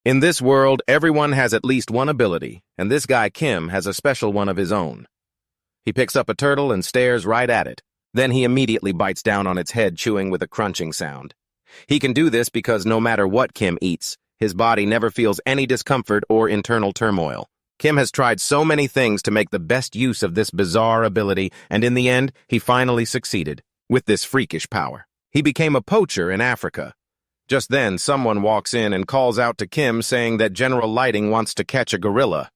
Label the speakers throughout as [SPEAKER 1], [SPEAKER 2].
[SPEAKER 1] In this world, everyone has at least one ability, and this guy Kim has a special one of his own. He picks up a turtle and stares right at it. Then he immediately bites down on its head, chewing with a crunching sound. He can do this because no matter what Kim eats, his body never feels any discomfort or internal turmoil. Kim has tried so many things to make the best use of this bizarre ability, and in the end, he finally succeeded with this freakish power. He became a poacher in Africa. Just then, someone walks in and calls out to Kim saying that General Lighting wants to catch a gorilla.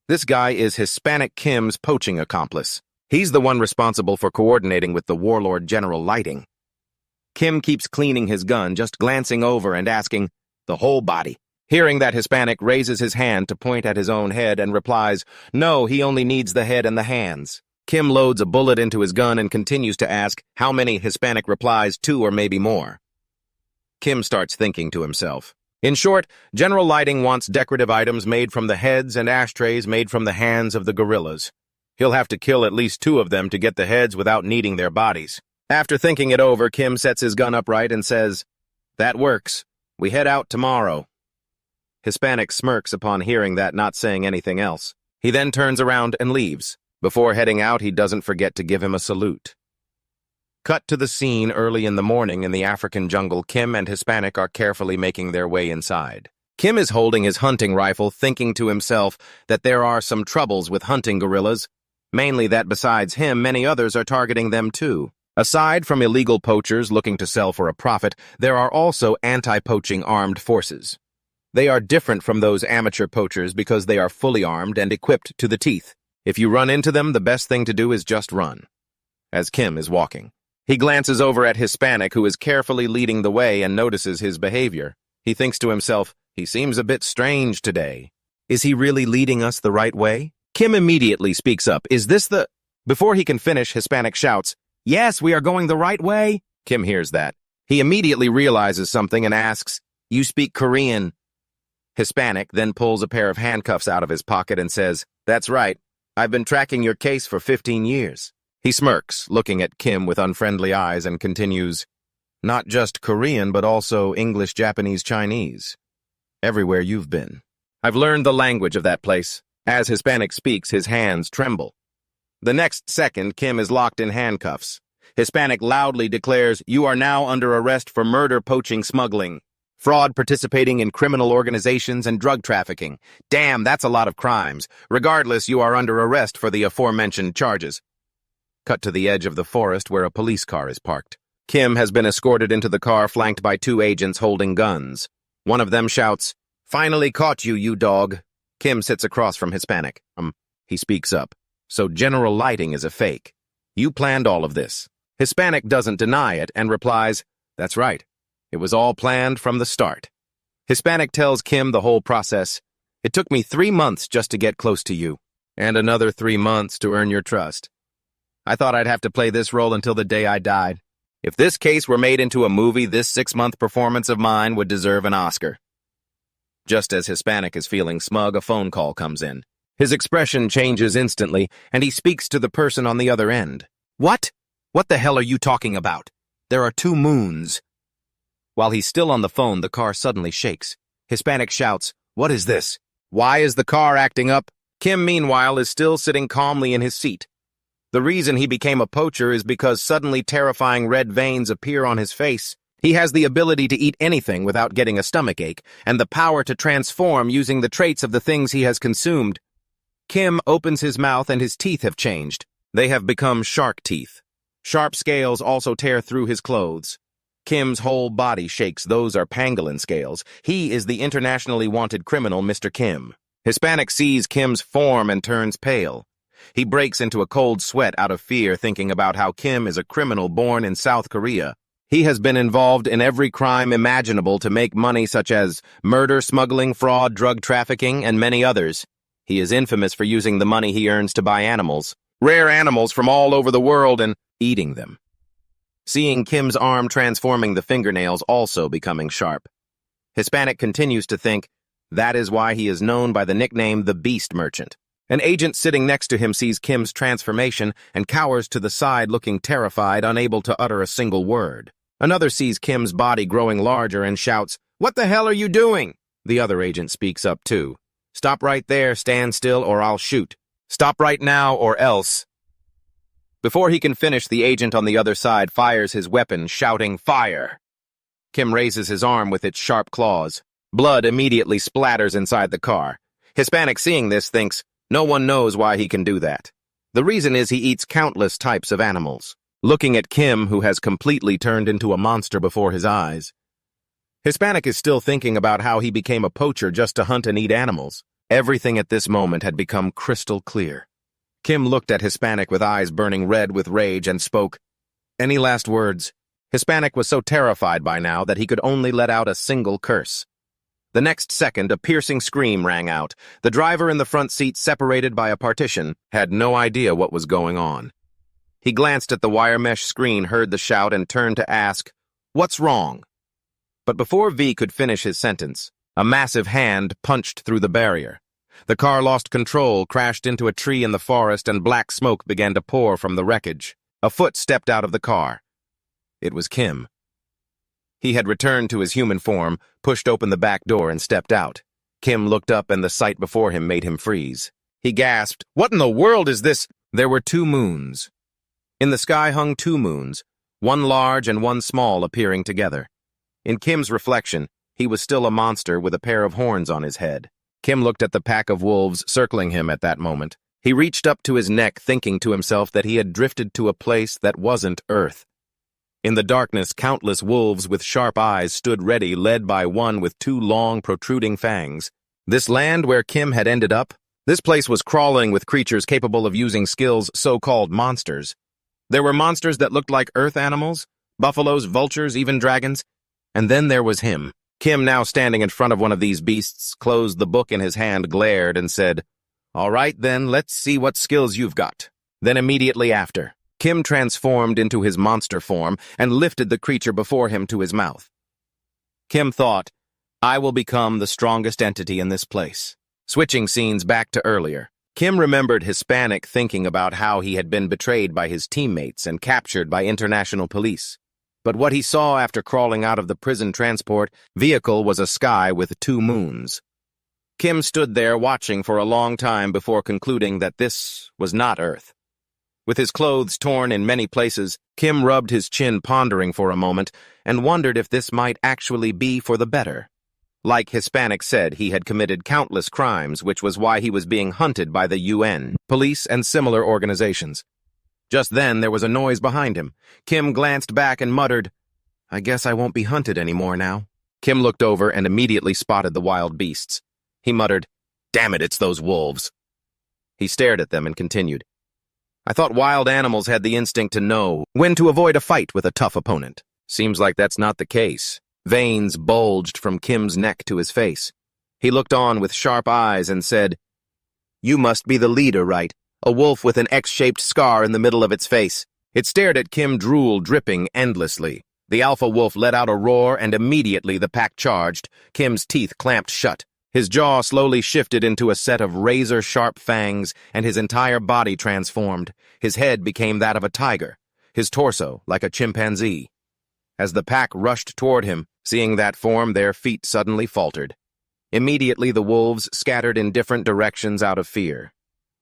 [SPEAKER 1] This guy is Hispanic Kim's poaching accomplice. He's the one responsible for coordinating with the warlord General Lighting. Kim keeps cleaning his gun, just glancing over and asking, "The whole body?" Hearing that, Hispanic raises his hand to point at his own head and replies, "No, he only needs the head and the hands." Kim loads a bullet into his gun and continues to ask how many. Hispanic replies, 2 or maybe more. Kim starts thinking to himself. In short, General Lighting wants decorative items made from the heads and ashtrays made from the hands of the gorillas. He'll have to kill at least 2 of them to get the heads without needing their bodies. After thinking it over, Kim sets his gun upright and says, "That works. We head out tomorrow." Hispanic smirks upon hearing that, not saying anything else. He then turns around and leaves. Before heading out, he doesn't forget to give him a salute. Cut to the scene early in the morning in the African jungle. Kim and Hispanic are carefully making their way inside. Kim is holding his hunting rifle, thinking to himself that there are some troubles with hunting gorillas, mainly that besides him, many others are targeting them too. Aside from illegal poachers looking to sell for a profit, there are also anti-poaching armed forces. They are different from those amateur poachers because they are fully armed and equipped to the teeth. If you run into them, the best thing to do is just run. As Kim is walking, he glances over at Hispanic, who is carefully leading the way, and notices his behavior. He thinks to himself, he seems a bit strange today. Is he really leading us the right way? Kim immediately speaks up. Is this the... Before he can finish, Hispanic shouts, "Yes, we are going the right way." Kim hears that. He immediately realizes something and asks, "You speak Korean?" Hispanic then pulls a pair of handcuffs out of his pocket and says, "That's right. I've been tracking your case for 15 years. He smirks, looking at Kim with unfriendly eyes, and continues, "Not just Korean, but also English, Japanese, Chinese. Everywhere you've been. I've learned the language of that place." As Hispanic speaks, his hands tremble. The next second, Kim is locked in handcuffs. Hispanic loudly declares, "You are now under arrest for murder, poaching, smuggling, fraud, participating in criminal organizations, and drug trafficking. Damn, that's a lot of crimes. Regardless, you are under arrest for the aforementioned charges." Cut to the edge of the forest where a police car is parked. Kim has been escorted into the car, flanked by 2 agents holding guns. One of them shouts, "Finally caught you, you dog." Kim sits across from Hispanic. He speaks up. "So General Lighting is a fake. You planned all of this." Hispanic doesn't deny it and replies, "That's right. It was all planned from the start." Hispanic tells Kim the whole process. "It took me 3 months just to get close to you, and another 3 months to earn your trust. I thought I'd have to play this role until the day I died. If this case were made into a movie, this 6-month performance of mine would deserve an Oscar." Just as Hispanic is feeling smug, a phone call comes in. His expression changes instantly, and he speaks to the person on the other end. "What? What the hell are you talking about? There are 2 moons." While he's still on the phone, the car suddenly shakes. Hispanic shouts, "What is this? Why is the car acting up?" Kim, meanwhile, is still sitting calmly in his seat. The reason he became a poacher is because suddenly terrifying red veins appear on his face. He has the ability to eat anything without getting a stomachache, and the power to transform using the traits of the things he has consumed. Kim opens his mouth and his teeth have changed. They have become shark teeth. Sharp scales also tear through his clothes. Kim's whole body shakes. Those are pangolin scales. He is the internationally wanted criminal, Mr. Kim. Hispanic sees Kim's form and turns pale. He breaks into a cold sweat out of fear, thinking about how Kim is a criminal born in South Korea. He has been involved in every crime imaginable to make money, such as murder, smuggling, fraud, drug trafficking, and many others. He is infamous for using the money he earns to buy animals, rare animals from all over the world, and eating them. Seeing Kim's arm transforming, the fingernails also becoming sharp. Hispanic continues to think that is why he is known by the nickname the Beast Merchant. An agent sitting next to him sees Kim's transformation and cowers to the side, looking terrified, unable to utter a single word. Another sees Kim's body growing larger and shouts, "What the hell are you doing?" The other agent speaks up too. Stop right there, stand still, or I'll shoot. Stop right now, or else. Before he can finish, the agent on the other side fires his weapon, shouting, "Fire!" Kim raises his arm with its sharp claws. Blood immediately splatters inside the car. Hispanic, seeing this, thinks, no one knows why he can do that. The reason is he eats countless types of animals. Looking at Kim, who has completely turned into a monster before his eyes. Hispanic is still thinking about how he became a poacher just to hunt and eat animals. Everything at this moment had become crystal clear. Kim looked at Hispanic with eyes burning red with rage and spoke. Any last words? Hispanic was so terrified by now that he could only let out a single curse. The next second, a piercing scream rang out. The driver in the front seat, separated by a partition, had no idea what was going on. He glanced at the wire mesh screen, heard the shout, and turned to ask, "What's wrong?" But before V could finish his sentence, a massive hand punched through the barrier. The car lost control, crashed into a tree in the forest, and black smoke began to pour from the wreckage. A foot stepped out of the car. It was Kim. He had returned to his human form, pushed open the back door, and stepped out. Kim looked up, and the sight before him made him freeze. He gasped, "What in the world is this?" There were 2 moons. In the sky hung 2 moons, one large and one small appearing together. In Kim's reflection, he was still a monster with a pair of horns on his head. Kim looked at the pack of wolves circling him at that moment. He reached up to his neck, thinking to himself that he had drifted to a place that wasn't Earth. In the darkness, countless wolves with sharp eyes stood ready, led by one with 2 long, protruding fangs. This land where Kim had ended up? This place was crawling with creatures capable of using skills, so-called monsters. There were monsters that looked like Earth animals, buffaloes, vultures, even dragons. And then there was him. Kim, now standing in front of one of these beasts, closed the book in his hand, glared, and said, "All right, then, let's see what skills you've got." Then immediately after, Kim transformed into his monster form and lifted the creature before him to his mouth. Kim thought, "I will become the strongest entity in this place." Switching scenes back to earlier, Kim remembered Hispanic thinking about how he had been betrayed by his teammates and captured by international police. But what he saw after crawling out of the prison transport vehicle was a sky with 2 moons. Kim stood there watching for a long time before concluding that this was not Earth. With his clothes torn in many places, Kim rubbed his chin, pondering for a moment, and wondered if this might actually be for the better. Like Hispanic said, he had committed countless crimes, which was why he was being hunted by the UN, police, and similar organizations. Just then, there was a noise behind him. Kim glanced back and muttered, "I guess I won't be hunted anymore now." Kim looked over and immediately spotted the wild beasts. He muttered, "Damn it, it's those wolves." He stared at them and continued, "I thought wild animals had the instinct to know when to avoid a fight with a tough opponent. Seems like that's not the case." Veins bulged from Kim's neck to his face. He looked on with sharp eyes and said, "You must be the leader, right? A wolf with an X-shaped scar in the middle of its face." It stared at Kim, drool dripping endlessly. The alpha wolf let out a roar, and immediately the pack charged. Kim's teeth clamped shut. His jaw slowly shifted into a set of razor-sharp fangs, and his entire body transformed. His head became that of a tiger, his torso like a chimpanzee. As the pack rushed toward him, seeing that form, their feet suddenly faltered. Immediately the wolves scattered in different directions out of fear.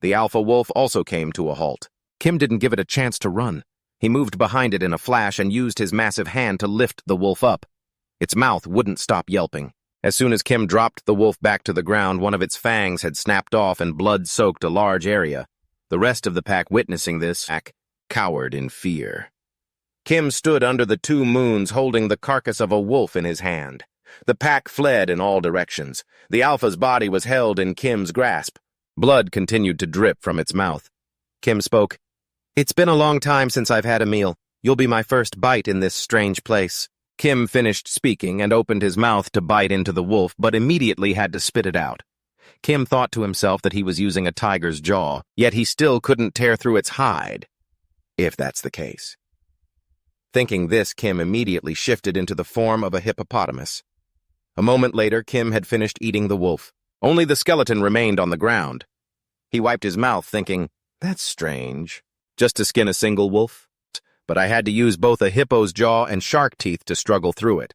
[SPEAKER 1] The alpha wolf also came to a halt. Kim didn't give it a chance to run. He moved behind it in a flash and used his massive hand to lift the wolf up. Its mouth wouldn't stop yelping. As soon as Kim dropped the wolf back to the ground, one of its fangs had snapped off and blood soaked a large area. The rest of the pack, witnessing this, cowered in fear. Kim stood under the 2 moons holding the carcass of a wolf in his hand. The pack fled in all directions. The alpha's body was held in Kim's grasp. Blood continued to drip from its mouth. Kim spoke, "It's been a long time since I've had a meal. You'll be my first bite in this strange place." Kim finished speaking and opened his mouth to bite into the wolf, but immediately had to spit it out. Kim thought to himself that he was using a tiger's jaw, yet he still couldn't tear through its hide, if that's the case. Thinking this, Kim immediately shifted into the form of a hippopotamus. A moment later, Kim had finished eating the wolf. Only the skeleton remained on the ground. He wiped his mouth, thinking, "That's strange. Just to skin a single wolf? But I had to use both a hippo's jaw and shark teeth to struggle through it."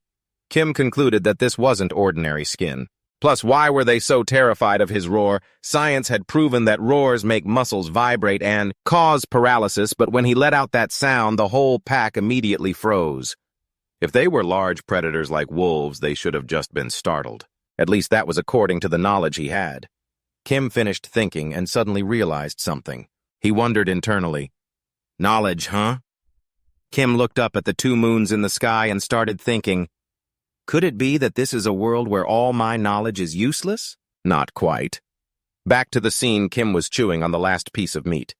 [SPEAKER 1] Kim concluded that this wasn't ordinary skin. Plus, why were they so terrified of his roar? Science had proven that roars make muscles vibrate and cause paralysis, but when he let out that sound, the whole pack immediately froze. If they were large predators like wolves, they should have just been startled. At least that was according to the knowledge he had. Kim finished thinking and suddenly realized something. He wondered internally. Knowledge, huh? Kim looked up at the 2 moons in the sky and started thinking, could it be that this is a world where all my knowledge is useless? Not quite. Back to the scene, Kim was chewing on the last piece of meat.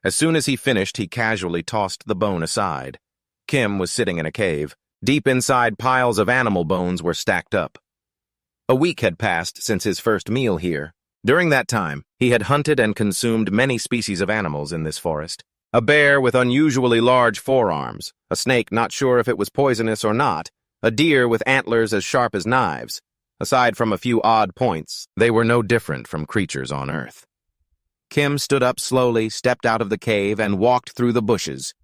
[SPEAKER 1] As soon as he finished, he casually tossed the bone aside. Kim was sitting in a cave. Deep inside, piles of animal bones were stacked up. A week had passed since his first meal here. During that time, he had hunted and consumed many species of animals in this forest. A bear with unusually large forearms, a snake not sure if it was poisonous or not, a deer with antlers as sharp as knives. Aside from a few odd points, they were no different from creatures on Earth. Kim stood up slowly, stepped out of the cave, and walked through the bushes.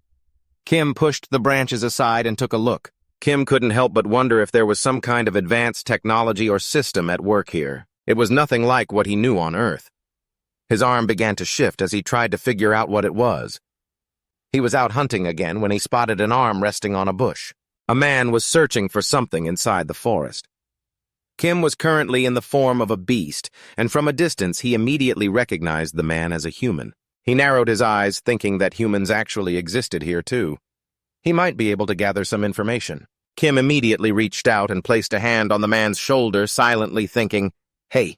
[SPEAKER 1] Kim pushed the branches aside and took a look. Kim couldn't help but wonder if there was some kind of advanced technology or system at work here. It was nothing like what he knew on Earth. His arm began to shift as he tried to figure out what it was. He was out hunting again when he spotted an arm resting on a bush. A man was searching for something inside the forest. Kim was currently in the form of a beast, and from a distance he immediately recognized the man as a human. He narrowed his eyes, thinking that humans actually existed here too. He might be able to gather some information. Kim immediately reached out and placed a hand on the man's shoulder, silently thinking, "Hey."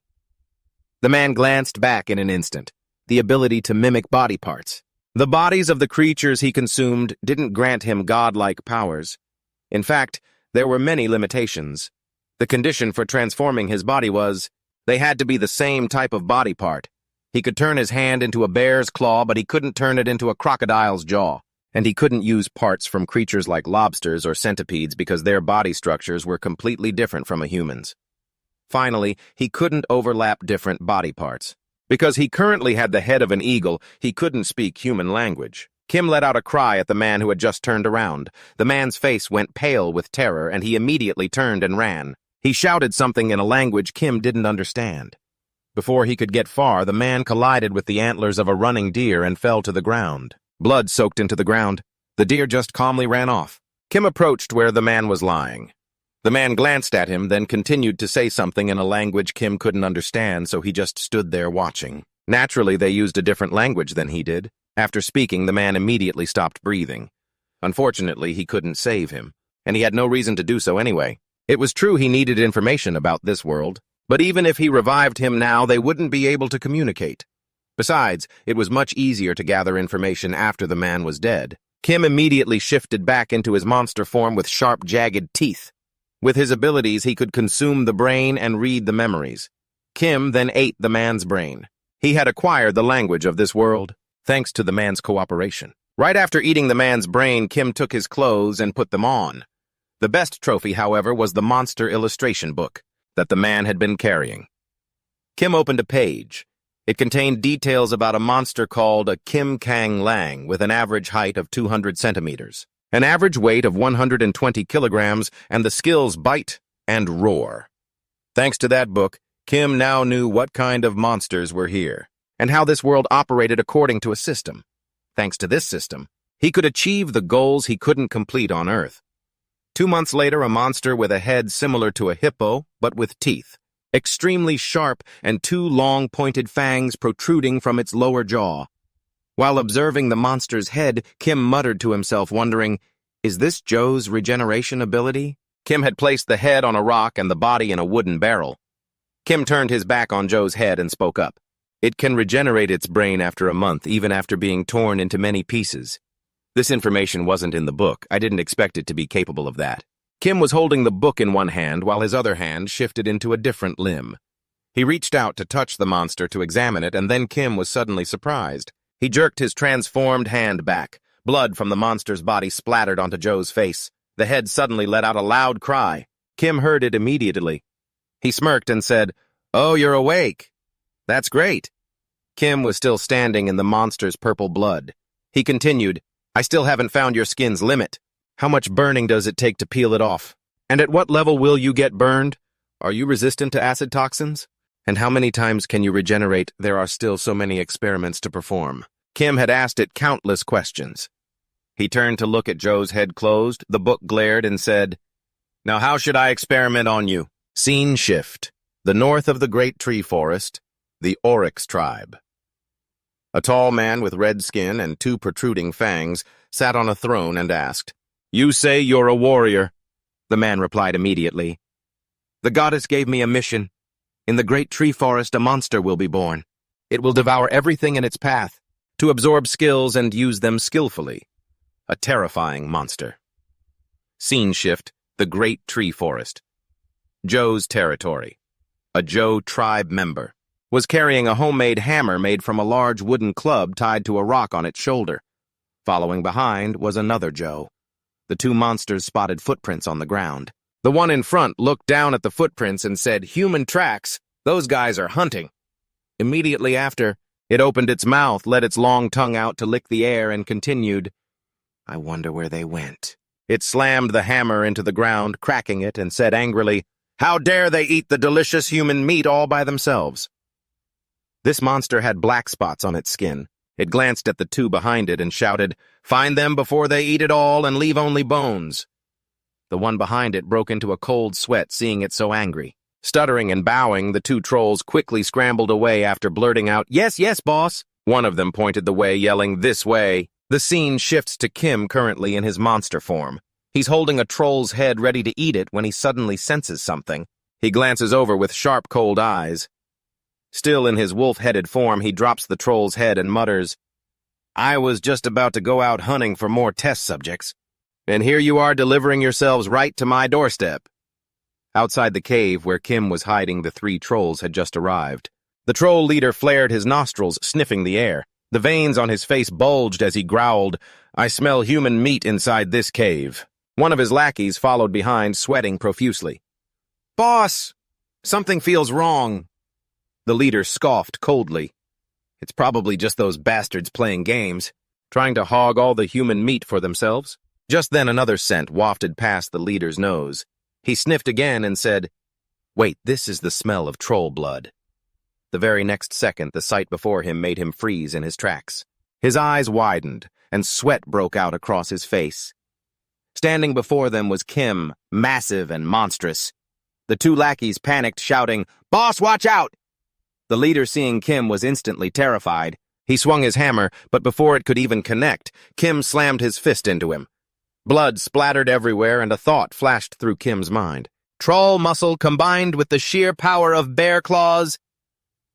[SPEAKER 1] The man glanced back in an instant, the ability to mimic body parts. The bodies of the creatures he consumed didn't grant him godlike powers. In fact, there were many limitations. The condition for transforming his body was, they had to be the same type of body part. He could turn his hand into a bear's claw, but he couldn't turn it into a crocodile's jaw. And he couldn't use parts from creatures like lobsters or centipedes because their body structures were completely different from a human's. Finally, he couldn't overlap different body parts. Because he currently had the head of an eagle, he couldn't speak human language. Kim let out a cry at the man who had just turned around. The man's face went pale with terror, and he immediately turned and ran. He shouted something in a language Kim didn't understand. Before he could get far, the man collided with the antlers of a running deer and fell to the ground. Blood soaked into the ground. The deer just calmly ran off. Kim approached where the man was lying. The man glanced at him, then continued to say something in a language Kim couldn't understand, so he just stood there watching. Naturally, they used a different language than he did. After speaking, the man immediately stopped breathing. Unfortunately, he couldn't save him, and he had no reason to do so anyway. It was true he needed information about this world, but even if he revived him now, they wouldn't be able to communicate. Besides, it was much easier to gather information after the man was dead. Kim immediately shifted back into his monster form with sharp, jagged teeth. With his abilities, he could consume the brain and read the memories. Kim then ate the man's brain. He had acquired the language of this world, thanks to the man's cooperation. Right after eating the man's brain, Kim took his clothes and put them on. The best trophy, however, was the monster illustration book that the man had been carrying. Kim opened a page. It contained details about a monster called a Kim Kang Lang with an average height of 200 centimeters, an average weight of 120 kilograms, and the skills Bite and Roar. Thanks to that book, Kim now knew what kind of monsters were here, and how this world operated according to a system. Thanks to this system, he could achieve the goals he couldn't complete on Earth. 2 months later, a monster with a head similar to a hippo, but with teeth, extremely sharp and 2 long pointed fangs protruding from its lower jaw. While observing the monster's head, Kim muttered to himself, wondering, is this Joe's regeneration ability? Kim had placed the head on a rock and the body in a wooden barrel. Kim turned his back on Joe's head and spoke up. It can regenerate its brain after a month, even after being torn into many pieces. This information wasn't in the book. I didn't expect it to be capable of that. Kim was holding the book in one hand while his other hand shifted into a different limb. He reached out to touch the monster to examine it, and then Kim was suddenly surprised. He jerked his transformed hand back. Blood from the monster's body splattered onto Joe's face. The head suddenly let out a loud cry. Kim heard it immediately. He smirked and said, "Oh, you're awake. That's great." Kim was still standing in the monster's purple blood. He continued, "I still haven't found your skin's limit. How much burning does it take to peel it off? And at what level will you get burned? Are you resistant to acid toxins? And how many times can you regenerate? There are still so many experiments to perform. Kim had asked it countless questions. He turned to look at Joe's head closed, the book glared and said, "Now how should I experiment on you?" Scene shift. The north of the great tree forest, the Oryx tribe. A tall man with red skin and two protruding fangs sat on a throne and asked, "You say you're a warrior?" The man replied immediately, "The goddess gave me a mission. In the great tree forest, a monster will be born. It will devour everything in its path, to absorb skills and use them skillfully. A terrifying monster." Scene shift, the great tree forest. Joe's territory. A Joe tribe member was carrying a homemade hammer made from a large wooden club tied to a rock on its shoulder. Following behind was another Joe. The two monsters spotted footprints on the ground. The one in front looked down at the footprints and said, "Human tracks. Those guys are hunting." Immediately after, it opened its mouth, let its long tongue out to lick the air, and continued, "I wonder where they went." It slammed the hammer into the ground, cracking it, and said angrily, "How dare they eat the delicious human meat all by themselves?" This monster had black spots on its skin. It glanced at the two behind it and shouted, "Find them before they eat it all and leave only bones." The one behind it broke into a cold sweat seeing it so angry. Stuttering and bowing, the two trolls quickly scrambled away after blurting out, "Yes, yes, boss." One of them pointed the way, yelling, "This way." The scene shifts to Kim currently in his monster form. He's holding a troll's head ready to eat it when he suddenly senses something. He glances over with sharp, cold eyes. Still in his wolf-headed form, he drops the troll's head and mutters, "I was just about to go out hunting for more test subjects, and here you are delivering yourselves right to my doorstep." Outside the cave where Kim was hiding, the three trolls had just arrived. The troll leader flared his nostrils, sniffing the air. The veins on his face bulged as he growled, "I smell human meat inside this cave." One of his lackeys followed behind, sweating profusely. "Boss, something feels wrong." The leader scoffed coldly. "It's probably just those bastards playing games, trying to hog all the human meat for themselves." Just then another scent wafted past the leader's nose. He sniffed again and said, "Wait, this is the smell of troll blood." The very next second, the sight before him made him freeze in his tracks. His eyes widened, and sweat broke out across his face. Standing before them was Kim, massive and monstrous. The two lackeys panicked, shouting, "Boss, watch out!" The leader, seeing Kim, was instantly terrified. He swung his hammer, but before it could even connect, Kim slammed his fist into him. Blood splattered everywhere, and a thought flashed through Kim's mind. Troll muscle combined with the sheer power of bear claws.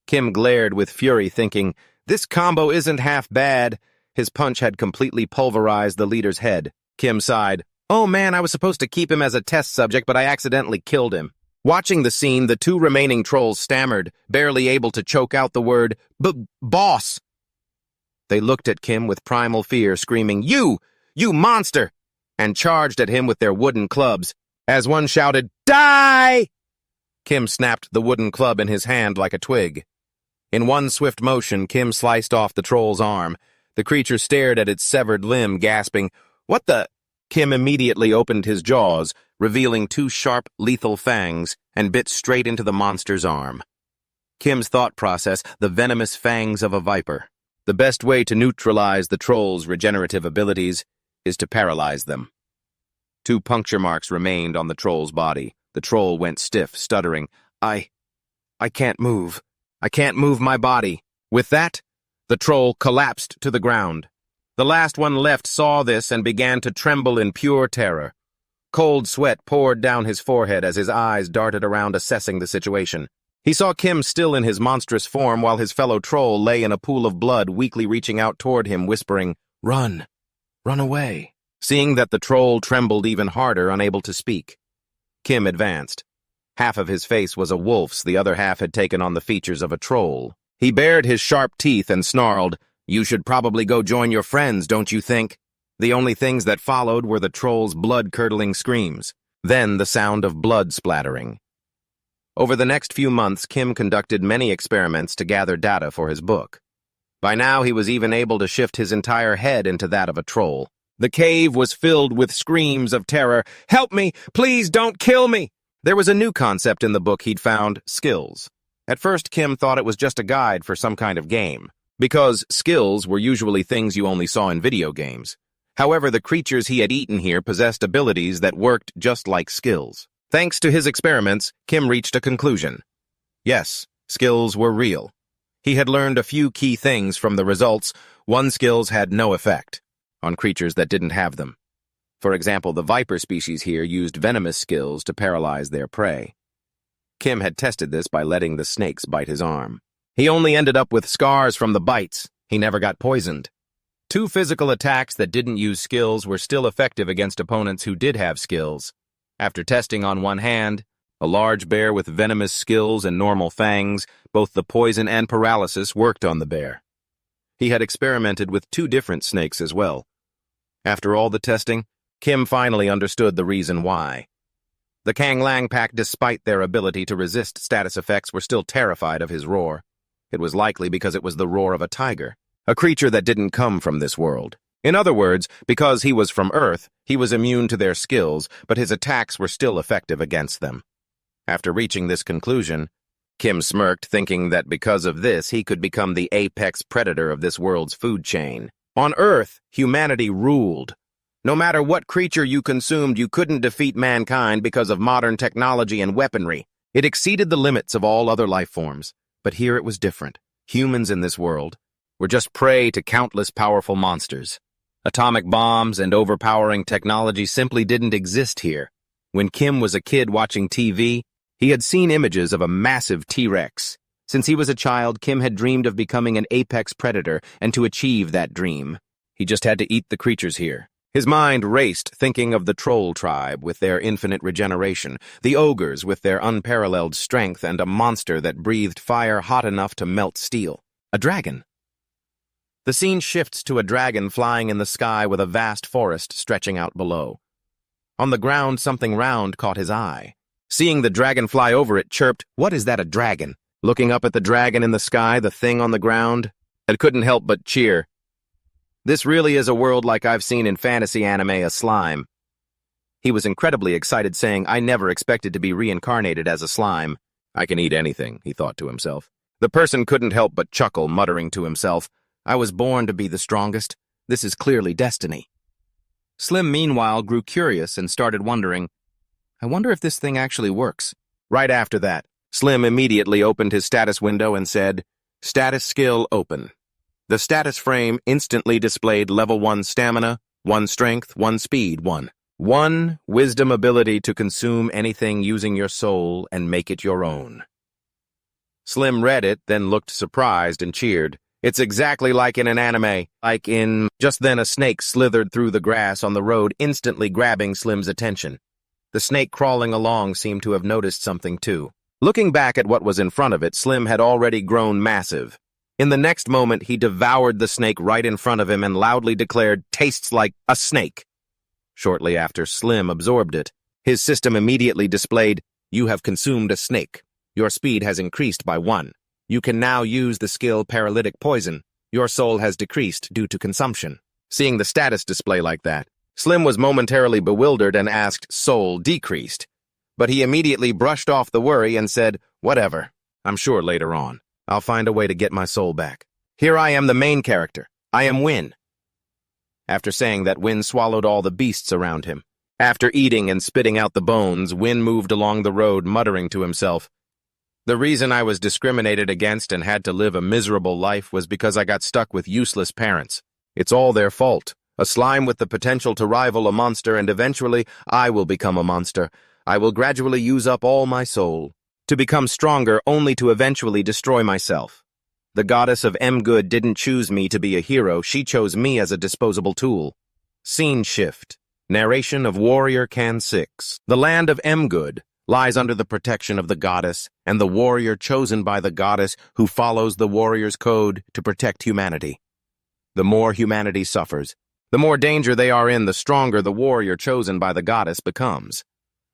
[SPEAKER 1] Kim glared with fury, thinking, "This combo isn't half bad." His punch had completely pulverized the leader's head. Kim sighed, "Oh man, I was supposed to keep him as a test subject, but I accidentally killed him." Watching the scene, the two remaining trolls stammered, barely able to choke out the word, "Boss." They looked at Kim with primal fear, screaming, You monster!" and charged at him with their wooden clubs. As one shouted, "Die!" Kim snapped the wooden club in his hand like a twig. In one swift motion, Kim sliced off the troll's arm. The creature stared at its severed limb, gasping, "What the—" Kim immediately opened his jaws, revealing two sharp, lethal fangs, and bit straight into the monster's arm. Kim's thought process, the venomous fangs of a viper. The best way to neutralize the troll's regenerative abilities is to paralyze them. Two puncture marks remained on the troll's body. The troll went stiff, stuttering, I can't move. I can't move my body." With that, the troll collapsed to the ground. The last one left saw this and began to tremble in pure terror. Cold sweat poured down his forehead as his eyes darted around assessing the situation. He saw Kim still in his monstrous form while his fellow troll lay in a pool of blood, weakly reaching out toward him, whispering, "Run! Run away!" Seeing that the troll trembled even harder, unable to speak, Kim advanced. Half of his face was a wolf's, the other half had taken on the features of a troll. He bared his sharp teeth and snarled, "You should probably go join your friends, don't you think?" The only things that followed were the troll's blood-curdling screams, then the sound of blood splattering. Over the next few months, Kim conducted many experiments to gather data for his book. By now, he was even able to shift his entire head into that of a troll. The cave was filled with screams of terror. "Help me! Please don't kill me!" There was a new concept in the book he'd found, skills. At first, Kim thought it was just a guide for some kind of game, because skills were usually things you only saw in video games. However, the creatures he had eaten here possessed abilities that worked just like skills. Thanks to his experiments, Kim reached a conclusion. Yes, skills were real. He had learned a few key things from the results. One, skills had no effect on creatures that didn't have them. For example, the viper species here used venomous skills to paralyze their prey. Kim had tested this by letting the snakes bite his arm. He only ended up with scars from the bites. He never got poisoned. 2 physical attacks that didn't use skills were still effective against opponents who did have skills. After testing on one hand, a large bear with venomous skills and normal fangs, both the poison and paralysis worked on the bear. He had experimented with 2 different snakes as well. After all the testing, Kim finally understood the reason why. The Kang Lang pack, despite their ability to resist status effects, were still terrified of his roar. It was likely because it was the roar of a tiger, a creature that didn't come from this world. In other words, because he was from Earth, he was immune to their skills, but his attacks were still effective against them. After reaching this conclusion, Kim smirked, thinking that because of this he could become the apex predator of this world's food chain. On Earth, humanity ruled. No matter what creature you consumed, you couldn't defeat mankind because of modern technology and weaponry. It exceeded the limits of all other life forms. But here it was different. Humans in this world were just prey to countless powerful monsters. Atomic bombs and overpowering technology simply didn't exist here. When Kim was a kid watching TV, he had seen images of a massive T-Rex. Since he was a child, Kim had dreamed of becoming an apex predator, and to achieve that dream, he just had to eat the creatures here. His mind raced, thinking of the troll tribe with their infinite regeneration, the ogres with their unparalleled strength, and a monster that breathed fire hot enough to melt steel. A dragon. The scene shifts to a dragon flying in the sky with a vast forest stretching out below. On the ground, something round caught his eye. Seeing the dragon fly over it, chirped, "What is that, a dragon?" Looking up at the dragon in the sky, the thing on the ground, it couldn't help but cheer. This really is a world like I've seen in fantasy anime, a slime. He was incredibly excited, saying, "I never expected to be reincarnated as a slime." I can eat anything, he thought to himself. The person couldn't help but chuckle, muttering to himself, "I was born to be the strongest. This is clearly destiny." Slim, meanwhile, grew curious and started wondering, I wonder if this thing actually works. Right after that, Slim immediately opened his status window and said, "Status skill open." The status frame instantly displayed level 1 stamina, 1 strength, 1 speed, 1 wisdom ability to consume anything using your soul and make it your own. Slim read it, then looked surprised and cheered. It's exactly like in an anime, Just then a snake slithered through the grass on the road, instantly grabbing Slim's attention. The snake crawling along seemed to have noticed something too. Looking back at what was in front of it, Slim had already grown massive. In the next moment, he devoured the snake right in front of him and loudly declared, "Tastes like a snake." Shortly after, Slim absorbed it. His system immediately displayed, "You have consumed a snake. Your speed has increased by 1. You can now use the skill Paralytic Poison. Your soul has decreased due to consumption." Seeing the status display like that, Slim was momentarily bewildered and asked, "Soul decreased?" But he immediately brushed off the worry and said, "Whatever. I'm sure later on I'll find a way to get my soul back. Here I am, the main character. I am Win." After saying that, Win swallowed all the beasts around him. After eating and spitting out the bones, Win moved along the road, muttering to himself, "The reason I was discriminated against and had to live a miserable life was because I got stuck with useless parents. It's all their fault. A slime with the potential to rival a monster, and eventually I will become a monster. I will gradually use up all my soul, to become stronger only to eventually destroy myself. The goddess of M-Good didn't choose me to be a hero, she chose me as a disposable tool." Scene shift. Narration of Warrior Can 6. The land of M-Good lies under the protection of the goddess and the warrior chosen by the goddess who follows the warrior's code to protect humanity. The more humanity suffers, the more danger they are in, the stronger the warrior chosen by the goddess becomes.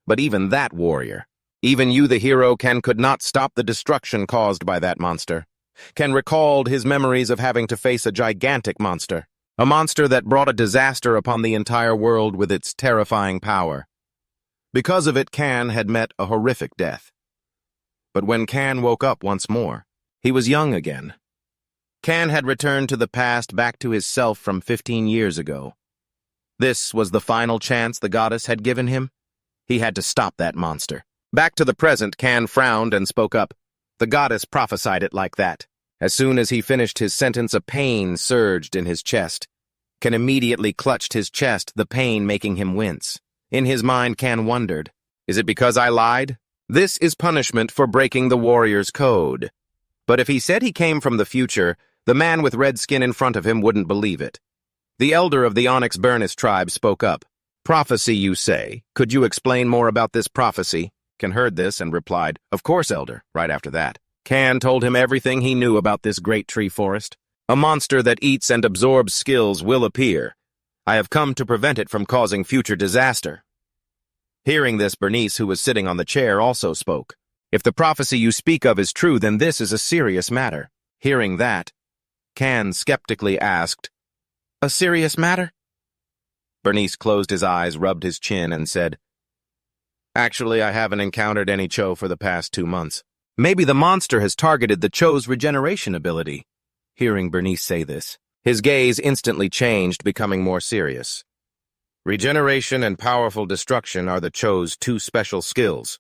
[SPEAKER 1] But even that warrior, even you, the hero, could not stop the destruction caused by that monster. Ken recalled his memories of having to face a gigantic monster, a monster that brought a disaster upon the entire world with its terrifying power. Because of it, Can had met a horrific death. But when Can woke up once more, he was young again. Can had returned to the past, back to his self from 15 years ago. This was the final chance the goddess had given him. He had to stop that monster. Back to the present, Can frowned and spoke up. The goddess prophesied it like that. As soon as he finished his sentence, a pain surged in his chest. Can immediately clutched his chest, the pain making him wince. In his mind, Can wondered, is it because I lied? This is punishment for breaking the warrior's code. But if he said he came from the future, the man with red skin in front of him wouldn't believe it. The elder of the Onyx Burnus tribe spoke up. Prophecy, you say? Could you explain more about this prophecy? Can heard this and replied, of course, elder, right after that. Can told him everything he knew about this great tree forest. A monster that eats and absorbs skills will appear. I have come to prevent it from causing future disaster. Hearing this, Bernice, who was sitting on the chair, also spoke. If the prophecy you speak of is true, then this is a serious matter. Hearing that, Can skeptically asked, a serious matter? Bernice closed his eyes, rubbed his chin, and said, actually, I haven't encountered any Cho for the past 2 months. Maybe the monster has targeted the Cho's regeneration ability. Hearing Bernice say this, his gaze instantly changed, becoming more serious. Regeneration and powerful destruction are the Cho's 2 special skills.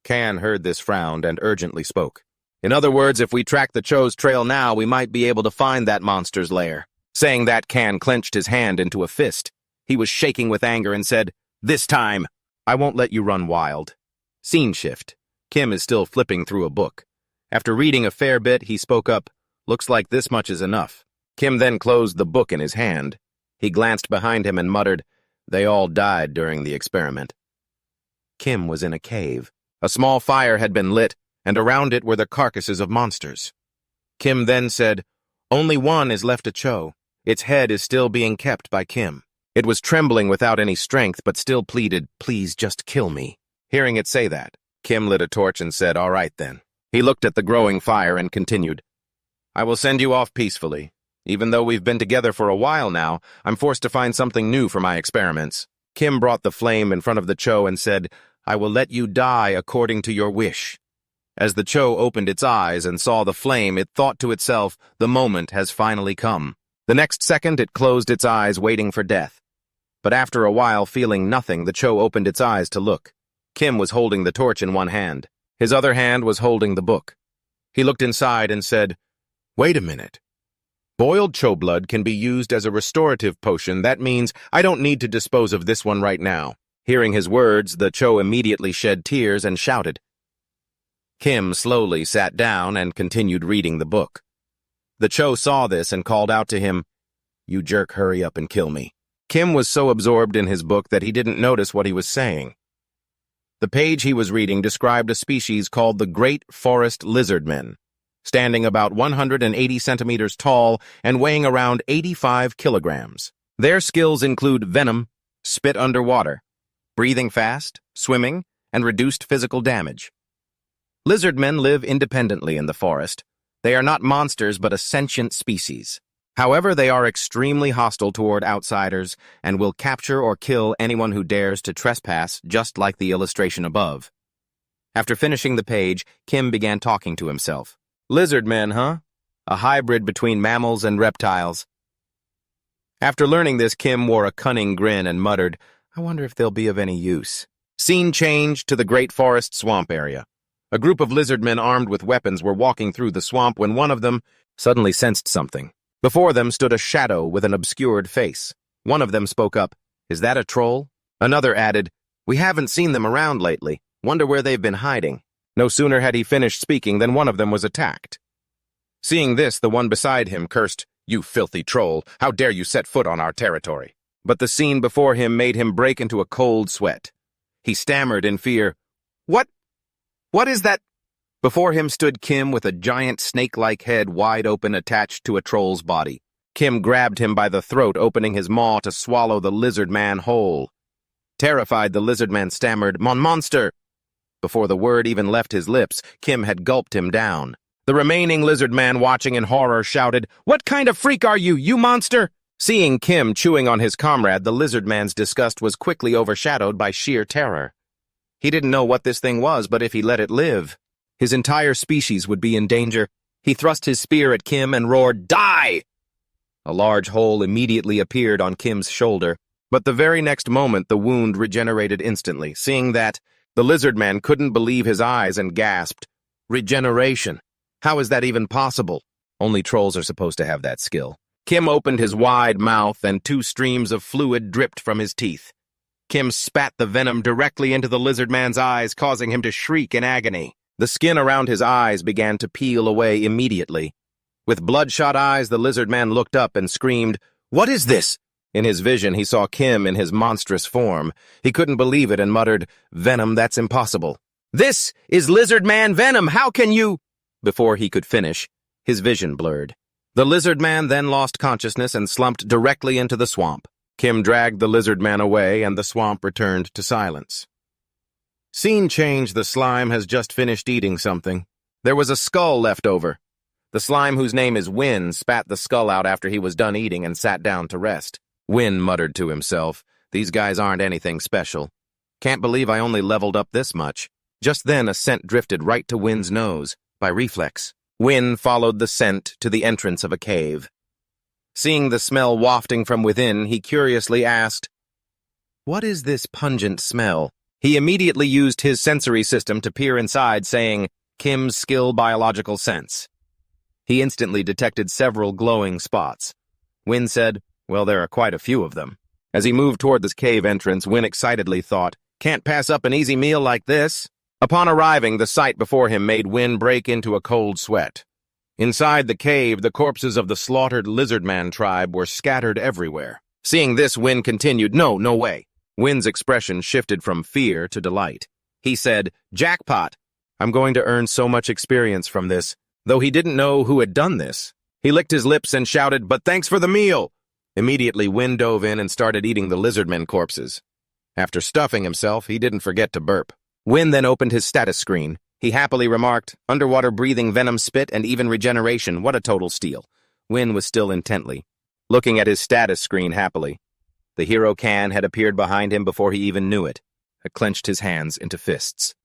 [SPEAKER 1] Can heard this, frowned, and urgently spoke. In other words, if we track the Cho's trail now, we might be able to find that monster's lair. Saying that, Can clenched his hand into a fist. He was shaking with anger and said, this time, I won't let you run wild. Scene shift. Kim is still flipping through a book. After reading a fair bit, he spoke up, looks like this much is enough. Kim then closed the book in his hand. He glanced behind him and muttered, they all died during the experiment. Kim was in a cave. A small fire had been lit, and around it were the carcasses of monsters. Kim then said, only one is left a Cho. Its head is still being kept by Kim. It was trembling without any strength, but still pleaded, please just kill me. Hearing it say that, Kim lit a torch and said, all right then. He looked at the growing fire and continued, I will send you off peacefully. Even though we've been together for a while now, I'm forced to find something new for my experiments. Kim brought the flame in front of the Cho and said, I will let you die according to your wish. As the Cho opened its eyes and saw the flame, it thought to itself, the moment has finally come. The next second, it closed its eyes, waiting for death. But after a while, feeling nothing, the Cho opened its eyes to look. Kim was holding the torch in one hand. His other hand was holding the book. He looked inside and said, wait a minute. Boiled Cho blood can be used as a restorative potion. That means I don't need to dispose of this one right now. Hearing his words, the Cho immediately shed tears and shouted. Kim slowly sat down and continued reading the book. The Cho saw this and called out to him, you jerk, hurry up and kill me. Kim was so absorbed in his book that he didn't notice what he was saying. The page he was reading described a species called the Great Forest Lizardmen, standing about 180 centimeters tall and weighing around 85 kilograms. Their skills include venom, spit underwater, breathing fast, swimming, and reduced physical damage. Lizardmen live independently in the forest. They are not monsters but a sentient species. However, they are extremely hostile toward outsiders and will capture or kill anyone who dares to trespass, just like the illustration above. After finishing the page, Kim began talking to himself. Lizardmen, huh? A hybrid between mammals and reptiles. After learning this, Kim wore a cunning grin and muttered, I wonder if they'll be of any use. Scene changed to the Great Forest Swamp area. A group of lizardmen armed with weapons were walking through the swamp when one of them suddenly sensed something. Before them stood a shadow with an obscured face. One of them spoke up, is that a troll? Another added, we haven't seen them around lately. Wonder where they've been hiding. No sooner had he finished speaking than one of them was attacked. Seeing this, the one beside him cursed, you filthy troll, how dare you set foot on our territory? But the scene before him made him break into a cold sweat. He stammered in fear, What is that? Before him stood Kim with a giant snake-like head wide open attached to a troll's body. Kim grabbed him by the throat, opening his maw to swallow the lizard man whole. Terrified, the lizard man stammered, Mon monster! Before the word even left his lips, Kim had gulped him down. The remaining lizard man, watching in horror, shouted, What kind of freak are you, you monster? Seeing Kim chewing on his comrade, the lizard man's disgust was quickly overshadowed by sheer terror. He didn't know what this thing was, but if he let it live, his entire species would be in danger. He thrust his spear at Kim and roared, "Die!" A large hole immediately appeared on Kim's shoulder, but the very next moment the wound regenerated instantly. Seeing that, the lizard man couldn't believe his eyes and gasped, "Regeneration? How is that even possible?" Only trolls are supposed to have that skill. Kim opened his wide mouth and 2 streams of fluid dripped from his teeth. Kim spat the venom directly into the lizard man's eyes, causing him to shriek in agony. The skin around his eyes began to peel away immediately. With bloodshot eyes, the lizard man looked up and screamed, "What is this?" In his vision, he saw Kim in his monstrous form. He couldn't believe it and muttered, "Venom, that's impossible." "This is lizard man venom, how can you—" Before he could finish, his vision blurred. The lizard man then lost consciousness and slumped directly into the swamp. Kim dragged the lizard man away, and the swamp returned to silence. Scene change. The slime has just finished eating something. There was a skull left over. The slime, whose name is Win, spat the skull out after he was done eating and sat down to rest. Win muttered to himself, "These guys aren't anything special. Can't believe I only leveled up this much." Just then a scent drifted right to Win's nose, by reflex. Win followed the scent to the entrance of a cave. Seeing the smell wafting from within, he curiously asked, "What is this pungent smell?" He immediately used his sensory system to peer inside, saying, "Kim's skill biological sense." He instantly detected several glowing spots. Win said, "Well, there are quite a few of them." As he moved toward this cave entrance, Win excitedly thought, "Can't pass up an easy meal like this." Upon arriving, the sight before him made Win break into a cold sweat. Inside the cave, the corpses of the slaughtered lizardman tribe were scattered everywhere. Seeing this, Win continued, "No way." Win's expression shifted from fear to delight. He said, "Jackpot! I'm going to earn so much experience from this," though he didn't know who had done this. He licked his lips and shouted, "But thanks for the meal!" Immediately, Win dove in and started eating the lizardmen corpses. After stuffing himself, he didn't forget to burp. Win then opened his status screen. He happily remarked, "Underwater breathing venom spit and even regeneration, what a total steal." Win was still intently looking at his status screen happily. The hero Can had appeared behind him before he even knew it, had clenched his hands into fists.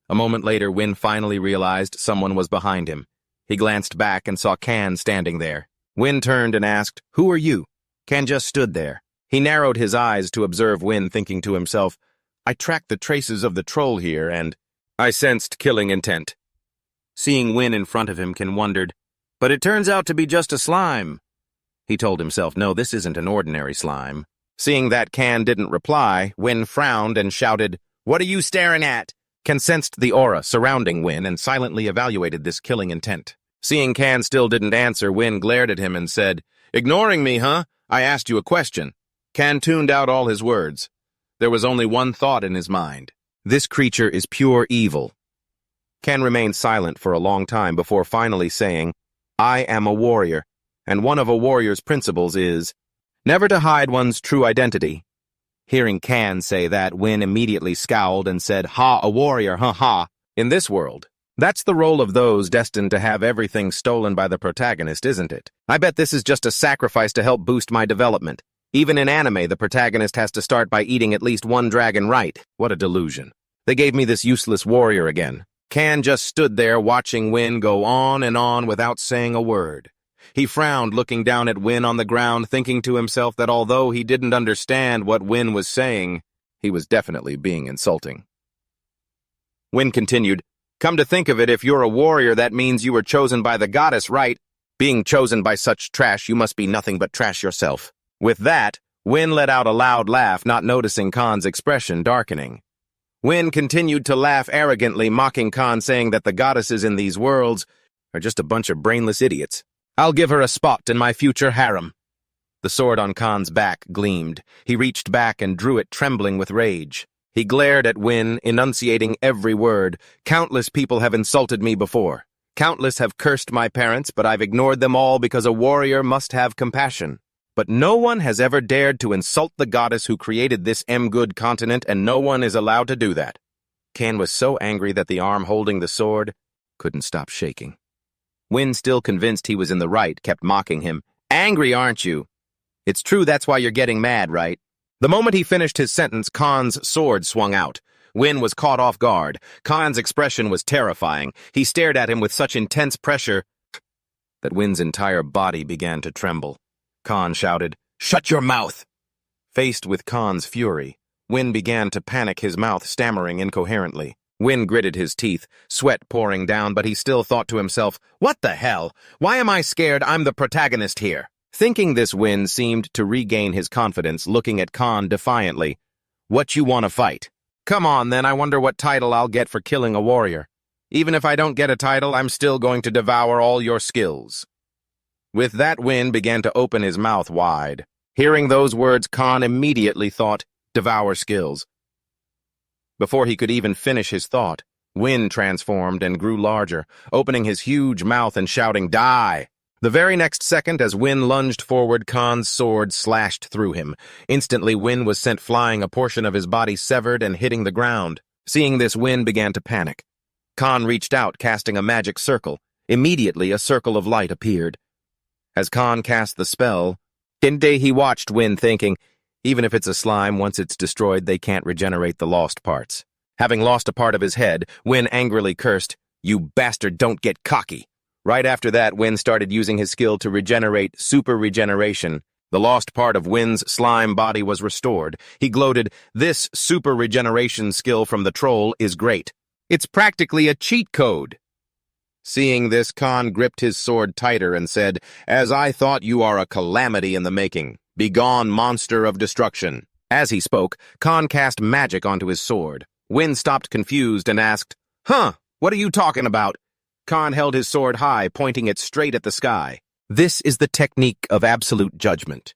[SPEAKER 1] A moment later, Win finally realized someone was behind him. He glanced back and saw Can standing there. Win turned and asked, "Who are you?" Can just stood there. He narrowed his eyes to observe Win, thinking to himself, "I tracked the traces of the troll here, and I sensed killing intent." Seeing Win in front of him, Can wondered, "But it turns out to be just a slime." He told himself, "No, this isn't an ordinary slime." Seeing that Can didn't reply, Win frowned and shouted, "What are you staring at?" Can sensed the aura surrounding Win and silently evaluated this killing intent. Seeing Can still didn't answer, Win glared at him and said, "Ignoring me, huh? I asked you a question." Can tuned out all his words. There was only one thought in his mind. This creature is pure evil. Can remained silent for a long time before finally saying, "I am a warrior, and one of a warrior's principles is never to hide one's true identity." Hearing Can say that, Win immediately scowled and said, "Ha, a warrior, ha. In this world, that's the role of those destined to have everything stolen by the protagonist, isn't it? I bet this is just a sacrifice to help boost my development. Even in anime, the protagonist has to start by eating at least one dragon right. What a delusion. They gave me this useless warrior again." Can just stood there watching Win go on and on without saying a word. He frowned, looking down at Win on the ground, thinking to himself that although he didn't understand what Win was saying, he was definitely being insulting. Win continued, "Come to think of it, if you're a warrior, that means you were chosen by the goddess, right? Being chosen by such trash, you must be nothing but trash yourself." With that, Win let out a loud laugh, not noticing Khan's expression darkening. Win continued to laugh arrogantly, mocking Khan, saying that the goddesses in these worlds are just a bunch of brainless idiots. "I'll give her a spot in my future harem." The sword on Khan's back gleamed. He reached back and drew it, trembling with rage. He glared at Win, enunciating every word. "Countless people have insulted me before. Countless have cursed my parents, but I've ignored them all because a warrior must have compassion. But no one has ever dared to insult the goddess who created this good continent, and no one is allowed to do that." Can was so angry that the arm holding the sword couldn't stop shaking. Win, still convinced he was in the right, kept mocking him. "Angry, aren't you? It's true that's why you're getting mad, right?" The moment he finished his sentence, Khan's sword swung out. Win was caught off guard. Khan's expression was terrifying. He stared at him with such intense pressure that Win's entire body began to tremble. Khan shouted, "Shut your mouth!" Faced with Khan's fury, Win began to panic, his mouth stammering incoherently. Win gritted his teeth, sweat pouring down, but he still thought to himself, "What the hell? Why am I scared? I'm the protagonist here." Thinking this, Win seemed to regain his confidence, looking at Khan defiantly. "What you want to fight?" "Come on, then. I wonder what title I'll get for killing a warrior. Even if I don't get a title, I'm still going to devour all your skills." With that, Win began to open his mouth wide. Hearing those words, Khan immediately thought, "Devour skills." Before he could even finish his thought, Win transformed and grew larger, opening his huge mouth and shouting, "Die!" The very next second, as Win lunged forward, Khan's sword slashed through him. Instantly, Win was sent flying, a portion of his body severed and hitting the ground. Seeing this, Win began to panic. Khan reached out, casting a magic circle. Immediately, a circle of light appeared. As Khan cast the spell, he watched Win, thinking, even if it's a slime, once it's destroyed, they can't regenerate the lost parts. Having lost a part of his head, Win angrily cursed, "You bastard, don't get cocky." Right after that, Win started using his skill to regenerate super regeneration. The lost part of Win's slime body was restored. He gloated, "This super regeneration skill from the troll is great. It's practically a cheat code." Seeing this, Khan gripped his sword tighter and said, "As I thought, you are a calamity in the making. Begone, monster of destruction." As he spoke, Khan cast magic onto his sword. Win stopped confused and asked, "Huh, what are you talking about?" Khan held his sword high, pointing it straight at the sky. This is the technique of absolute judgment.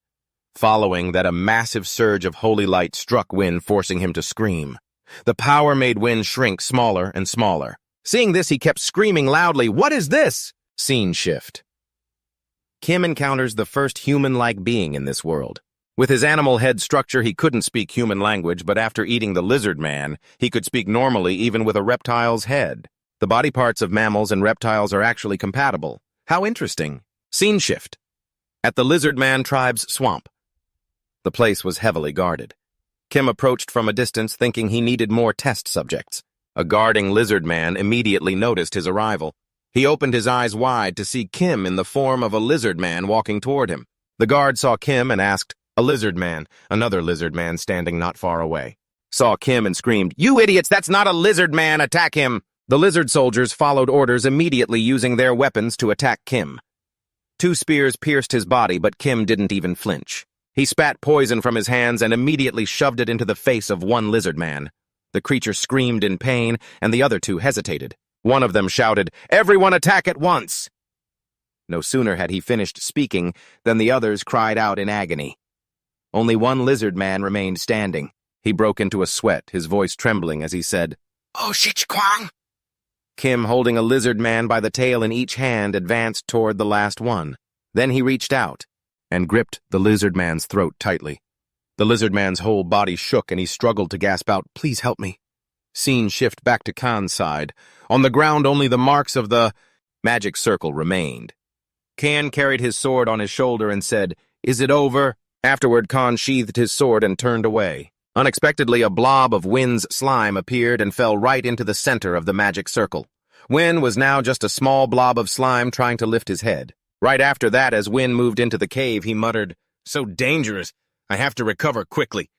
[SPEAKER 1] Following that, a massive surge of holy light struck Win, forcing him to scream. The power made Win shrink smaller and smaller. Seeing this, he kept screaming loudly, "What is this?" Scene shift. Kim encounters the first human-like being in this world. With his animal head structure, he couldn't speak human language, but after eating the lizard man, he could speak normally even with a reptile's head. The body parts of mammals and reptiles are actually compatible. How interesting. Scene shift. At the lizard man tribe's swamp. The place was heavily guarded. Kim approached from a distance, thinking he needed more test subjects. A guarding lizard man immediately noticed his arrival. He opened his eyes wide to see Kim in the form of a lizard man walking toward him. The guard saw Kim and asked, "A lizard man," another lizard man standing not far away. Saw Kim and screamed, "You idiots, that's not a lizard man, attack him!" The lizard soldiers followed orders, immediately using their weapons to attack Kim. 2 spears pierced his body, but Kim didn't even flinch. He spat poison from his hands and immediately shoved it into the face of one lizard man. The creature screamed in pain, and the other 2 hesitated. One of them shouted, "Everyone attack at once!" No sooner had he finished speaking than the others cried out in agony. Only one lizard man remained standing. He broke into a sweat, his voice trembling as he said, "Oh, Shichkwang!" Kim, holding a lizard man by the tail in each hand, advanced toward the last one. Then he reached out and gripped the lizard man's throat tightly. The lizard man's whole body shook and he struggled to gasp out, "Please help me." Scene shift back to Khan's side. On the ground, only the marks of the magic circle remained. Khan carried his sword on his shoulder and said, "Is it over?" Afterward, Khan sheathed his sword and turned away. Unexpectedly, a blob of Win's slime appeared and fell right into the center of the magic circle. Win was now just a small blob of slime trying to lift his head. Right after that, as Win moved into the cave, he muttered, "So dangerous. I have to recover quickly."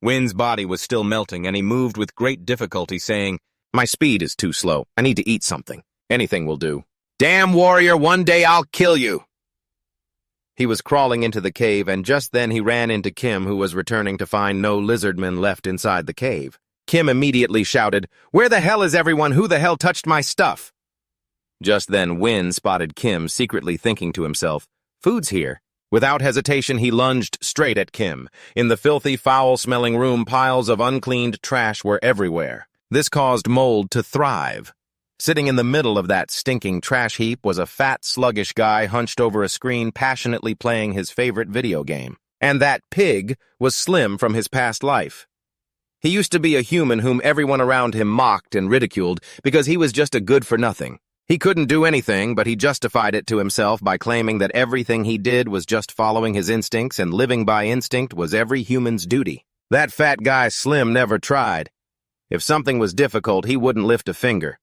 [SPEAKER 1] Win's body was still melting, and he moved with great difficulty, saying, "My speed is too slow. I need to eat something. Anything will do. Damn warrior, one day I'll kill you." He was crawling into the cave, and just then he ran into Kim, who was returning to find no lizardmen left inside the cave. Kim immediately shouted, "Where the hell is everyone? Who the hell touched my stuff?" Just then, Win spotted Kim, secretly thinking to himself, "Food's here." Without hesitation, he lunged straight at Kim. In the filthy, foul-smelling room, piles of uncleaned trash were everywhere. This caused mold to thrive. Sitting in the middle of that stinking trash heap was a fat, sluggish guy hunched over a screen, passionately playing his favorite video game. And that pig was Slim from his past life. He used to be a human whom everyone around him mocked and ridiculed because he was just a good-for-nothing. He couldn't do anything, but he justified it to himself by claiming that everything he did was just following his instincts, and living by instinct was every human's duty. That fat guy Slim never tried. If something was difficult, he wouldn't lift a finger.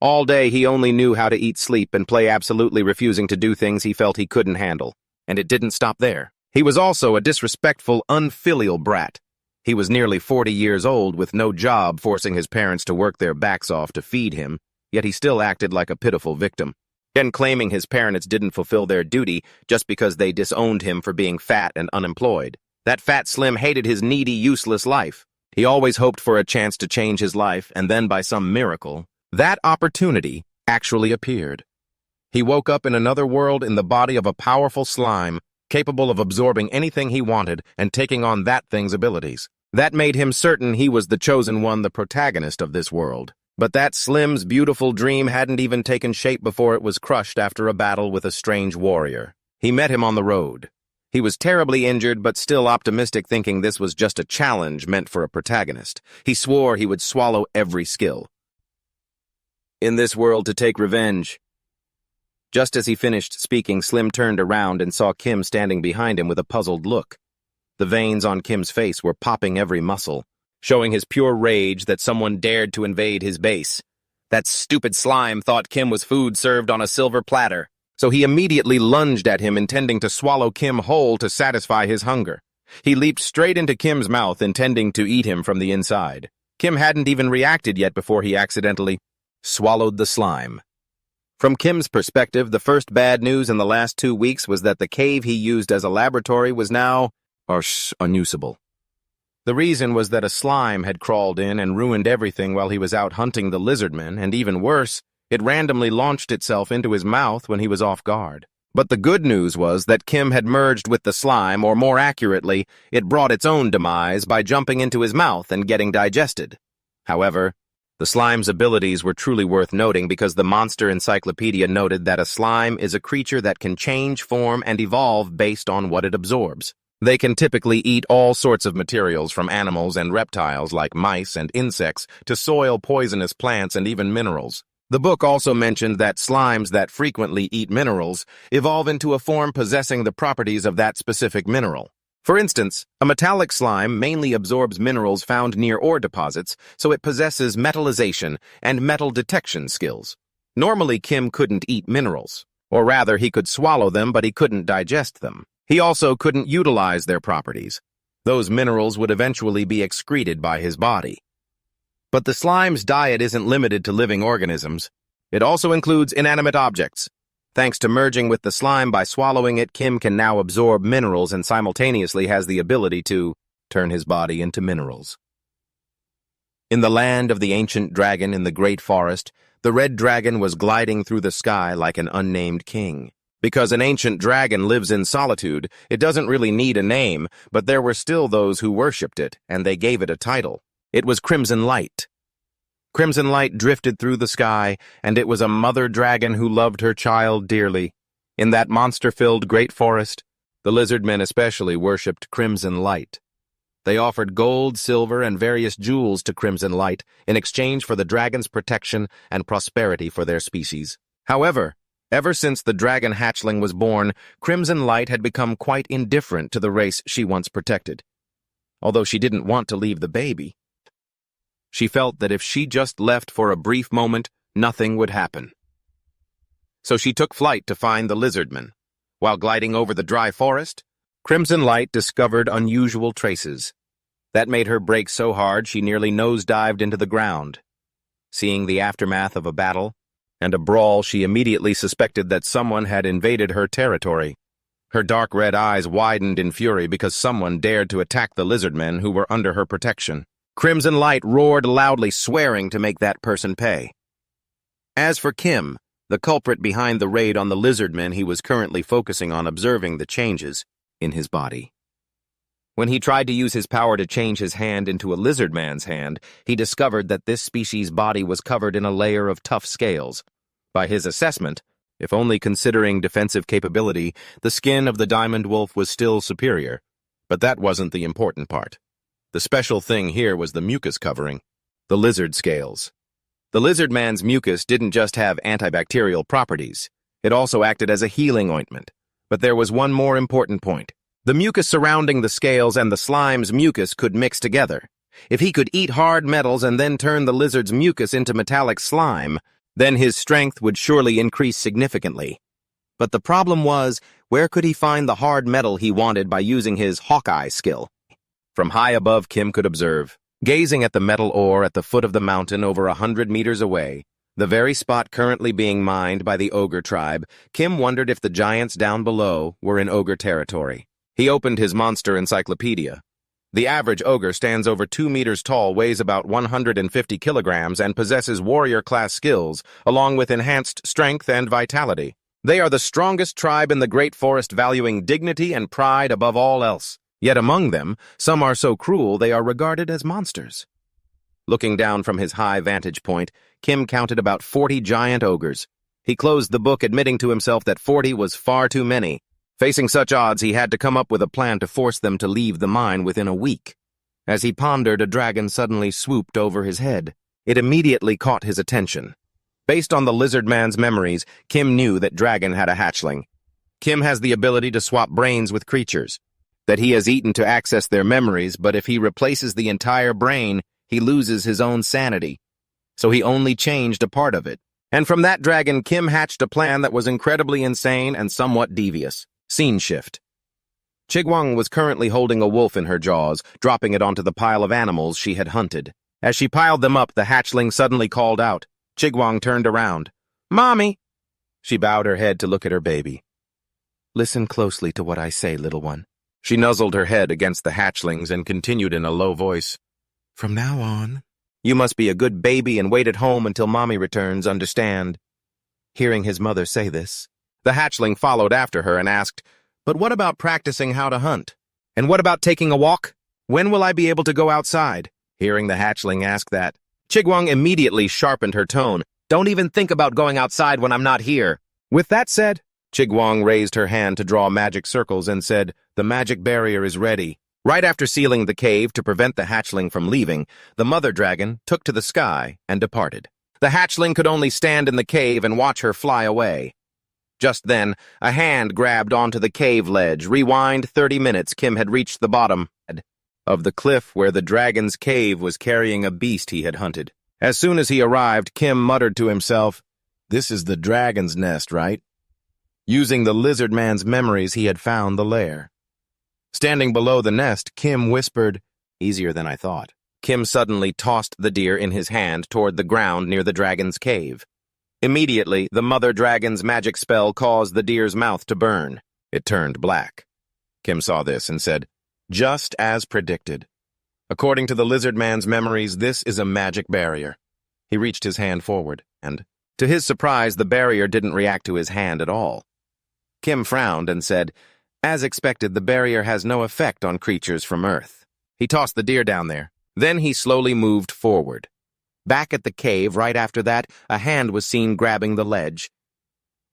[SPEAKER 1] All day, he only knew how to eat, sleep, and play, absolutely refusing to do things he felt he couldn't handle. And it didn't stop there. He was also a disrespectful, unfilial brat. He was nearly 40 years old with no job, forcing his parents to work their backs off to feed him, yet he still acted like a pitiful victim, and claiming his parents didn't fulfill their duty just because they disowned him for being fat and unemployed. That fat Slim hated his needy, useless life. He always hoped for a chance to change his life, and then by some miracle, that opportunity actually appeared. He woke up in another world in the body of a powerful slime, capable of absorbing anything he wanted and taking on that thing's abilities. That made him certain he was the chosen one, the protagonist of this world. But that Slim's beautiful dream hadn't even taken shape before it was crushed after a battle with a strange warrior. He met him on the road. He was terribly injured, but still optimistic, thinking this was just a challenge meant for a protagonist. He swore he would swallow every skill in this world to take revenge. Just as he finished speaking, Slim turned around and saw Kim standing behind him with a puzzled look. The veins on Kim's face were popping every muscle, showing his pure rage that someone dared to invade his base. That stupid slime thought Kim was food served on a silver platter, so he immediately lunged at him, intending to swallow Kim whole to satisfy his hunger. He leaped straight into Kim's mouth, intending to eat him from the inside. Kim hadn't even reacted yet before he accidentally swallowed the slime. From Kim's perspective, the first bad news in the last 2 weeks was that the cave he used as a laboratory was now unusable. The reason was that a slime had crawled in and ruined everything while he was out hunting the lizardmen, and even worse, it randomly launched itself into his mouth when he was off guard. But the good news was that Kim had merged with the slime, or more accurately, it brought its own demise by jumping into his mouth and getting digested. However, the slime's abilities were truly worth noting because the Monster Encyclopedia noted that a slime is a creature that can change form and evolve based on what it absorbs. They can typically eat all sorts of materials from animals and reptiles like mice and insects to soil, poisonous plants, and even minerals. The book also mentioned that slimes that frequently eat minerals evolve into a form possessing the properties of that specific mineral. For instance, a metallic slime mainly absorbs minerals found near ore deposits, so it possesses metallization and metal detection skills. Normally, Kim couldn't eat minerals, or rather, he could swallow them, but he couldn't digest them. He also couldn't utilize their properties. Those minerals would eventually be excreted by his body. But the slime's diet isn't limited to living organisms. It also includes inanimate objects. Thanks to merging with the slime by swallowing it, Kim can now absorb minerals and simultaneously has the ability to turn his body into minerals. In the land of the ancient dragon in the great forest, the red dragon was gliding through the sky like an unnamed king. Because an ancient dragon lives in solitude, it doesn't really need a name, but there were still those who worshipped it, and they gave it a title. It was Crimson Light. Crimson Light drifted through the sky, and it was a mother dragon who loved her child dearly. In that monster-filled great forest, the lizardmen especially worshipped Crimson Light. They offered gold, silver, and various jewels to Crimson Light in exchange for the dragon's protection and prosperity for their species. However, ever since the dragon hatchling was born, Crimson Light had become quite indifferent to the race she once protected. Although she didn't want to leave the baby, she felt that if she just left for a brief moment, nothing would happen. So she took flight to find the lizardmen. While gliding over the dry forest, Crimson Light discovered unusual traces. That made her brake so hard she nearly nosedived into the ground. Seeing the aftermath of a battle and a brawl, she immediately suspected that someone had invaded her territory. Her dark red eyes widened in fury because someone dared to attack the lizardmen who were under her protection. Crimson Light roared loudly, swearing to make that person pay. As for Kim, the culprit behind the raid on the lizardmen, he was currently focusing on observing the changes in his body. When he tried to use his power to change his hand into a lizardman's hand, he discovered that this species' body was covered in a layer of tough scales. By his assessment, if only considering defensive capability, the skin of the diamond wolf was still superior. But that wasn't the important part. The special thing here was the mucus covering, the lizard scales. The lizard man's mucus didn't just have antibacterial properties, it also acted as a healing ointment. But there was one more important point. The mucus surrounding the scales and the slime's mucus could mix together. If he could eat hard metals and then turn the lizard's mucus into metallic slime, then his strength would surely increase significantly. But the problem was, where could he find the hard metal he wanted by using his Hawkeye skill? From high above, Kim could observe, gazing at the metal ore at the foot of the mountain over 100 meters away, the very spot currently being mined by the ogre tribe. Kim wondered if the giants down below were in ogre territory. He opened his monster encyclopedia. The average ogre stands over 2 meters tall, weighs about 150 kilograms, and possesses warrior-class skills, along with enhanced strength and vitality. They are the strongest tribe in the Great Forest, valuing dignity and pride above all else. Yet among them, some are so cruel they are regarded as monsters. Looking down from his high vantage point, Kim counted about 40 giant ogres. He closed the book, admitting to himself that 40 was far too many. Facing such odds, he had to come up with a plan to force them to leave the mine within a week. As he pondered, a dragon suddenly swooped over his head. It immediately caught his attention. Based on the lizard man's memories, Kim knew that dragon had a hatchling. Kim has the ability to swap brains with creatures, that he has eaten to access their memories, but if he replaces the entire brain, he loses his own sanity. So he only changed a part of it. And from that dragon, Kim hatched a plan that was incredibly insane and somewhat devious. Scene shift. Chigwang was currently holding a wolf in her jaws, dropping it onto the pile of animals she had hunted. As she piled them up, the hatchling suddenly called out. Chigwang turned around. "Mommy!" She bowed her head to look at her baby. "Listen closely to what I say, little one." She nuzzled her head against the hatchlings and continued in a low voice. "From now on, you must be a good baby and wait at home until Mommy returns, understand?" Hearing his mother say this, the hatchling followed after her and asked, "But what about practicing how to hunt? And what about taking a walk? When will I be able to go outside?" Hearing the hatchling ask that, Chigwang immediately sharpened her tone. "Don't even think about going outside when I'm not here." With that said, Chigwang raised her hand to draw magic circles and said, "The magic barrier is ready." Right after sealing the cave to prevent the hatchling from leaving, the mother dragon took to the sky and departed. The hatchling could only stand in the cave and watch her fly away. Just then, a hand grabbed onto the cave ledge. Rewind 30 minutes, Kim had reached the bottom of the cliff where the dragon's cave was carrying a beast he had hunted. As soon as he arrived, Kim muttered to himself, "This is the dragon's nest, right?" Using the lizard man's memories, he had found the lair. Standing below the nest, Kim whispered, "Easier than I thought." Kim suddenly tossed the deer in his hand toward the ground near the dragon's cave. Immediately, the mother dragon's magic spell caused the deer's mouth to burn. It turned black. Kim saw this and said, "Just as predicted. According to the lizard man's memories, this is a magic barrier." He reached his hand forward, and, to his surprise, the barrier didn't react to his hand at all. Kim frowned and said, "As expected, the barrier has no effect on creatures from Earth." He tossed the deer down there. Then he slowly moved forward. Back at the cave, right after that, a hand was seen grabbing the ledge.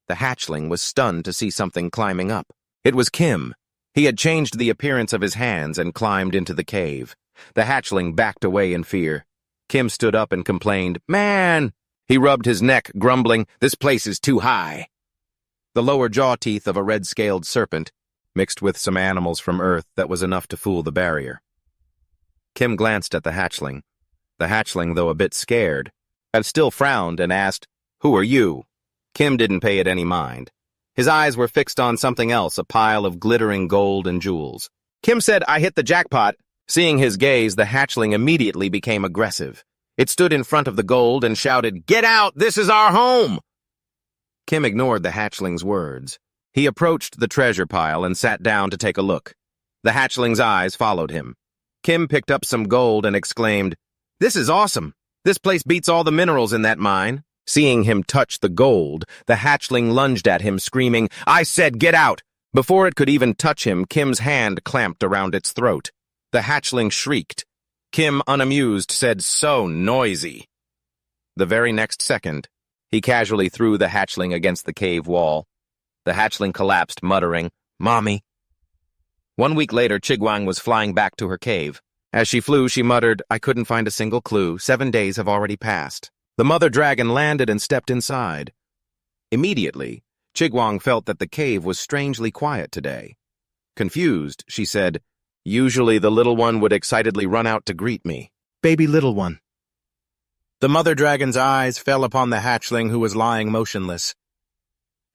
[SPEAKER 1] The hatchling was stunned to see something climbing up. It was Kim. He had changed the appearance of his hands and climbed into the cave. The hatchling backed away in fear. Kim stood up and complained, "Man!" He rubbed his neck, grumbling, "This place is too high." The lower jaw teeth of a red-scaled serpent, mixed with some animals from Earth, that was enough to fool the barrier. Kim glanced at the hatchling. The hatchling, though a bit scared, had still frowned and asked, "Who are you?" Kim didn't pay it any mind. His eyes were fixed on something else, a pile of glittering gold and jewels. Kim said, "I hit the jackpot." Seeing his gaze, the hatchling immediately became aggressive. It stood in front of the gold and shouted, "Get out! This is our home!" Kim ignored the hatchling's words. He approached the treasure pile and sat down to take a look. The hatchling's eyes followed him. Kim picked up some gold and exclaimed, "This is awesome! This place beats all the minerals in that mine." Seeing him touch the gold, the hatchling lunged at him, screaming, "I said get out!" Before it could even touch him, Kim's hand clamped around its throat. The hatchling shrieked. Kim, unamused, said, "So noisy." The very next second, he casually threw the hatchling against the cave wall. The hatchling collapsed, muttering, "Mommy." 1 week later, Chigwang was flying back to her cave. As she flew, she muttered, "I couldn't find a single clue. 7 days have already passed." The mother dragon landed and stepped inside. Immediately, Chigwang felt that the cave was strangely quiet today. Confused, she said, Usually the little one would excitedly run out to greet me.
[SPEAKER 2] Baby little one.
[SPEAKER 3] The mother dragon's eyes fell upon the hatchling who was lying motionless.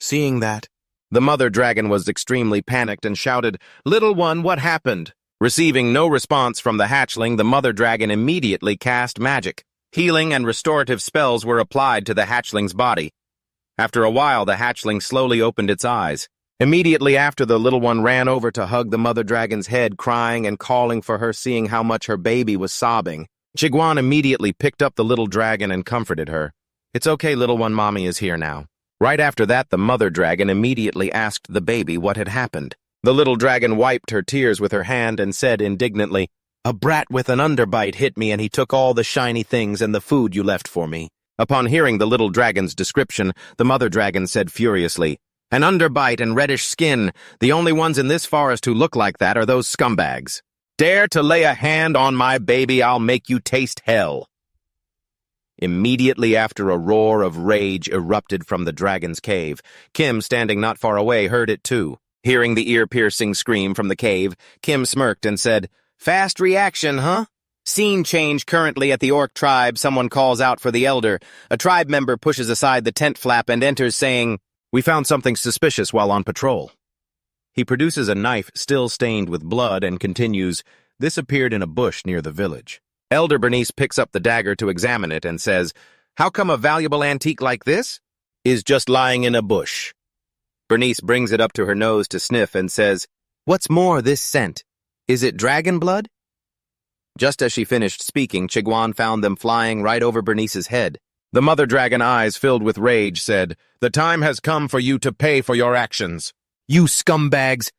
[SPEAKER 3] Seeing that,
[SPEAKER 1] The mother dragon was extremely panicked and shouted, "Little one, what happened?" Receiving no response from the hatchling, the mother dragon immediately cast magic. Healing and restorative spells were applied to the hatchling's body. After a while, the hatchling slowly opened its eyes. Immediately after, the little one ran over to hug the mother dragon's head, crying and calling for her, seeing how much her baby was sobbing. Chiguan immediately picked up the little dragon and comforted her. "It's okay, little one, mommy is here now." Right after that, the mother dragon immediately asked the baby what had happened. The little dragon wiped her tears with her hand and said indignantly, "A brat with an underbite hit me and he took all the shiny things and the food you left for me." Upon hearing the little dragon's description, the mother dragon said furiously, "An underbite and reddish skin. The only ones in this forest who look like that are those scumbags. Dare to lay a hand on my baby, I'll make you taste hell." Immediately after, a roar of rage erupted from the dragon's cave. Kim, standing not far away, heard it too. Hearing the ear-piercing scream from the cave, Kim smirked and said, "Fast reaction, huh? Scene change currently at the orc tribe. Someone calls out for the elder. A tribe member pushes aside the tent flap and enters saying, 'We found something suspicious while on patrol.' He produces a knife still stained with blood and continues, 'This appeared in a bush near the village.' Elder Bernice picks up the dagger to examine it and says, 'How come a valuable antique like this is just lying in a bush?' Bernice brings it up to her nose to sniff and says, 'What's more, this scent? Is it dragon blood?' Just as she finished speaking, Chiguan found them flying right over Bernice's head. The mother dragon, eyes filled with rage, said, 'The time has come for you to pay for your actions. You scumbags!'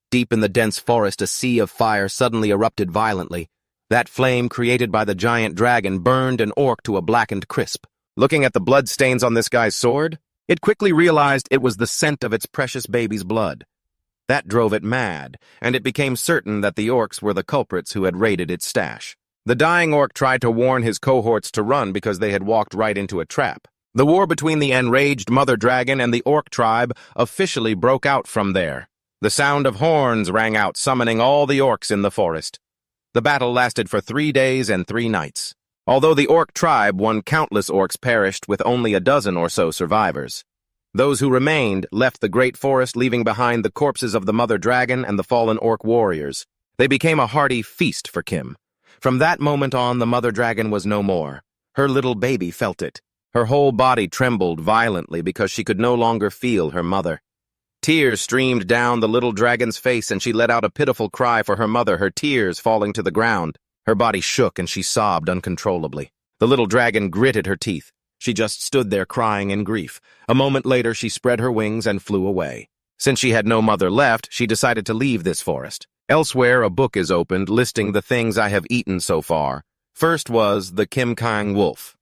[SPEAKER 1] Deep in the dense forest, a sea of fire suddenly erupted violently. That flame created by the giant dragon burned an orc to a blackened crisp. Looking at the bloodstains on this guy's sword, it quickly realized it was the scent of its precious baby's blood. That drove it mad, and it became certain that the orcs were the culprits who had raided its stash. The dying orc tried to warn his cohorts to run because they had walked right into a trap. The war between the enraged mother dragon and the orc tribe officially broke out from there. The sound of horns rang out, summoning all the orcs in the forest. The battle lasted for 3 days and 3 nights. Although the orc tribe won, countless orcs perished with only a dozen or so survivors. Those who remained left the great forest, leaving behind the corpses of the mother dragon and the fallen orc warriors. They became a hearty feast for Kim. From that moment on, the mother dragon was no more. Her little baby felt it. Her whole body trembled violently because she could no longer feel her mother. Tears streamed down the little dragon's face, and she let out a pitiful cry for her mother, her tears falling to the ground. Her body shook, and she sobbed uncontrollably. The little dragon gritted her teeth. She just stood there crying in grief. A moment later, she spread her wings and flew away. Since she had no mother left, she decided to leave this forest. Elsewhere, a book is opened listing the things I have eaten so far. First was the Kim Kang wolf.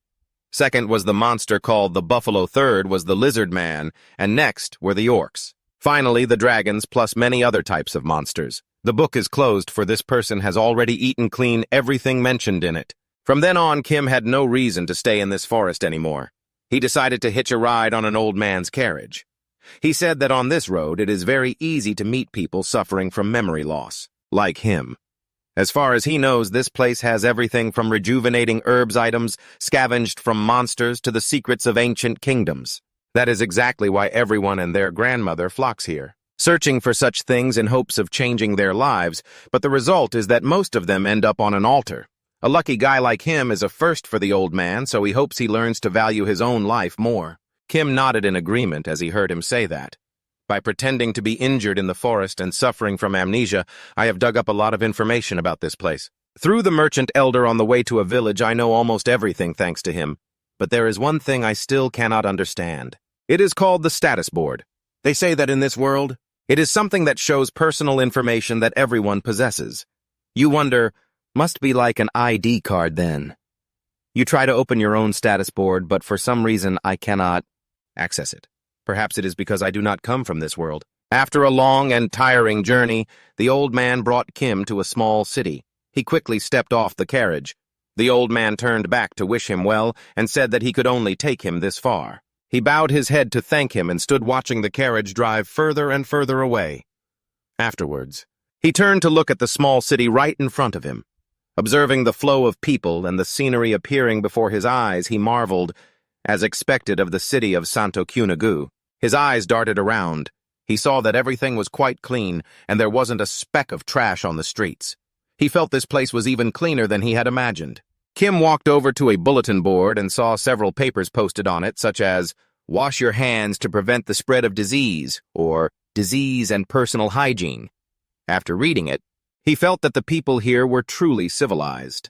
[SPEAKER 1] Second was the monster called the buffalo. Third was the lizard man, and next were the orcs. Finally, the dragons, plus many other types of monsters. The book is closed, for this person has already eaten clean everything mentioned in it. From then on, Kim had no reason to stay in this forest anymore. He decided to hitch a ride on an old man's carriage. He said that on this road it is very easy to meet people suffering from memory loss, like him. As far as he knows, this place has everything from rejuvenating herbs items scavenged from monsters to the secrets of ancient kingdoms. That is exactly why everyone and their grandmother flocks here, searching for such things in hopes of changing their lives, but the result is that most of them end up on an altar. A lucky guy like him is a first for the old man, so he hopes he learns to value his own life more. Kim nodded in agreement as he heard him say that. By pretending to be injured in the forest and suffering from amnesia, I have dug up a lot of information about this place. Through the merchant elder on the way to a village, I know almost everything thanks to him. But there is one thing I still cannot understand. It is called the status board. They say that in this world, it is something that shows personal information that everyone possesses. You wonder, must be like an ID card then. You try to open your own status board, but for some reason I cannot access it. Perhaps it is because I do not come from this world. After a long and tiring journey, the old man brought Kim to a small city. He quickly stepped off the carriage. The old man turned back to wish him well and said that he could only take him this far. He bowed his head to thank him and stood watching the carriage drive further and further away. Afterwards, He turned to look at the small city right in front of him. Observing the flow of people and the scenery appearing before his eyes, he marveled, as expected of the city of Santo Cunagu. His eyes darted around. He saw that everything was quite clean, and there wasn't a speck of trash on the streets. He felt this place was even cleaner than he had imagined. Kim walked over to a bulletin board and saw several papers posted on it, such as, "Wash your hands to prevent the spread of disease," or "Disease and personal hygiene." After reading it, he felt that the people here were truly civilized.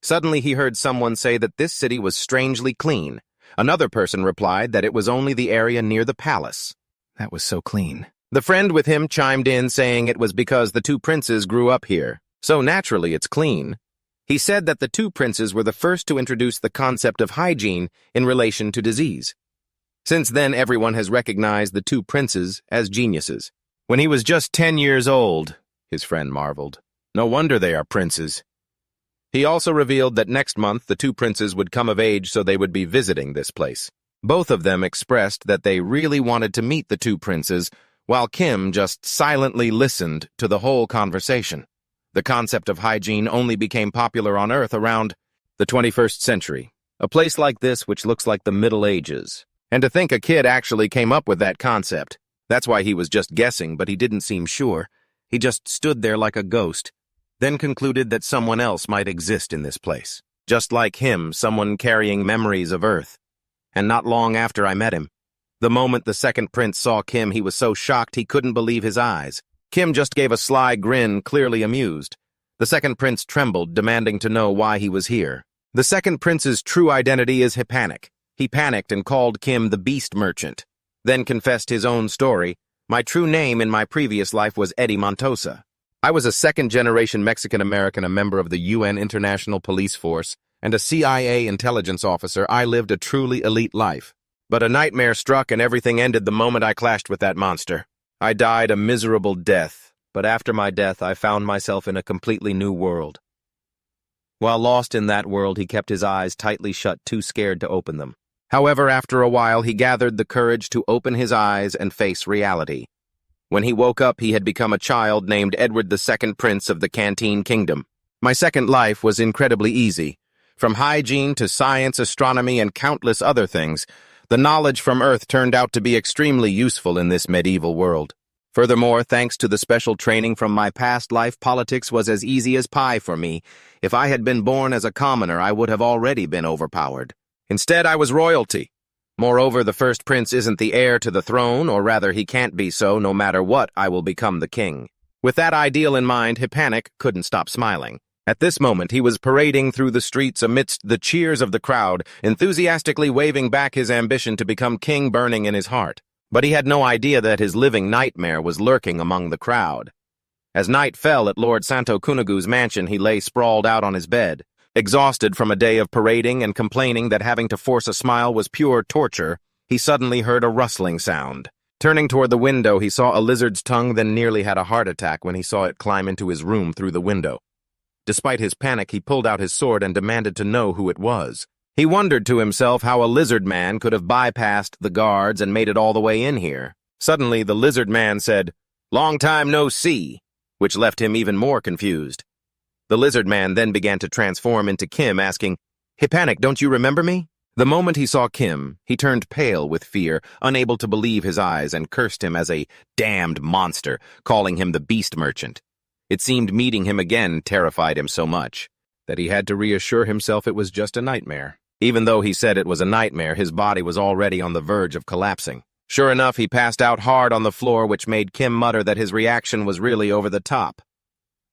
[SPEAKER 1] Suddenly he heard someone say that this city was strangely clean. Another person replied that it was only the area near the palace. That was so clean. The friend with him chimed in saying it was because the two princes grew up here, so naturally it's clean. He said that the two princes were the first to introduce the concept of hygiene in relation to disease. Since then, everyone has recognized the two princes as geniuses. When he was just 10 years old, his friend marveled. No wonder they are princes. He also revealed that next month the two princes would come of age so they would be visiting this place. Both of them expressed that they really wanted to meet the two princes, while Kim just silently listened to the whole conversation. The concept of hygiene only became popular on Earth around the 21st century. A place like this which looks like the Middle Ages. And to think a kid actually came up with that concept. That's why he was just guessing, but he didn't seem sure. He just stood there like a ghost, then concluded that someone else might exist in this place. Just like him, someone carrying memories of Earth. And not long after I met him. The moment the second prince saw Kim, he was so shocked he couldn't believe his eyes. Kim just gave a sly grin, clearly amused. The second prince trembled, demanding to know why he was here. The second prince's true identity is Hispanic. He panicked and called Kim the Beast Merchant, then confessed his own story. My true name in my previous life was Eddie Montosa. I was a second-generation Mexican-American, a member of the UN International Police Force, and a CIA intelligence officer. I lived a truly elite life. But a nightmare struck and everything ended the moment I clashed with that monster. I died a miserable death, but after my death I found myself in a completely new world. While lost in that world, he kept his eyes tightly shut, too scared to open them. However, after a while, he gathered the courage to open his eyes and face reality. When he woke up, he had become a child named Edward II, Prince of the Canteen Kingdom. My second life was incredibly easy. From hygiene to science, astronomy, and countless other things, the knowledge from Earth turned out to be extremely useful in this medieval world. Furthermore, thanks to the special training from my past life, politics was as easy as pie for me. If I had been born as a commoner, I would have already been overpowered. Instead, I was royalty. Moreover, the first prince isn't the heir to the throne, or rather he can't be so. No matter what, I will become the king. With that ideal in mind, Hispanic couldn't stop smiling. At this moment, he was parading through the streets amidst the cheers of the crowd, enthusiastically waving back his ambition to become king burning in his heart. But he had no idea that his living nightmare was lurking among the crowd. As night fell at Lord Santo Cunagu's mansion, he lay sprawled out on his bed. Exhausted from a day of parading and complaining that having to force a smile was pure torture, he suddenly heard a rustling sound. Turning toward the window, he saw a lizard's tongue, then nearly had a heart attack when he saw it climb into his room through the window. Despite his panic, he pulled out his sword and demanded to know who it was. He wondered to himself how a lizard man could have bypassed the guards and made it all the way in here. Suddenly, the lizard man said, "Long time no see," which left him even more confused. The lizard man then began to transform into Kim, asking, "Hispanic, don't you remember me?" The moment he saw Kim, he turned pale with fear, unable to believe his eyes, and cursed him as a damned monster, calling him the Beast Merchant. It seemed meeting him again terrified him so much that he had to reassure himself it was just a nightmare. Even though he said it was a nightmare, his body was already on the verge of collapsing. Sure enough, he passed out hard on the floor, which made Kim mutter that his reaction was really over the top.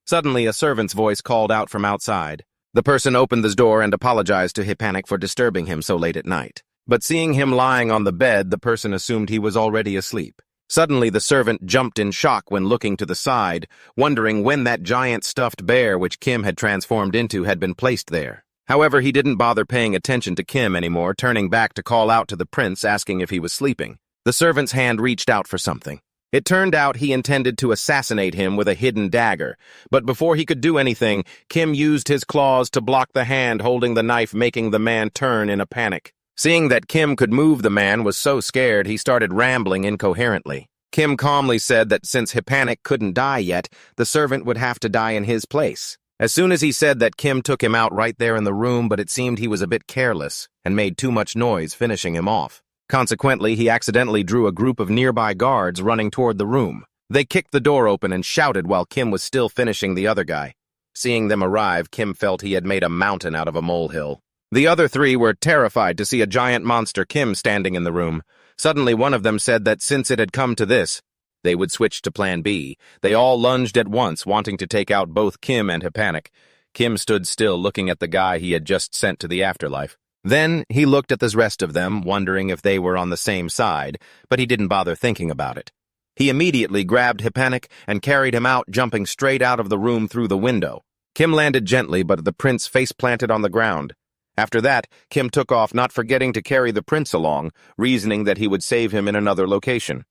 [SPEAKER 1] Suddenly, a servant's voice called out from outside. The person opened the door and apologized to Hispanic for disturbing him so late at night. But seeing him lying on the bed, the person assumed he was already asleep. Suddenly, the servant jumped in shock when looking to the side, wondering when that giant stuffed bear which Kim had transformed into had been placed there. However, he didn't bother paying attention to Kim anymore, turning back to call out to the prince, asking if he was sleeping. The servant's hand reached out for something. It turned out he intended to assassinate him with a hidden dagger, but before he could do anything, Kim used his claws to block the hand holding the knife, making the man turn in a panic. Seeing that Kim could move, the man was so scared he started rambling incoherently. Kim calmly said that since Hipanic couldn't die yet, the servant would have to die in his place. As soon as he said that, Kim took him out right there in the room, but it seemed he was a bit careless and made too much noise, finishing him off. Consequently, he accidentally drew a group of nearby guards running toward the room. They kicked the door open and shouted while Kim was still finishing the other guy. Seeing them arrive, Kim felt he had made a mountain out of a molehill. The other three were terrified to see a giant monster Kim standing in the room. Suddenly, one of them said that since it had come to this, they would switch to Plan B. They all lunged at once, wanting to take out both Kim and Hipanic. Kim stood still, looking at the guy he had just sent to the afterlife. Then he looked at the rest of them, wondering if they were on the same side, but he didn't bother thinking about it. He immediately grabbed Hipanic and carried him out, jumping straight out of the room through the window. Kim landed gently, but the prince face-planted on the ground. After that, Kim took off, not forgetting to carry the prince along, reasoning that he would save him in another location.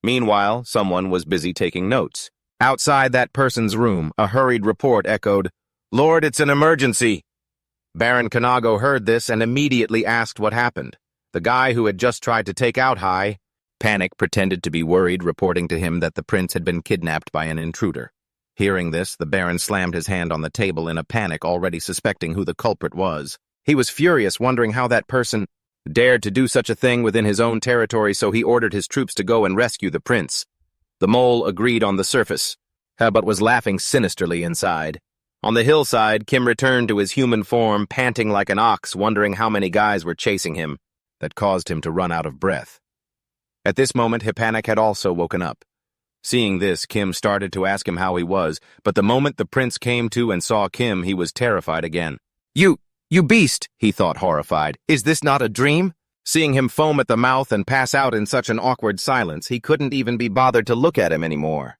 [SPEAKER 1] Meanwhile, someone was busy taking notes. Outside that person's room, a hurried report echoed, "Lord, it's an emergency!" Baron Kanago heard this and immediately asked what happened. The guy who had just tried to take out Panic pretended to be worried, reporting to him that the prince had been kidnapped by an intruder. Hearing this, the Baron slammed his hand on the table in a panic, already suspecting who the culprit was. He was furious, wondering how that person dared to do such a thing within his own territory, so he ordered his troops to go and rescue the prince. The mole agreed on the surface, but was laughing sinisterly inside. On the hillside, Kim returned to his human form, panting like an ox, wondering how many guys were chasing him. That caused him to run out of breath. At this moment, Hipanic had also woken up. Seeing this, Kim started to ask him how he was, but the moment the prince came to and saw Kim, he was terrified again. You beast, he thought, horrified. Is this not a dream? Seeing him foam at the mouth and pass out in such an awkward silence, he couldn't even be bothered to look at him anymore.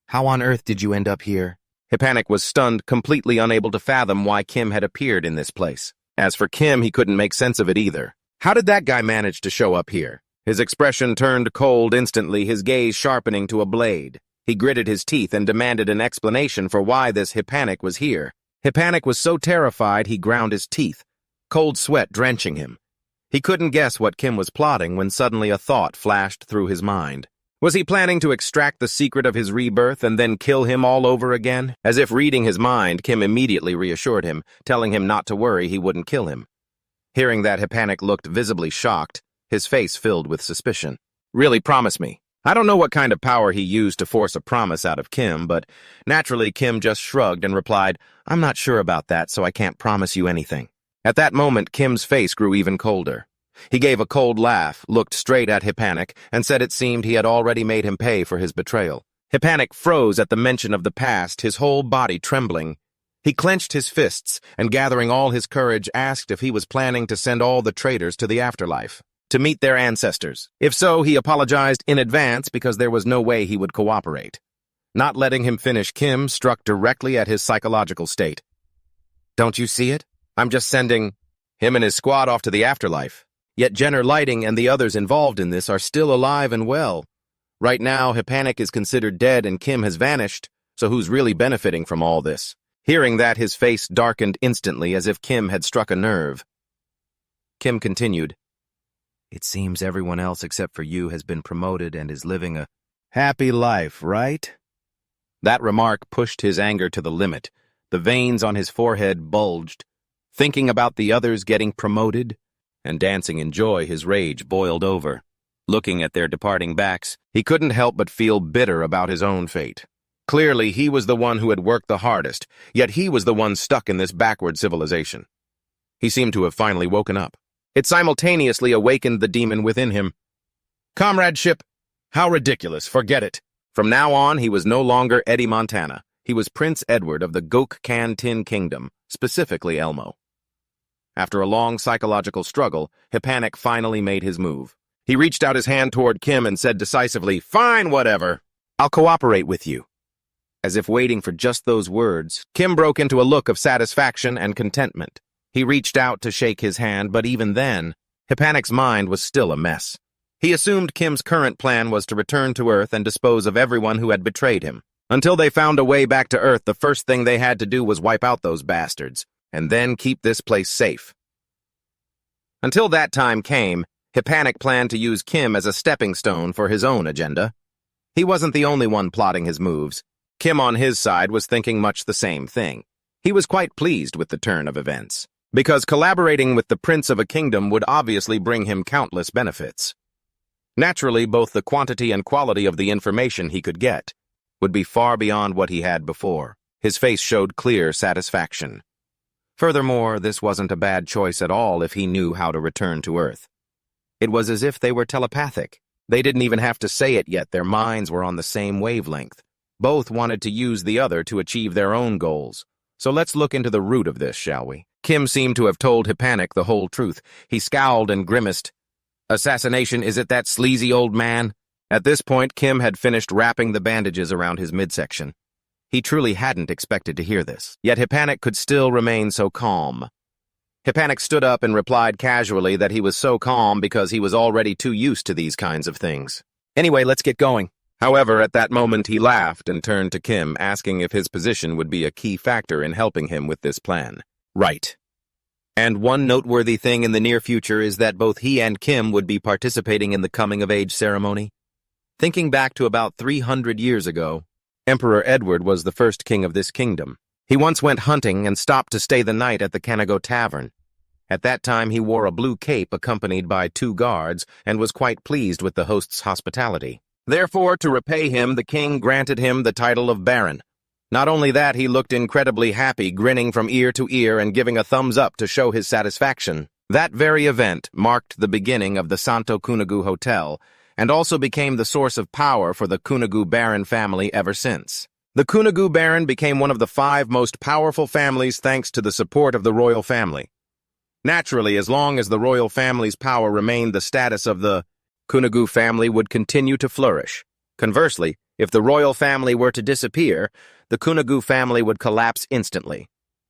[SPEAKER 1] How on earth did you end up here? Hipanic was stunned, completely unable to fathom why Kim had appeared in this place. As for Kim, he couldn't make sense of it either. How did that guy manage to show up here? His expression turned cold instantly, his gaze sharpening to a blade. He gritted his teeth and demanded an explanation for why this Hipanic was here. Hipanic was so terrified he ground his teeth, cold sweat drenching him. He couldn't guess what Kim was plotting when suddenly a thought flashed through his mind. Was he planning to extract the secret of his rebirth and then kill him all over again? As if reading his mind, Kim immediately reassured him, telling him not to worry, he wouldn't kill him. Hearing that, Hipanic looked visibly shocked, his face filled with suspicion. Really, promise me. I don't know what kind of power he used to force a promise out of Kim, but naturally Kim just shrugged and replied, I'm not sure about that, so I can't promise you anything. At that moment, Kim's face grew even colder. He gave a cold laugh, looked straight at Hipanic, and said it seemed he had already made him pay for his betrayal. Hipanic froze at the mention of the past, his whole body trembling. He clenched his fists and, gathering all his courage, asked if he was planning to send all the traitors to the afterlife, to meet their ancestors. If so, he apologized in advance because there was no way he would cooperate. Not letting him finish, Kim struck directly at his psychological state. Don't you see it? I'm just sending him and his squad off to the afterlife. Yet Jenner Lighting and the others involved in this are still alive and well. Right now, Hipanic is considered dead and Kim has vanished, so who's really benefiting from all this? Hearing that, his face darkened instantly as if Kim had struck a nerve. Kim continued, It seems everyone else except for you has been promoted and is living a happy life, right? That remark pushed his anger to the limit. The veins on his forehead bulged. Thinking about the others getting promoted and dancing in joy, his rage boiled over. Looking at their departing backs, he couldn't help but feel bitter about his own fate. Clearly, he was the one who had worked the hardest, yet he was the one stuck in this backward civilization. He seemed to have finally woken up. It simultaneously awakened the demon within him. Comradeship? How ridiculous, forget it. From now on, he was no longer Eddie Montana. He was Prince Edward of the Gok-Kan Tin Kingdom, specifically Elmo. After a long psychological struggle, Hipanic finally made his move. He reached out his hand toward Kim and said decisively, Fine, whatever. I'll cooperate with you. As if waiting for just those words, Kim broke into a look of satisfaction and contentment. He reached out to shake his hand, but even then, Hipanic's mind was still a mess. He assumed Kim's current plan was to return to Earth and dispose of everyone who had betrayed him. Until they found a way back to Earth, the first thing they had to do was wipe out those bastards, and then keep this place safe. Until that time came, Hippanic planned to use Kim as a stepping stone for his own agenda. He wasn't the only one plotting his moves. Kim on his side was thinking much the same thing. He was quite pleased with the turn of events, because collaborating with the prince of a kingdom would obviously bring him countless benefits. Naturally, both the quantity and quality of the information he could get would be far beyond what he had before. His face showed clear satisfaction. Furthermore, this wasn't a bad choice at all if he knew how to return to Earth. It was as if they were telepathic. They didn't even have to say it yet, their minds were on the same wavelength. Both wanted to use the other to achieve their own goals. So let's look into the root of this, shall we? Kim seemed to have told Hippanic the whole truth. He scowled and grimaced. Assassination, is it that sleazy old man? At this point, Kim had finished wrapping the bandages around his midsection. He truly hadn't expected to hear this, yet Hippanic could still remain so calm. Hippanic stood up and replied casually that he was so calm because he was already too used to these kinds of things. Anyway, let's get going. However, at that moment he laughed and turned to Kim, asking if his position would be a key factor in helping him with this plan. Right. And one noteworthy thing in the near future is that both he and Kim would be participating in the coming-of-age ceremony. Thinking back to about 300 years ago, Emperor Edward was the first king of this kingdom. He once went hunting and stopped to stay the night at the Canago Tavern. At that time, he wore a blue cape accompanied by 2 guards and was quite pleased with the host's hospitality. Therefore, to repay him, the king granted him the title of Baron. Not only that, he looked incredibly happy, grinning from ear to ear and giving a thumbs up to show his satisfaction. That very event marked the beginning of the Santo Cunugu Hotel and also became the source of power for the Cunugu Baron family ever since. The Cunugu Baron became one of the 5 most powerful families thanks to the support of the royal family. Naturally, as long as the royal family's power remained, the status of the Cunugu family would continue to flourish. Conversely, if the royal family were to disappear, the Cunugu family would collapse instantly.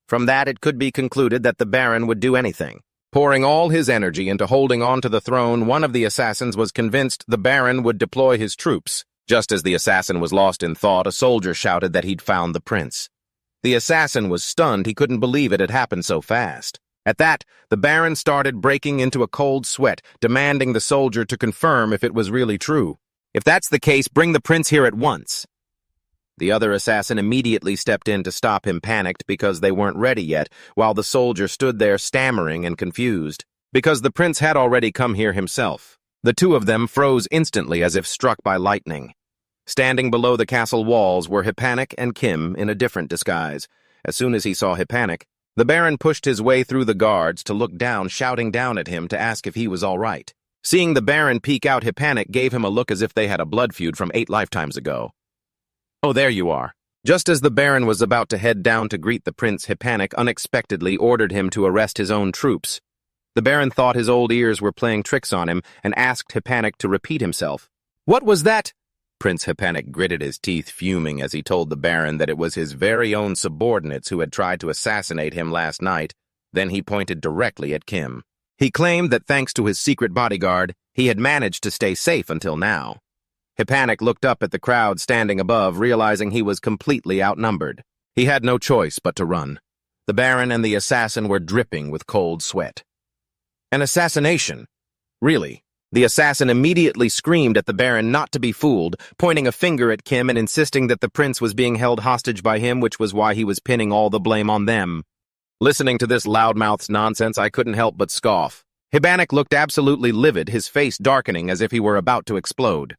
[SPEAKER 1] From that, it could be concluded that the Baron would do anything. Pouring all his energy into holding on to the throne, one of the assassins was convinced the Baron would deploy his troops. Just as the assassin was lost in thought, a soldier shouted that he'd found the prince. The assassin was stunned. He couldn't believe it had happened so fast. At that, the Baron started breaking into a cold sweat, demanding the soldier to confirm if it was really true. If that's the case, bring the prince here at once. The other assassin immediately stepped in to stop him, panicked because they weren't ready yet, while the soldier stood there stammering and confused. Because the prince had already come here himself. The 2 of them froze instantly as if struck by lightning. Standing below the castle walls were Hippanic and Kim in a different disguise. As soon as he saw Hippanic, the Baron pushed his way through the guards to look down, shouting down at him to ask if he was all right. Seeing the Baron peek out, Hippanic gave him a look as if they had a blood feud from 8 lifetimes ago. Oh, there you are. Just as the Baron was about to head down to greet the prince, Hippanic unexpectedly ordered him to arrest his own troops. The Baron thought his old ears were playing tricks on him and asked Hippanic to repeat himself. What was that? Prince Hippanic gritted his teeth, fuming as he told the Baron that it was his very own subordinates who had tried to assassinate him last night. Then he pointed directly at Kim. He claimed that thanks to his secret bodyguard, he had managed to stay safe until now. Hippanic looked up at the crowd standing above, realizing he was completely outnumbered. He had no choice but to run. The Baron and the assassin were dripping with cold sweat. An assassination? Really? The assassin immediately screamed at the Baron not to be fooled, pointing a finger at Kim and insisting that the prince was being held hostage by him, which was why he was pinning all the blame on them. Listening to this loudmouth's nonsense, I couldn't help but scoff. Hippanic looked absolutely livid, his face darkening as if he were about to explode.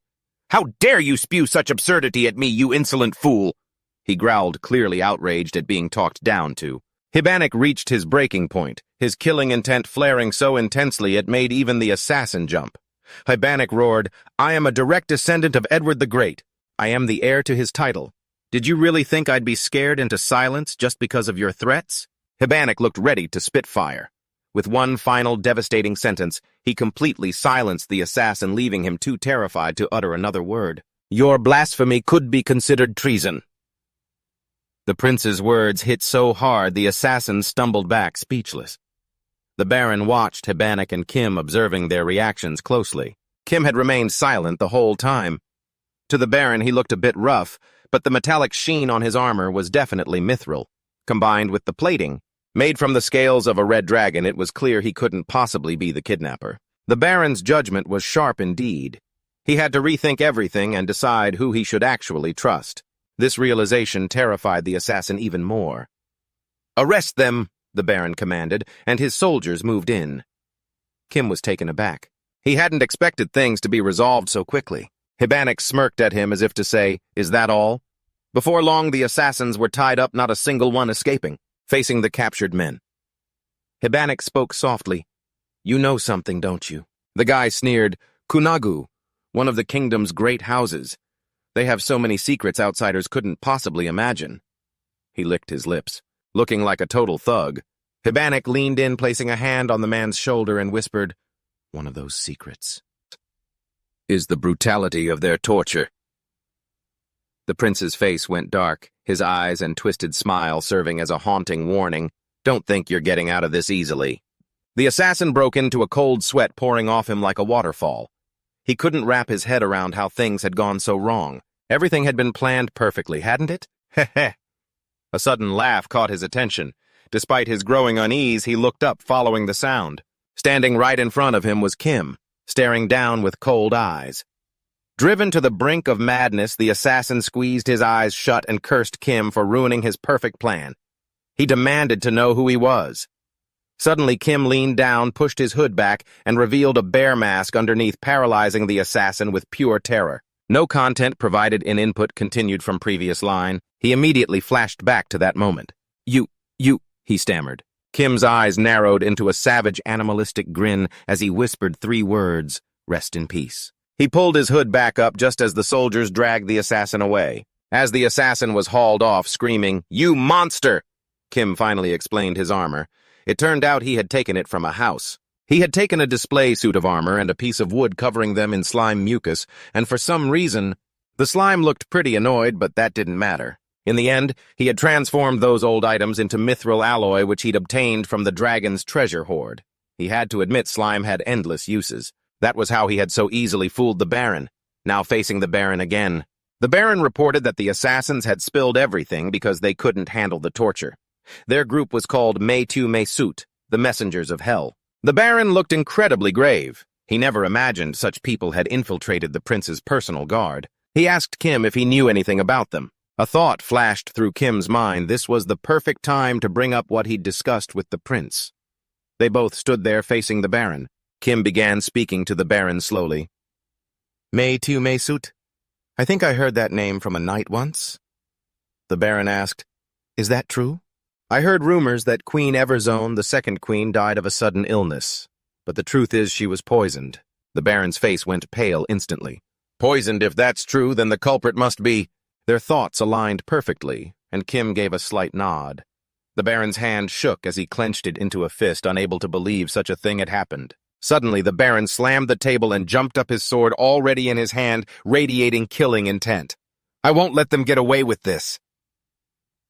[SPEAKER 1] How dare you spew such absurdity at me, you insolent fool! He growled, clearly outraged at being talked down to. Hippanic reached his breaking point, his killing intent flaring so intensely it made even the assassin jump. Hippanic roared, I am a direct descendant of Edward the Great. I am the heir to his title. Did you really think I'd be scared into silence just because of your threats? Hippanic looked ready to spit fire. With one final devastating sentence, he completely silenced the assassin, leaving him too terrified to utter another word. Your blasphemy could be considered treason. The prince's words hit so hard the assassin stumbled back, speechless. The Baron watched Hippanic and Kim, observing their reactions closely. Kim had remained silent the whole time. To the Baron, he looked a bit rough, but the metallic sheen on his armor was definitely mithril. Combined with the plating, made from the scales of a red dragon, it was clear he couldn't possibly be the kidnapper. The Baron's judgment was sharp indeed. He had to rethink everything and decide who he should actually trust. This realization terrified the assassin even more. "Arrest them," the Baron commanded, and his soldiers moved in. Kim was taken aback. He hadn't expected things to be resolved so quickly. Hibanek smirked at him as if to say, "Is that all?" Before long, the assassins were tied up, not a single one escaping, facing the captured men. Hibanek spoke softly. "You know something, don't you?" The guy sneered. "Kunagu, one of the kingdom's great houses. They have so many secrets outsiders couldn't possibly imagine." He licked his lips, looking like a total thug. Hibanek leaned in, placing a hand on the man's shoulder, and whispered, "One of those secrets is the brutality of their torture." The prince's face went dark, his eyes and twisted smile serving as a haunting warning. "Don't think you're getting out of this easily." The assassin broke into a cold sweat pouring off him like a waterfall. He couldn't wrap his head around how things had gone so wrong. Everything had been planned perfectly, hadn't it? Heh. A sudden laugh caught his attention. Despite his growing unease, he looked up, following the sound. Standing right in front of him was Kim, staring down with cold eyes. Driven to the brink of madness, the assassin squeezed his eyes shut and cursed Kim for ruining his perfect plan. He demanded to know who he was. Suddenly, Kim leaned down, pushed his hood back, and revealed a bear mask underneath, paralyzing the assassin with pure terror. No content provided in input continued from previous line. He immediately flashed back to that moment. You, he stammered. Kim's eyes narrowed into a savage, animalistic grin as he whispered 3 words, "Rest in peace." He pulled his hood back up just as the soldiers dragged the assassin away. As the assassin was hauled off, screaming, "You monster!" Kim finally explained his armor. It turned out he had taken it from a house. He had taken a display suit of armor and a piece of wood covering them in slime mucus, and for some reason, the slime looked pretty annoyed, but that didn't matter. In the end, he had transformed those old items into mithril alloy which he'd obtained from the dragon's treasure hoard. He had to admit slime had endless uses. That was how he had so easily fooled the Baron. Now facing the Baron again. The Baron reported that the assassins had spilled everything because they couldn't handle the torture. Their group was called Meitu Meisut, the Messengers of Hell. The Baron looked incredibly grave. He never imagined such people had infiltrated the prince's personal guard. He asked Kim if he knew anything about them. A thought flashed through Kim's mind. This was the perfect time to bring up what he'd discussed with the prince. They both stood there facing the Baron. Kim began speaking to the Baron slowly. "Meitu Meisut? I think I heard that name from a knight once." The Baron asked, "Is that true? I heard rumors that Queen Everzone, the second queen, died of a sudden illness. But the truth is she was poisoned." The Baron's face went pale instantly. "Poisoned? If that's true, then the culprit must be—" Their thoughts aligned perfectly, and Kim gave a slight nod. The Baron's hand shook as he clenched it into a fist, unable to believe such a thing had happened. Suddenly, the Baron slammed the table and jumped up, his sword already in his hand, radiating killing intent. "I won't let them get away with this."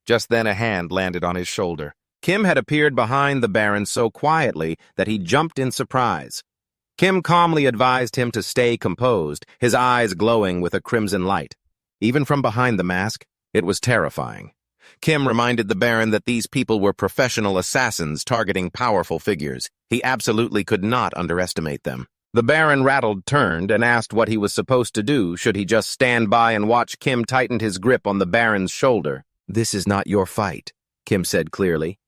[SPEAKER 1] Just then a hand landed on his shoulder. Kim had appeared behind the Baron so quietly that he jumped in surprise. Kim calmly advised him to stay composed, his eyes glowing with a crimson light. Even from behind the mask, it was terrifying. Kim reminded the Baron that these people were professional assassins targeting powerful figures. He absolutely could not underestimate them. The Baron rattled, turned, and asked what he was supposed to do. Should he just stand by and watch? Kim tightened his grip on the Baron's shoulder. "This is not your fight," Kim said clearly.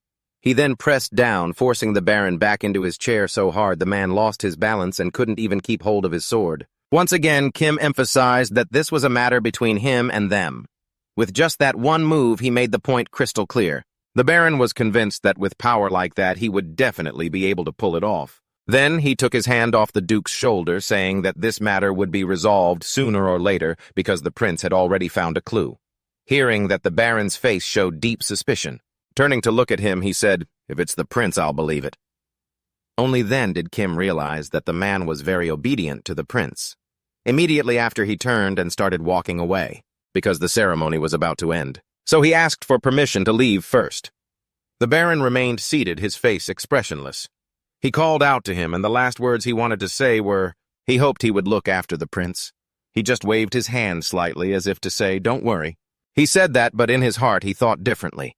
[SPEAKER 1] He then pressed down, forcing the Baron back into his chair so hard the man lost his balance and couldn't even keep hold of his sword. Once again, Kim emphasized that this was a matter between him and them. With just that one move, he made the point crystal clear. The Baron was convinced that with power like that, he would definitely be able to pull it off. Then he took his hand off the Duke's shoulder, saying that this matter would be resolved sooner or later because the prince had already found a clue. Hearing that, the Baron's face showed deep suspicion. Turning to look at him, he said, "If it's the prince, I'll believe it." Only then did Kim realize that the man was very obedient to the prince. Immediately after, he turned and started walking away, because the ceremony was about to end. So he asked for permission to leave first. The Baron remained seated, his face expressionless. He called out to him, and the last words he wanted to say were, he hoped he would look after the prince. He just waved his hand slightly as if to say, "Don't worry." He said that, but in his heart he thought differently.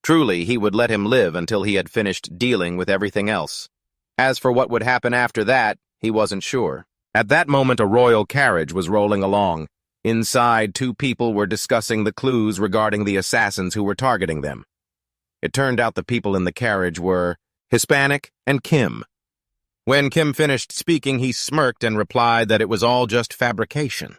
[SPEAKER 1] Truly, he would let him live until he had finished dealing with everything else. As for what would happen after that, He wasn't sure. At that moment, a royal carriage was rolling along. Inside, two people were discussing the clues regarding the assassins who were targeting them. It turned out the people in the carriage were Hispanic and Kim. When Kim finished speaking, he smirked and replied that it was all just fabrication.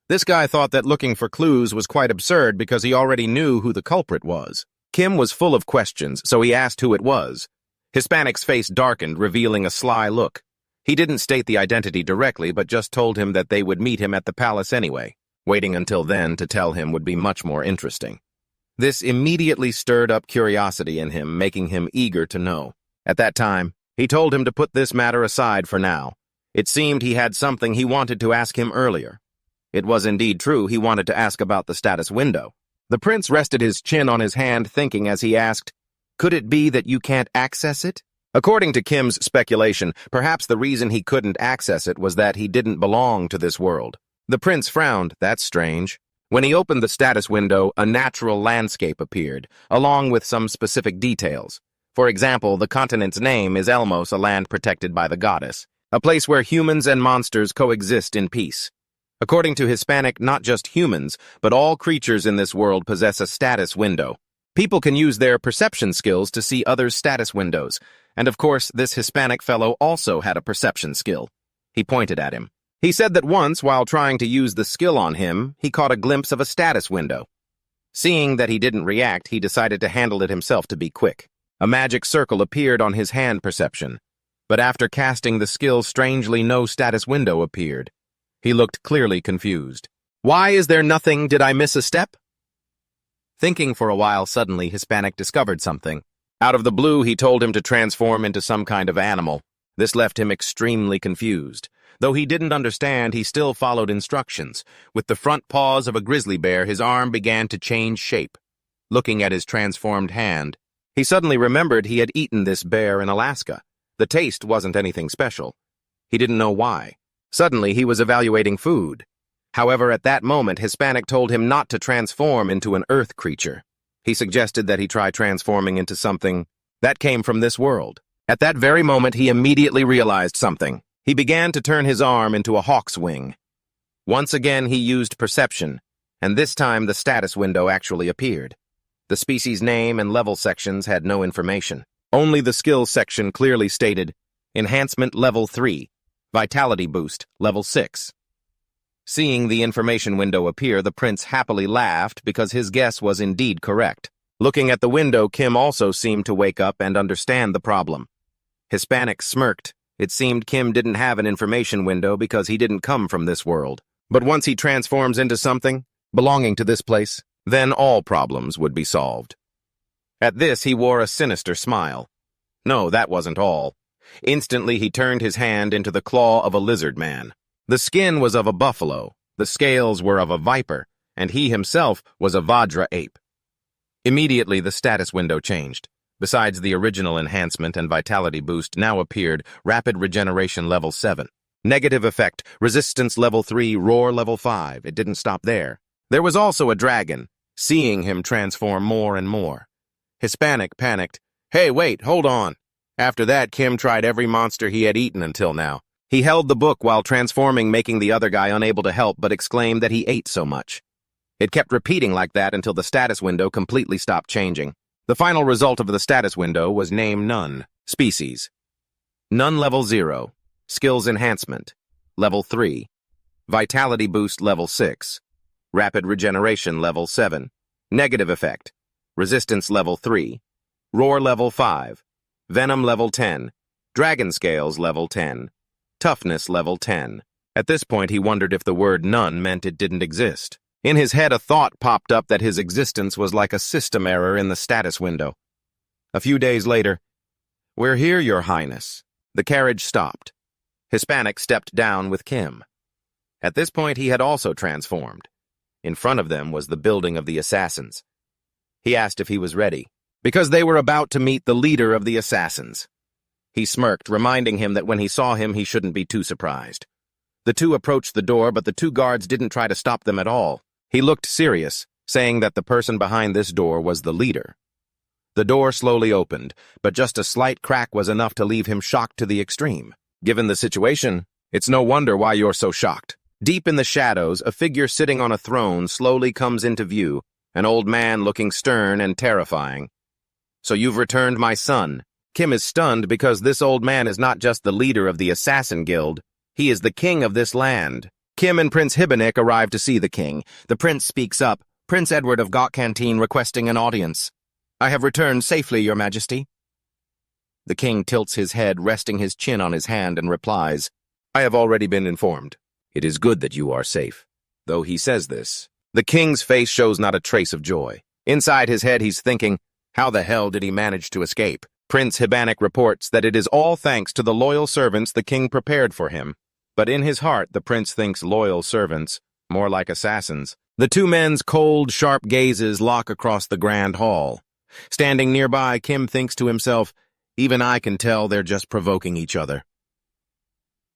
[SPEAKER 1] This guy thought that looking for clues was quite absurd because he already knew who the culprit was. Kim was full of questions, so he asked who it was. Hispanic's face darkened, revealing a sly look. He didn't state the identity directly, but just told him that they would meet him at the palace anyway. Waiting until then to tell him would be much more interesting. This immediately stirred up curiosity in him, making him eager to know. At that time, he told him to put this matter aside for now. It seemed he had something he wanted to ask him earlier. It was indeed true he wanted to ask about the status window. The prince rested his chin on his hand, thinking as he asked, "Could it be that you can't access it?" According to Kim's speculation, perhaps the reason he couldn't access it was that he didn't belong to this world. The prince frowned. That's strange. When he opened the status window, a natural landscape appeared, along with some specific details. For example, the continent's name is Elmos, a land protected by the goddess, a place where humans and monsters coexist in peace. According to Hispanic, not just humans, but all creatures in this world possess a status window. People can use their perception skills to see others' status windows, and of course, this Hispanic fellow also had a perception skill. He pointed at him. He said that once, while trying to use the skill on him, he caught a glimpse of a status window. Seeing that he didn't react, he decided to handle it himself to be quick. A magic circle appeared on his hand perception, but after casting the skill, strangely no status window appeared. He looked clearly confused. "Why is there nothing? Did I miss a step?" Thinking for a while, suddenly Hispanic discovered something. Out of the blue, he told him to transform into some kind of animal. This left him extremely confused. Though he didn't understand, he still followed instructions. With the front paws of a grizzly bear, his arm began to change shape. Looking at his transformed hand, he suddenly remembered he had eaten this bear in Alaska. The taste wasn't anything special. He didn't know why. Suddenly, he was evaluating food. However, at that moment, Hispanic told him not to transform into an earth creature. He suggested that he try transforming into something that came from this world. At that very moment, he immediately realized something. He began to turn his arm into a hawk's wing. Once again, he used perception, and this time the status window actually appeared. The species name and level sections had no information. Only the skills section clearly stated, Enhancement Level 3, Vitality Boost Level 6. Seeing the information window appear, the prince happily laughed because his guess was indeed correct. Looking at the window, Kim also seemed to wake up and understand the problem. Hispanic smirked. It seemed Kim didn't have an information window because he didn't come from this world. But once he transforms into something belonging to this place, then all problems would be solved. At this, he wore a sinister smile. No, that wasn't all. Instantly, he turned his hand into the claw of a lizard man. The skin was of a buffalo, the scales were of a viper, and he himself was a Vajra ape. Immediately, the status window changed. Besides the original enhancement and vitality boost, now appeared Rapid Regeneration Level 7. Negative Effect, Resistance Level 3, Roar Level 5. It didn't stop there. There was also a dragon, seeing him transform more and more. Hispanic panicked. "Hey, wait, hold on." After that, Kim tried every monster he had eaten until now. He held the book while transforming, making the other guy unable to help but exclaimed that he ate so much. It kept repeating like that until the status window completely stopped changing. The final result of the status window was Name None. Species. None Level 0. Skills Enhancement. Level 3. Vitality Boost Level 6. Rapid Regeneration Level 7. Negative Effect. Resistance Level 3. Roar Level 5. Venom Level 10. Dragon Scales Level 10. Toughness Level 10. At this point, he wondered if the word none meant it didn't exist. In his head, a thought popped up that his existence was like a system error in the status window. A few days later, "We're here, Your Highness." The carriage stopped. Hispanic stepped down with Kim. At this point, he had also transformed. In front of them was the building of the assassins. He asked if he was ready, because they were about to meet the leader of the assassins. He smirked, reminding him that when he saw him, he shouldn't be too surprised. The two approached the door, but the two guards didn't try to stop them at all. He looked serious, saying that the person behind this door was the leader. The door slowly opened, but just a slight crack was enough to leave him shocked to the extreme. Given the situation, it's no wonder why you're so shocked. Deep in the shadows, a figure sitting on a throne slowly comes into view, an old man looking stern and terrifying. So you've returned my son. Kim is stunned because this old man is not just the leader of the Assassin Guild, he is the king of this land. Kim and Prince Hibanik arrive to see the king. The prince speaks up, Prince Edward of Gokcanteen requesting an audience. I have returned safely, your majesty. The king tilts his head, resting his chin on his hand, and replies, I have already been informed. It is good that you are safe. Though he says this, the king's face shows not a trace of joy. Inside his head he's thinking, how the hell did he manage to escape? Prince Hibanik reports that it is all thanks to the loyal servants the king prepared for him. But in his heart, the prince thinks loyal servants, more like assassins. The two men's cold, sharp gazes lock across the grand hall. Standing nearby, Kim thinks to himself, even I can tell they're just provoking each other.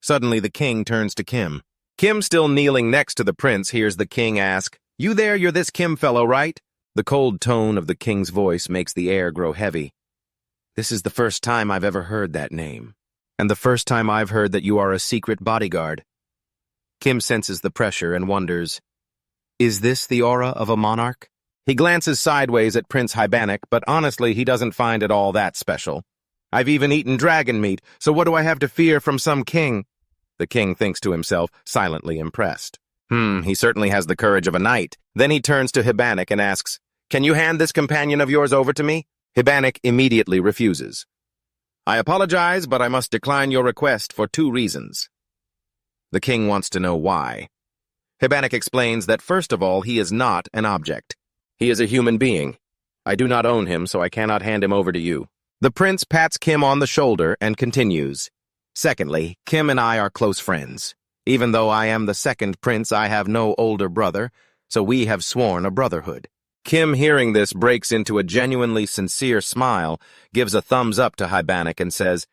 [SPEAKER 1] Suddenly, the king turns to Kim. Kim, still kneeling next to the prince, hears the king ask, You there, you're this Kim fellow, right? The cold tone of the king's voice makes the air grow heavy. This is the first time I've ever heard that name, and the first time I've heard that you are a secret bodyguard. Kim senses the pressure and wonders, is this the aura of a monarch? He glances sideways at Prince Hibanik, but honestly he doesn't find it all that special. I've even eaten dragon meat, so what do I have to fear from some king? The king thinks to himself, silently impressed. He certainly has the courage of a knight. Then he turns to Hibanik and asks, Can you hand this companion of yours over to me? Hibanik immediately refuses. I apologize, but I must decline your request for 2 reasons. The king wants to know why. Hibanik explains that first of all, he is not an object. He is a human being. I do not own him, so I cannot hand him over to you. The prince pats Kim on the shoulder and continues. Secondly, Kim and I are close friends. Even though I am the second prince, I have no older brother, so we have sworn a brotherhood. Kim, hearing this, breaks into a genuinely sincere smile, gives a thumbs up to Hibanik and says,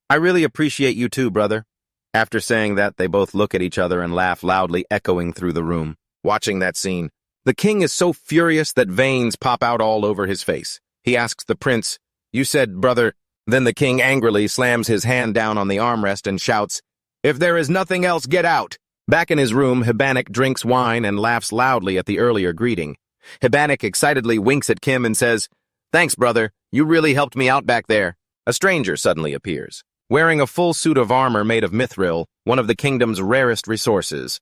[SPEAKER 1] I really appreciate you too, brother. After saying that, they both look at each other and laugh loudly, echoing through the room. Watching that scene, the king is so furious that veins pop out all over his face. He asks the prince, You said, brother. Then the king angrily slams his hand down on the armrest and shouts, If there is nothing else, get out. Back in his room, Hibanik drinks wine and laughs loudly at the earlier greeting. Hibanik excitedly winks at Kim and says, Thanks, brother. You really helped me out back there. A stranger suddenly appears, wearing a full suit of armor made of mithril, one of the kingdom's rarest resources.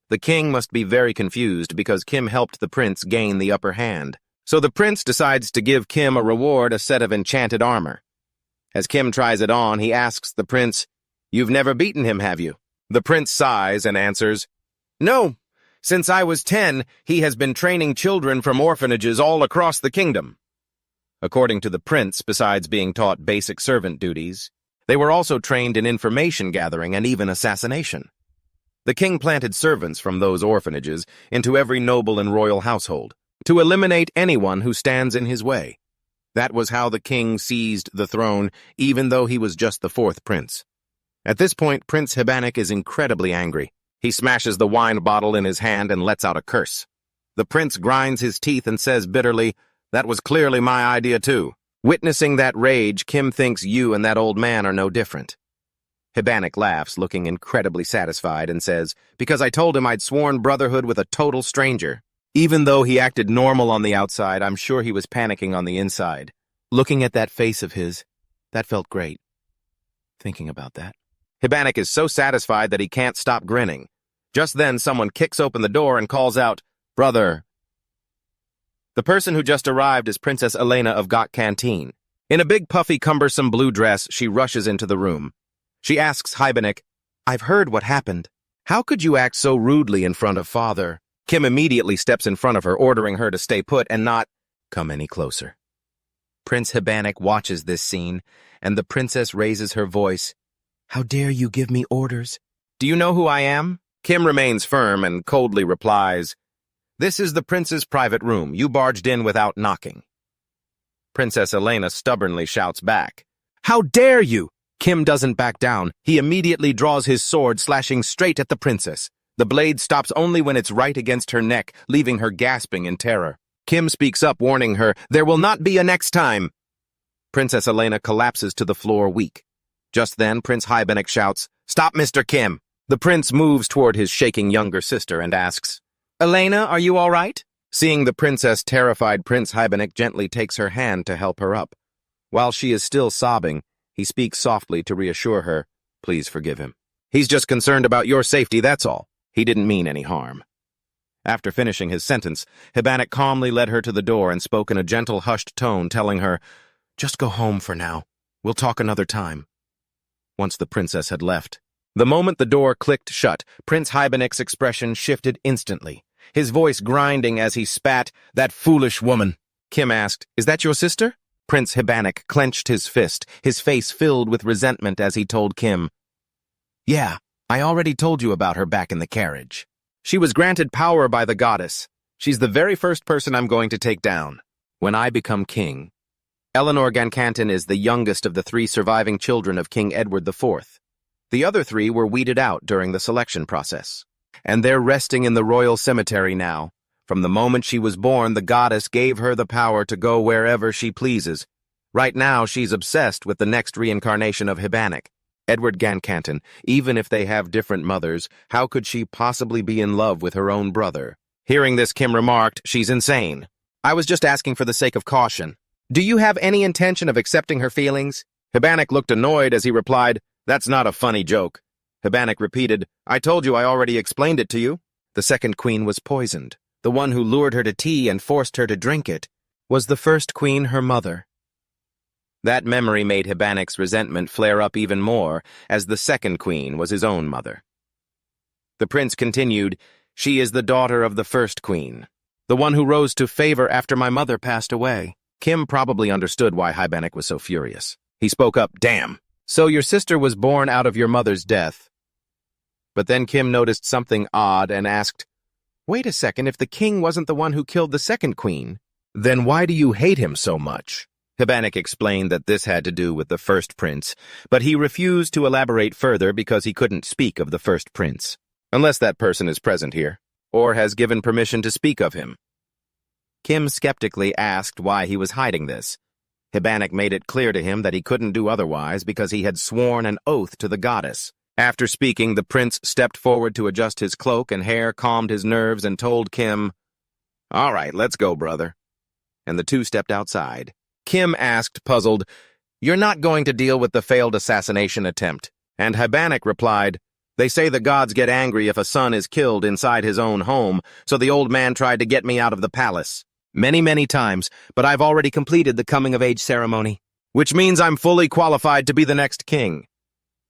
[SPEAKER 1] The king must be very confused because Kim helped the prince gain the upper hand. So the prince decides to give Kim a reward, a set of enchanted armor. As Kim tries it on, he asks the prince, You've never beaten him, have you? The prince sighs and answers, No. Since I was 10, he has been training children from orphanages all across the kingdom. According to the prince, besides being taught basic servant duties, they were also trained in information gathering and even assassination. The king planted servants from those orphanages into every noble and royal household to eliminate anyone who stands in his way. That was how the king seized the throne, even though he was just the 4th prince. At this point, Prince Hibanik is incredibly angry. He smashes the wine bottle in his hand and lets out a curse. The prince grinds his teeth and says bitterly, That was clearly my idea too. Witnessing that rage, Kim thinks you and that old man are no different. Hibanik laughs, looking incredibly satisfied, and says, Because I told him I'd sworn brotherhood with a total stranger. Even though he acted normal on the outside, I'm sure he was panicking on the inside. Looking at that face of his, that felt great. Thinking about that. Hibanik is so satisfied that he can't stop grinning. Just then, someone kicks open the door and calls out, Brother. The person who just arrived is Princess Elena of Gokcanteen. In a big, puffy, cumbersome blue dress, she rushes into the room. She asks Hibanik, I've heard what happened. How could you act so rudely in front of father? Kim immediately steps in front of her, ordering her to stay put and not come any closer. Prince Hibanik watches this scene, and the princess raises her voice. How dare you give me orders? Do you know who I am? Kim remains firm and coldly replies, This is the prince's private room. You barged in without knocking. Princess Elena stubbornly shouts back, How dare you? Kim doesn't back down. He immediately draws his sword, slashing straight at the princess. The blade stops only when it's right against her neck, leaving her gasping in terror. Kim speaks up, warning her, There will not be a next time. Princess Elena collapses to the floor weak. Just then, Prince Hybenik shouts, "Stop, Mr. Kim!" The prince moves toward his shaking younger sister and asks, "Elena, are you all right?" Seeing the princess terrified, Prince Hybenik gently takes her hand to help her up. While she is still sobbing, he speaks softly to reassure her, "Please forgive him. He's just concerned about your safety, that's all. He didn't mean any harm." After finishing his sentence, Hybenik calmly led her to the door and spoke in a gentle, hushed tone, telling her, "Just go home for now. We'll talk another time." Once the princess had left, the moment the door clicked shut, Prince Hybenik's expression shifted instantly, his voice grinding as he spat, "That foolish woman." Kim asked, "Is that your sister?" Prince Hybenik clenched his fist, his face filled with resentment as he told Kim, "Yeah, I already told you about her back in the carriage. She was granted power by the goddess. She's the very first person I'm going to take down. When I become king." Eleanor Gancanton is the youngest of the 3 surviving children of King Edward IV. The other 3 were weeded out during the selection process, and they're resting in the royal cemetery now. From the moment she was born, the goddess gave her the power to go wherever she pleases. Right now, she's obsessed with the next reincarnation of Hybenik, Edward Gancanton. Even if they have different mothers, how could she possibly be in love with her own brother? Hearing this, Kim remarked, "She's insane. I was just asking for the sake of caution. Do you have any intention of accepting her feelings?" Hybenik looked annoyed as he replied, "That's not a funny joke." Hybenik repeated, "I told you I already explained it to you." The second queen was poisoned. The one who lured her to tea and forced her to drink it was the first queen, her mother. That memory made Hybenik's resentment flare up even more, as the second queen was his own mother. The prince continued, "She is the daughter of the first queen, the one who rose to favor after my mother passed away." Kim probably understood why Hybenik was so furious. He spoke up, "Damn. So your sister was born out of your mother's death." But then Kim noticed something odd and asked, "Wait a second, if the king wasn't the one who killed the second queen, then why do you hate him so much?" Hybenik explained that this had to do with the first prince, but he refused to elaborate further because he couldn't speak of the first prince, unless that person is present here, or has given permission to speak of him. Kim skeptically asked why he was hiding this. Hybenik made it clear to him that he couldn't do otherwise because he had sworn an oath to the goddess. After speaking, the prince stepped forward to adjust his cloak and hair, calmed his nerves, and told Kim, "All right, let's go, brother." And the two stepped outside. Kim asked, puzzled, "You're not going to deal with the failed assassination attempt?" And Hybenik replied, "They say the gods get angry if a son is killed inside his own home, so the old man tried to get me out of the palace. Many times, but I've already completed the coming-of-age ceremony, which means I'm fully qualified to be the next king."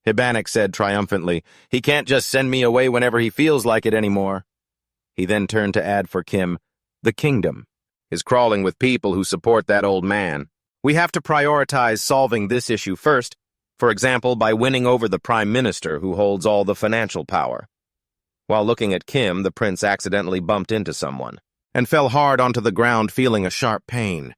[SPEAKER 1] Hybenik said triumphantly, "He can't just send me away whenever he feels like it anymore." He then turned to add for Kim, "The kingdom is crawling with people who support that old man. We have to prioritize solving this issue first, for example, by winning over the prime minister who holds all the financial power." While looking at Kim, the prince accidentally bumped into someone and fell hard onto the ground, feeling a sharp pain.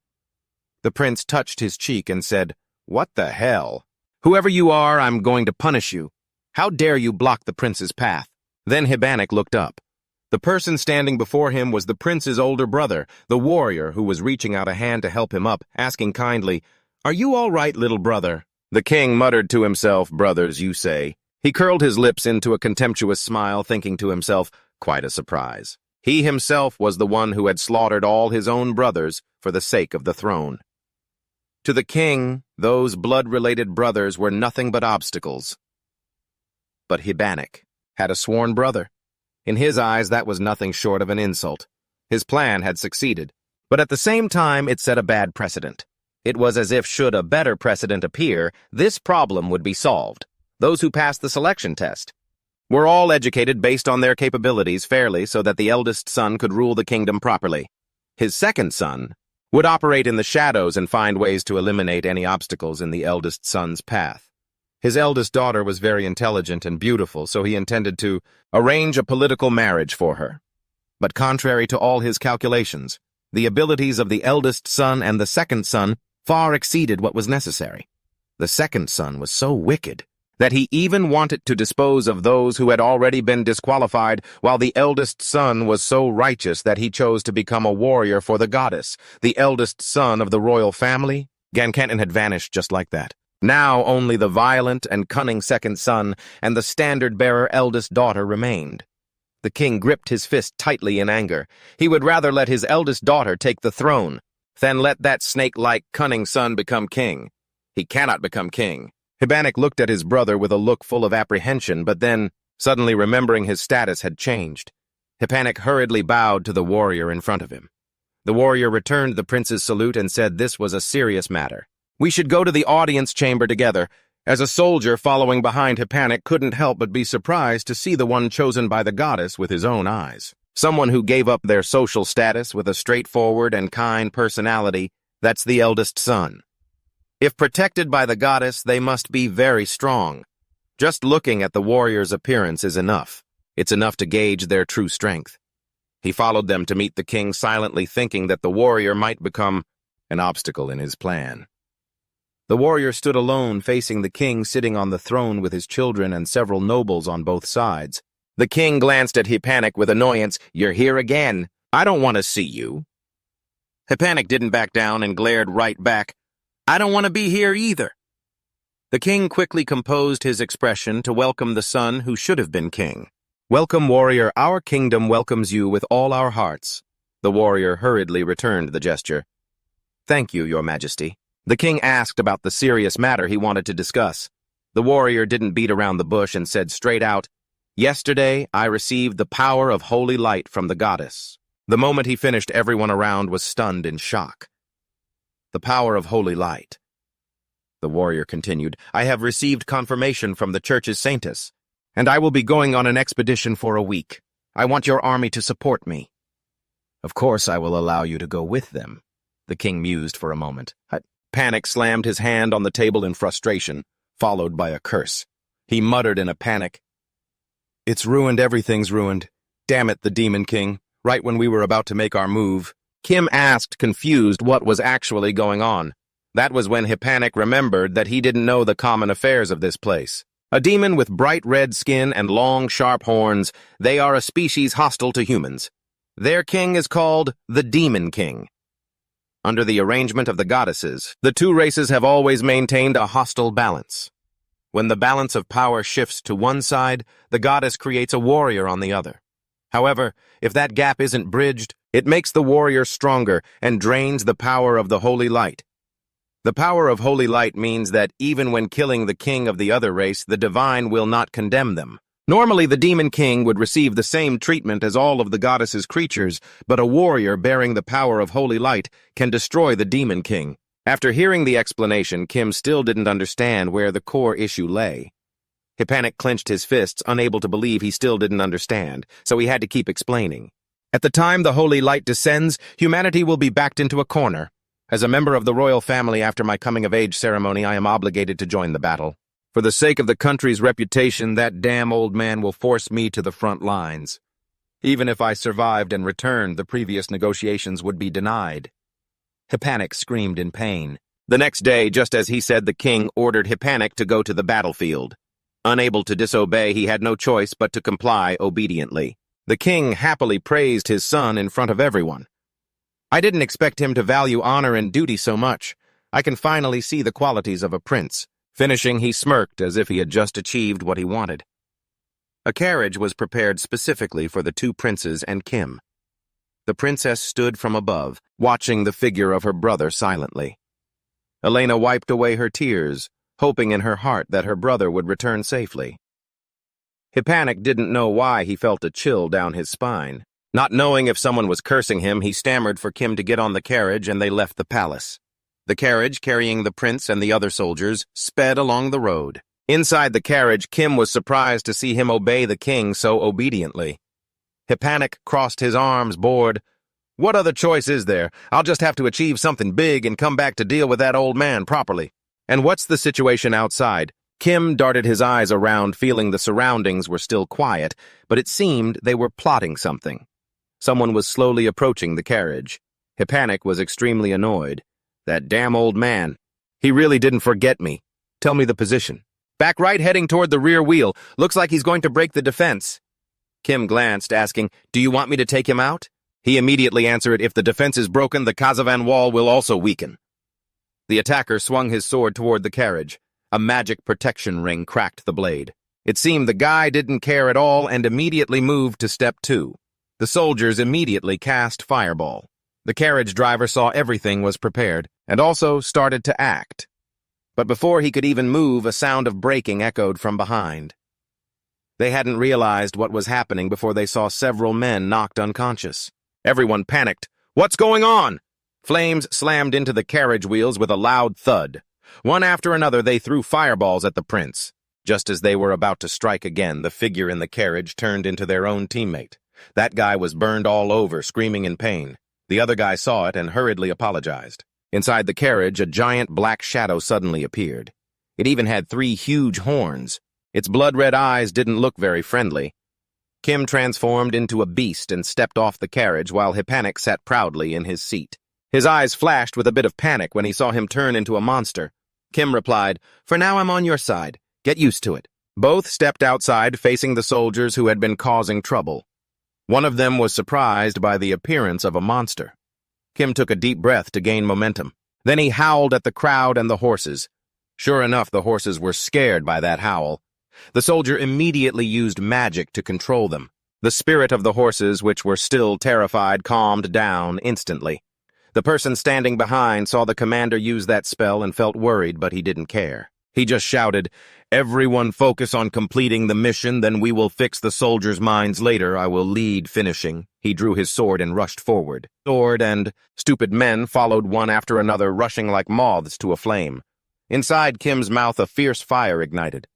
[SPEAKER 1] The prince touched his cheek and said, "What the hell? Whoever you are, I'm going to punish you. How dare you block the prince's path?" Then Hybenik looked up. The person standing before him was the prince's older brother, the warrior who was reaching out a hand to help him up, asking kindly, "Are you all right, little brother?" The king muttered to himself, "Brothers, you say?" He curled his lips into a contemptuous smile, thinking to himself, quite a surprise. He himself was the one who had slaughtered all his own brothers for the sake of the throne. To the king, those blood-related brothers were nothing but obstacles. But Hybenik had a sworn brother. In his eyes, that was nothing short of an insult. His plan had succeeded, but at the same time, it set a bad precedent. It was as if, should a better precedent appear, this problem would be solved. Those who passed the selection test were all educated based on their capabilities fairly so that the eldest son could rule the kingdom properly. His second son would operate in the shadows and find ways to eliminate any obstacles in the eldest son's path. His eldest daughter was very intelligent and beautiful, so he intended to arrange a political marriage for her. But contrary to all his calculations, the abilities of the eldest son and the second son far exceeded what was necessary. The second son was so wicked that he even wanted to dispose of those who had already been disqualified, while the eldest son was so righteous that he chose to become a warrior for the goddess, the eldest son of the royal family. Gancanton had vanished just like that. Now only the violent and cunning second son and the standard-bearer eldest daughter remained. The king gripped his fist tightly in anger. He would rather let his eldest daughter take the throne than let that snake-like cunning son become king. He cannot become king. Hibanek looked at his brother with a look full of apprehension, but then, suddenly remembering his status had changed, Hibanek hurriedly bowed to the warrior in front of him. The warrior returned the prince's salute and said this was a serious matter. We should go to the audience chamber together. As a soldier following behind Hibanek couldn't help but be surprised to see the one chosen by the goddess with his own eyes. Someone who gave up their social status with a straightforward and kind personality, that's the eldest son. If protected by the goddess, they must be very strong. Just looking at the warrior's appearance is enough. It's enough to gauge their true strength. He followed them to meet the king, silently thinking that the warrior might become an obstacle in his plan. The warrior stood alone, facing the king sitting on the throne with his children and several nobles on both sides. The king glanced at Hibanek with annoyance. "You're here again. I don't want to see you." Hibanek didn't back down and glared right back. "I don't want to be here either." The king quickly composed his expression to welcome the son who should have been king. "Welcome, warrior. Our kingdom welcomes you with all our hearts." The warrior hurriedly returned the gesture. "Thank you, your majesty." The king asked about the serious matter he wanted to discuss. The warrior didn't beat around the bush and said straight out, "Yesterday, I received the power of holy light from the goddess." The moment he finished, everyone around was stunned in shock. The power of holy light. The warrior continued, "I have received confirmation from the church's saintess, and I will be going on an expedition for a week. I want your army to support me." "Of course I will allow you to go with them," the king mused for a moment. Panic slammed his hand on the table in frustration, followed by a curse. He muttered in a panic, "It's ruined, everything's ruined. Damn it, the Demon King, right when we were about to make our move." Kim asked, confused, what was actually going on. That was when Hibanek remembered that he didn't know the common affairs of this place. A demon with bright red skin and long, sharp horns, they are a species hostile to humans. Their king is called the Demon King. Under the arrangement of the goddesses, the two races have always maintained a hostile balance. When the balance of power shifts to one side, the goddess creates a warrior on the other. However, if that gap isn't bridged, it makes the warrior stronger and drains the power of the holy light. The power of holy light means that even when killing the king of the other race, the divine will not condemn them. Normally, the demon king would receive the same treatment as all of the goddess's creatures, but a warrior bearing the power of holy light can destroy the demon king. After hearing the explanation, Kim still didn't understand where the core issue lay. Hibanek clenched his fists, unable to believe he still didn't understand, so he had to keep explaining. At the time the holy light descends, humanity will be backed into a corner. As a member of the royal family after my coming-of-age ceremony, I am obligated to join the battle. For the sake of the country's reputation, that damn old man will force me to the front lines. Even if I survived and returned, the previous negotiations would be denied. Hibanek screamed in pain. The next day, just as he said, the king ordered Hibanek to go to the battlefield. Unable to disobey, he had no choice but to comply obediently. The king happily praised his son in front of everyone. "I didn't expect him to value honor and duty so much. I can finally see the qualities of a prince." Finishing, he smirked as if he had just achieved what he wanted. A carriage was prepared specifically for the two princes and Kim. The princess stood from above, watching the figure of her brother silently. Elena wiped away her tears, hoping in her heart that her brother would return safely. Hibanek didn't know why he felt a chill down his spine. Not knowing if someone was cursing him, he stammered for Kim to get on the carriage, and they left the palace. The carriage, carrying the prince and the other soldiers, sped along the road. Inside the carriage, Kim was surprised to see him obey the king so obediently. Hibanek crossed his arms, bored. "What other choice is there? I'll just have to achieve something big and come back to deal with that old man properly." "And what's the situation outside?" Kim darted his eyes around, feeling the surroundings were still quiet, but it seemed they were plotting something. Someone was slowly approaching the carriage. Hibanek was extremely annoyed. "That damn old man. He really didn't forget me. Tell me the position." "Back right, heading toward the rear wheel. Looks like he's going to break the defense." Kim glanced, asking, "Do you want me to take him out?" He immediately answered, "If the defense is broken, the Kazavan wall will also weaken." The attacker swung his sword toward the carriage. A magic protection ring cracked the blade. It seemed the guy didn't care at all and immediately moved to step 2. The soldiers immediately cast Fireball. The carriage driver saw everything was prepared and also started to act. But before he could even move, a sound of braking echoed from behind. They hadn't realized what was happening before they saw several men knocked unconscious. Everyone panicked. "What's going on?" Flames slammed into the carriage wheels with a loud thud. One after another, they threw fireballs at the prince. Just as they were about to strike again, the figure in the carriage turned into their own teammate. That guy was burned all over, screaming in pain. The other guy saw it and hurriedly apologized. Inside the carriage, a giant black shadow suddenly appeared. It even had 3 huge horns. Its blood-red eyes didn't look very friendly. Kim transformed into a beast and stepped off the carriage while Hippanic sat proudly in his seat. His eyes flashed with a bit of panic when he saw him turn into a monster. Kim replied, "For now I'm on your side. Get used to it." Both stepped outside facing the soldiers who had been causing trouble. One of them was surprised by the appearance of a monster. Kim took a deep breath to gain momentum. Then he howled at the crowd and the horses. Sure enough, the horses were scared by that howl. The soldier immediately used magic to control them. The spirit of the horses, which were still terrified, calmed down instantly. The person standing behind saw the commander use that spell and felt worried, but he didn't care. He just shouted, "Everyone focus on completing the mission, then we will fix the soldiers' minds later. I will lead finishing." He drew his sword and rushed forward. Sword and stupid men followed one after another, rushing like moths to a flame. Inside Kim's mouth, a fierce fire ignited.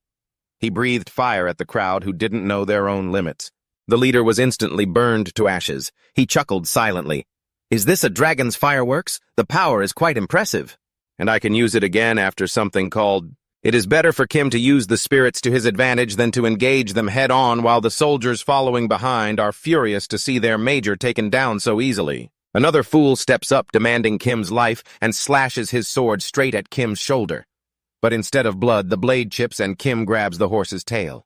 [SPEAKER 1] He breathed fire at the crowd who didn't know their own limits. The leader was instantly burned to ashes. He chuckled silently. "Is this a dragon's fireworks? The power is quite impressive. And I can use it again after something called..." It is better for Kim to use the spirits to his advantage than to engage them head-on while the soldiers following behind are furious to see their major taken down so easily. Another fool steps up demanding Kim's life and slashes his sword straight at Kim's shoulder. But instead of blood, the blade chips and Kim grabs the horse's tail.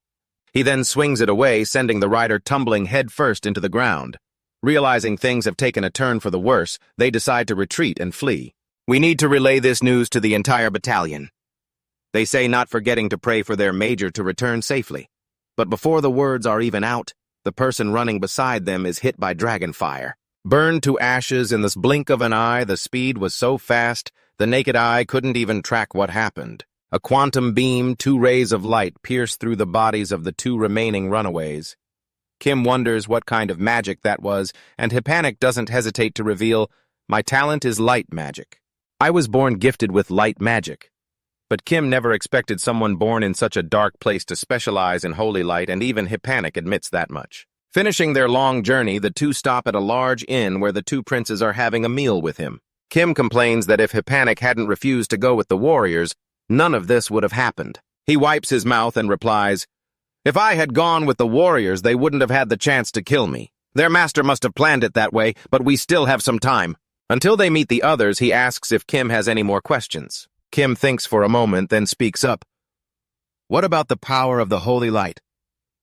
[SPEAKER 1] He then swings it away, sending the rider tumbling headfirst into the ground. Realizing things have taken a turn for the worse, they decide to retreat and flee. "We need to relay this news to the entire battalion." They say, not forgetting to pray for their major to return safely. But before the words are even out, the person running beside them is hit by dragonfire. Burned to ashes in the blink of an eye, the speed was so fast, the naked eye couldn't even track what happened. A quantum beam, 2 rays of light, pierced through the bodies of the 2 remaining runaways. Kim wonders what kind of magic that was, and Hippanic doesn't hesitate to reveal, "My talent is light magic. I was born gifted with light magic." But Kim never expected someone born in such a dark place to specialize in holy light, and even Hippanic admits that much. Finishing their long journey, the 2 stop at a large inn where the 2 princes are having a meal with him. Kim complains that if Hippanic hadn't refused to go with the warriors, none of this would have happened. He wipes his mouth and replies, "If I had gone with the warriors, they wouldn't have had the chance to kill me. Their master must have planned it that way, but we still have some time." Until they meet the others, he asks if Kim has any more questions. Kim thinks for a moment, then speaks up. "What about the power of the holy light?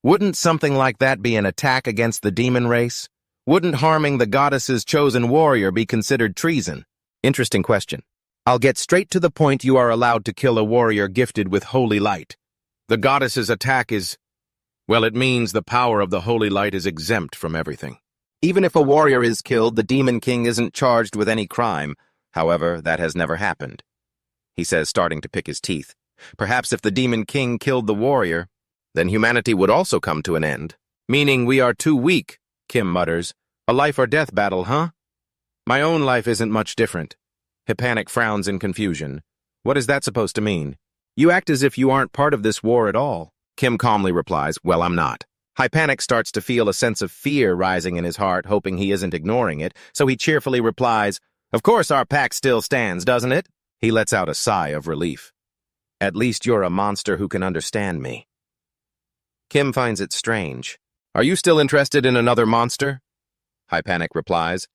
[SPEAKER 1] Wouldn't something like that be an attack against the demon race? Wouldn't harming the goddess's chosen warrior be considered treason?" Interesting question. I'll get straight to the point. You are allowed to kill a warrior gifted with holy light. The goddess's attack is... Well, it means the power of the holy light is exempt from everything. Even if a warrior is killed, the demon king isn't charged with any crime. However, that has never happened. He says, starting to pick his teeth. Perhaps if the demon king killed the warrior, then humanity would also come to an end. Meaning we are too weak, Kim mutters. A life or death battle, huh? My own life isn't much different. Hippanic frowns in confusion. What is that supposed to mean? You act as if you aren't part of this war at all. Kim calmly replies, well, I'm not. Hippanic starts to feel a sense of fear rising in his heart, hoping he isn't ignoring it, so he cheerfully replies, of course our pact still stands, doesn't it? He lets out a sigh of relief. At least you're a monster who can understand me. Kim finds it strange. Are you still interested in another monster? Hippanic replies.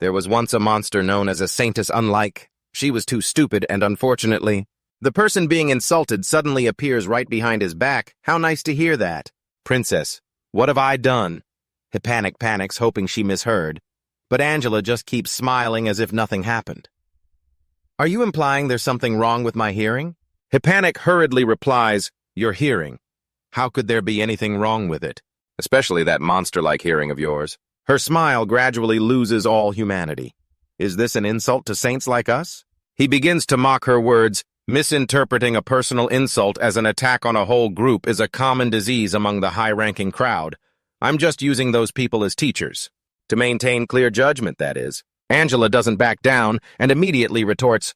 [SPEAKER 1] There was once a monster known as a saintess unlike. She was too stupid and unfortunately... The person being insulted suddenly appears right behind his back. How nice to hear that. Princess, what have I done? Hippanic panics, hoping she misheard. But Angela just keeps smiling as if nothing happened. Are you implying there's something wrong with my hearing? Hippanic hurriedly replies, "Your hearing. How could there be anything wrong with it? Especially that monster-like hearing of yours." Her smile gradually loses all humanity. Is this an insult to saints like us? He begins to mock her words. Misinterpreting a personal insult as an attack on a whole group is a common disease among the high-ranking crowd. I'm just using those people as teachers. To maintain clear judgment, that is. Angela doesn't back down and immediately retorts,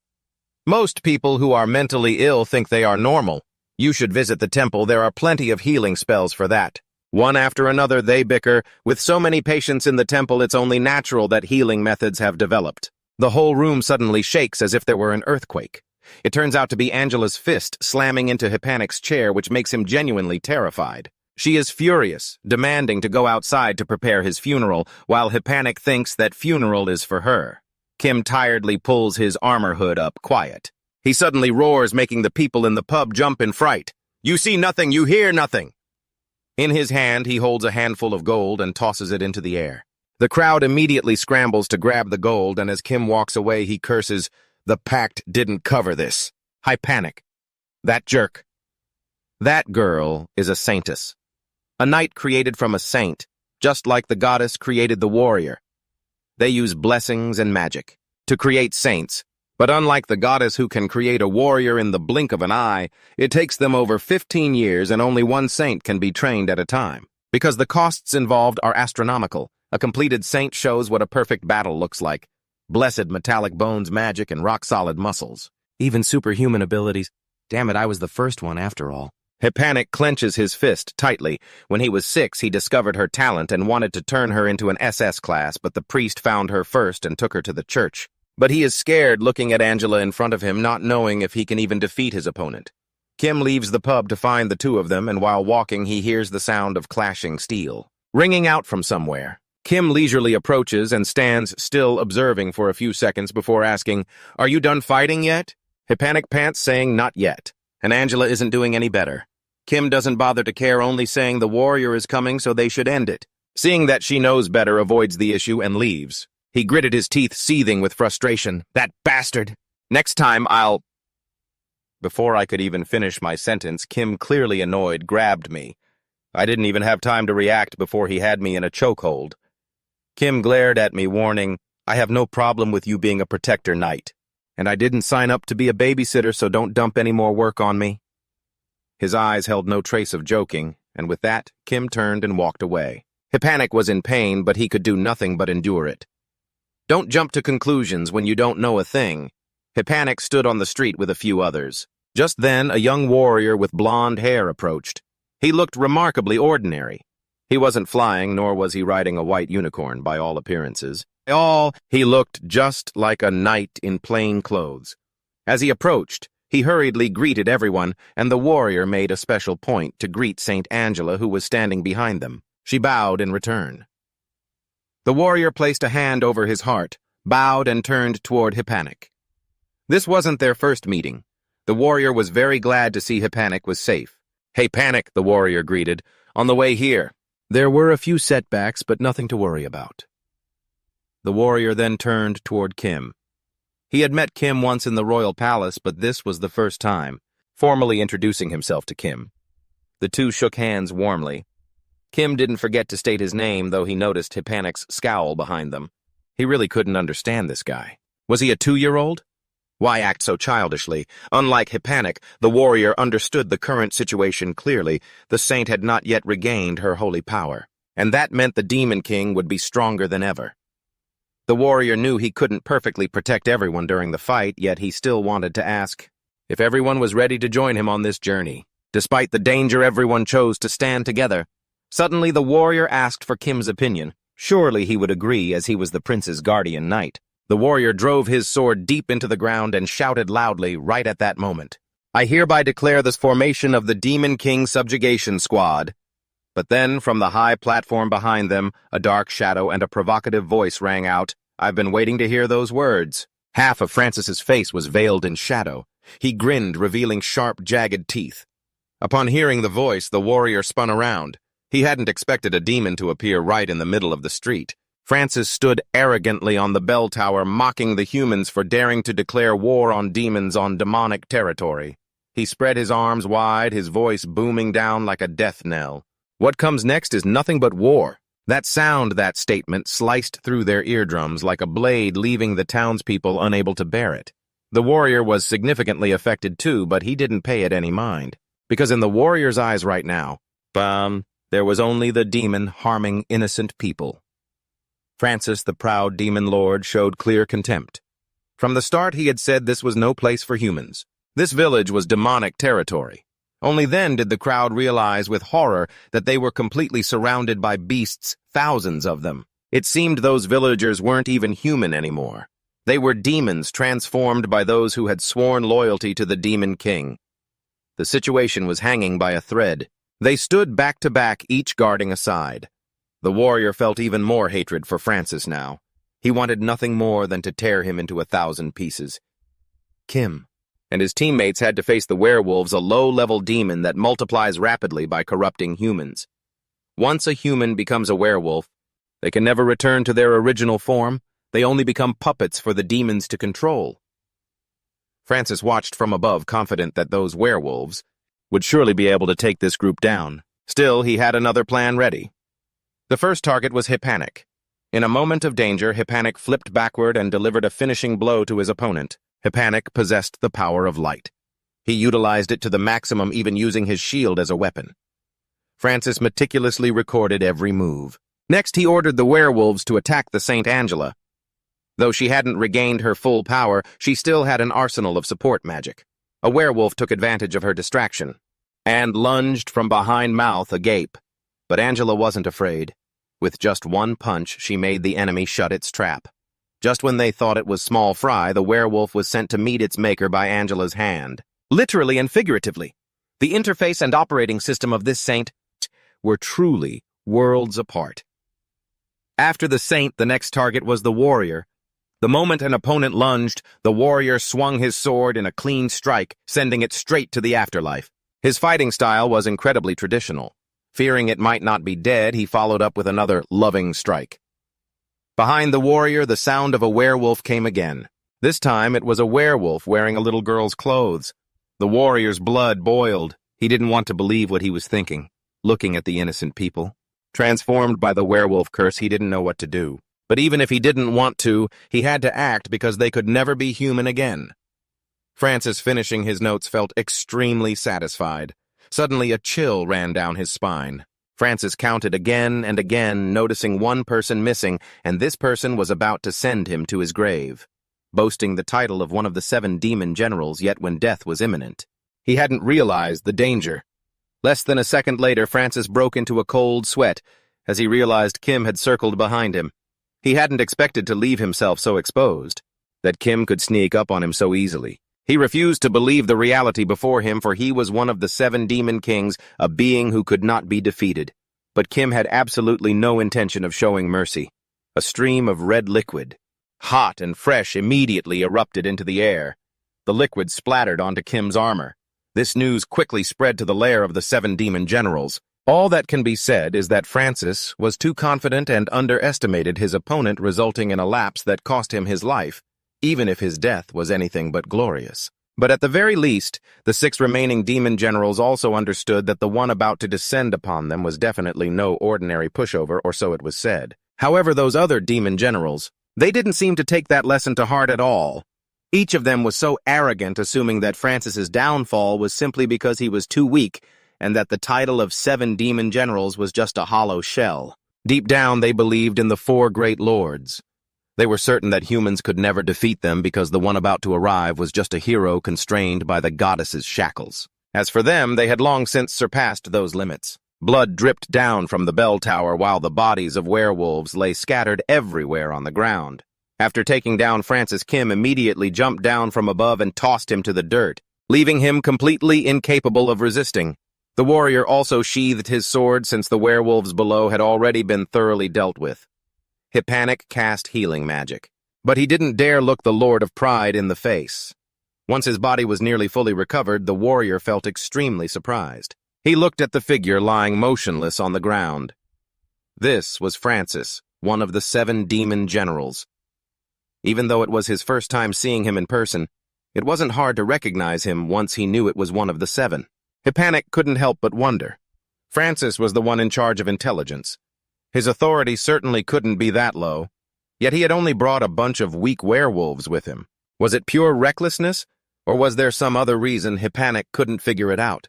[SPEAKER 1] "Most people who are mentally ill think they are normal. You should visit the temple. There are plenty of healing spells for that." One after another, they bicker. With so many patients in the temple, it's only natural that healing methods have developed. The whole room suddenly shakes as if there were an earthquake. It turns out to be Angela's fist slamming into Hippanic's chair, which makes him genuinely terrified. She is furious, demanding to go outside to prepare his funeral, while Hippanic thinks that funeral is for her. Kim tiredly pulls his armor hood up, quiet. He suddenly roars, making the people in the pub jump in fright. "You see nothing, you hear nothing!" In his hand, he holds a handful of gold and tosses it into the air. The crowd immediately scrambles to grab the gold, and as Kim walks away, he curses, "The pact didn't cover this. Hippanic. That jerk." That girl is a saintess. A knight created from a saint, just like the goddess created the warrior. They use blessings and magic to create saints, but unlike the goddess who can create a warrior in the blink of an eye, it takes them over 15 years and only one saint can be trained at a time. Because the costs involved are astronomical, a completed saint shows what a perfect battle looks like. Blessed metallic bones, magic, and rock-solid muscles. Even superhuman abilities. Damn it, I was the first one after all. Hippanic clenches his fist tightly. When he was 6, he discovered her talent and wanted to turn her into an SS class, but the priest found her first and took her to the church. But he is scared looking at Angela in front of him, not knowing if he can even defeat his opponent. Kim leaves the pub to find the two of them, and while walking, he hears the sound of clashing steel, ringing out from somewhere. Kim leisurely approaches and stands still observing for a few seconds before asking, "Are you done fighting yet?" Hippanic pants saying not yet, and Angela isn't doing any better. Kim doesn't bother to care, only saying the warrior is coming so they should end it. Seeing that she knows better, avoids the issue and leaves. He gritted his teeth, seething with frustration. "That bastard! Next time I'll—" Before I could even finish my sentence, Kim, clearly annoyed, grabbed me. I didn't even have time to react before he had me in a chokehold. Kim glared at me, warning, "I have no problem with you being a protector knight. And I didn't sign up to be a babysitter, so don't dump any more work on me." His eyes held no trace of joking, and with that, Kim turned and walked away. Hippanic was in pain, but he could do nothing but endure it. Don't jump to conclusions when you don't know a thing. Hippanic stood on the street with a few others. Just then, a young warrior with blonde hair approached. He looked remarkably ordinary. He wasn't flying, nor was he riding a white unicorn, by all appearances. He looked just like a knight in plain clothes. As he approached, he hurriedly greeted everyone, and the warrior made a special point to greet Saint Angela, who was standing behind them. She bowed in return. The warrior placed a hand over his heart, bowed, and turned toward Hippanic. This wasn't their first meeting. The warrior was very glad to see Hippanic was safe. "Hey, Panic," the warrior greeted, "on the way here." There were a few setbacks, but nothing to worry about. The warrior then turned toward Kim. He had met Kim once in the royal palace, but this was the first time, formally introducing himself to Kim. The two shook hands warmly. Kim didn't forget to state his name, though he noticed Hippanic's scowl behind them. He really couldn't understand this guy. Was he a 2-year-old? Why act so childishly? Unlike Hippanic, the warrior understood the current situation clearly. The saint had not yet regained her holy power, and that meant the Demon King would be stronger than ever. The warrior knew he couldn't perfectly protect everyone during the fight, yet he still wanted to ask if everyone was ready to join him on this journey. Despite the danger, everyone chose to stand together. Suddenly, the warrior asked for Kim's opinion. Surely he would agree, as he was the prince's guardian knight. The warrior drove his sword deep into the ground and shouted loudly right at that moment, "I hereby declare this formation of the Demon King Subjugation Squad." But then, from the high platform behind them, a dark shadow and a provocative voice rang out, "I've been waiting to hear those words." Half of Francis's face was veiled in shadow. He grinned, revealing sharp, jagged teeth. Upon hearing the voice, the warrior spun around. He hadn't expected a demon to appear right in the middle of the street. Francis stood arrogantly on the bell tower, mocking the humans for daring to declare war on demons on demonic territory. He spread his arms wide, his voice booming down like a death knell. What comes next is nothing but war. That sound, that statement, sliced through their eardrums like a blade, leaving the townspeople unable to bear it. The warrior was significantly affected too, but he didn't pay it any mind. Because in the warrior's eyes right now, there was only the demon harming innocent people. Francis, the proud demon lord, showed clear contempt. From the start, he had said this was no place for humans. This village was demonic territory. Only then did the crowd realize with horror that they were completely surrounded by beasts, thousands of them. It seemed those villagers weren't even human anymore. They were demons transformed by those who had sworn loyalty to the demon king. The situation was hanging by a thread. They stood back to back, each guarding a side. The warrior felt even more hatred for Francis now. He wanted nothing more than to tear him into 1,000 pieces. Kim and his teammates had to face the werewolves, a low-level demon that multiplies rapidly by corrupting humans. Once a human becomes a werewolf, they can never return to their original form. They only become puppets for the demons to control. Francis watched from above, confident that those werewolves would surely be able to take this group down. Still, he had another plan ready. The first target was Hippanic. In a moment of danger, Hippanic flipped backward and delivered a finishing blow to his opponent. Hippanic possessed the power of light. He utilized it to the maximum, even using his shield as a weapon. Francis meticulously recorded every move. Next, he ordered the werewolves to attack the Saint Angela. Though she hadn't regained her full power, she still had an arsenal of support magic. A werewolf took advantage of her distraction and lunged from behind, mouth agape. But Angela wasn't afraid. With just one punch, she made the enemy shut its trap. Just when they thought it was small fry, the werewolf was sent to meet its maker by Angela's hand. Literally and figuratively. The interface and operating system of this saint were truly worlds apart. After the saint, the next target was the warrior. The moment an opponent lunged, the warrior swung his sword in a clean strike, sending it straight to the afterlife. His fighting style was incredibly traditional. Fearing it might not be dead, he followed up with another loving strike. Behind the warrior, the sound of a werewolf came again. This time, it was a werewolf wearing a little girl's clothes. The warrior's blood boiled. He didn't want to believe what he was thinking, looking at the innocent people. Transformed by the werewolf curse, he didn't know what to do. But even if he didn't want to, he had to act because they could never be human again. Francis, finishing his notes, felt extremely satisfied. Suddenly, a chill ran down his spine. Francis counted again and again, noticing one person missing, and this person was about to send him to his grave, boasting the title of one of the 7 demon generals, yet when death was imminent. He hadn't realized the danger. Less than a second later, Francis broke into a cold sweat as he realized Kim had circled behind him. He hadn't expected to leave himself so exposed, that Kim could sneak up on him so easily. He refused to believe the reality before him, for he was one of the 7 demon kings, a being who could not be defeated. But Kim had absolutely no intention of showing mercy. A stream of red liquid, hot and fresh, immediately erupted into the air. The liquid splattered onto Kim's armor. This news quickly spread to the lair of the 7 demon generals. All that can be said is that Francis was too confident and underestimated his opponent, resulting in a lapse that cost him his life, even if his death was anything but glorious. But at the very least, the 6 remaining demon generals also understood that the one about to descend upon them was definitely no ordinary pushover, or so it was said. However, those other demon generals, they didn't seem to take that lesson to heart at all. Each of them was so arrogant, assuming that Francis's downfall was simply because he was too weak, and that the title of 7 demon generals was just a hollow shell. Deep down, they believed in the 4 great lords. They were certain that humans could never defeat them because the one about to arrive was just a hero constrained by the goddess's shackles. As for them, they had long since surpassed those limits. Blood dripped down from the bell tower while the bodies of werewolves lay scattered everywhere on the ground. After taking down Francis, Kim immediately jumped down from above and tossed him to the dirt, leaving him completely incapable of resisting. The warrior also sheathed his sword, since the werewolves below had already been thoroughly dealt with. Hippanic cast healing magic, but he didn't dare look the Lord of Pride in the face. Once his body was nearly fully recovered, the warrior felt extremely surprised. He looked at the figure lying motionless on the ground. This was Francis, one of the 7 demon generals. Even though it was his first time seeing him in person, It wasn't hard to recognize him once he knew it was one of the 7. Hipanic couldn't help but wonder. Francis was the one in charge of intelligence. His authority certainly couldn't be that low, yet he had only brought a bunch of weak werewolves with him. Was it pure recklessness, or was there some other reason Hipanic couldn't figure it out?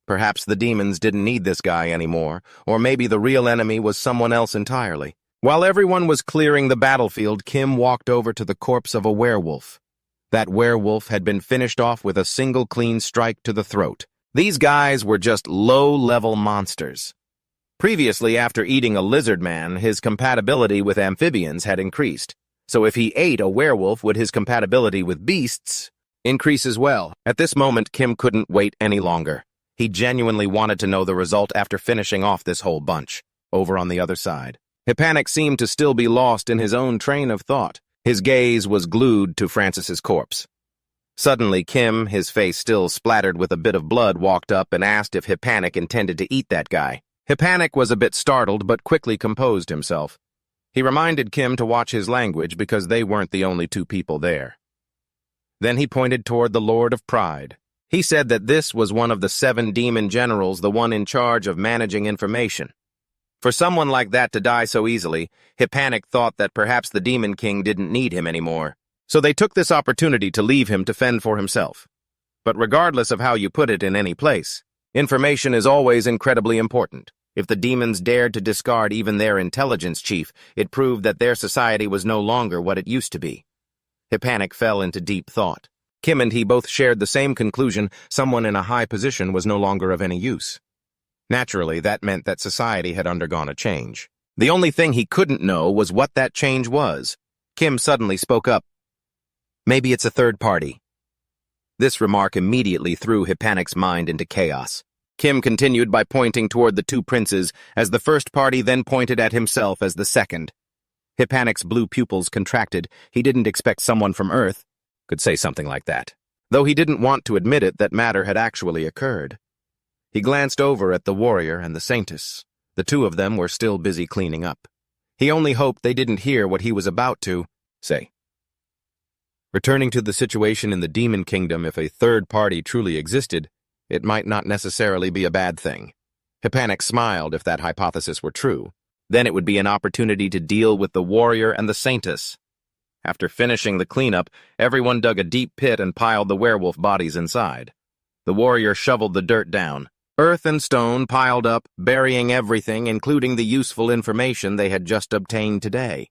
[SPEAKER 1] Perhaps the demons didn't need this guy anymore, or maybe the real enemy was someone else entirely. While everyone was clearing the battlefield, Kim walked over to the corpse of a werewolf. That werewolf had been finished off with a single clean strike to the throat. These guys were just low-level monsters. Previously, after eating a lizard man, his compatibility with amphibians had increased. So if he ate a werewolf, would his compatibility with beasts increase as well? At this moment, Kim couldn't wait any longer. He genuinely wanted to know the result after finishing off this whole bunch. Over on the other side, Hipanic seemed to still be lost in his own train of thought. His gaze was glued to Francis's corpse. Suddenly, Kim, his face still splattered with a bit of blood, walked up and asked if Hipanic intended to eat that guy. Hipanic was a bit startled but quickly composed himself. He reminded Kim to watch his language because they weren't the only 2 people there. Then he pointed toward the Lord of Pride. He said that this was one of the 7 demon generals, the one in charge of managing information. For someone like that to die so easily, Hipanic thought that perhaps the Demon King didn't need him anymore. So they took this opportunity to leave him to fend for himself. But regardless of how you put it in any place, information is always incredibly important. If the demons dared to discard even their intelligence chief, it proved that their society was no longer what it used to be. Hipanic fell into deep thought. Kim and he both shared the same conclusion: someone in a high position was no longer of any use. Naturally, that meant that society had undergone a change. The only thing he couldn't know was what that change was. Kim suddenly spoke up. Maybe it's a third party. This remark immediately threw Hipanic's mind into chaos. Kim continued by pointing toward the 2 princes, as the first party then pointed at himself as the second. Hipanic's blue pupils contracted. He didn't expect someone from Earth could say something like that, though he didn't want to admit it that matter had actually occurred. He glanced over at the warrior and the saintess. The 2 of them were still busy cleaning up. He only hoped they didn't hear what he was about to say. Returning to the situation in the Demon Kingdom, if a third party truly existed, it might not necessarily be a bad thing. Hipanic smiled if that hypothesis were true. Then it would be an opportunity to deal with the warrior and the saintess. After finishing the cleanup, everyone dug a deep pit and piled the werewolf bodies inside. The warrior shoveled the dirt down. Earth and stone piled up, burying everything, including the useful information they had just obtained today.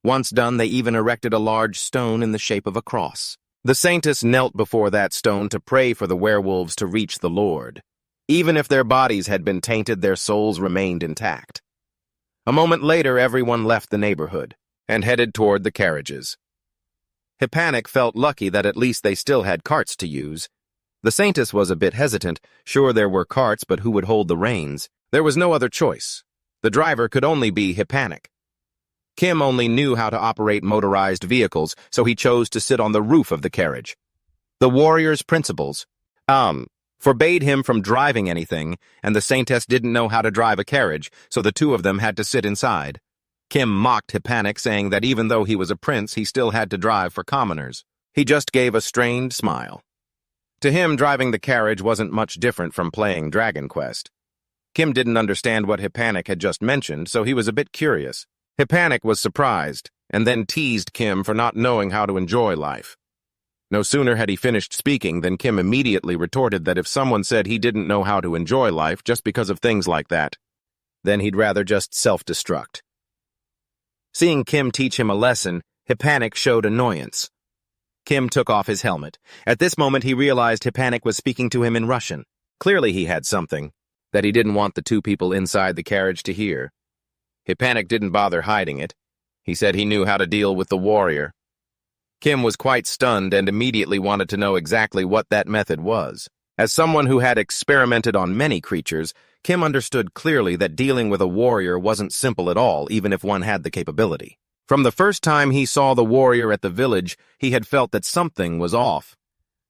[SPEAKER 1] Once done, they even erected a large stone in the shape of a cross. The saintess knelt before that stone to pray for the werewolves to reach the Lord. Even if their bodies had been tainted, their souls remained intact. A moment later, everyone left the neighborhood and headed toward the carriages. Hipanic felt lucky that at least they still had carts to use. The saintess was a bit hesitant. Sure, there were carts, but who would hold the reins? There was no other choice. The driver could only be Hipanic. Kim only knew how to operate motorized vehicles, so he chose to sit on the roof of the carriage. The warrior's principles forbade him from driving anything, and the saintess didn't know how to drive a carriage, so the 2 of them had to sit inside. Kim mocked Hipanic, saying that even though he was a prince, he still had to drive for commoners. He just gave a strained smile. To him, driving the carriage wasn't much different from playing Dragon Quest. Kim didn't understand what Hipanic had just mentioned, so he was a bit curious. Hipanic was surprised, and then teased Kim for not knowing how to enjoy life. No sooner had he finished speaking than Kim immediately retorted that if someone said he didn't know how to enjoy life just because of things like that, then he'd rather just self-destruct. Seeing Kim teach him a lesson, Hipanic showed annoyance. Kim took off his helmet. At this moment, he realized Hipanic was speaking to him in Russian. Clearly he had something that he didn't want the 2 people inside the carriage to hear. Hipanic didn't bother hiding it. He said he knew how to deal with the warrior. Kim was quite stunned and immediately wanted to know exactly what that method was. As someone who had experimented on many creatures, Kim understood clearly that dealing with a warrior wasn't simple at all, even if one had the capability. From the first time he saw the warrior at the village, he had felt that something was off.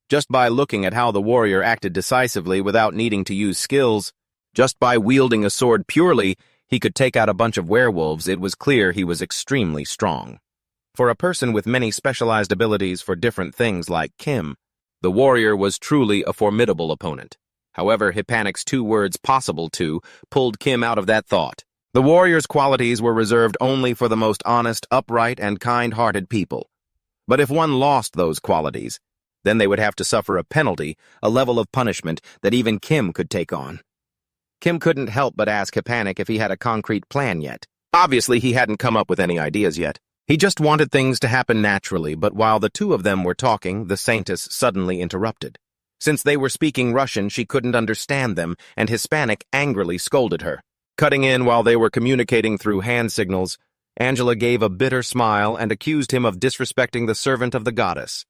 [SPEAKER 1] Just by looking at how the warrior acted decisively without needing to use skills, just by wielding a sword purely, he could take out a bunch of werewolves. It was clear he was extremely strong. For a person with many specialized abilities for different things like Kim, the warrior was truly a formidable opponent. However, Hippanic's 2 words "possible to" pulled Kim out of that thought. The warrior's qualities were reserved only for the most honest, upright, and kind-hearted people. But if one lost those qualities, then they would have to suffer a penalty, a level of punishment that even Kim could take on. Kim couldn't help but ask Hippanic if he had a concrete plan yet. Obviously, he hadn't come up with any ideas yet. He just wanted things to happen naturally, but while the 2 of them were talking, the Saintess suddenly interrupted. Since they were speaking Russian, she couldn't understand them, and Hispanic angrily scolded her. Cutting in while they were communicating through hand signals, Angela gave a bitter smile and accused him of disrespecting the servant of the goddess.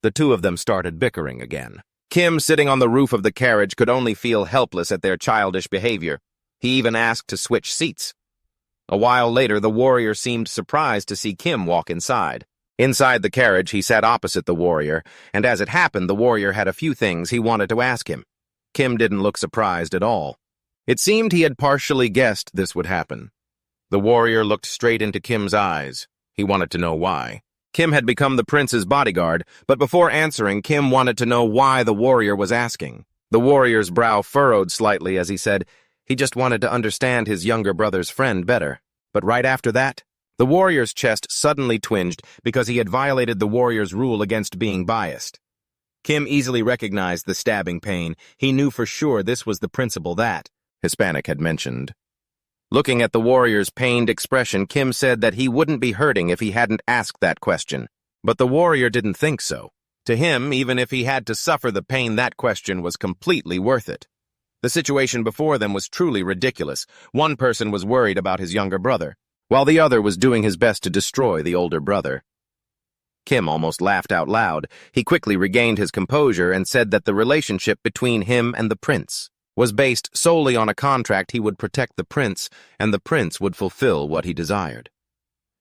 [SPEAKER 1] The 2 of them started bickering again. Kim, sitting on the roof of the carriage, could only feel helpless at their childish behavior. He even asked to switch seats. A while later, the warrior seemed surprised to see Kim walk inside. Inside the carriage, he sat opposite the warrior, and as it happened, the warrior had a few things he wanted to ask him. Kim didn't look surprised at all. It seemed he had partially guessed this would happen. The warrior looked straight into Kim's eyes. He wanted to know why. Kim had become the prince's bodyguard, but before answering, Kim wanted to know why the warrior was asking. The warrior's brow furrowed slightly as he said he just wanted to understand his younger brother's friend better. But right after that, the warrior's chest suddenly twinged because he had violated the warrior's rule against being biased. Kim easily recognized the stabbing pain. He knew for sure this was the principle that Hispanic had mentioned. Looking at the warrior's pained expression, Kim said that he wouldn't be hurting if he hadn't asked that question. But the warrior didn't think so. To him, even if he had to suffer the pain, that question was completely worth it. The situation before them was truly ridiculous. One person was worried about his younger brother, while the other was doing his best to destroy the older brother. Kim almost laughed out loud. He quickly regained his composure and said that the relationship between him and the prince was based solely on a contract. He would protect the prince, and the prince would fulfill what he desired.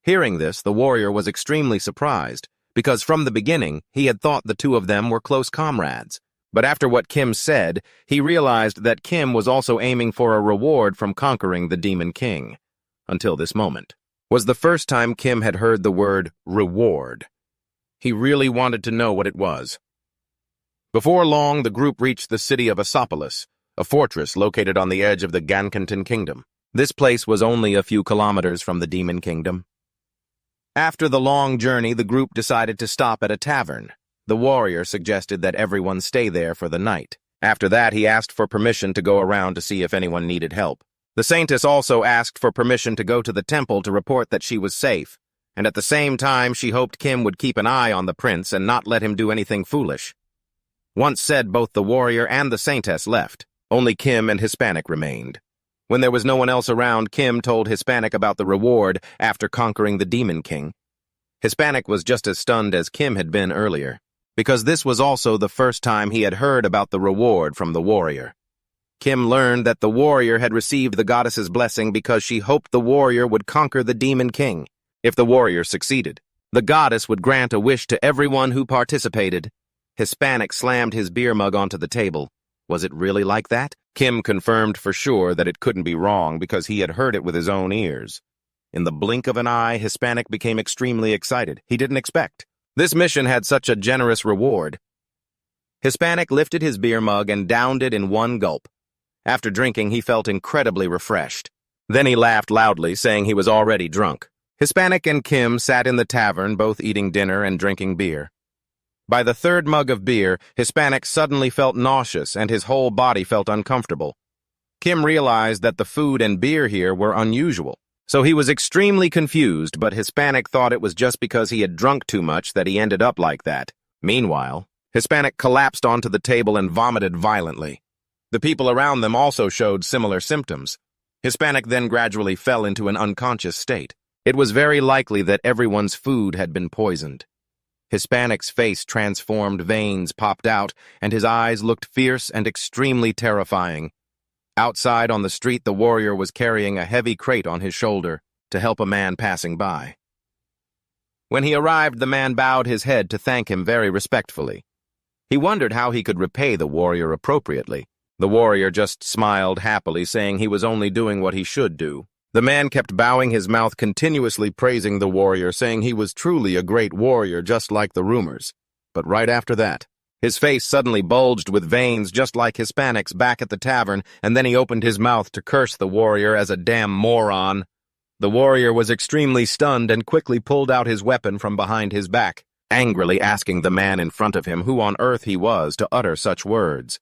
[SPEAKER 1] Hearing this, the warrior was extremely surprised, because from the beginning, he had thought the 2 of them were close comrades. But after what Kim said, he realized that Kim was also aiming for a reward from conquering the Demon King. Until this moment was the first time Kim had heard the word reward. He really wanted to know what it was. Before long, the group reached the city of Asopolis, a fortress located on the edge of the Gankanton Kingdom. This place was only a few kilometers from the Demon Kingdom. After the long journey, the group decided to stop at a tavern. The warrior suggested that everyone stay there for the night. After that, he asked for permission to go around to see if anyone needed help. The Saintess also asked for permission to go to the temple to report that she was safe, and at the same time she hoped Kim would keep an eye on the prince and not let him do anything foolish. Once said, both the warrior and the Saintess left. Only Kim and Hispanic remained. When there was no one else around, Kim told Hispanic about the reward after conquering the Demon King. Hispanic was just as stunned as Kim had been earlier, because this was also the first time he had heard about the reward from the warrior. Kim learned that the warrior had received the goddess's blessing because she hoped the warrior would conquer the Demon King. If the warrior succeeded, the goddess would grant a wish to everyone who participated. Hispanic slammed his beer mug onto the table. Was it really like that? Kim confirmed for sure that it couldn't be wrong because he had heard it with his own ears. In the blink of an eye, Hispanic became extremely excited. He didn't expect this mission had such a generous reward. Hispanic lifted his beer mug and downed it in one gulp. After drinking, he felt incredibly refreshed. Then he laughed loudly, saying he was already drunk. Hispanic and Kim sat in the tavern, both eating dinner and drinking beer. By the 3rd mug of beer, Hispanic suddenly felt nauseous and his whole body felt uncomfortable. Kim realized that the food and beer here were unusual, so he was extremely confused, but Hispanic thought it was just because he had drunk too much that he ended up like that. Meanwhile, Hispanic collapsed onto the table and vomited violently. The people around them also showed similar symptoms. Hispanic then gradually fell into an unconscious state. It was very likely that everyone's food had been poisoned. Hispanic's face transformed, veins popped out, and his eyes looked fierce and extremely terrifying. Outside on the street, the warrior was carrying a heavy crate on his shoulder to help a man passing by. When he arrived, the man bowed his head to thank him very respectfully. He wondered how he could repay the warrior appropriately. The warrior just smiled happily, saying he was only doing what he should do. The man kept bowing his mouth, continuously praising the warrior, saying he was truly a great warrior, just like the rumors. But right after that, his face suddenly bulged with veins, just like Hispanics back at the tavern, and then he opened his mouth to curse the warrior as a damn moron. The warrior was extremely stunned and quickly pulled out his weapon from behind his back, angrily asking the man in front of him who on earth he was to utter such words.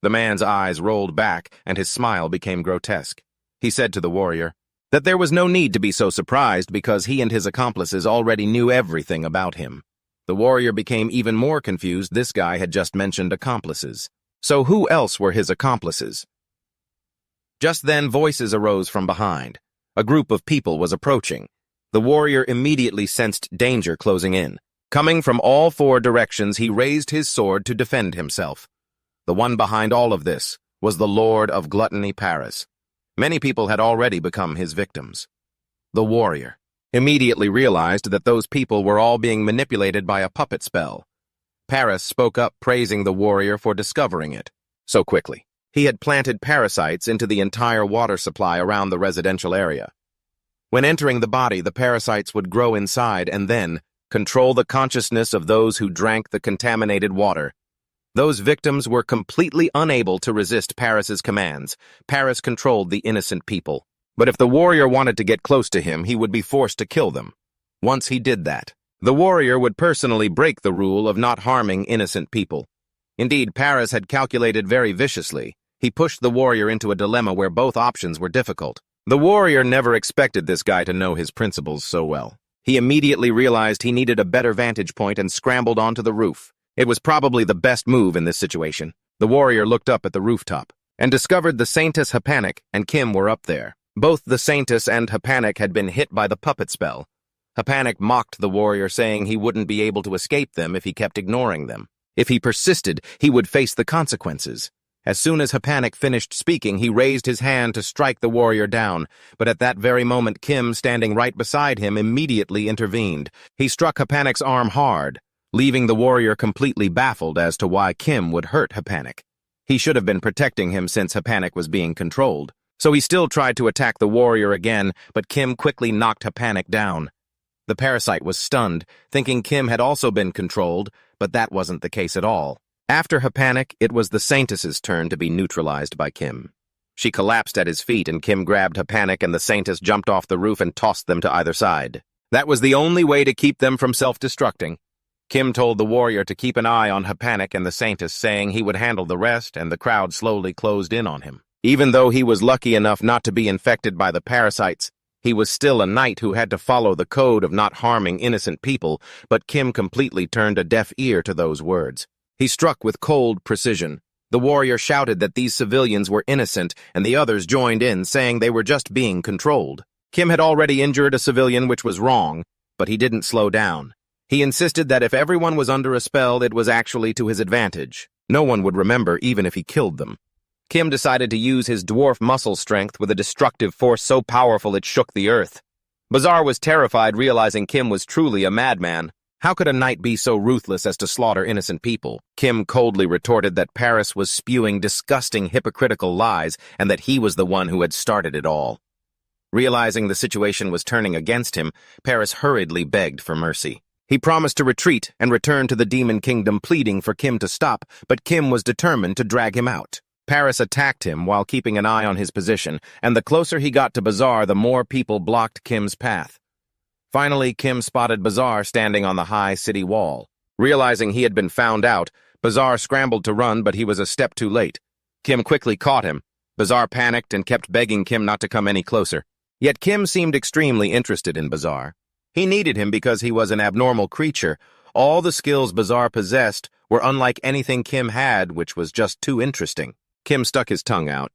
[SPEAKER 1] The man's eyes rolled back, and his smile became grotesque. He said to the warrior that there was no need to be so surprised because he and his accomplices already knew everything about him. The warrior became even more confused. This guy had just mentioned accomplices. So who else were his accomplices? Just then, voices arose from behind. A group of people was approaching. The warrior immediately sensed danger closing in. Coming from all four directions, he raised his sword to defend himself. The one behind all of this was the Lord of Gluttony, Paris. Many people had already become his victims. The warrior immediately realized that those people were all being manipulated by a puppet spell. Paris spoke up, praising the warrior for discovering it so quickly. He had planted parasites into the entire water supply around the residential area. When entering the body, the parasites would grow inside and then control the consciousness of those who drank the contaminated water. Those victims were completely unable to resist Paris's commands. Paris controlled the innocent people. But if the warrior wanted to get close to him, he would be forced to kill them. Once he did that, the warrior would personally break the rule of not harming innocent people. Indeed, Paris had calculated very viciously. He pushed the warrior into a dilemma where both options were difficult. The warrior never expected this guy to know his principles so well. He immediately realized he needed a better vantage point and scrambled onto the roof. It was probably the best move in this situation. The warrior looked up at the rooftop and discovered the Saintess Hapanik and Kim were up there. Both the Saintess and Hapanik had been hit by the puppet spell. Hapanik mocked the warrior, saying he wouldn't be able to escape them if he kept ignoring them. If he persisted, he would face the consequences. As soon as Hapanik finished speaking, he raised his hand to strike the warrior down, but at that very moment, Kim, standing right beside him, immediately intervened. He struck Hapanik's arm hard, leaving the warrior completely baffled as to why Kim would hurt Hapanik. He should have been protecting him since Hapanik was being controlled. So he still tried to attack the warrior again, but Kim quickly knocked Hapanik down. The parasite was stunned, thinking Kim had also been controlled, but that wasn't the case at all. After Hapanik, it was the Saintess's turn to be neutralized by Kim. She collapsed at his feet, and Kim grabbed Hapanik, and the Saintess jumped off the roof and tossed them to either side. That was the only way to keep them from self-destructing. Kim told the warrior to keep an eye on Hapanik and the Saintess, saying he would handle the rest, and the crowd slowly closed in on him. Even though he was lucky enough not to be infected by the parasites, he was still a knight who had to follow the code of not harming innocent people, but Kim completely turned a deaf ear to those words. He struck with cold precision. The warrior shouted that these civilians were innocent, and the others joined in, saying they were just being controlled. Kim had already injured a civilian, which was wrong, but he didn't slow down. He insisted that if everyone was under a spell, it was actually to his advantage. No one would remember even if he killed them. Kim decided to use his dwarf muscle strength with a destructive force so powerful it shook the earth. Bazaar was terrified, realizing Kim was truly a madman. How could a knight be so ruthless as to slaughter innocent people? Kim coldly retorted that Paris was spewing disgusting, hypocritical lies and that he was the one who had started it all. Realizing the situation was turning against him, Paris hurriedly begged for mercy. He promised to retreat and return to the Demon Kingdom, pleading for Kim to stop, but Kim was determined to drag him out. Paris attacked him while keeping an eye on his position, and the closer he got to Bazaar, the more people blocked Kim's path. Finally, Kim spotted Bazaar standing on the high city wall. Realizing he had been found out, Bazaar scrambled to run, but he was a step too late. Kim quickly caught him. Bazaar panicked and kept begging Kim not to come any closer. Yet Kim seemed extremely interested in Bazaar. He needed him because he was an abnormal creature. All the skills Bazaar possessed were unlike anything Kim had, which was just too interesting. Kim stuck his tongue out.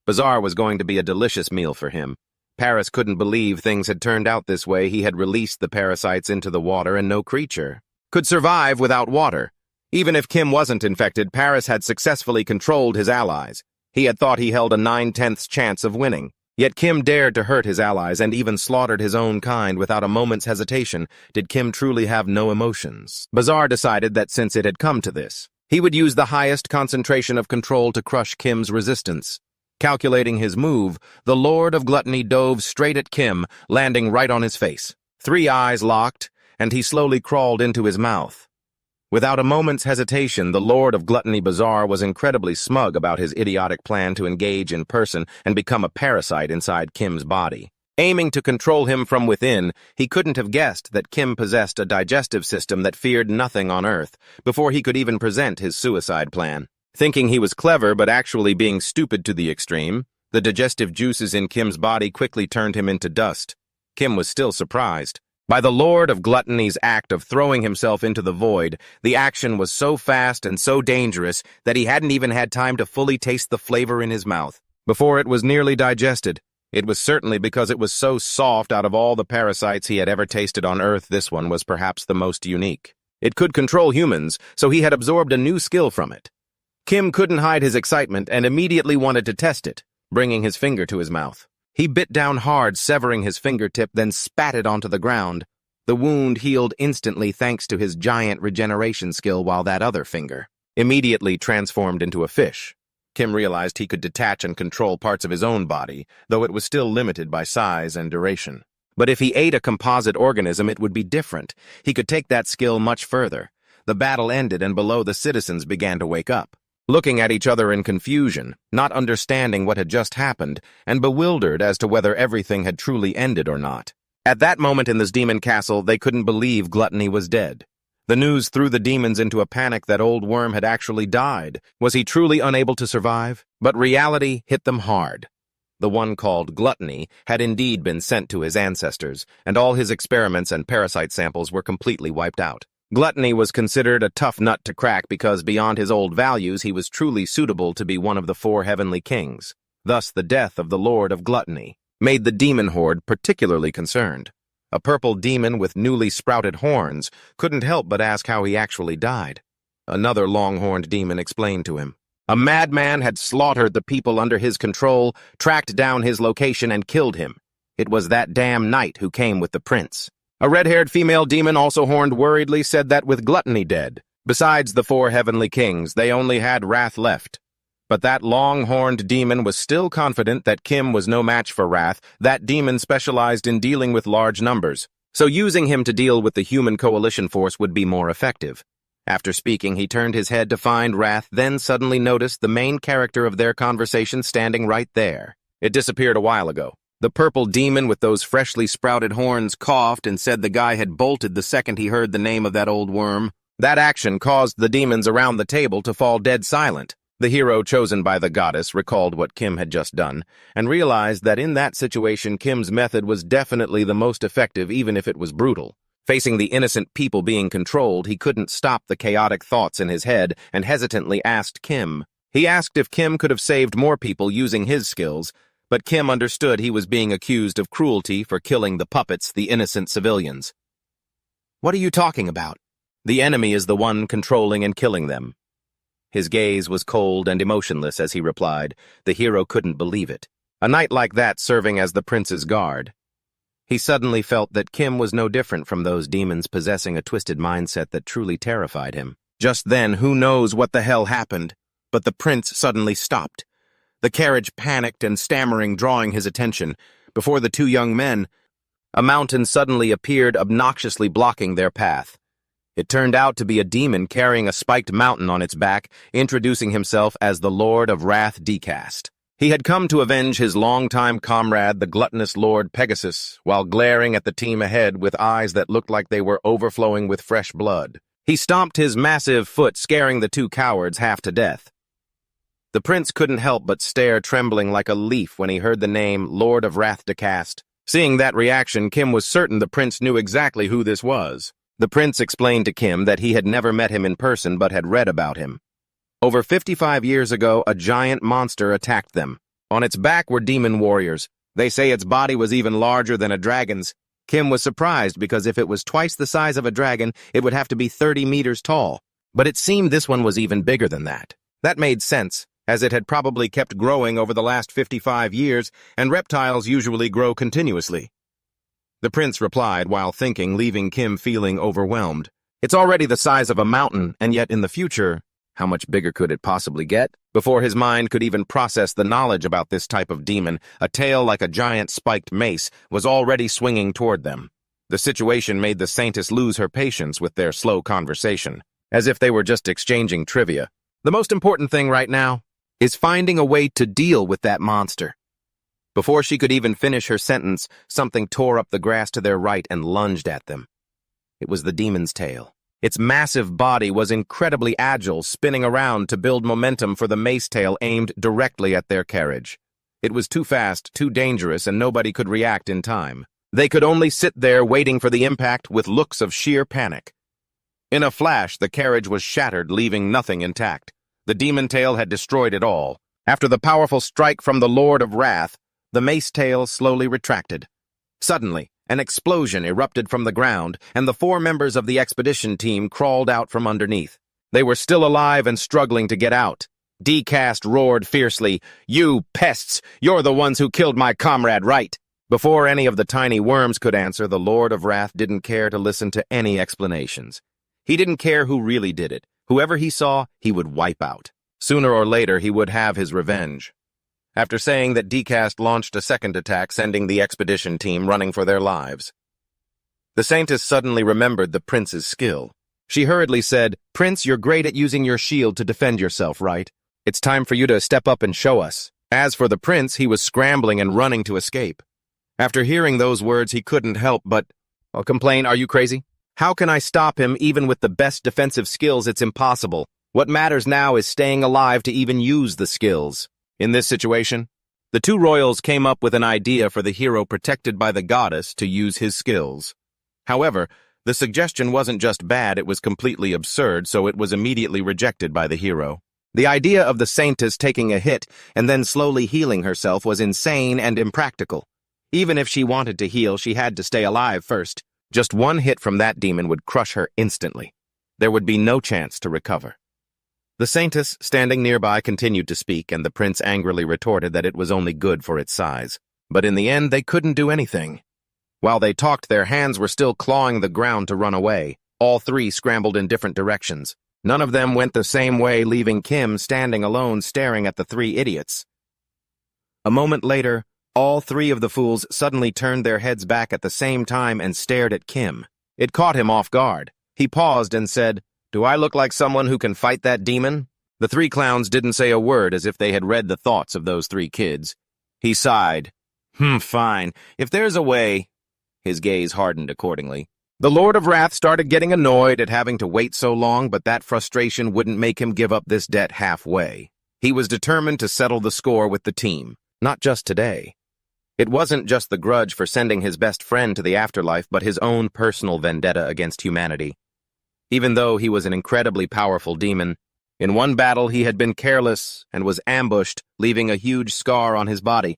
[SPEAKER 1] Bazaar was going to be a delicious meal for him. Paris couldn't believe things had turned out this way. He had released the parasites into the water, and no creature could survive without water. Even if Kim wasn't infected, Paris had successfully controlled his allies. He had thought he held a 9/10 chance of winning. Yet Kim dared to hurt his allies and even slaughtered his own kind without a moment's hesitation. Did Kim truly have no emotions? Bazaar decided that since it had come to this, he would use the highest concentration of control to crush Kim's resistance. Calculating his move, the Lord of Gluttony dove straight at Kim, landing right on his face. 3 eyes locked, and he slowly crawled into his mouth. Without a moment's hesitation, the Lord of Gluttony Bazaar was incredibly smug about his idiotic plan to engage in person and become a parasite inside Kim's body. Aiming to control him from within, he couldn't have guessed that Kim possessed a digestive system that feared nothing on Earth before he could even present his suicide plan. Thinking he was clever but actually being stupid to the extreme, the digestive juices in Kim's body quickly turned him into dust. Kim was still surprised. By the Lord of Gluttony's act of throwing himself into the void, the action was so fast and so dangerous that he hadn't even had time to fully taste the flavor in his mouth. Before it was nearly digested, it was certainly because it was so soft. Out of all the parasites he had ever tasted on Earth, this one was perhaps the most unique. It could control humans, so he had absorbed a new skill from it. Kim couldn't hide his excitement and immediately wanted to test it, bringing his finger to his mouth. He bit down hard, severing his fingertip, then spat it onto the ground. The wound healed instantly thanks to his giant regeneration skill, while that other finger immediately transformed into a fish. Kim realized he could detach and control parts of his own body, though it was still limited by size and duration. But if he ate a composite organism, it would be different. He could take that skill much further. The battle ended, and below, the citizens began to wake up, looking at each other in confusion, not understanding what had just happened, and bewildered as to whether everything had truly ended or not. At that moment in this demon castle, they couldn't believe Gluttony was dead. The news threw the demons into a panic that Old Worm had actually died. Was he truly unable to survive? But reality hit them hard. The one called Gluttony had indeed been sent to his ancestors, and all his experiments and parasite samples were completely wiped out. Gluttony was considered a tough nut to crack because beyond his old values he was truly suitable to be one of the 4 heavenly kings. Thus the death of the Lord of Gluttony made the demon horde particularly concerned. A purple demon with newly sprouted horns couldn't help but ask how he actually died. Another long-horned demon explained to him. A madman had slaughtered the people under his control, tracked down his location, and killed him. It was that damn knight who came with the prince. A red-haired female demon, also horned worriedly, said that with Gluttony dead, besides the 4 heavenly kings, they only had Wrath left. But that long-horned demon was still confident that Kim was no match for Wrath. That demon specialized in dealing with large numbers, so using him to deal with the human coalition force would be more effective. After speaking, he turned his head to find Wrath, then suddenly noticed the main character of their conversation standing right there. It disappeared a while ago. The purple demon with those freshly sprouted horns coughed and said the guy had bolted the second he heard the name of that old worm. That action caused the demons around the table to fall dead silent. The hero chosen by the goddess recalled what Kim had just done, and realized that in that situation Kim's method was definitely the most effective, even if it was brutal. Facing the innocent people being controlled, he couldn't stop the chaotic thoughts in his head and hesitantly asked Kim. He asked if Kim could have saved more people using his skills, but Kim understood he was being accused of cruelty for killing the puppets, the innocent civilians. "What are you talking about? The enemy is the one controlling and killing them." His gaze was cold and emotionless as he replied. The hero couldn't believe it. A knight like that serving as the prince's guard. He suddenly felt that Kim was no different from those demons, possessing a twisted mindset that truly terrified him. Just then, who knows what the hell happened, but the prince suddenly stopped. The carriage panicked and stammering, drawing his attention. Before the 2 young men, a mountain suddenly appeared, obnoxiously blocking their path. It turned out to be a demon carrying a spiked mountain on its back, introducing himself as the Lord of Wrath Decast. He had come to avenge his longtime comrade, the gluttonous Lord Pegasus, while glaring at the team ahead with eyes that looked like they were overflowing with fresh blood. He stomped his massive foot, scaring the 2 cowards half to death. The prince couldn't help but stare, trembling like a leaf when he heard the name Lord of Wrath Decast. Seeing that reaction, Kim was certain the prince knew exactly who this was. The prince explained to Kim that he had never met him in person but had read about him. Over 55 years ago, a giant monster attacked them. On its back were demon warriors. They say its body was even larger than a dragon's. Kim was surprised because if it was twice the size of a dragon, it would have to be 30 meters tall. But it seemed this one was even bigger than that. That made sense, as it had probably kept growing over the last 55 years, and reptiles usually grow continuously. The prince replied while thinking, leaving Kim feeling overwhelmed. It's already the size of a mountain, and yet in the future, How much bigger could it possibly get? Before his mind could even process the knowledge about this type of demon, a tail like a giant spiked mace was already swinging toward them. The situation made the Saintess lose her patience with their slow conversation, as if they were just exchanging trivia. The most important thing right now is finding a way to deal with that monster. Before she could even finish her sentence, something tore up the grass to their right and lunged at them. It was the demon's tail. Its massive body was incredibly agile, spinning around to build momentum for the mace tail aimed directly at their carriage. It was too fast, too dangerous, and nobody could react in time. They could only sit there waiting for the impact with looks of sheer panic. In a flash, the carriage was shattered, leaving nothing intact. The demon tail had destroyed it all. After the powerful strike from the Lord of Wrath, the mace tail slowly retracted. Suddenly, an explosion erupted from the ground, and the 4 members of the expedition team crawled out from underneath. They were still alive and struggling to get out. D-Cast roared fiercely, "You pests! You're the ones who killed my comrade, right?" Before any of the tiny worms could answer, the Lord of Wrath didn't care to listen to any explanations. He didn't care who really did it. Whoever he saw, he would wipe out. Sooner or later, he would have his revenge. After saying that D-Cast launched a second attack, sending the expedition team running for their lives. The Saintess suddenly remembered the prince's skill. She hurriedly said, "Prince, you're great at using your shield to defend yourself, right? It's time for you to step up and show us." As for the prince, he was scrambling and running to escape. After hearing those words, he couldn't help but complain, "Are you crazy? How can I stop him even with the best defensive skills? It's impossible. What matters now is staying alive to even use the skills." In this situation, the 2 royals came up with an idea for the hero protected by the goddess to use his skills. However, the suggestion wasn't just bad, it was completely absurd, so it was immediately rejected by the hero. The idea of the Saintess taking a hit and then slowly healing herself was insane and impractical. Even if she wanted to heal, she had to stay alive first. Just one hit from that demon would crush her instantly. There would be no chance to recover. The Saintess, standing nearby, continued to speak, and the prince angrily retorted that it was only good for its size. But in the end, they couldn't do anything. While they talked, their hands were still clawing the ground to run away. All 3 scrambled in different directions. None of them went the same way, leaving Kim standing alone staring at the 3 idiots. A moment later, all 3 of the fools suddenly turned their heads back at the same time and stared at Kim. It caught him off guard. He paused and said, "Do I look like someone who can fight that demon?" The 3 clowns didn't say a word, as if they had read the thoughts of those 3 kids. He sighed. Fine. If there's a way." His gaze hardened accordingly. The Lord of Wrath started getting annoyed at having to wait so long, but that frustration wouldn't make him give up this debt halfway. He was determined to settle the score with the team, not just today. It wasn't just the grudge for sending his best friend to the afterlife, but his own personal vendetta against humanity. Even though he was an incredibly powerful demon, in one battle he had been careless and was ambushed, leaving a huge scar on his body.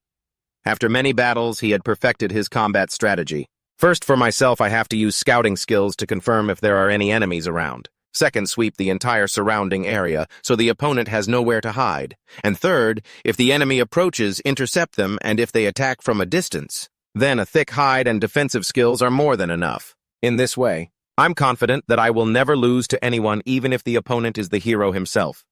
[SPEAKER 1] After many battles, he had perfected his combat strategy. First, for myself, I have to use scouting skills to confirm if there are any enemies around. Second, sweep the entire surrounding area, so the opponent has nowhere to hide. And third, if the enemy approaches, intercept them, and if they attack from a distance, then a thick hide and defensive skills are more than enough. In this way, I'm confident that I will never lose to anyone, even if the opponent is the hero himself.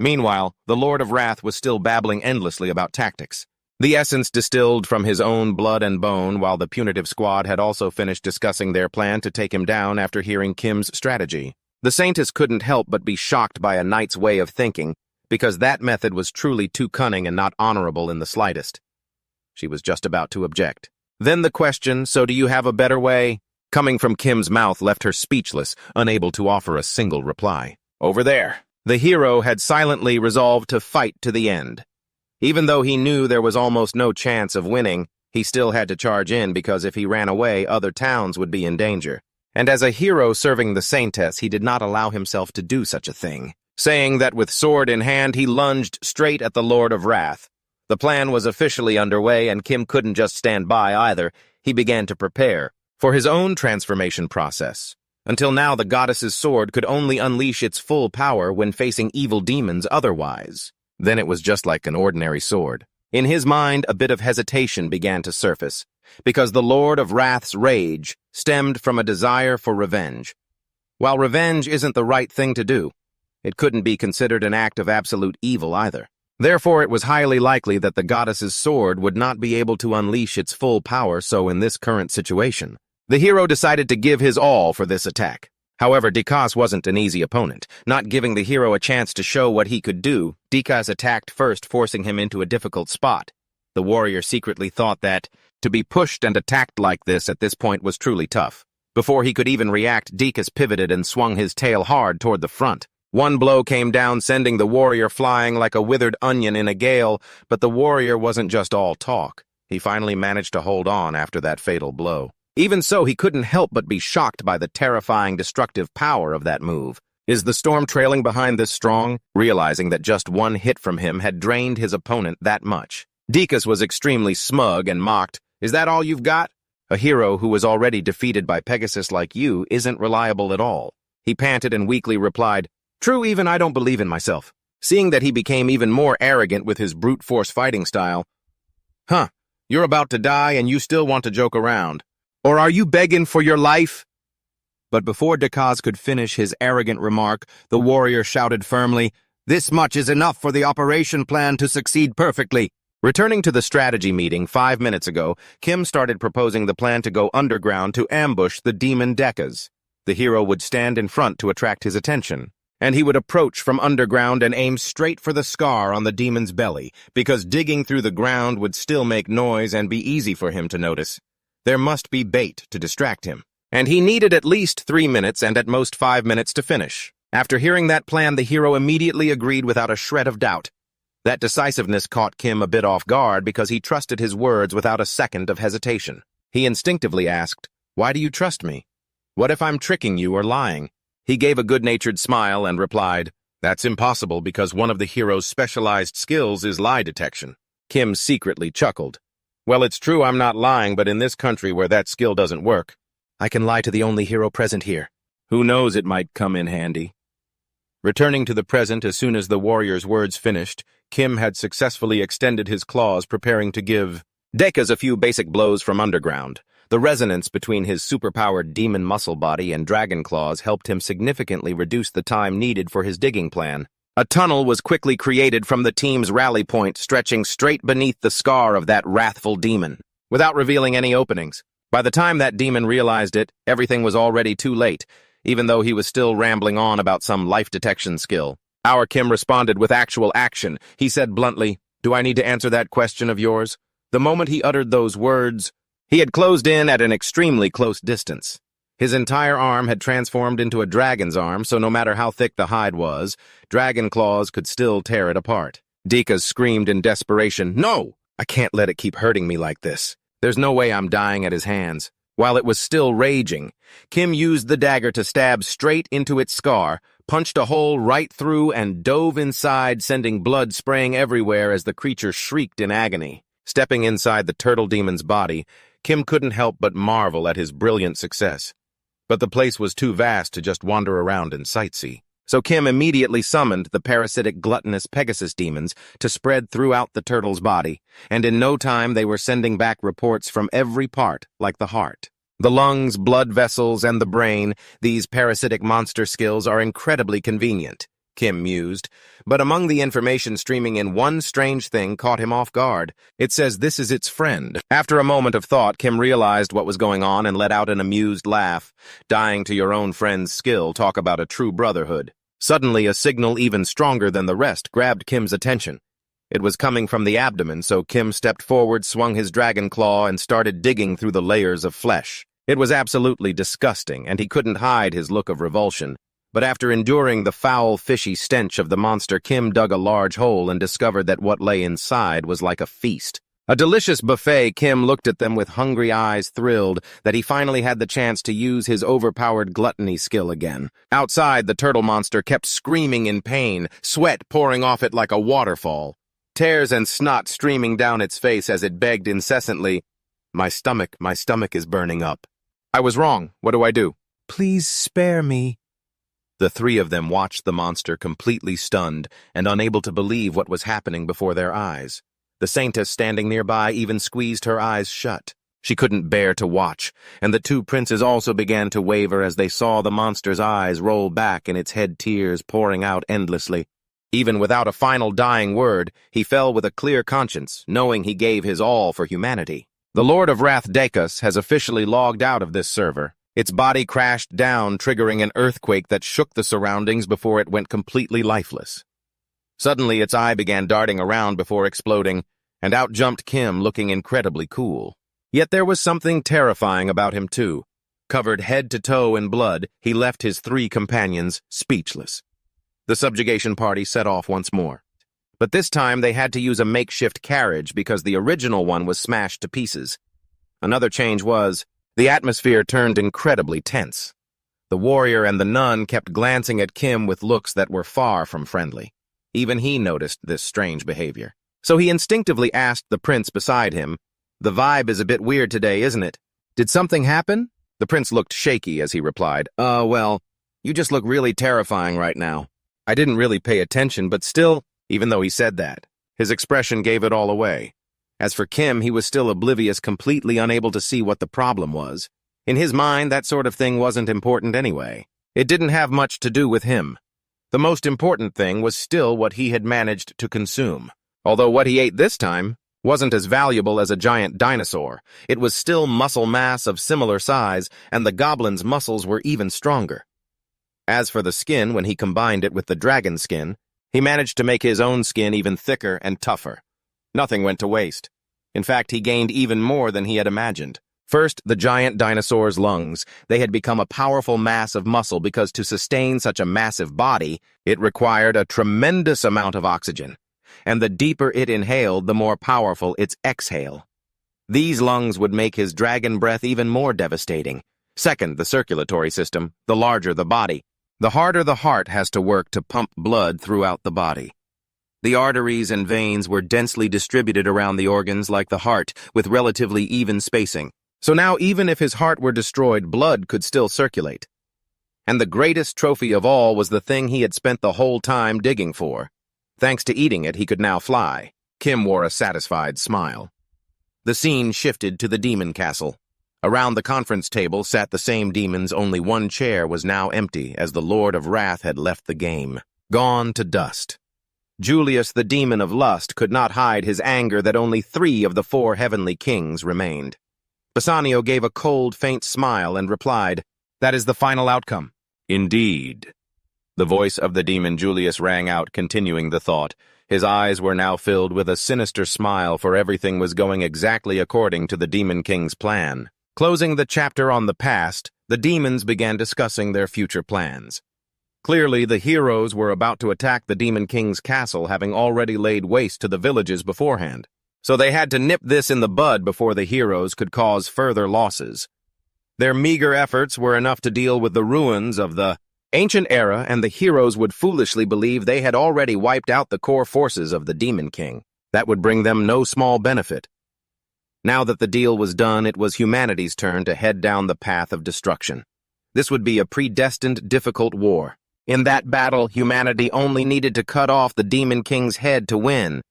[SPEAKER 1] Meanwhile, the Lord of Wrath was still babbling endlessly about tactics. The essence distilled from his own blood and bone, while the punitive squad had also finished discussing their plan to take him down after hearing Kim's strategy. The Saintess couldn't help but be shocked by a knight's way of thinking, because that method was truly too cunning and not honorable in the slightest. She was just about to object. Then the question, "So do you have a better way?" coming from Kim's mouth left her speechless, unable to offer a single reply. Over there. The hero had silently resolved to fight to the end. Even though he knew there was almost no chance of winning, he still had to charge in because if he ran away, other towns would be in danger. And as a hero serving the Saintess, he did not allow himself to do such a thing. Saying that with sword in hand, he lunged straight at the Lord of Wrath. The plan was officially underway, and Kim couldn't just stand by either. He began to prepare for his own transformation process. Until now, the goddess's sword could only unleash its full power when facing evil demons otherwise. Then it was just like an ordinary sword. In his mind, a bit of hesitation began to surface, because the Lord of Wrath's rage stemmed from a desire for revenge. While revenge isn't the right thing to do, It couldn't be considered an act of absolute evil either. Therefore, it was highly likely that the goddess's sword would not be able to unleash its full power so in this current situation. The hero decided to give his all for this attack. However, Dikas wasn't an easy opponent. Not giving the hero a chance to show what he could do, Dikas attacked first, forcing him into a difficult spot. The warrior secretly thought that to be pushed and attacked like this at this point was truly tough. Before he could even react, Dikas pivoted and swung his tail hard toward the front. One blow came down, sending the warrior flying like a withered onion in a gale, but the warrior wasn't just all talk. He finally managed to hold on after that fatal blow. Even so, he couldn't help but be shocked by the terrifying, destructive power of that move. Is the storm trailing behind this strong? Realizing that just one hit from him had drained his opponent that much. Dikas was extremely smug and mocked, "Is that all you've got? A hero who was already defeated by Pegasus like you isn't reliable at all." He panted and weakly replied, "True, even I don't believe in myself." Seeing that he became even more arrogant with his brute force fighting style, "Huh, you're about to die and you still want to joke around. Or are you begging for your life?" But before Dikas could finish his arrogant remark, the warrior shouted firmly, "This much is enough for the operation plan to succeed perfectly." Returning to the strategy meeting 5 minutes ago, Kim started proposing the plan to go underground to ambush the demon Dekas. The hero would stand in front to attract his attention, and he would approach from underground and aim straight for the scar on the demon's belly, because digging through the ground would still make noise and be easy for him to notice. There must be bait to distract him, and he needed at least 3 minutes and at most 5 minutes to finish. After hearing that plan, the hero immediately agreed without a shred of doubt. That decisiveness caught Kim a bit off guard because he trusted his words without a second of hesitation. He instinctively asked, "Why do you trust me? What if I'm tricking you or lying?" He gave a good-natured smile and replied, "That's impossible because one of the hero's specialized skills is lie detection." Kim secretly chuckled. "Well, it's true I'm not lying, but in this country where that skill doesn't work, I can lie to the only hero present here. Who knows, it might come in handy." Returning to the present as soon as the warrior's words finished, Kim had successfully extended his claws, preparing to give Dekas a few basic blows from underground. The resonance between his superpowered demon muscle body and dragon claws helped him significantly reduce the time needed for his digging plan. A tunnel was quickly created from the team's rally point, stretching straight beneath the scar of that wrathful demon, without revealing any openings. By the time that demon realized it, everything was already too late, even though he was still rambling on about some life detection skill. Our Kim responded with actual action. He said bluntly, "Do I need to answer that question of yours?" The moment he uttered those words, he had closed in at an extremely close distance. His entire arm had transformed into a dragon's arm, so no matter how thick the hide was, dragon claws could still tear it apart. Dikas screamed in desperation, "No! I can't let it keep hurting me like this. There's no way I'm dying at his hands." While it was still raging, Kim used the dagger to stab straight into its scar, punched a hole right through, and dove inside, sending blood spraying everywhere as the creature shrieked in agony. Stepping inside the turtle demon's body, Kim couldn't help but marvel at his brilliant success. But the place was too vast to just wander around and sightsee. So Kim immediately summoned the parasitic gluttonous Pegasus demons to spread throughout the turtle's body, and in no time they were sending back reports from every part, like the heart, the lungs, blood vessels, and the brain. These parasitic monster skills are incredibly convenient, Kim mused, but among the information streaming in, one strange thing caught him off guard. It says this is its friend. After a moment of thought, Kim realized what was going on and let out an amused laugh. Dying to your own friend's skill, talk about a true brotherhood. Suddenly, a signal even stronger than the rest grabbed Kim's attention. It was coming from the abdomen, so Kim stepped forward, swung his dragon claw, and started digging through the layers of flesh. It was absolutely disgusting, and he couldn't hide his look of revulsion. But after enduring the foul, fishy stench of the monster, Kim dug a large hole and discovered that what lay inside was like a feast. A delicious buffet. Kim looked at them with hungry eyes, thrilled that he finally had the chance to use his overpowered gluttony skill again. Outside, the turtle monster kept screaming in pain, sweat pouring off it like a waterfall, tears and snot streaming down its face as it begged incessantly, my stomach is burning up. I was wrong. What do I do?" "Please spare me." The three of them watched the monster completely stunned and unable to believe what was happening before their eyes. The saintess standing nearby even squeezed her eyes shut. She couldn't bear to watch, and the two princes also began to waver as they saw the monster's eyes roll back and its head tears pouring out endlessly. Even without a final dying word, he fell with a clear conscience, knowing he gave his all for humanity. The Lord of Wrath Dacus has officially logged out of this server. Its body crashed down, triggering an earthquake that shook the surroundings before it went completely lifeless. Suddenly, its eye began darting around before exploding, and out jumped Kim, looking incredibly cool. Yet there was something terrifying about him, too. Covered head to toe in blood, he left his three companions speechless. The subjugation party set off once more. But this time they had to use a makeshift carriage because the original one was smashed to pieces. Another change was, the atmosphere turned incredibly tense. The warrior and the nun kept glancing at Kim with looks that were far from friendly. Even he noticed this strange behavior. So he instinctively asked the prince beside him, "The vibe is a bit weird today, isn't it? Did something happen?" The prince looked shaky as he replied, Well, you just look really terrifying right now." I didn't really pay attention, but still, even though he said that, his expression gave it all away. As for Kim, he was still oblivious, completely unable to see what the problem was. In his mind, that sort of thing wasn't important anyway. It didn't have much to do with him. The most important thing was still what he had managed to consume. Although what he ate this time wasn't as valuable as a giant dinosaur, it was still muscle mass of similar size, and the goblin's muscles were even stronger. As for the skin, when he combined it with the dragon skin, he managed to make his own skin even thicker and tougher. Nothing went to waste. In fact, he gained even more than he had imagined. First, the giant dinosaur's lungs. They had become a powerful mass of muscle because to sustain such a massive body, it required a tremendous amount of oxygen. And the deeper it inhaled, the more powerful its exhale. These lungs would make his dragon breath even more devastating. Second, the circulatory system. The larger the body, the harder the heart has to work to pump blood throughout the body. The arteries and veins were densely distributed around the organs like the heart, with relatively even spacing. So now even if his heart were destroyed, blood could still circulate. And the greatest trophy of all was the thing he had spent the whole time digging for. Thanks to eating it, he could now fly. Kim wore a satisfied smile. The scene shifted to the demon castle. Around the conference table sat the same demons, only one chair was now empty as the Lord of Wrath had left the game, gone to dust. Julius, the demon of lust, could not hide his anger that only 3 of the 4 heavenly kings remained. Bassanio gave a cold, faint smile and replied, "That is the final outcome." "Indeed." The voice of the demon Julius rang out, continuing the thought. His eyes were now filled with a sinister smile, for everything was going exactly according to the Demon King's plan. Closing the chapter on the past, the demons began discussing their future plans. Clearly, the heroes were about to attack the Demon King's castle, having already laid waste to the villages beforehand. So they had to nip this in the bud before the heroes could cause further losses. Their meager efforts were enough to deal with the ruins of the ancient era, and the heroes would foolishly believe they had already wiped out the core forces of the Demon King. That would bring them no small benefit. Now that the deal was done, it was humanity's turn to head down the path of destruction. This would be a predestined, difficult war. In that battle, humanity only needed to cut off the Demon King's head to win.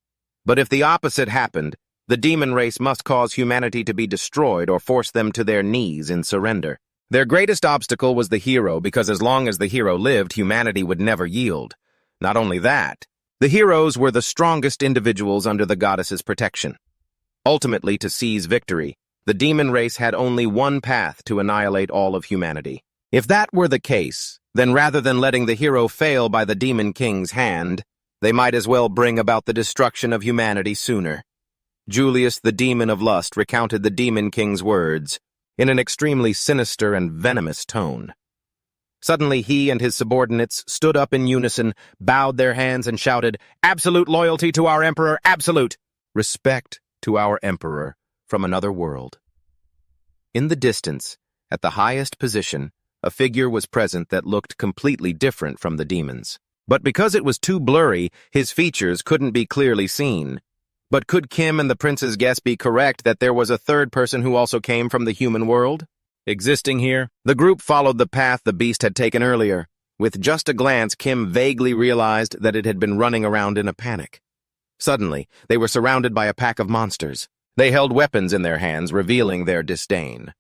[SPEAKER 1] But if the opposite happened, the demon race must cause humanity to be destroyed or force them to their knees in surrender. Their greatest obstacle was the hero, because as long as the hero lived, humanity would never yield. Not only that, the heroes were the strongest individuals under the goddess's protection. Ultimately, to seize victory, the demon race had only one path to annihilate all of humanity. If that were the case, then rather than letting the hero fail by the Demon King's hand, they might as well bring about the destruction of humanity sooner. Julius, the demon of lust, recounted the Demon King's words in an extremely sinister and venomous tone. Suddenly, he and his subordinates stood up in unison, bowed their hands, and shouted, "Absolute loyalty to our emperor, absolute respect to our emperor from another world." In the distance, at the highest position, a figure was present that looked completely different from the demons. But because it was too blurry, his features couldn't be clearly seen. But could Kim and the prince's guess be correct that there was a third person who also came from the human world existing here? The group followed the path the beast had taken earlier. With just a glance, Kim vaguely realized that it had been running around in a panic. Suddenly, they were surrounded by a pack of monsters. They held weapons in their hands, revealing their disdain.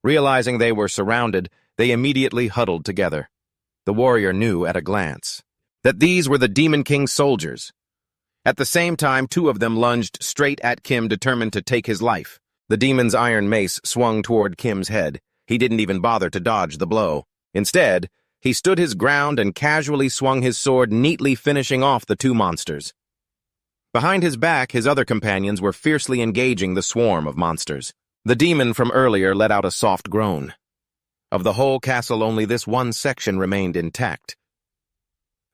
[SPEAKER 1] Realizing they were surrounded, they immediately huddled together. The warrior knew at a glance that these were the Demon King's soldiers. At the same time, two of them lunged straight at Kim, determined to take his life. The demon's iron mace swung toward Kim's head. He didn't even bother to dodge the blow. Instead, he stood his ground and casually swung his sword, neatly finishing off the two monsters. Behind his back, his other companions were fiercely engaging the swarm of monsters. The demon from earlier let out a soft groan. Of the whole castle, only this one section remained intact.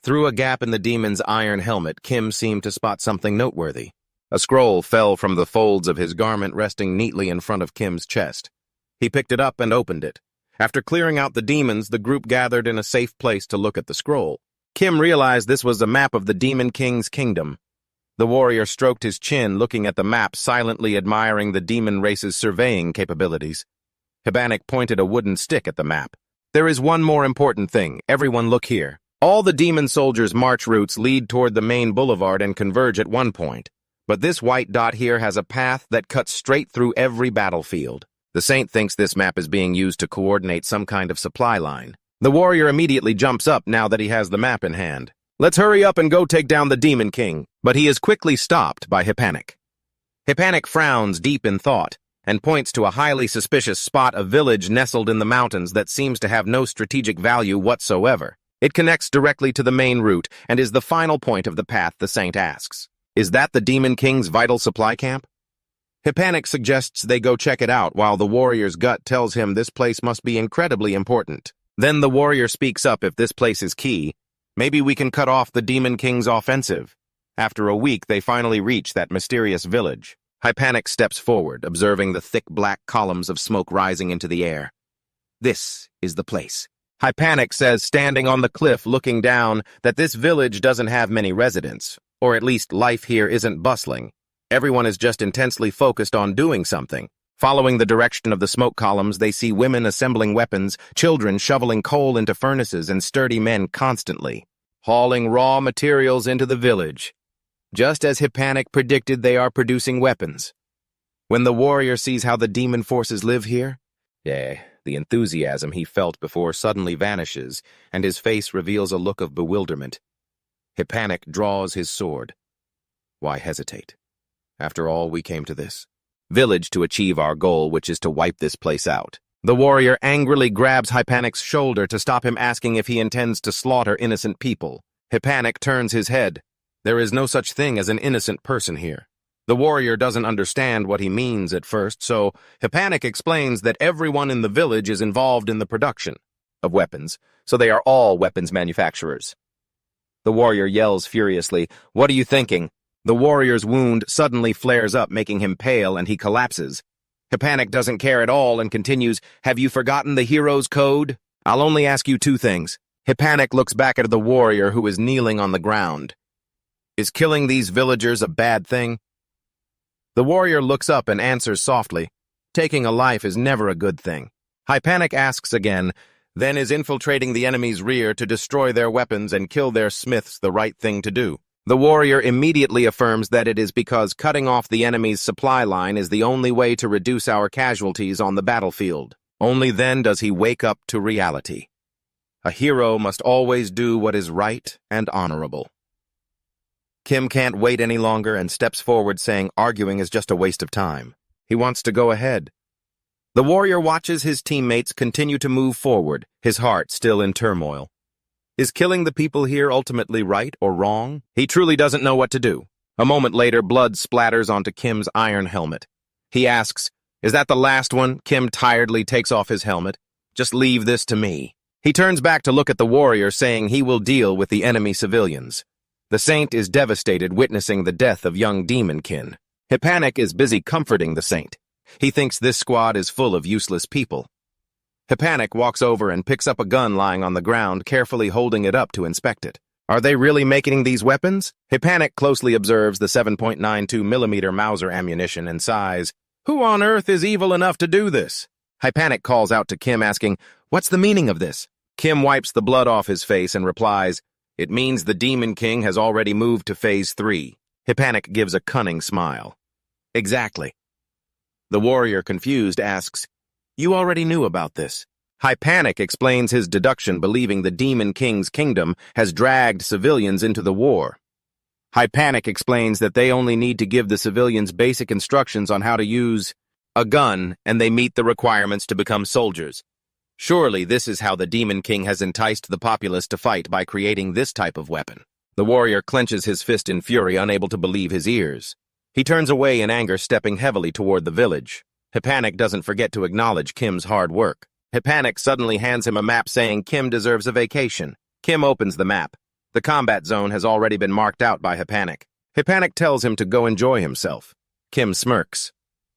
[SPEAKER 1] Through a gap in the demon's iron helmet, Kim seemed to spot something noteworthy. A scroll fell from the folds of his garment, resting neatly in front of Kim's chest. He picked it up and opened it. After clearing out the demons, the group gathered in a safe place to look at the scroll. Kim realized this was a map of the Demon King's kingdom. The warrior stroked his chin, looking at the map, silently admiring the demon race's surveying capabilities. Hibanik pointed a wooden stick at the map. There is one more important thing. Everyone look here. All the demon soldiers' march routes lead toward the main boulevard and converge at one point. But this white dot here has a path that cuts straight through every battlefield. The saint thinks this map is being used to coordinate some kind of supply line. The warrior immediately jumps up now that he has the map in hand. Let's hurry up and go take down the Demon King. But he is quickly stopped by Hibanik. Hibanik frowns deep in thought and points to a highly suspicious spot, a village nestled in the mountains that seems to have no strategic value whatsoever. It connects directly to the main route and is the final point of the path. The saint asks, "Is that the Demon King's vital supply camp?" Hibanik suggests they go check it out, while the warrior's gut tells him this place must be incredibly important. Then the warrior speaks up, "If this place is key, maybe we can cut off the Demon King's offensive." After a week, they finally reach that mysterious village. Hibanik steps forward, observing the thick black columns of smoke rising into the air. "This is the place." Hibanik says, standing on the cliff looking down, that this village doesn't have many residents, or at least life here isn't bustling. Everyone is just intensely focused on doing something. Following the direction of the smoke columns, they see women assembling weapons, children shoveling coal into furnaces, and sturdy men constantly hauling raw materials into the village. Just as Hibanik predicted, they are producing weapons. When the warrior sees how the demon forces live here, the enthusiasm he felt before suddenly vanishes, and his face reveals a look of bewilderment. Hibanik draws his sword. Why hesitate? After all, we came to this village to achieve our goal, which is to wipe this place out. The warrior angrily grabs Hibanik's shoulder to stop him, asking if he intends to slaughter innocent people. Hibanik turns his head. There is no such thing as an innocent person here. The warrior doesn't understand what he means at first, so Hibanik explains that everyone in the village is involved in the production of weapons, so they are all weapons manufacturers. The warrior yells furiously, "What are you thinking?" The warrior's wound suddenly flares up, making him pale, and he collapses. Hibanik doesn't care at all and continues, "Have you forgotten the hero's code? I'll only ask you two things." Hibanik looks back at the warrior, who is kneeling on the ground. "Is killing these villagers a bad thing?" The warrior looks up and answers softly, "Taking a life is never a good thing." Hibanik asks again, "Then is infiltrating the enemy's rear to destroy their weapons and kill their smiths the right thing to do?" The warrior immediately affirms that it is because cutting off the enemy's supply line is the only way to reduce our casualties on the battlefield. Only then does he wake up to reality. A hero must always do what is right and honorable. Kim can't wait any longer and steps forward, saying arguing is just a waste of time. He wants to go ahead. The warrior watches his teammates continue to move forward, his heart still in turmoil. Is killing the people here ultimately right or wrong? He truly doesn't know what to do. A moment later, blood splatters onto Kim's iron helmet. He asks, "Is that the last one?" Kim tiredly takes off his helmet. "Just leave this to me." He turns back to look at the warrior, saying he will deal with the enemy civilians. The saint is devastated, witnessing the death of young demonkin. Hibanik is busy comforting the saint. He thinks this squad is full of useless people. Hibanik walks over and picks up a gun lying on the ground, carefully holding it up to inspect it. Are they really making these weapons? Hibanik closely observes the 7.92mm Mauser ammunition and sighs, "Who on earth is evil enough to do this?" Hibanik calls out to Kim, asking, "What's the meaning of this?" Kim wipes the blood off his face and replies, "It means the Demon King has already moved to Phase 3. Hibanik gives a cunning smile. "Exactly. The warrior, confused, asks, "You already knew about this." Hypanic explains his deduction, believing the Demon King's kingdom has dragged civilians into the war. Hypanic explains that they only need to give the civilians basic instructions on how to use a gun, and they meet the requirements to become soldiers. Surely this is how the Demon King has enticed the populace to fight, by creating this type of weapon. The warrior clenches his fist in fury, unable to believe his ears. He turns away in anger, stepping heavily toward the village. Hypanic doesn't forget to acknowledge Kim's hard work. Hypanic suddenly hands him a map, saying Kim deserves a vacation. Kim opens the map. The combat zone has already been marked out by Hypanic. Hypanic tells him to go enjoy himself. Kim smirks.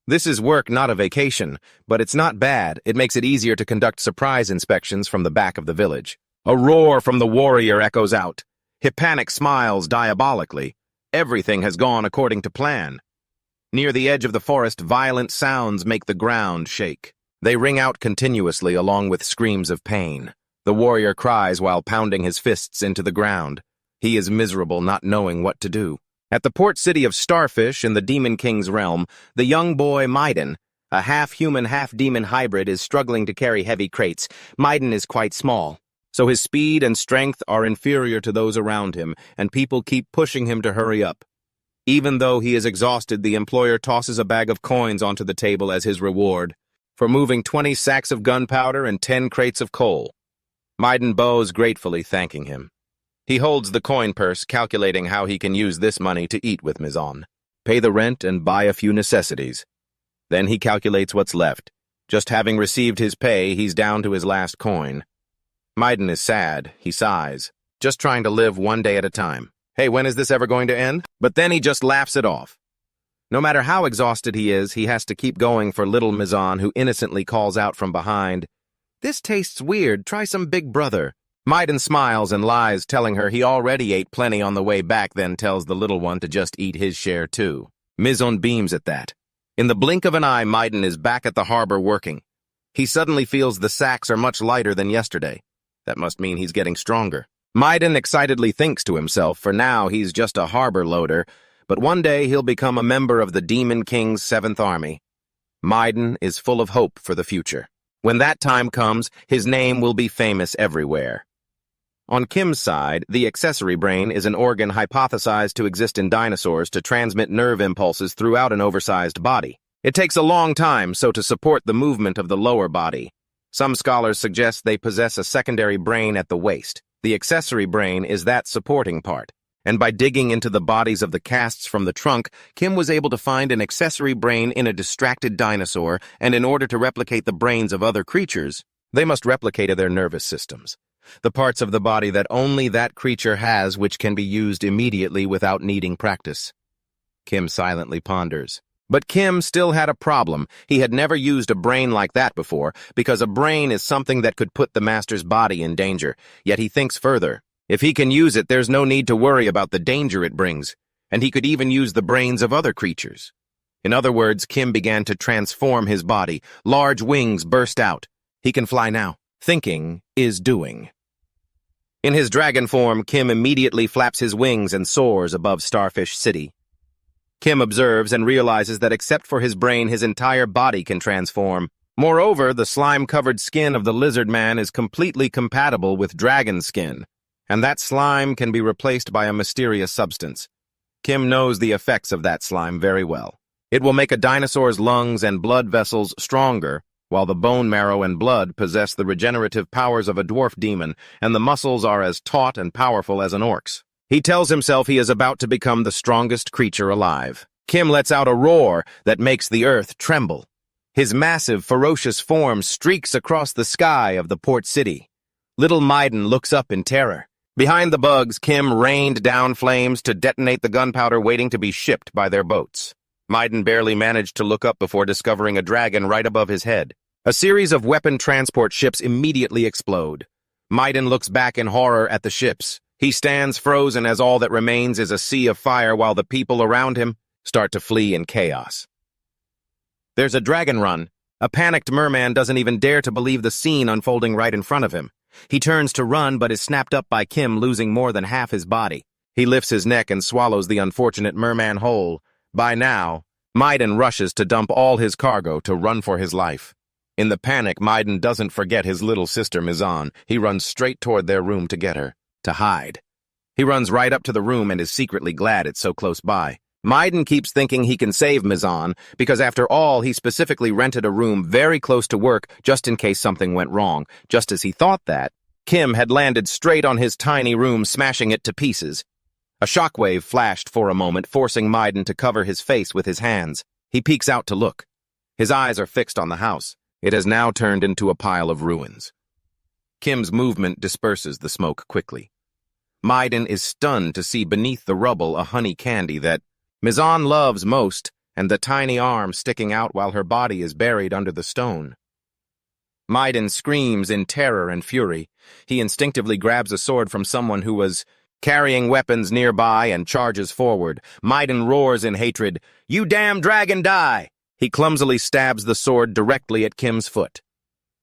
[SPEAKER 1] This is work, not a vacation, but it's not bad. It makes it easier to conduct surprise inspections from the back of the village. A roar from the warrior echoes out. Hypanic smiles diabolically. Everything has gone according to plan. Near the edge of the forest, violent sounds make the ground shake. They ring out continuously, along with screams of pain. The warrior cries while pounding his fists into the ground. He is miserable, not knowing what to do. At the port city of Starfish in the Demon King's realm, the young boy Maiden, a half-human, half-demon hybrid, is struggling to carry heavy crates. Maiden is quite small, so his speed and strength are inferior to those around him, and people keep pushing him to hurry up. Even though he is exhausted, the employer tosses a bag of coins onto the table as his reward for moving 20 sacks of gunpowder and 10 crates of coal. Maiden bows gratefully, thanking him. He holds the coin purse, calculating how he can use this money to eat with Mizon, pay the rent, and buy a few necessities. Then he calculates what's left. Just having received his pay, he's down to his last coin. Maiden is sad. He sighs, just trying to live one day at a time. Hey, when is this ever going to end? But then he just laughs it off. No matter how exhausted he is, he has to keep going for little Mizon, who innocently calls out from behind, "This tastes weird. Try some Big Brother." Maiden smiles and lies, telling her he already ate plenty on the way back, then tells the little one to just eat his share too. Mizon beams at that. In the blink of an eye, Maiden is back at the harbor working. He suddenly feels the sacks are much lighter than yesterday. That must mean he's getting stronger. Maiden excitedly thinks to himself, for now he's just a harbor loader, but one day he'll become a member of the Demon King's 7th Army. Maiden is full of hope for the future. When that time comes, his name will be famous everywhere. On Kim's side, the accessory brain is an organ hypothesized to exist in dinosaurs to transmit nerve impulses throughout an oversized body. It takes a long time to support the movement of the lower body. Some scholars suggest they possess a secondary brain at the waist. The accessory brain is that supporting part. And by digging into the bodies of the casts from the trunk, Kim was able to find an accessory brain in a distracted dinosaur, and in order to replicate the brains of other creatures, they must replicate their nervous systems. The parts of the body that only that creature has, which can be used immediately without needing practice. Kim silently ponders. But Kim still had a problem. He had never used a brain like that before, because a brain is something that could put the master's body in danger. Yet he thinks further. If he can use it, there's no need to worry about the danger it brings, and he could even use the brains of other creatures. In other words, Kim began to transform his body. Large wings burst out. He can fly now. Thinking is doing. In his dragon form, Kim immediately flaps his wings and soars above Starfish City. Kim observes and realizes that except for his brain, his entire body can transform. Moreover, the slime-covered skin of the lizard man is completely compatible with dragon skin, and that slime can be replaced by a mysterious substance. Kim knows the effects of that slime very well. It will make a dinosaur's lungs and blood vessels stronger, while the bone marrow and blood possess the regenerative powers of a dwarf demon, and the muscles are as taut and powerful as an orc's. He tells himself he is about to become the strongest creature alive. Kim lets out a roar that makes the earth tremble. His massive, ferocious form streaks across the sky of the port city. Little Maiden looks up in terror. Behind the bugs, Kim rained down flames to detonate the gunpowder waiting to be shipped by their boats. Maiden barely managed to look up before discovering a dragon right above his head. A series of weapon transport ships immediately explode. Maiden looks back in horror at the ships. He stands frozen as all that remains is a sea of fire, while the people around him start to flee in chaos. There's a dragon run. A panicked merman doesn't even dare to believe the scene unfolding right in front of him. He turns to run, but is snapped up by Kim, losing more than half his body. He lifts his neck and swallows the unfortunate merman whole. By now, Maiden rushes to dump all his cargo to run for his life. In the panic, Maiden doesn't forget his little sister Mizan. He runs straight toward their room to get her, to hide. He runs right up to the room and is secretly glad it's so close by. Maiden keeps thinking he can save Mizan, because after all, he specifically rented a room very close to work just in case something went wrong. Just as he thought that, Kim had landed straight on his tiny room, smashing it to pieces. A shockwave flashed for a moment, forcing Maiden to cover his face with his hands. He peeks out to look. His eyes are fixed on the house. It has now turned into a pile of ruins. Kim's movement disperses the smoke quickly. Maiden is stunned to see beneath the rubble a honey candy that Mizan loves most, and the tiny arm sticking out while her body is buried under the stone. Maiden screams in terror and fury. He instinctively grabs a sword from someone who was carrying weapons nearby and charges forward. Maiden roars in hatred, "You damn dragon, die!" He clumsily stabs the sword directly at Kim's foot.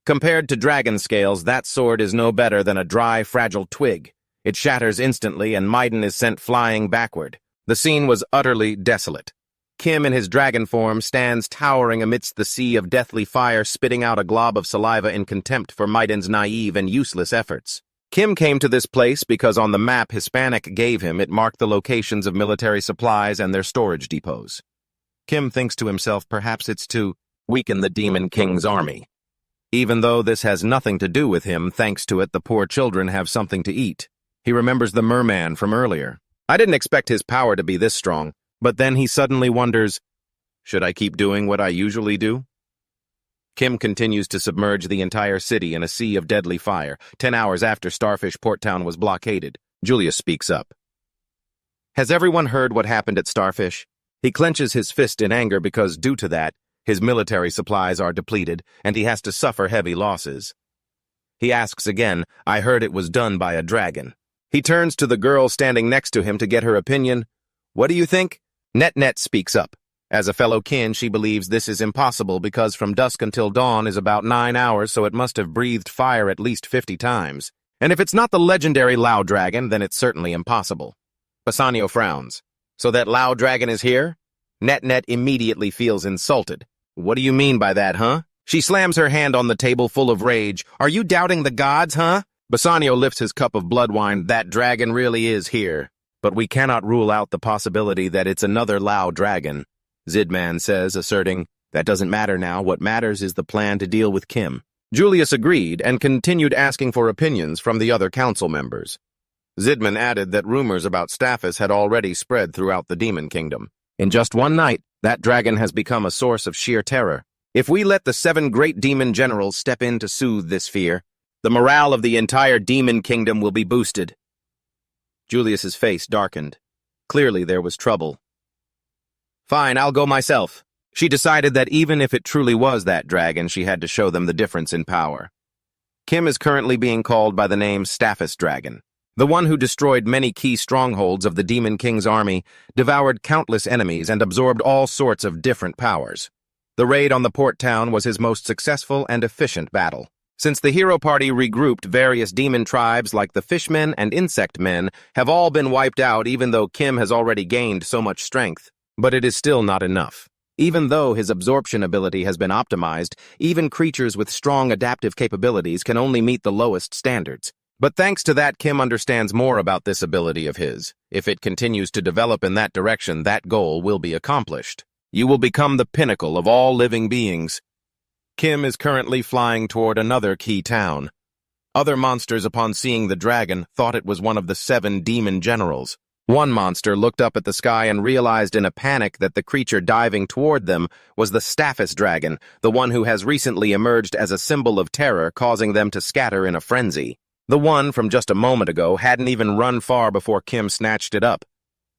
[SPEAKER 1] Compared to dragon scales, that sword is no better than a dry, fragile twig. It shatters instantly, and Maiden is sent flying backward. The scene was utterly desolate. Kim, in his dragon form, stands towering amidst the sea of deathly fire, spitting out a glob of saliva in contempt for Maiden's naive and useless efforts. Kim came to this place because on the map Hispanic gave him, it marked the locations of military supplies and their storage depots. Kim thinks to himself, perhaps it's to weaken the Demon King's army. Even though this has nothing to do with him, thanks to it, the poor children have something to eat. He remembers the merman from earlier. I didn't expect his power to be this strong, but then he suddenly wonders, should I keep doing what I usually do? Kim continues to submerge the entire city in a sea of deadly fire. 10 hours after Starfish Port Town was blockaded, Julius speaks up. Has everyone heard what happened at Starfish? He clenches his fist in anger because, due to that, his military supplies are depleted, and he has to suffer heavy losses. He asks again, I heard it was done by a dragon. He turns to the girl standing next to him to get her opinion. What do you think? Net speaks up. As a fellow kin, she believes this is impossible because from dusk until dawn is about 9 hours, so it must have breathed fire at least 50 times. And if it's not the legendary Lao Dragon, then it's certainly impossible. Bassanio frowns. So that Lao Dragon is here? Net immediately feels insulted. What do you mean by that, huh? She slams her hand on the table full of rage. Are you doubting the gods, huh? Bassanio lifts his cup of blood wine. That dragon really is here. But we cannot rule out the possibility that it's another Lao Dragon. Zidman says, asserting, that doesn't matter now. What matters is the plan to deal with Kim. Julius agreed and continued asking for opinions from the other council members. Zidman added that rumors about Staphis had already spread throughout the Demon Kingdom. In just one night, that dragon has become a source of sheer terror. If we let the 7 great demon generals step in to soothe this fear, the morale of the entire Demon Kingdom will be boosted. Julius's face darkened. Clearly there was trouble. Fine, I'll go myself. She decided that even if it truly was that dragon, she had to show them the difference in power. Kim is currently being called by the name Staphis Dragon. The one who destroyed many key strongholds of the Demon King's army, devoured countless enemies, and absorbed all sorts of different powers. The raid on the port town was his most successful and efficient battle. Since the hero party regrouped, various demon tribes like the Fishmen and Insect Men have all been wiped out, even though Kim has already gained so much strength. But it is still not enough. Even though his absorption ability has been optimized, even creatures with strong adaptive capabilities can only meet the lowest standards. But thanks to that, Kim understands more about this ability of his. If it continues to develop in that direction, that goal will be accomplished. You will become the pinnacle of all living beings. Kim is currently flying toward another key town. Other monsters, upon seeing the dragon, thought it was one of the 7 demon generals. One monster looked up at the sky and realized in a panic that the creature diving toward them was the Staphis dragon, the one who has recently emerged as a symbol of terror, causing them to scatter in a frenzy. The one from just a moment ago hadn't even run far before Kim snatched it up.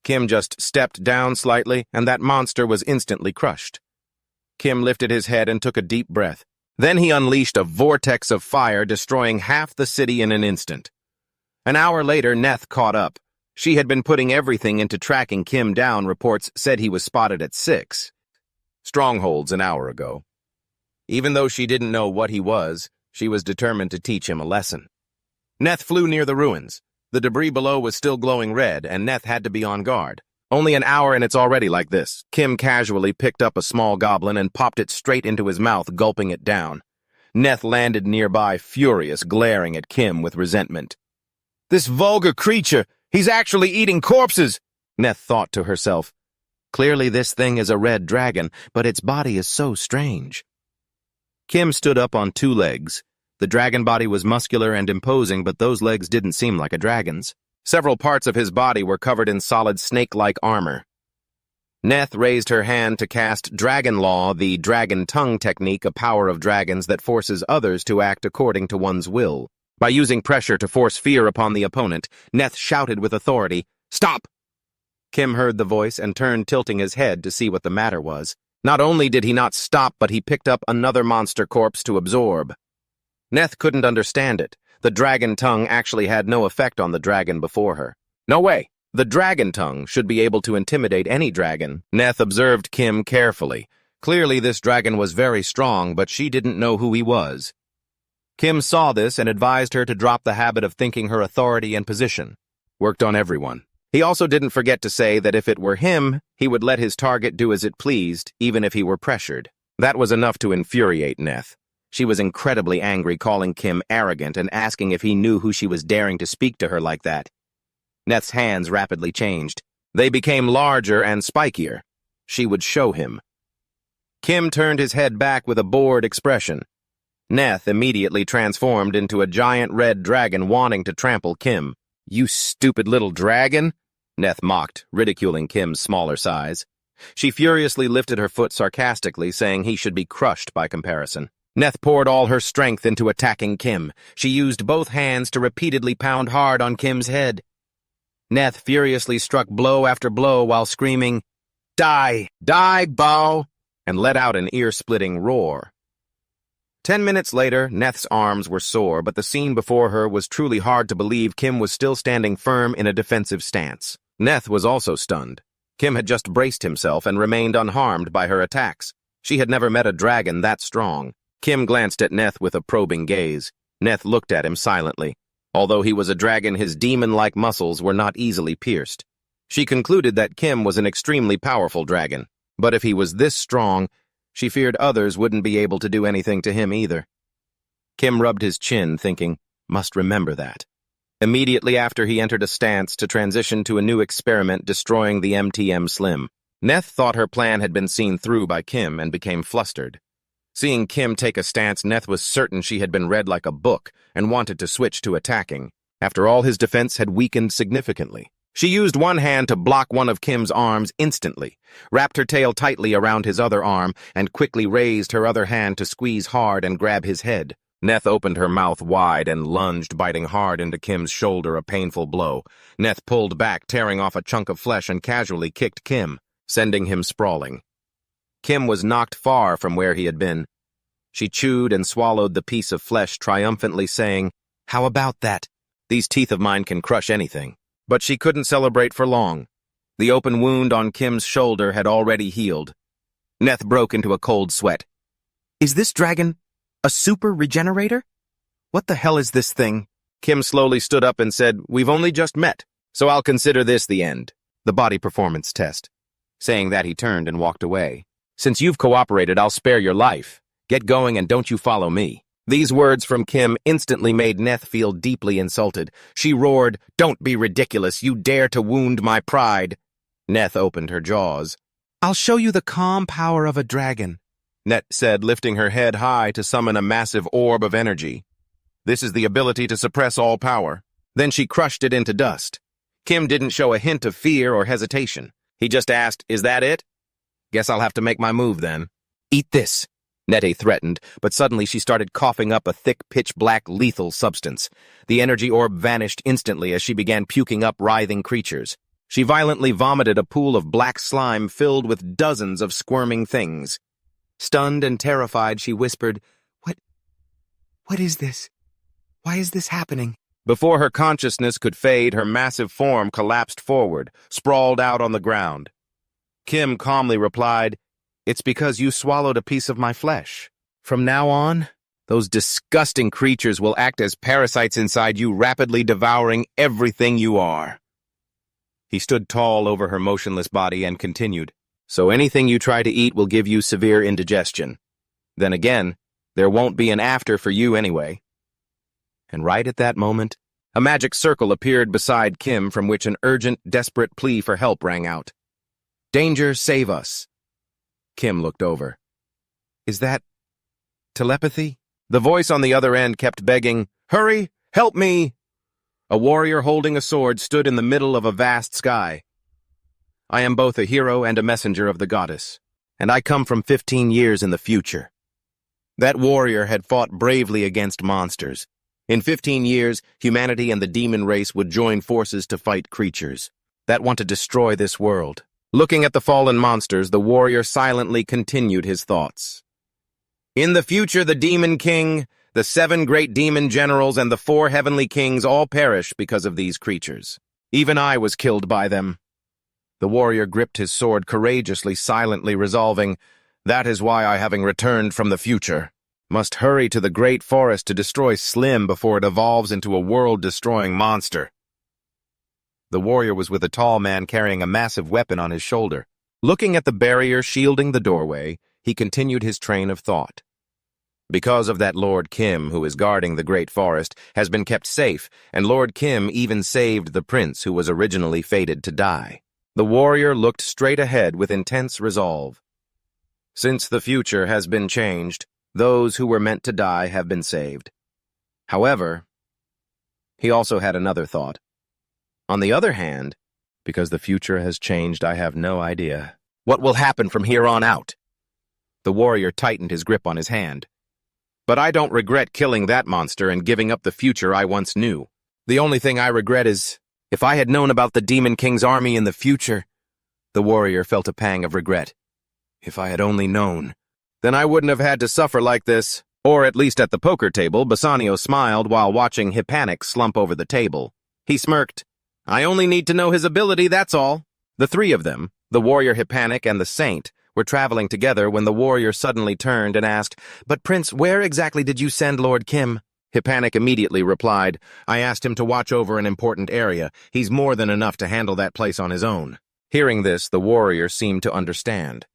[SPEAKER 1] Kim just stepped down slightly, and that monster was instantly crushed. Kim lifted his head and took a deep breath. Then he unleashed a vortex of fire, destroying half the city in an instant. An hour later, Neth caught up. She had been putting everything into tracking Kim down. Reports said he was spotted at 6 strongholds an hour ago. Even though she didn't know what he was, she was determined to teach him a lesson. Neth flew near the ruins. The debris below was still glowing red, and Neth had to be on guard. Only an hour and it's already like this. Kim casually picked up a small goblin and popped it straight into his mouth, gulping it down. Neth landed nearby, furious, glaring at Kim with resentment. This vulgar creature! He's actually eating corpses! Neth thought to herself. Clearly this thing is a red dragon, but its body is so strange. Kim stood up on two legs. The dragon body was muscular and imposing, but those legs didn't seem like a dragon's. Several parts of his body were covered in solid snake-like armor. Neth raised her hand to cast Dragon Law, the dragon tongue technique, a power of dragons that forces others to act according to one's will. By using pressure to force fear upon the opponent, Neth shouted with authority, "Stop!" Kim heard the voice and turned, tilting his head to see what the matter was. Not only did he not stop, but he picked up another monster corpse to absorb. Neth couldn't understand it. The dragon tongue actually had no effect on the dragon before her. No way! The dragon tongue should be able to intimidate any dragon. Neth observed Kim carefully. Clearly this dragon was very strong, but she didn't know who he was. Kim saw this and advised her to drop the habit of thinking her authority and position. Worked on everyone. He also didn't forget to say that if it were him, he would let his target do as it pleased, even if he were pressured. That was enough to infuriate Neth. She was incredibly angry, calling Kim arrogant and asking if he knew who she was daring to speak to her like that. Neth's hands rapidly changed. They became larger and spikier. She would show him. Kim turned his head back with a bored expression. Neth immediately transformed into a giant red dragon wanting to trample Kim. "You stupid little dragon," Neth mocked, ridiculing Kim's smaller size. She furiously lifted her foot sarcastically, saying he should be crushed by comparison. Neth poured all her strength into attacking Kim. She used both hands to repeatedly pound hard on Kim's head. Neth furiously struck blow after blow while screaming, "Die! Die, Bao!" and let out an ear-splitting roar. 10 minutes later, Neth's arms were sore, but the scene before her was truly hard to believe. Kim was still standing firm in a defensive stance. Neth was also stunned. Kim had just braced himself and remained unharmed by her attacks. She had never met a dragon that strong. Kim glanced at Neth with a probing gaze. Neth looked at him silently. Although he was a dragon, his demon-like muscles were not easily pierced. She concluded that Kim was an extremely powerful dragon, but if he was this strong, she feared others wouldn't be able to do anything to him either. Kim rubbed his chin, thinking, must remember that. Immediately after, he entered a stance to transition to a new experiment, destroying the MTM Slim. Neth thought her plan had been seen through by Kim and became flustered. Seeing Kim take a stance, Neth was certain she had been read like a book and wanted to switch to attacking. After all, his defense had weakened significantly. She used one hand to block one of Kim's arms instantly, wrapped her tail tightly around his other arm, and quickly raised her other hand to squeeze hard and grab his head. Neth opened her mouth wide and lunged, biting hard into Kim's shoulder, a painful blow. Neth pulled back, tearing off a chunk of flesh, and casually kicked Kim, sending him sprawling. Kim was knocked far from where he had been. She chewed and swallowed the piece of flesh, triumphantly saying, "How about that? These teeth of mine can crush anything." But she couldn't celebrate for long. The open wound on Kim's shoulder had already healed. Neth broke into a cold sweat. "Is this dragon a super regenerator? What the hell is this thing?" Kim slowly stood up and said, "We've only just met, so I'll consider this the end. The body performance test." Saying that, he turned and walked away. "Since you've cooperated, I'll spare your life. Get going and don't you follow me." These words from Kim instantly made Neth feel deeply insulted. She roared, "Don't be ridiculous. You dare to wound my pride." Neth opened her jaws. "I'll show you the calm power of a dragon," Neth said, lifting her head high to summon a massive orb of energy. "This is the ability to suppress all power." Then she crushed it into dust. Kim didn't show a hint of fear or hesitation. He just asked, "Is that it? Guess I'll have to make my move then." "Eat this," Nette threatened, but suddenly she started coughing up a thick, pitch-black, lethal substance. The energy orb vanished instantly as she began puking up writhing creatures. She violently vomited a pool of black slime filled with dozens of squirming things. Stunned and terrified, she whispered, What is this? Why is this happening?" Before her consciousness could fade, her massive form collapsed forward, sprawled out on the ground. Kim calmly replied, "It's because you swallowed a piece of my flesh. From now on, those disgusting creatures will act as parasites inside you, rapidly devouring everything you are."
[SPEAKER 3] He stood tall over her motionless body and continued.
[SPEAKER 1] So anything you try to eat will give you severe indigestion. Then again, there won't be an after for you anyway. And right at that moment, a magic circle appeared beside Kim from which an urgent, desperate plea for help rang out. Danger, save us. Kim looked over. Is that telepathy? The voice on the other end kept begging, Hurry, help me! A warrior holding a sword stood in the middle of a vast sky. I am both a hero and a messenger of the goddess, and I come from 15 years in the future. That warrior had fought bravely against monsters. In 15 years, humanity and the demon race would join forces to fight creatures that want to destroy this world. Looking at the fallen monsters, the warrior silently continued his thoughts. In the future, the demon king, the 7 great demon generals, and the 4 heavenly kings all perish because of these creatures. Even I was killed by them. The warrior gripped his sword courageously, silently resolving, That is why I, having returned from the future, must hurry to the great forest to destroy Slim before it evolves into a world-destroying monster. The warrior was with a tall man carrying a massive weapon on his shoulder. Looking at the barrier shielding the doorway, he continued his train of thought. Because of that, Lord Kim, who is guarding the great forest, has been kept safe, and Lord Kim even saved the prince who was originally fated to die. The warrior looked straight ahead with intense resolve. Since the future has been changed, those who were meant to die have been saved. However, he also had another thought. On the other hand, because the future has changed, I have no idea what will happen from here on out. The warrior tightened his grip on his hand. But I don't regret killing that monster and giving up the future I once knew. The only thing I regret is, if I had known about the Demon King's army in the future, the warrior felt a pang of regret. If I had only known, then I wouldn't have had to suffer like this. Or at least at the poker table, Bassanio smiled while watching Hippanic slump over the table. He smirked. I only need to know his ability, that's all. The 3 of them, the warrior Hippanic and the saint, were traveling together when the warrior suddenly turned and asked, But Prince, where exactly did you send Lord Kim? Hippanic immediately replied, I asked him to watch over an important area. He's more than enough to handle that place on his own. Hearing this, the warrior seemed to understand.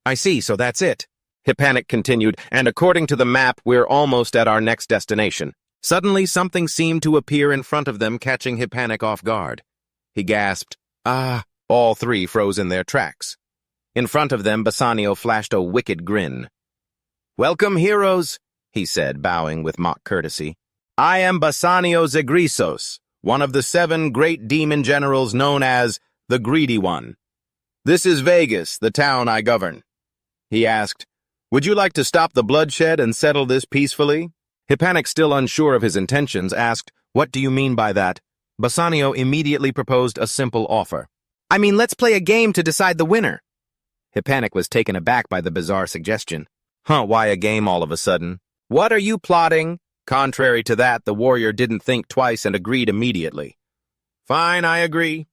[SPEAKER 1] I see, so that's it. Hippanic continued, and according to the map, we're almost at our next destination. Suddenly, something seemed to appear in front of them, catching Hippanic off guard. He gasped, Ah! All 3 froze in their tracks. In front of them, Bassanio flashed a wicked grin. Welcome, heroes, he said, bowing with mock courtesy. I am Bassanio Zegrisos, one of the 7 great demon generals known as the Greedy One. This is Vegas, the town I govern. He asked, Would you like to stop the bloodshed and settle this peacefully? Hippanic, still unsure of his intentions, asked, What do you mean by that? Bassanio immediately proposed a simple offer. I mean, let's play a game to decide the winner. Hippanic was taken aback by the bizarre suggestion. Why a game all of a sudden? What are you plotting? Contrary to that, the warrior didn't think twice and agreed immediately. Fine, I agree.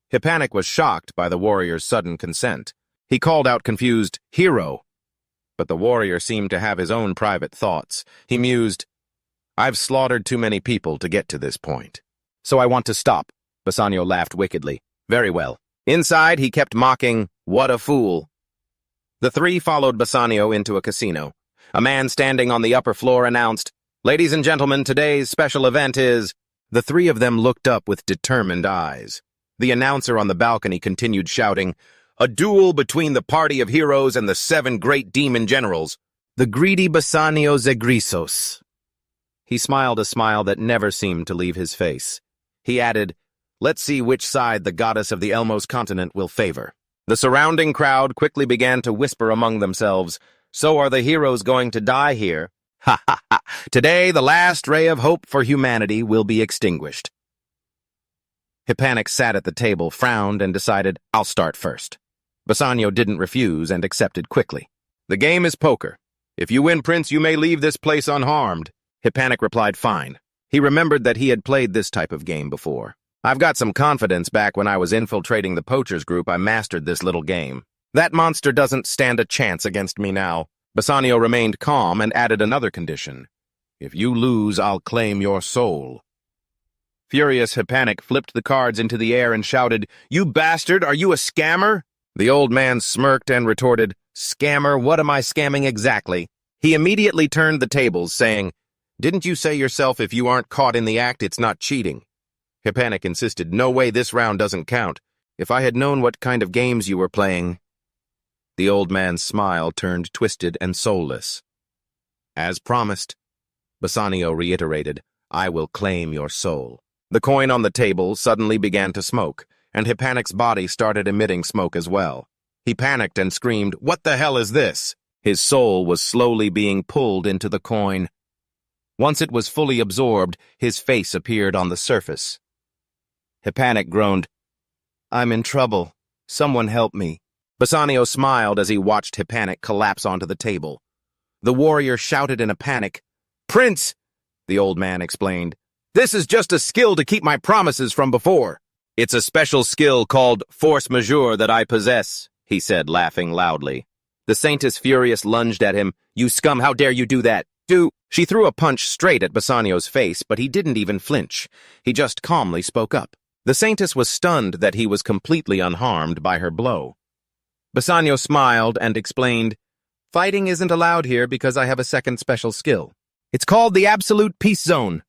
[SPEAKER 1] Hippanic was shocked by the warrior's sudden consent. He called out confused, Hero. But the warrior seemed to have his own private thoughts. He mused, I've slaughtered too many people to get to this point. So I want to stop. Bassanio laughed wickedly. Very well. Inside, he kept mocking, What a fool. The 3 followed Bassanio into a casino. A man standing on the upper floor announced, Ladies and gentlemen, today's special event is... The 3 of them looked up with determined eyes. The announcer on the balcony continued shouting, A duel between the party of heroes and the 7 great demon generals, the greedy Bassanio Zegrisos. He smiled a smile that never seemed to leave his face. He added, Let's see which side the goddess of the Elmos continent will favor. The surrounding crowd quickly began to whisper among themselves, So are the heroes going to die here? Ha ha ha! Today the last ray of hope for humanity will be extinguished. Hippanic sat at the table, frowned, and decided, I'll start first. Bassanio didn't refuse and accepted quickly. The game is poker. If you win, Prince, you may leave this place unharmed. Hippanic replied, Fine. He remembered that he had played this type of game before. I've got some confidence back when I was infiltrating the poachers group. I mastered this little game. That monster doesn't stand a chance against me now. Bassanio remained calm and added another condition. If you lose, I'll claim your soul. Furious, Hypanic flipped the cards into the air and shouted, "You bastard, are you a scammer?" The old man smirked and retorted, "Scammer, what am I scamming exactly?" He immediately turned the tables, saying, "Didn't you say yourself if you aren't caught in the act, it's not cheating?" Hypanic insisted, "No way, this round doesn't count. If I had known what kind of games you were playing." The old man's smile turned twisted and soulless. "As promised," Bassanio reiterated, "I will claim your soul." The coin on the table suddenly began to smoke, and Hypanic's body started emitting smoke as well. He panicked and screamed, "What the hell is this?" His soul was slowly being pulled into the coin. Once it was fully absorbed, his face appeared on the surface. Hypanic groaned, "I'm in trouble. Someone help me." Bassanio smiled as he watched Hypanic collapse onto the table. The warrior shouted in a panic, "Prince!" The old man explained, "This is just a skill to keep my promises from before." "It's a special skill called force majeure that I possess," he said, laughing loudly. The Saintess Furious lunged at him. "You scum, how dare you do that? She threw a punch straight at Bassanio's face, but he didn't even flinch. He just calmly spoke up. The Saintess was stunned that he was completely unharmed by her blow. Bassanio smiled and explained, "Fighting isn't allowed here because I have a second special skill. It's called the Absolute Peace Zone."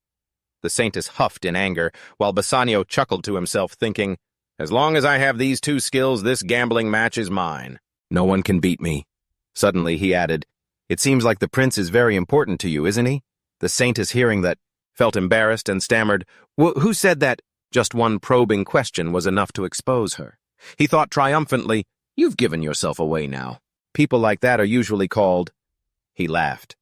[SPEAKER 1] The Saintess huffed in anger, while Bassanio chuckled to himself, thinking, "As long as I have these two skills, this gambling match is mine. No one can beat me." Suddenly he added, "It seems like the prince is very important to you, isn't he?" The Saintess, hearing that, felt embarrassed and stammered, "Who said that?" Just one probing question was enough to expose her. He thought triumphantly, "You've given yourself away now. People like that are usually called—" He laughed.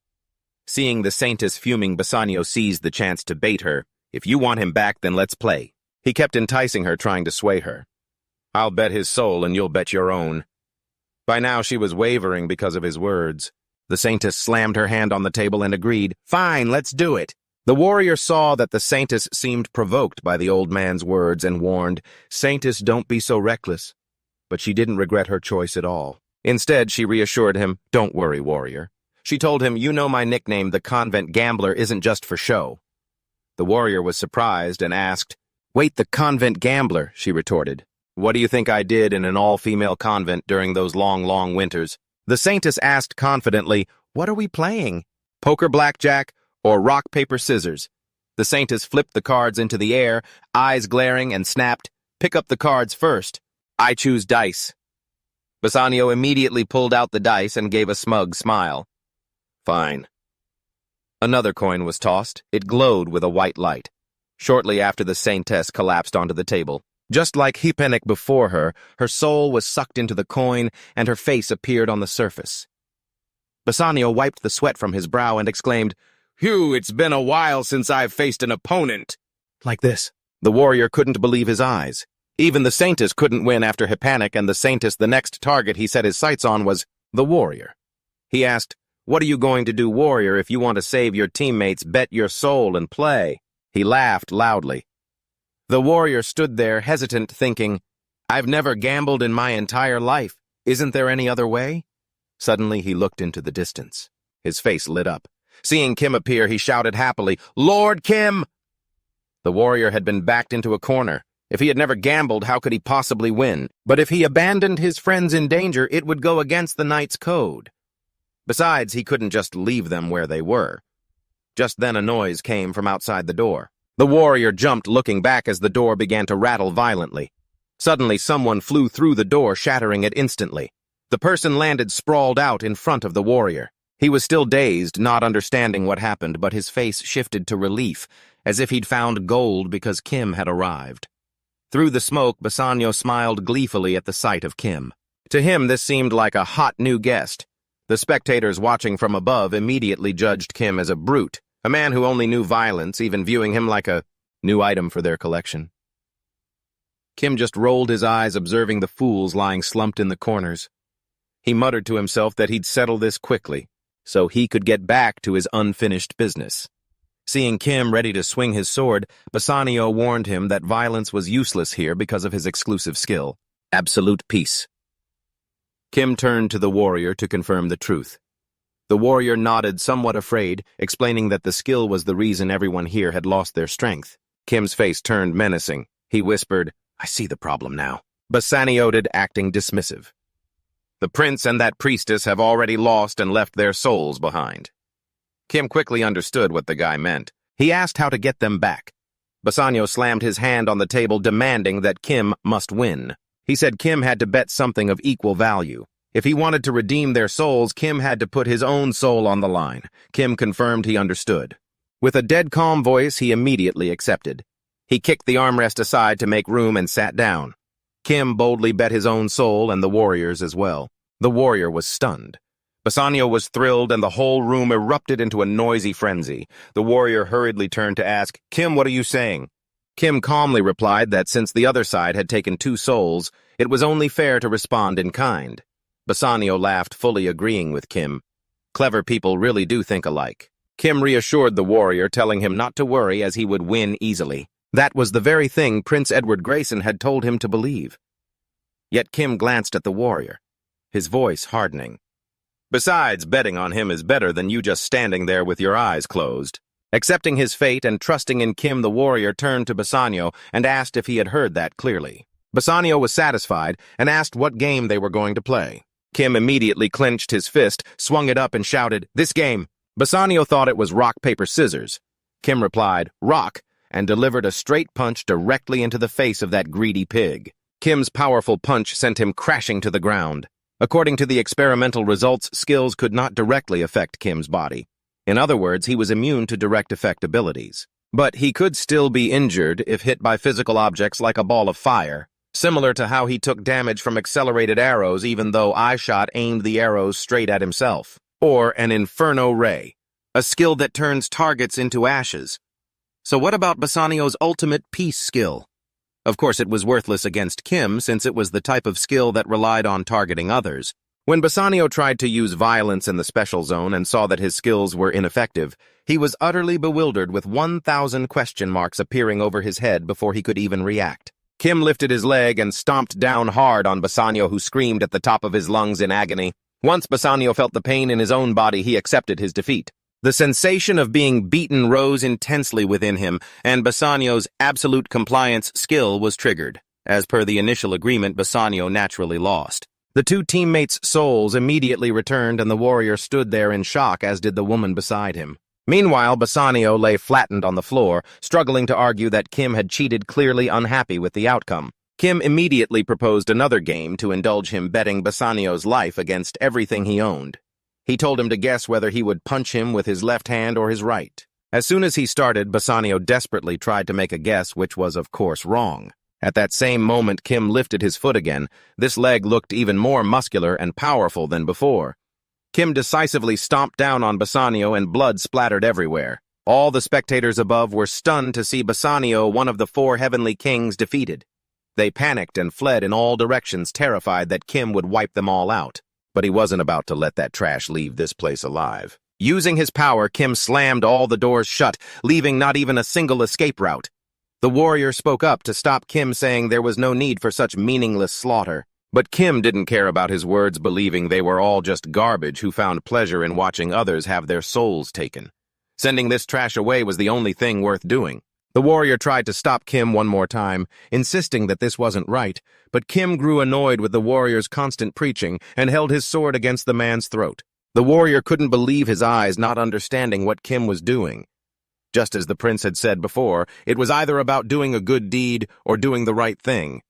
[SPEAKER 1] Seeing the Saintess fuming, Bassanio seized the chance to bait her. "If you want him back, then let's play." He kept enticing her, trying to sway her. "I'll bet his soul and you'll bet your own." By now she was wavering because of his words. The Saintess slammed her hand on the table and agreed, "Fine, let's do it." The warrior saw that the Saintess seemed provoked by the old man's words and warned, "Saintess, don't be so reckless." But she didn't regret her choice at all. Instead, she reassured him, "Don't worry, warrior." She told him, "You know my nickname, the Convent Gambler, isn't just for show." The warrior was surprised and asked, "Wait, the Convent Gambler," she retorted. "What do you think I did in an all-female convent during those long, long winters?" The Saintess asked confidently, "What are we playing? Poker, blackjack, or rock, paper, scissors?" The Saintess flipped the cards into the air, eyes glaring, and snapped, "Pick up the cards first." "I choose dice." Bassanio immediately pulled out the dice and gave a smug smile. "Fine." Another coin was tossed. It glowed with a white light. Shortly after, the Saintess collapsed onto the table. Just like Hypanic before her, her soul was sucked into the coin, and her face appeared on the surface. Bassanio wiped the sweat from his brow and exclaimed, "Phew, it's been a while since I've faced an opponent." Like this. The warrior couldn't believe his eyes. Even the Saintess couldn't win after Hypanic, and the Saintess, the next target he set his sights on, was the warrior. He asked, "What are you going to do, warrior, if you want to save your teammates? Bet your soul and play." He laughed loudly. The warrior stood there, hesitant, thinking, "I've never gambled in my entire life. Isn't there any other way?" Suddenly he looked into the distance. His face lit up. Seeing Kim appear, he shouted happily, "Lord Kim!" The warrior had been backed into a corner. If he had never gambled, how could he possibly win? But if he abandoned his friends in danger, it would go against the knight's code. Besides, he couldn't just leave them where they were. Just then a noise came from outside the door. The warrior jumped, looking back as the door began to rattle violently. Suddenly, someone flew through the door, shattering it instantly. The person landed sprawled out in front of the warrior. He was still dazed, not understanding what happened, but his face shifted to relief, as if he'd found gold because Kim had arrived. Through the smoke, Bassanio smiled gleefully at the sight of Kim. To him, this seemed like a hot new guest. The spectators watching from above immediately judged Kim as a brute, a man who only knew violence, even viewing him like a new item for their collection. Kim just rolled his eyes, observing the fools lying slumped in the corners. He muttered to himself that he'd settle this quickly, so he could get back to his unfinished business. Seeing Kim ready to swing his sword, Bassanio warned him that violence was useless here because of his exclusive skill, absolute peace. Kim turned to the warrior to confirm the truth. The warrior nodded, somewhat afraid, explaining that the skill was the reason everyone here had lost their strength. Kim's face turned menacing. He whispered, "I see the problem now." Bassanio nodded, acting dismissive. "The prince and that priestess have already lost and left their souls behind." Kim quickly understood what the guy meant. He asked how to get them back. Bassanio slammed his hand on the table, demanding that Kim must win. He said Kim had to bet something of equal value. If he wanted to redeem their souls, Kim had to put his own soul on the line. Kim confirmed he understood. With a dead calm voice, he immediately accepted. He kicked the armrest aside to make room and sat down. Kim boldly bet his own soul and the warrior's as well. The warrior was stunned. Bassanio was thrilled, and the whole room erupted into a noisy frenzy. The warrior hurriedly turned to ask, "Kim, what are you saying?" Kim calmly replied that since the other side had taken 2 souls, it was only fair to respond in kind. Bassanio laughed, fully agreeing with Kim. Clever people really do think alike. Kim reassured the warrior, telling him not to worry as he would win easily. That was the very thing Prince Edward Grayson had told him to believe. Yet Kim glanced at the warrior, his voice hardening. "Besides, betting on him is better than you just standing there with your eyes closed." Accepting his fate and trusting in Kim, the warrior turned to Bassanio and asked if he had heard that clearly. Bassanio was satisfied and asked what game they were going to play. Kim immediately clenched his fist, swung it up, and shouted, "This game!" Bassanio thought it was rock, paper, scissors. Kim replied, "Rock," and delivered a straight punch directly into the face of that greedy pig. Kim's powerful punch sent him crashing to the ground. According to the experimental results, skills could not directly affect Kim's body. In other words, he was immune to direct effect abilities. But he could still be injured if hit by physical objects like a ball of fire, similar to how he took damage from accelerated arrows even though Eyeshot aimed the arrows straight at himself. Or an Inferno Ray, a skill that turns targets into ashes. So what about Bassanio's ultimate peace skill? Of course, it was worthless against Kim, since it was the type of skill that relied on targeting others. When Bassanio tried to use violence in the special zone and saw that his skills were ineffective, he was utterly bewildered with 1,000 question marks appearing over his head before he could even react. Kim lifted his leg and stomped down hard on Bassanio, who screamed at the top of his lungs in agony. Once Bassanio felt the pain in his own body, he accepted his defeat. The sensation of being beaten rose intensely within him, and Bassanio's absolute compliance skill was triggered. As per the initial agreement, Bassanio naturally lost. The 2 teammates' souls immediately returned, and the warrior stood there in shock, as did the woman beside him. Meanwhile, Bassanio lay flattened on the floor, struggling to argue that Kim had cheated, clearly unhappy with the outcome. Kim immediately proposed another game to indulge him, betting Bassanio's life against everything he owned. He told him to guess whether he would punch him with his left hand or his right. As soon as he started, Bassanio desperately tried to make a guess, which was, of course, wrong. At that same moment, Kim lifted his foot again. This leg looked even more muscular and powerful than before. Kim decisively stomped down on Bassanio, and blood splattered everywhere. All the spectators above were stunned to see Bassanio, one of the 4 heavenly kings, defeated. They panicked and fled in all directions, terrified that Kim would wipe them all out. But he wasn't about to let that trash leave this place alive. Using his power, Kim slammed all the doors shut, leaving not even a single escape route. The warrior spoke up to stop Kim, saying there was no need for such meaningless slaughter. But Kim didn't care about his words, believing they were all just garbage who found pleasure in watching others have their souls taken. Sending this trash away was the only thing worth doing. The warrior tried to stop Kim one more time, insisting that this wasn't right, but Kim grew annoyed with the warrior's constant preaching and held his sword against the man's throat. The warrior couldn't believe his eyes, not understanding what Kim was doing. Just as the prince had said before, it was either about doing a good deed or doing the right thing.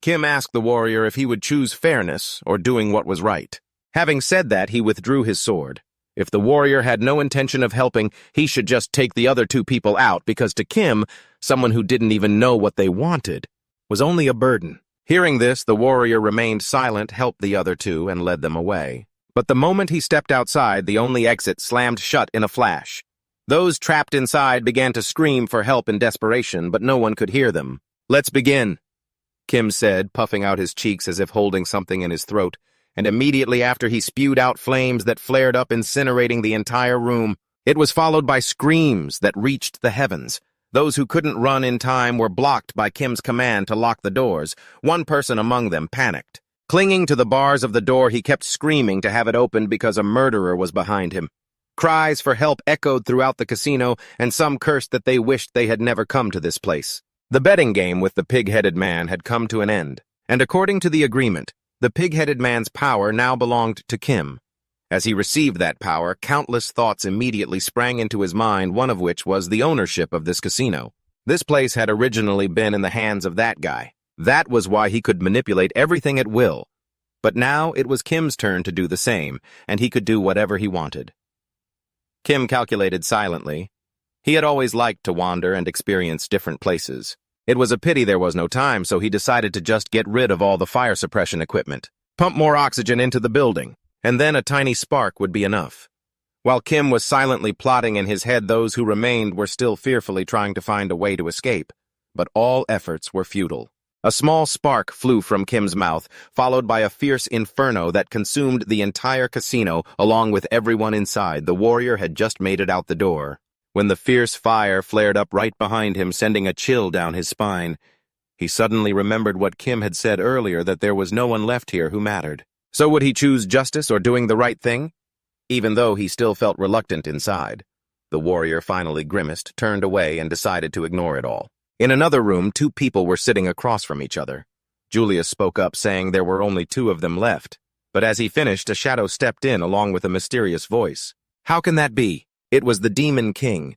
[SPEAKER 1] Kim asked the warrior if he would choose fairness or doing what was right. Having said that, he withdrew his sword. If the warrior had no intention of helping, he should just take the other 2 people out, because to Kim, someone who didn't even know what they wanted, was only a burden. Hearing this, the warrior remained silent, helped the other 2, and led them away. But the moment he stepped outside, the only exit slammed shut in a flash. Those trapped inside began to scream for help in desperation, but no one could hear them. "Let's begin," Kim said, puffing out his cheeks as if holding something in his throat. And immediately after, he spewed out flames that flared up, incinerating the entire room. It was followed by screams that reached the heavens. Those who couldn't run in time were blocked by Kim's command to lock the doors. One person among them panicked. Clinging to the bars of the door, he kept screaming to have it opened because a murderer was behind him. Cries for help echoed throughout the casino, and some cursed that they wished they had never come to this place. The betting game with the pig-headed man had come to an end, and according to the agreement, the pig-headed man's power now belonged to Kim. As he received that power, countless thoughts immediately sprang into his mind, one of which was the ownership of this casino. This place had originally been in the hands of that guy. That was why he could manipulate everything at will. But now it was Kim's turn to do the same, and he could do whatever he wanted. Kim calculated silently. He had always liked to wander and experience different places. It was a pity there was no time, so he decided to just get rid of all the fire suppression equipment, pump more oxygen into the building, and then a tiny spark would be enough. While Kim was silently plotting in his head, those who remained were still fearfully trying to find a way to escape, but all efforts were futile. A small spark flew from Kim's mouth, followed by a fierce inferno that consumed the entire casino, along with everyone inside. The warrior had just made it out the door, when the fierce fire flared up right behind him, sending a chill down his spine. He suddenly remembered what Kim had said earlier, that there was no one left here who mattered. So would he choose justice or doing the right thing? Even though he still felt reluctant inside, the warrior finally grimaced, turned away, and decided to ignore it all. In another room, two people were sitting across from each other. Julius spoke up, saying there were only two of them left. But as he finished, a shadow stepped in along with a mysterious voice. How can that be? It was the Demon King.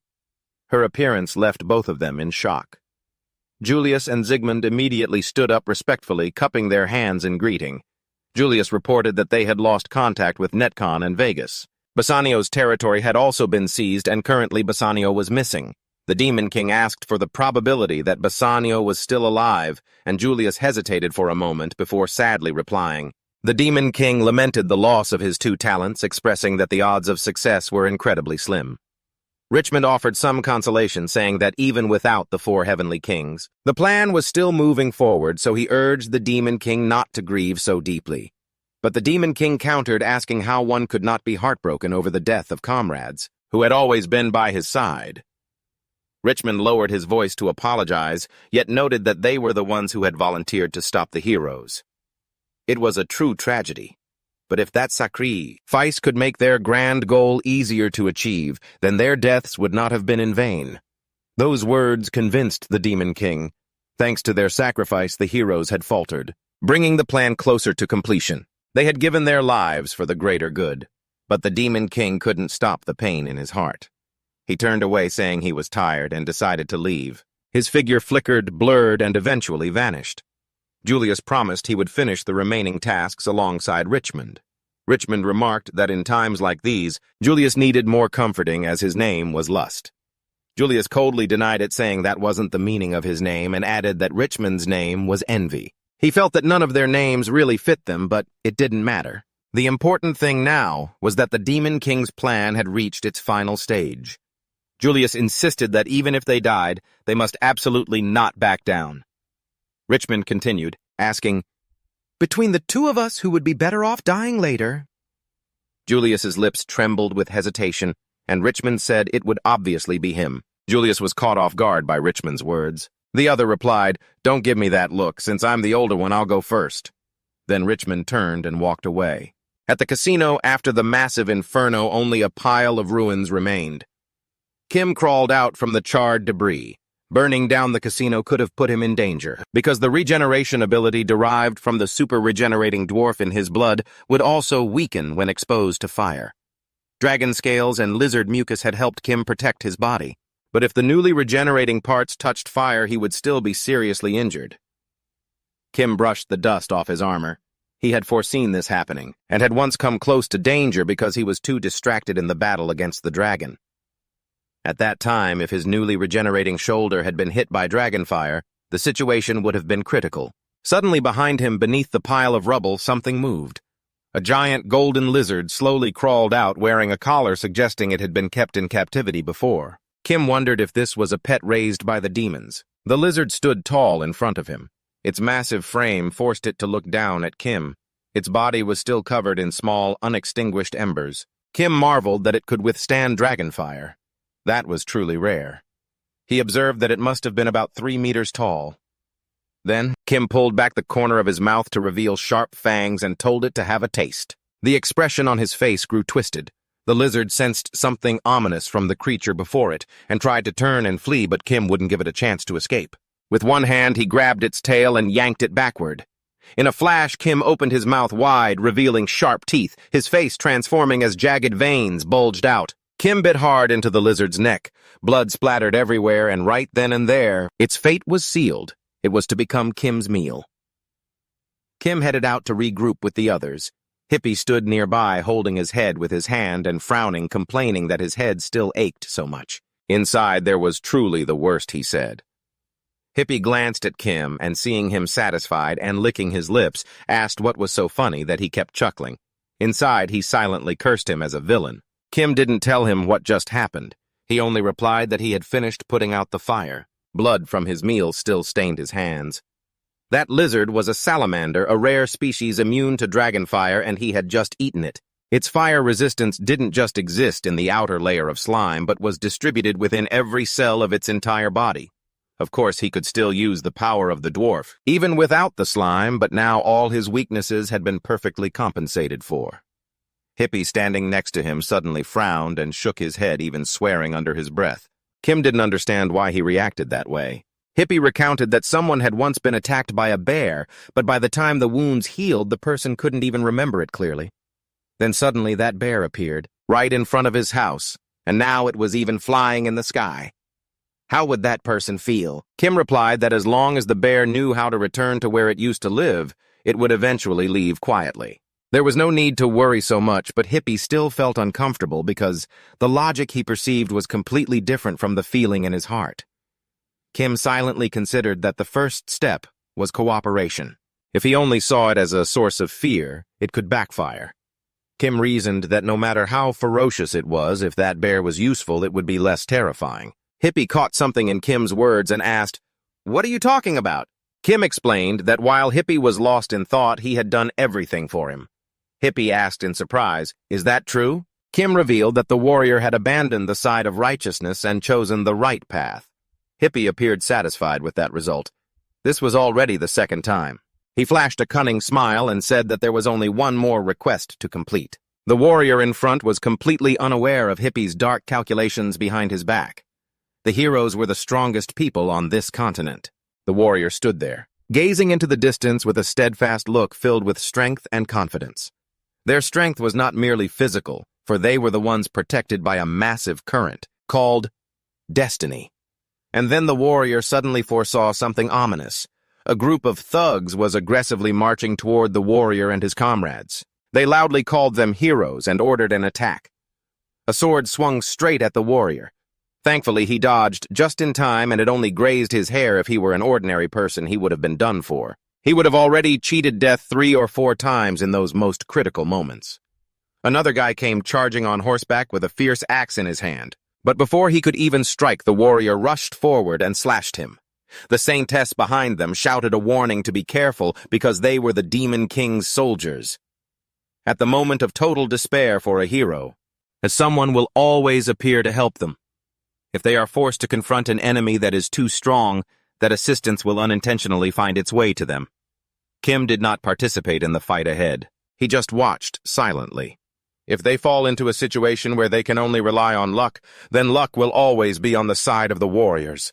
[SPEAKER 1] Her appearance left both of them in shock. Julius and Zygmunt immediately stood up respectfully, cupping their hands in greeting. Julius reported that they had lost contact with Netcon and Vegas. Bassanio's territory had also been seized, and currently Bassanio was missing. The Demon King asked for the probability that Bassanio was still alive, and Julius hesitated for a moment before sadly replying. The Demon King lamented the loss of his two talents, expressing that the odds of success were incredibly slim. Richmond offered some consolation, saying that even without the four heavenly kings, the plan was still moving forward, so he urged the Demon King not to grieve so deeply. But the Demon King countered, asking how one could not be heartbroken over the death of comrades who had always been by his side. Richmond lowered his voice to apologize, yet noted that they were the ones who had volunteered to stop the heroes. It was a true tragedy. But if that sacrifice could make their grand goal easier to achieve, then their deaths would not have been in vain. Those words convinced the Demon King. Thanks to their sacrifice, the heroes had faltered, bringing the plan closer to completion. They had given their lives for the greater good. But the Demon King couldn't stop the pain in his heart. He turned away, saying he was tired, and decided to leave. His figure flickered, blurred, and eventually vanished. Julius promised he would finish the remaining tasks alongside Richmond. Richmond remarked that in times like these, Julius needed more comforting, as his name was Lust. Julius coldly denied it, saying that wasn't the meaning of his name, and added that Richmond's name was Envy. He felt that none of their names really fit them, but it didn't matter. The important thing now was that the Demon King's plan had reached its final stage. Julius insisted that even if they died, they must absolutely not back down. Richmond continued, asking, "Between the two of us, who would be better off dying later?" Julius's lips trembled with hesitation, and Richmond said it would obviously be him. Julius was caught off guard by Richmond's words. The other replied, "Don't give me that look. Since I'm the older one, I'll go first." Then Richmond turned and walked away. At the casino, after the massive inferno, only a pile of ruins remained. Kim crawled out from the charred debris. Burning down the casino could have put him in danger, because the regeneration ability derived from the super-regenerating dwarf in his blood would also weaken when exposed to fire. Dragon scales and lizard mucus had helped Kim protect his body, but if the newly regenerating parts touched fire, he would still be seriously injured. Kim brushed the dust off his armor. He had foreseen this happening, and had once come close to danger because he was too distracted in the battle against the dragon. At that time, if his newly regenerating shoulder had been hit by dragonfire, the situation would have been critical. Suddenly behind him, beneath the pile of rubble, something moved. A giant golden lizard slowly crawled out, wearing a collar suggesting it had been kept in captivity before. Kim wondered if this was a pet raised by the demons. The lizard stood tall in front of him. Its massive frame forced it to look down at Kim. Its body was still covered in small, unextinguished embers. Kim marveled that it could withstand dragonfire. That was truly rare. He observed that it must have been about 3 meters tall. Then, Kim pulled back the corner of his mouth to reveal sharp fangs and told it to have a taste. The expression on his face grew twisted. The lizard sensed something ominous from the creature before it and tried to turn and flee, but Kim wouldn't give it a chance to escape. With one hand, he grabbed its tail and yanked it backward. In a flash, Kim opened his mouth wide, revealing sharp teeth, his face transforming as jagged veins bulged out. Kim bit hard into the lizard's neck. Blood splattered everywhere, and right then and there, its fate was sealed. It was to become Kim's meal. Kim headed out to regroup with the others. Hippie stood nearby, holding his head with his hand and frowning, complaining that his head still ached so much. Inside, there was truly the worst, he said. Hippie glanced at Kim and, seeing him satisfied and licking his lips, asked what was so funny that he kept chuckling. Inside, he silently cursed him as a villain. Kim didn't tell him what just happened. He only replied that he had finished putting out the fire. Blood from his meal still stained his hands. That lizard was a salamander, a rare species immune to dragon fire, and he had just eaten it. Its fire resistance didn't just exist in the outer layer of slime, but was distributed within every cell of its entire body. Of course, he could still use the power of the dwarf, even without the slime, but now all his weaknesses had been perfectly compensated for. Hippie, standing next to him, suddenly frowned and shook his head, even swearing under his breath. Kim didn't understand why he reacted that way. Hippie recounted that someone had once been attacked by a bear, but by the time the wounds healed, the person couldn't even remember it clearly. Then suddenly that bear appeared, right in front of his house, and now it was even flying in the sky. How would that person feel? Kim replied that as long as the bear knew how to return to where it used to live, it would eventually leave quietly. There was no need to worry so much, but Hippie still felt uncomfortable because the logic he perceived was completely different from the feeling in his heart. Kim silently considered that the first step was cooperation. If he only saw it as a source of fear, it could backfire. Kim reasoned that no matter how ferocious it was, if that bear was useful, it would be less terrifying. Hippie caught something in Kim's words and asked, "What are you talking about?" Kim explained that while Hippie was lost in thought, he had done everything for him. Hippie asked in surprise, "Is that true?" Kim revealed that the warrior had abandoned the side of righteousness and chosen the right path. Hippie appeared satisfied with that result. This was already the second time. He flashed a cunning smile and said that there was only one more request to complete. The warrior in front was completely unaware of Hippie's dark calculations behind his back. The heroes were the strongest people on this continent. The warrior stood there, gazing into the distance with a steadfast look filled with strength and confidence. Their strength was not merely physical, for they were the ones protected by a massive current, called destiny. And then the warrior suddenly foresaw something ominous. A group of thugs was aggressively marching toward the warrior and his comrades. They loudly called them heroes and ordered an attack. A sword swung straight at the warrior. Thankfully, he dodged just in time, and it only grazed his hair. If he were an ordinary person, he would have been done for. He would have already cheated death 3 or 4 times in those most critical moments. Another guy came charging on horseback with a fierce axe in his hand. But before he could even strike, the warrior rushed forward and slashed him. The saintess behind them shouted a warning to be careful because they were the Demon King's soldiers. At the moment of total despair for a hero, someone will always appear to help them. If they are forced to confront an enemy that is too strong, that assistance will unintentionally find its way to them. Kim did not participate in the fight ahead. He just watched silently. If they fall into a situation where they can only rely on luck, then luck will always be on the side of the warriors.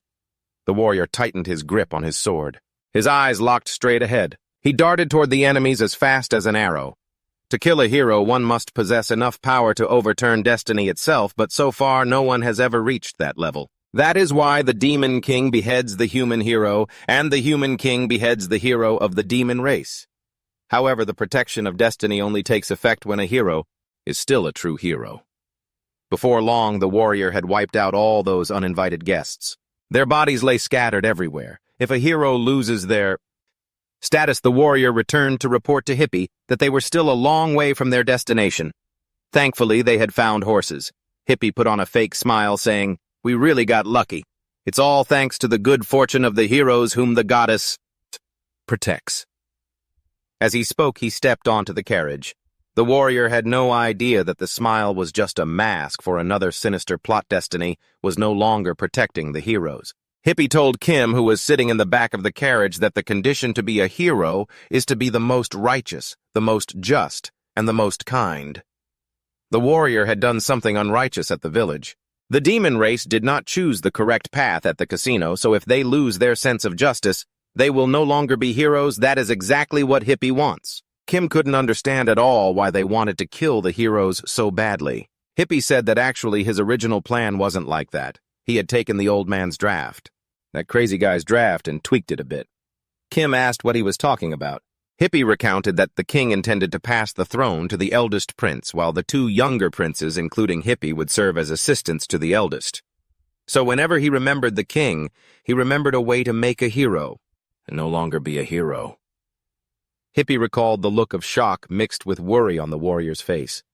[SPEAKER 1] The warrior tightened his grip on his sword. His eyes locked straight ahead. He darted toward the enemies as fast as an arrow. To kill a hero, one must possess enough power to overturn destiny itself, but so far no one has ever reached that level. That is why the Demon King beheads the human hero, and the human king beheads the hero of the demon race. However, the protection of destiny only takes effect when a hero is still a true hero. Before long, the warrior had wiped out all those uninvited guests. Their bodies lay scattered everywhere. If a hero loses their status, the warrior returned to report to Hippie that they were still a long way from their destination. Thankfully, they had found horses. Hippie put on a fake smile, saying, "We really got lucky. It's all thanks to the good fortune of the heroes whom the goddess protects." As he spoke, he stepped onto the carriage. The warrior had no idea that the smile was just a mask for another sinister plot. Destiny was no longer protecting the heroes. Hippie told Kim, who was sitting in the back of the carriage, that the condition to be a hero is to be the most righteous, the most just, and the most kind. The warrior had done something unrighteous at the village. The demon race did not choose the correct path at the casino, so if they lose their sense of justice, they will no longer be heroes. That is exactly what Hippie wants. Kim couldn't understand at all why they wanted to kill the heroes so badly. Hippie said that actually his original plan wasn't like that. He had taken the old man's draft. That crazy guy's draft, and tweaked it a bit. Kim asked what he was talking about. Hippie recounted that the king intended to pass the throne to the eldest prince, while the two younger princes, including Hippie, would serve as assistants to the eldest. So whenever he remembered the king, he remembered a way to make a hero, and no longer be a hero. Hippie recalled the look of shock mixed with worry on the warrior's face.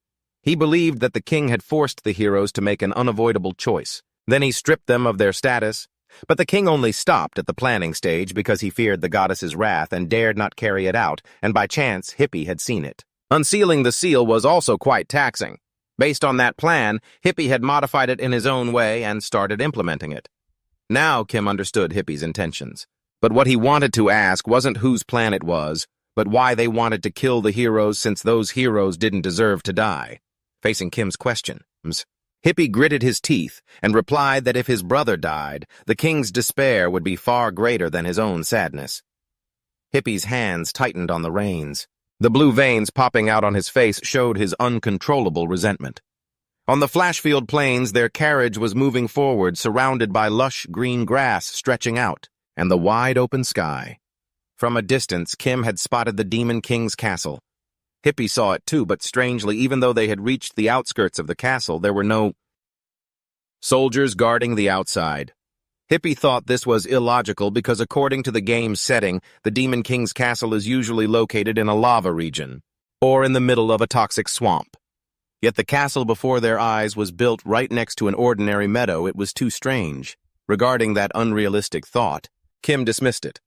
[SPEAKER 1] He believed that the king had forced the heroes to make an unavoidable choice. Then he stripped them of their status. But the king only stopped at the planning stage because he feared the goddess's wrath and dared not carry it out, and by chance Hippie had seen it. Unsealing the seal was also quite taxing. Based on that plan, Hippie had modified it in his own way and started implementing it. Now Kim understood Hippie's intentions. But what he wanted to ask wasn't whose plan it was, but why they wanted to kill the heroes since those heroes didn't deserve to die. Facing Kim's questions, Hippie gritted his teeth and replied that if his brother died, the king's despair would be far greater than his own sadness. Hippie's hands tightened on the reins. The blue veins popping out on his face showed his uncontrollable resentment. On the flashfield plains, their carriage was moving forward, surrounded by lush green grass stretching out, and the wide-open sky. From a distance, Kim had spotted the Demon King's castle. Hippie saw it too, but strangely, even though they had reached the outskirts of the castle, there were no soldiers guarding the outside. Hippie thought this was illogical because according to the game's setting, the Demon King's castle is usually located in a lava region, or in the middle of a toxic swamp. Yet the castle before their eyes was built right next to an ordinary meadow. It was too strange. Regarding that unrealistic thought, Kim dismissed it.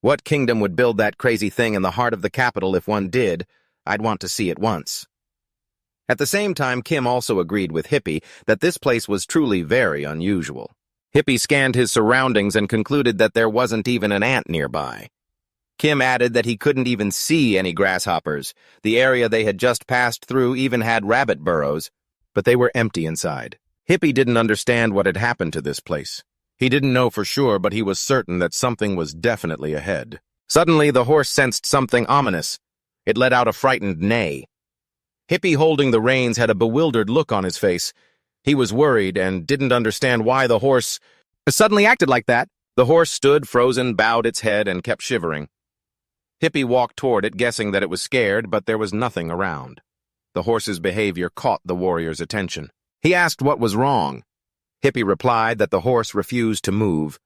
[SPEAKER 1] What kingdom would build that crazy thing in the heart of the capital? If one did, I'd want to see it once. At the same time, Kim also agreed with Hippie that this place was truly very unusual. Hippie scanned his surroundings and concluded that there wasn't even an ant nearby. Kim added that he couldn't even see any grasshoppers. The area they had just passed through even had rabbit burrows, but they were empty inside. Hippie didn't understand what had happened to this place. He didn't know for sure, but he was certain that something was definitely ahead. Suddenly, the horse sensed something ominous. It let out a frightened neigh. Hippie, holding the reins, had a bewildered look on his face. He was worried and didn't understand why the horse suddenly acted like that. The horse stood frozen, bowed its head, and kept shivering. Hippie walked toward it, guessing that it was scared, but there was nothing around. The horse's behavior caught the warrior's attention. He asked what was wrong. Hippie replied that the horse refused to move.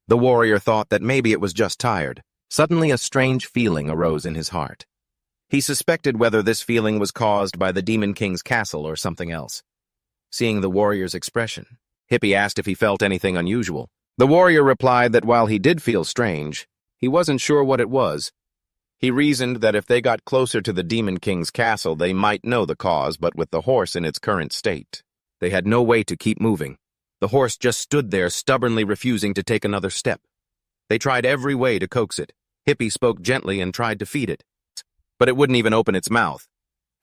[SPEAKER 1] The warrior thought that maybe it was just tired. Suddenly, a strange feeling arose in his heart. He suspected whether this feeling was caused by the Demon King's castle or something else. Seeing the warrior's expression, Hippie asked if he felt anything unusual. The warrior replied that while he did feel strange, he wasn't sure what it was. He reasoned that if they got closer to the Demon King's castle, they might know the cause, but with the horse in its current state, they had no way to keep moving. The horse just stood there, stubbornly refusing to take another step. They tried every way to coax it. Hippie spoke gently and tried to feed it, but it wouldn't even open its mouth.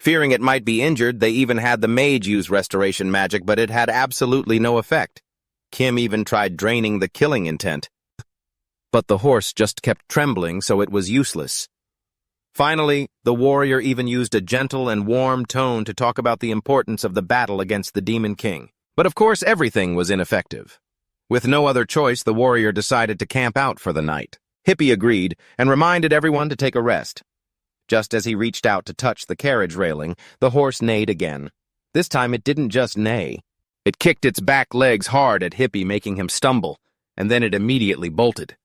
[SPEAKER 1] Fearing it might be injured, they even had the mage use restoration magic, but it had absolutely no effect. Kim even tried draining the killing intent, but the horse just kept trembling, so it was useless. Finally, the warrior even used a gentle and warm tone to talk about the importance of the battle against the Demon King. But of course, everything was ineffective. With no other choice, the warrior decided to camp out for the night. Hippie agreed and reminded everyone to take a rest. Just as he reached out to touch the carriage railing, the horse neighed again. This time it didn't just neigh. It kicked its back legs hard at Hippie, making him stumble, and then it immediately bolted.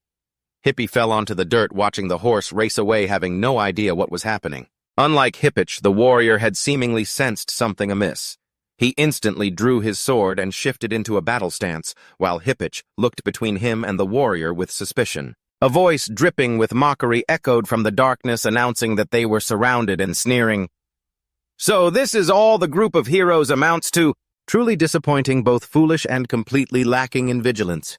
[SPEAKER 1] Hippie fell onto the dirt, watching the horse race away, having no idea what was happening. Unlike Hippich, the warrior had seemingly sensed something amiss. He instantly drew his sword and shifted into a battle stance, while Hippich looked between him and the warrior with suspicion. A voice dripping with mockery echoed from the darkness, announcing that they were surrounded and sneering. "So this is all the group of heroes amounts to?" Truly disappointing, both foolish and completely lacking in vigilance.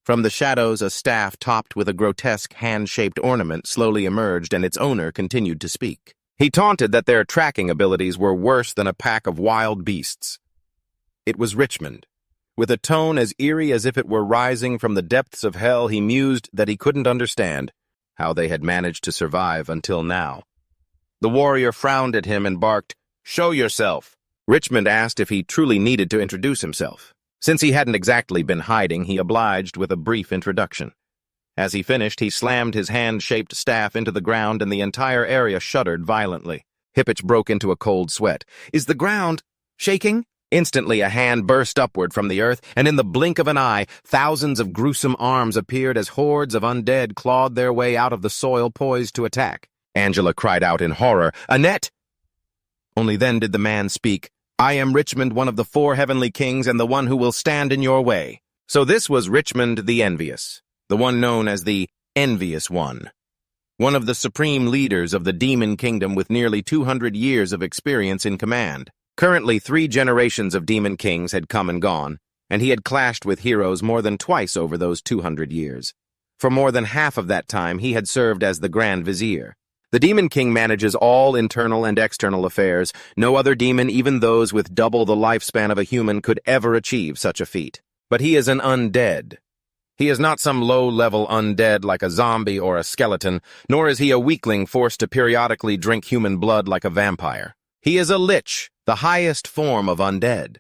[SPEAKER 1] From the shadows, a staff topped with a grotesque hand-shaped ornament slowly emerged, and its owner continued to speak. He taunted that their tracking abilities were worse than a pack of wild beasts. It was Richmond. With a tone as eerie as if it were rising from the depths of hell, he mused that he couldn't understand how they had managed to survive until now. The warrior frowned at him and barked, "Show yourself." Richmond asked if he truly needed to introduce himself. Since he hadn't exactly been hiding, he obliged with a brief introduction. As he finished, he slammed his hand-shaped staff into the ground and the entire area shuddered violently. Hippich broke into a cold sweat. "Is the ground shaking?" Instantly, a hand burst upward from the earth, and in the blink of an eye, thousands of gruesome arms appeared as hordes of undead clawed their way out of the soil poised to attack. Angela cried out in horror, "Annette!" Only then did the man speak. "I am Richmond, one of the 4 heavenly kings, and the one who will stand in your way." So this was Richmond the Envious, the one known as the Envious One. One of the supreme leaders of the demon kingdom with nearly 200 years of experience in command. Currently, 3 generations of demon kings had come and gone, and he had clashed with heroes more than twice over those 200 years. For more than half of that time, he had served as the Grand Vizier. The Demon King manages all internal and external affairs. No other demon, even those with double the lifespan of a human, could ever achieve such a feat. But he is an undead. He is not some low-level undead like a zombie or a skeleton, nor is he a weakling forced to periodically drink human blood like a vampire. He is a lich, the highest form of undead.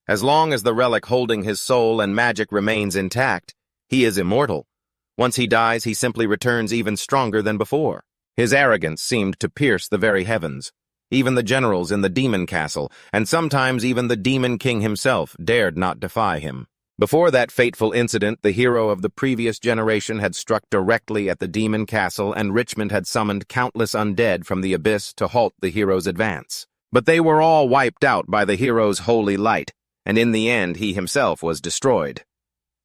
[SPEAKER 1] As long as the relic holding his soul and magic remains intact, he is immortal. Once he dies, he simply returns even stronger than before. His arrogance seemed to pierce the very heavens. Even the generals in the demon castle, and sometimes even the demon king himself, dared not defy him. Before that fateful incident, the hero of the previous generation had struck directly at the demon castle, and Richmond had summoned countless undead from the abyss to halt the hero's advance. But they were all wiped out by the hero's holy light, and in the end he himself was destroyed.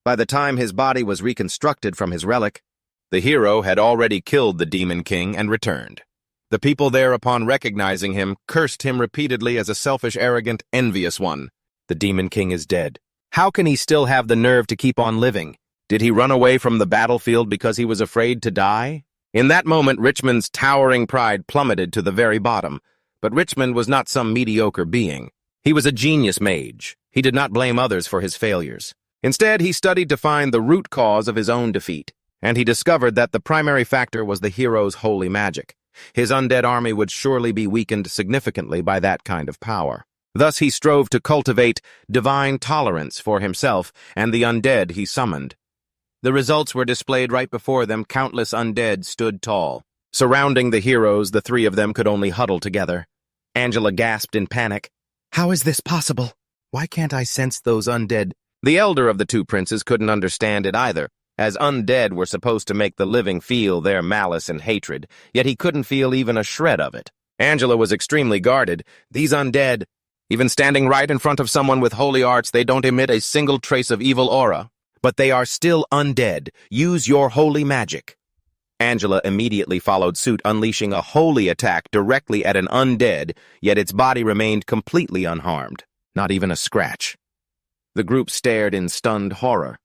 [SPEAKER 1] By the time his body was reconstructed from his relic, the hero had already killed the demon king and returned. The people there, upon recognizing him, cursed him repeatedly as a selfish, arrogant, envious one. The demon king is dead. How can he still have the nerve to keep on living? Did he run away from the battlefield because he was afraid to die? In that moment, Richmond's towering pride plummeted to the very bottom. But Richmond was not some mediocre being. He was a genius mage. He did not blame others for his failures. Instead, he studied to find the root cause of his own defeat, and he discovered that the primary factor was the hero's holy magic. His undead army would surely be weakened significantly by that kind of power. Thus he strove to cultivate divine tolerance for himself and the undead he summoned. The results were displayed right before them. Countless undead stood tall. Surrounding the heroes, the 3 of them could only huddle together. Angela gasped in panic. "How is this possible? Why can't I sense those undead?" The elder of the 2 princes couldn't understand it either, as undead were supposed to make the living feel their malice and hatred, yet he couldn't feel even a shred of it. Angela was extremely guarded. These undead, even standing right in front of someone with holy arts, they don't emit a single trace of evil aura. But they are still undead. Use your holy magic. Angela immediately followed suit, unleashing a holy attack directly at an undead, yet its body remained completely unharmed. Not even a scratch. The group stared in stunned horror.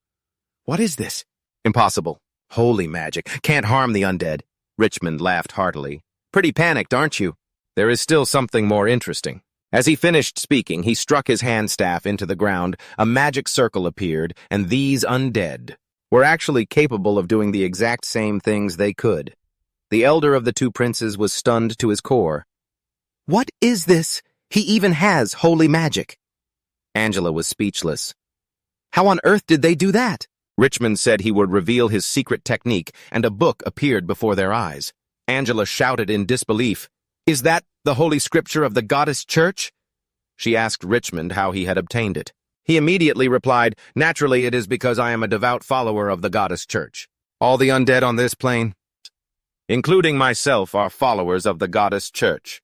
[SPEAKER 1] "What is this?" "Impossible. Holy magic. Can't harm the undead." Richmond laughed heartily. "Pretty panicked, aren't you? There is still something more interesting." As he finished speaking, he struck his handstaff into the ground, a magic circle appeared, and these undead were actually capable of doing the exact same things they could. The elder of the 2 princes was stunned to his core. "What is this? He even has holy magic." Angela was speechless. "How on earth did they do that?" Richmond said he would reveal his secret technique, and a book appeared before their eyes. Angela shouted in disbelief. "Is that the Holy Scripture of the Goddess Church?" She asked Richmond how he had obtained it. He immediately replied, "Naturally, it is because I am a devout follower of the Goddess Church. All the undead on this plane, including myself, are followers of the Goddess Church.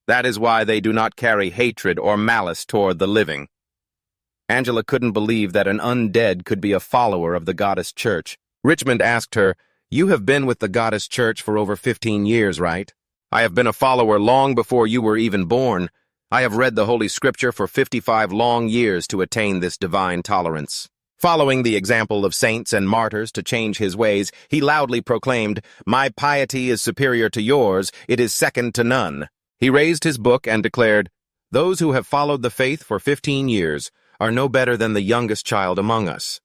[SPEAKER 1] That is why they do not carry hatred or malice toward the living." Angela couldn't believe that an undead could be a follower of the Goddess Church. Richmond asked her, "You have been with the Goddess Church for over 15 years, right?" "I have been a follower long before you were even born. I have read the Holy Scripture for 55 long years to attain this divine tolerance." Following the example of saints and martyrs to change his ways, he loudly proclaimed, "My piety is superior to yours, it is second to none." He raised his book and declared, "Those who have followed the faith for 15 years are no better than the youngest child among us."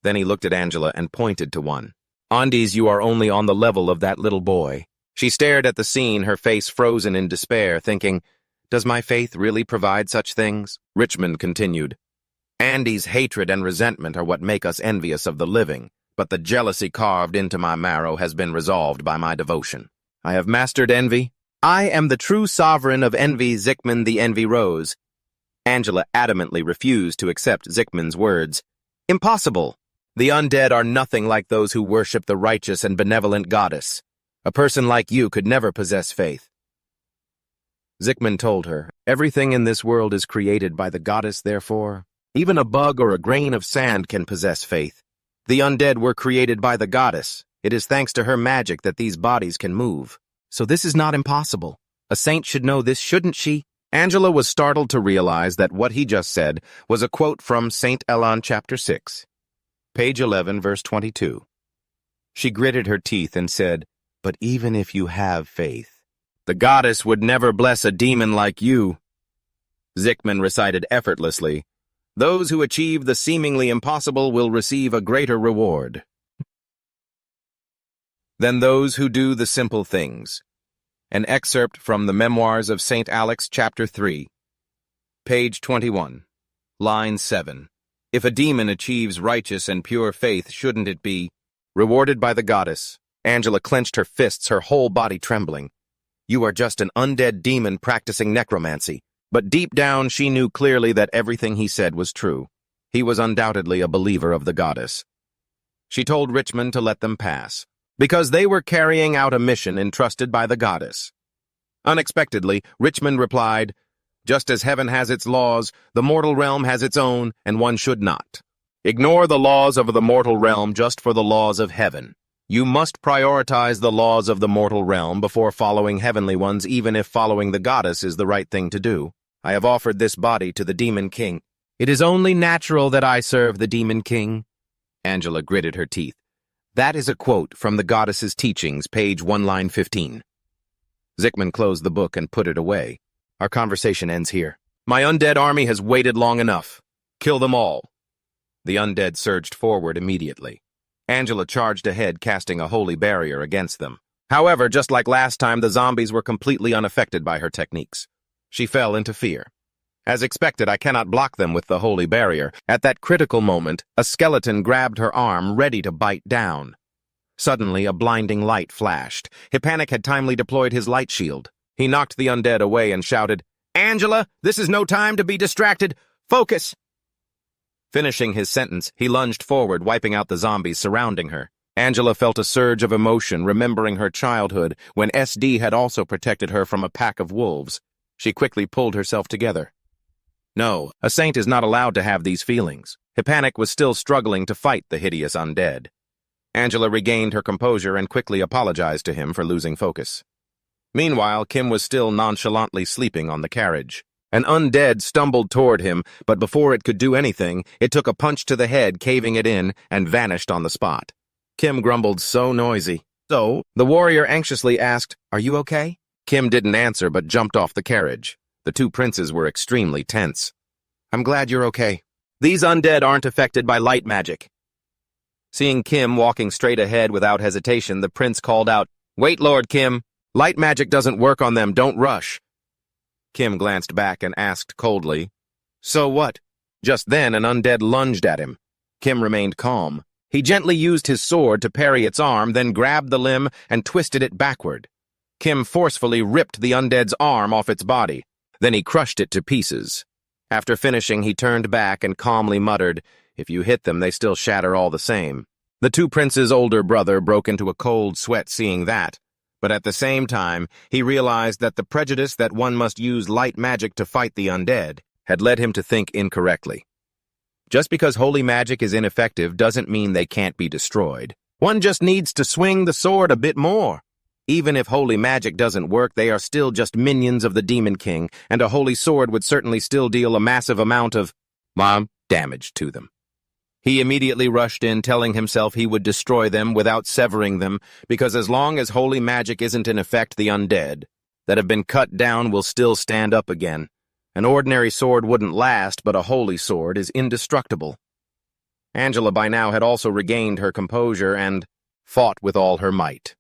[SPEAKER 1] Then he looked at Angela and pointed to one. "Andes, you are only on the level of that little boy." She stared at the scene, her face frozen in despair, thinking, "Does my faith really provide such things?" Richmond continued, "Andy's hatred and resentment are what make us envious of the living, but the jealousy carved into my marrow has been resolved by my devotion. I have mastered envy. I am the true sovereign of envy, Zickman the Envy Rose." Angela adamantly refused to accept Zickman's words. "Impossible. The undead are nothing like those who worship the righteous and benevolent goddess. A person like you could never possess faith." Zickman told her, "Everything in this world is created by the goddess, therefore. Even a bug or a grain of sand can possess faith. The undead were created by the goddess. It is thanks to her magic that these bodies can move. So this is not impossible. A saint should know this, shouldn't she?" Angela was startled to realize that what he just said was a quote from St. Elon chapter 6, page 11, verse 22. She gritted her teeth and said, "But even if you have faith, the goddess would never bless a demon like you." Zickman recited effortlessly, "Those who achieve the seemingly impossible will receive a greater reward than those who do the simple things." An excerpt from the Memoirs of St. Alex, chapter 3, page 21, line 7. "If a demon achieves righteous and pure faith, shouldn't it be rewarded by the goddess?" Angela clenched her fists, her whole body trembling. "You are just an undead demon practicing necromancy." But deep down, she knew clearly that everything he said was true. He was undoubtedly a believer of the goddess. She told Richmond to let them pass, because they were carrying out a mission entrusted by the goddess. Unexpectedly, Richmond replied, "Just as heaven has its laws, the mortal realm has its own, and one should not ignore the laws of the mortal realm just for the laws of heaven. You must prioritize the laws of the mortal realm before following heavenly ones, even if following the goddess is the right thing to do. I have offered this body to the Demon King. It is only natural that I serve the Demon King." Angela gritted her teeth. "That is a quote from the goddess's teachings, page 1, line 15. Zickman closed the book and put it away. "Our conversation ends here. My undead army has waited long enough. Kill them all." The undead surged forward immediately. Angela charged ahead, casting a holy barrier against them. However, just like last time, the zombies were completely unaffected by her techniques. She fell into fear. As expected, I cannot block them with the holy barrier. At that critical moment, a skeleton grabbed her arm, ready to bite down. Suddenly, a blinding light flashed. Hippanic had timely deployed his light shield. He knocked the undead away and shouted, "Angela, this is no time to be distracted. Focus!" Finishing his sentence, he lunged forward, wiping out the zombies surrounding her. Angela felt a surge of emotion, remembering her childhood, when SD had also protected her from a pack of wolves. She quickly pulled herself together. No, a saint is not allowed to have these feelings. Hippanic was still struggling to fight the hideous undead. Angela regained her composure and quickly apologized to him for losing focus. Meanwhile, Kim was still nonchalantly sleeping on the carriage. An undead stumbled toward him, but before it could do anything, it took a punch to the head, caving it in, and vanished on the spot. Kim grumbled, "So noisy." "So?" The warrior anxiously asked, "Are you okay?" Kim didn't answer but jumped off the carriage. The two princes were extremely tense. "I'm glad you're okay. These undead aren't affected by light magic." Seeing Kim walking straight ahead without hesitation, the prince called out, "Wait, Lord Kim. Light magic doesn't work on them. Don't rush." Kim glanced back and asked coldly, "So what?" Just then, an undead lunged at him. Kim remained calm. He gently used his sword to parry its arm, then grabbed the limb and twisted it backward. Kim forcefully ripped the undead's arm off its body. Then he crushed it to pieces. After finishing, he turned back and calmly muttered, "If you hit them, they still shatter all the same." The two princes' older brother broke into a cold sweat seeing that, but at the same time, he realized that the prejudice that one must use light magic to fight the undead had led him to think incorrectly. Just because holy magic is ineffective doesn't mean they can't be destroyed. One just needs to swing the sword a bit more. Even if holy magic doesn't work, they are still just minions of the Demon King, and a holy sword would certainly still deal a massive amount of damage to them. He immediately rushed in, telling himself he would destroy them without severing them, because as long as holy magic isn't in effect, the undead that have been cut down will still stand up again. An ordinary sword wouldn't last, but a holy sword is indestructible. Angela by now had also regained her composure and fought with all her might.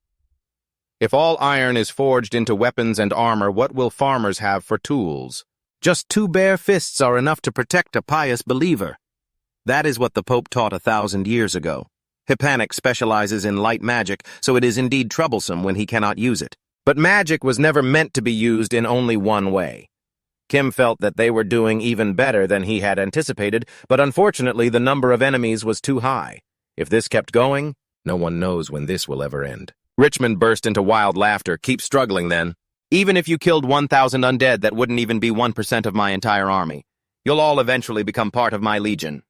[SPEAKER 1] If all iron is forged into weapons and armor, what will farmers have for tools? Just 2 bare fists are enough to protect a pious believer. That is what the Pope taught 1,000 years ago. Hispanic specializes in light magic, so it is indeed troublesome when he cannot use it. But magic was never meant to be used in only one way. Kim felt that they were doing even better than he had anticipated, but unfortunately the number of enemies was too high. If this kept going, no one knows when this will ever end. Richmond burst into wild laughter. Keep struggling, then. Even if you killed 1,000 undead, that wouldn't even be 1% of my entire army. You'll all eventually become part of my legion.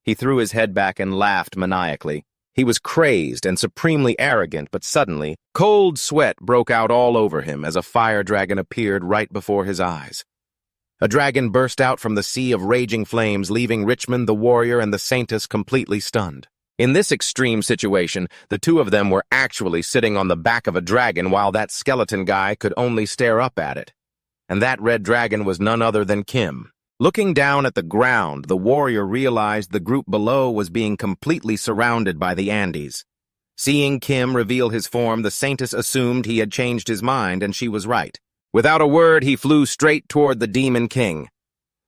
[SPEAKER 1] He threw his head back and laughed maniacally. He was crazed and supremely arrogant, but suddenly, cold sweat broke out all over him as a fire dragon appeared right before his eyes. A dragon burst out from the sea of raging flames, leaving Richmond, the warrior, and the saintess completely stunned. In this extreme situation, the two of them were actually sitting on the back of a dragon while that skeleton guy could only stare up at it. And that red dragon was none other than Kim. Looking down at the ground, the warrior realized the group below was being completely surrounded by the Andes. Seeing Kim reveal his form, the saintess assumed he had changed his mind, and she was right. Without a word, he flew straight toward the Demon King.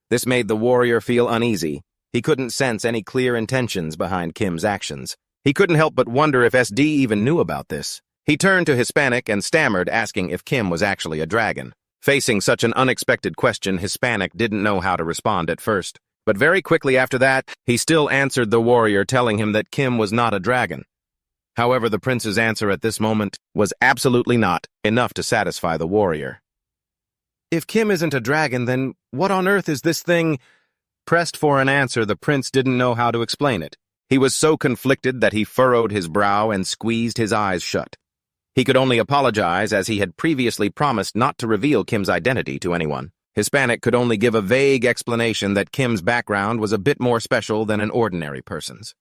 [SPEAKER 1] This made the warrior feel uneasy. He couldn't sense any clear intentions behind Kim's actions. He couldn't help but wonder if SD even knew about this. He turned to Hispanic and stammered, asking if Kim was actually a dragon. Facing such an unexpected question, Hispanic didn't know how to respond at first. But very quickly after that, he still answered the warrior, telling him that Kim was not a dragon. However, the prince's answer at this moment was absolutely not enough to satisfy the warrior. If Kim isn't a dragon, then what on earth is this thing? Pressed for an answer, the prince didn't know how to explain it. He was so conflicted that he furrowed his brow and squeezed his eyes shut. He could only apologize, as he had previously promised not to reveal Kim's identity to anyone. Hispanic could only give a vague explanation that Kim's background was a bit more special than an ordinary person's.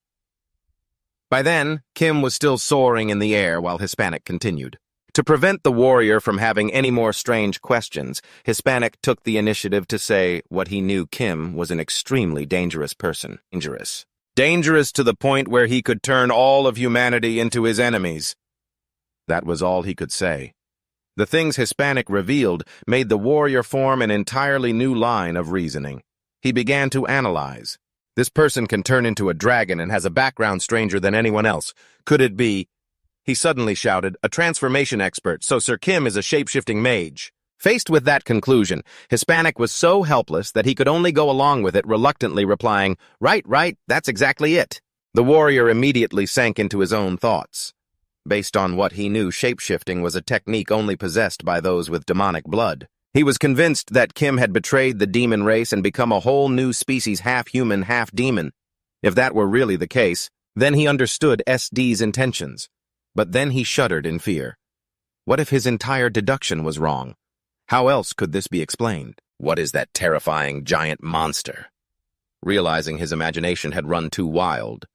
[SPEAKER 1] By then, Kim was still soaring in the air while Hispanic continued. To prevent the warrior from having any more strange questions, Hispanic took the initiative to say what he knew Kim was an extremely dangerous person. Dangerous to the point where he could turn all of humanity into his enemies. That was all he could say. The things Hispanic revealed made the warrior form an entirely new line of reasoning. He began to analyze. This person can turn into a dragon and has a background stranger than anyone else. Could it be? He suddenly shouted, a transformation expert, so Sir Kim is a shape-shifting mage. Faced with that conclusion, Hispanic was so helpless that he could only go along with it, reluctantly replying, right, that's exactly it. The warrior immediately sank into his own thoughts. Based on what he knew, shape-shifting was a technique only possessed by those with demonic blood. He was convinced that Kim had betrayed the demon race and become a whole new species, half-human, half-demon. If that were really the case, then he understood SD's intentions. But then he shuddered in fear. What if his entire deduction was wrong? How else could this be explained? What is that terrifying giant monster? Realizing his imagination had run too wild,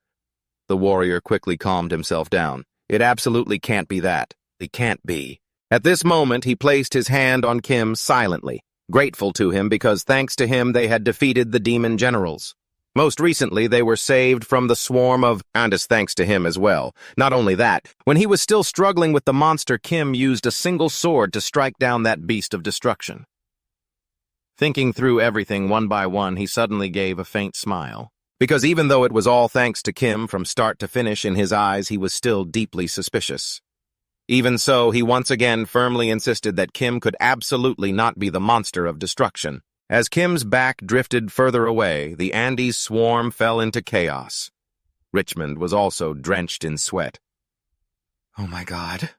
[SPEAKER 1] the warrior quickly calmed himself down. It absolutely can't be that. It can't be. At this moment, he placed his hand on Kim silently, grateful to him because thanks to him they had defeated the demon generals. Most recently, they were saved from the swarm of, and as thanks to him as well. Not only that, when he was still struggling with the monster, Kim used a single sword to strike down that beast of destruction. Thinking through everything one by one, he suddenly gave a faint smile. Because even though it was all thanks to Kim from start to finish, in his eyes he was still deeply suspicious. Even so, he once again firmly insisted that Kim could absolutely not be the monster of destruction. As Kim's back drifted further away, the Andes swarm fell into chaos. Richmond was also drenched in sweat. Oh my God.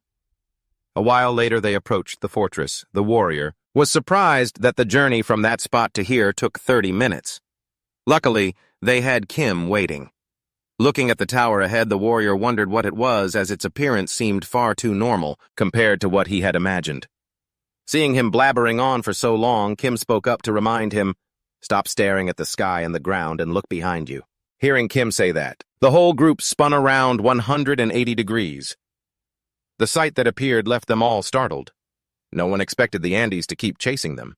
[SPEAKER 1] A while later they approached the fortress. The warrior was surprised that the journey from that spot to here took 30 minutes. Luckily, they had Kim waiting. Looking at the tower ahead, the warrior wondered what it was, as its appearance seemed far too normal compared to what he had imagined. Seeing him blabbering on for so long, Kim spoke up to remind him, "Stop staring at the sky and the ground and look behind you." Hearing Kim say that, the whole group spun around 180 degrees. The sight that appeared left them all startled. No one expected the Andes to keep chasing them.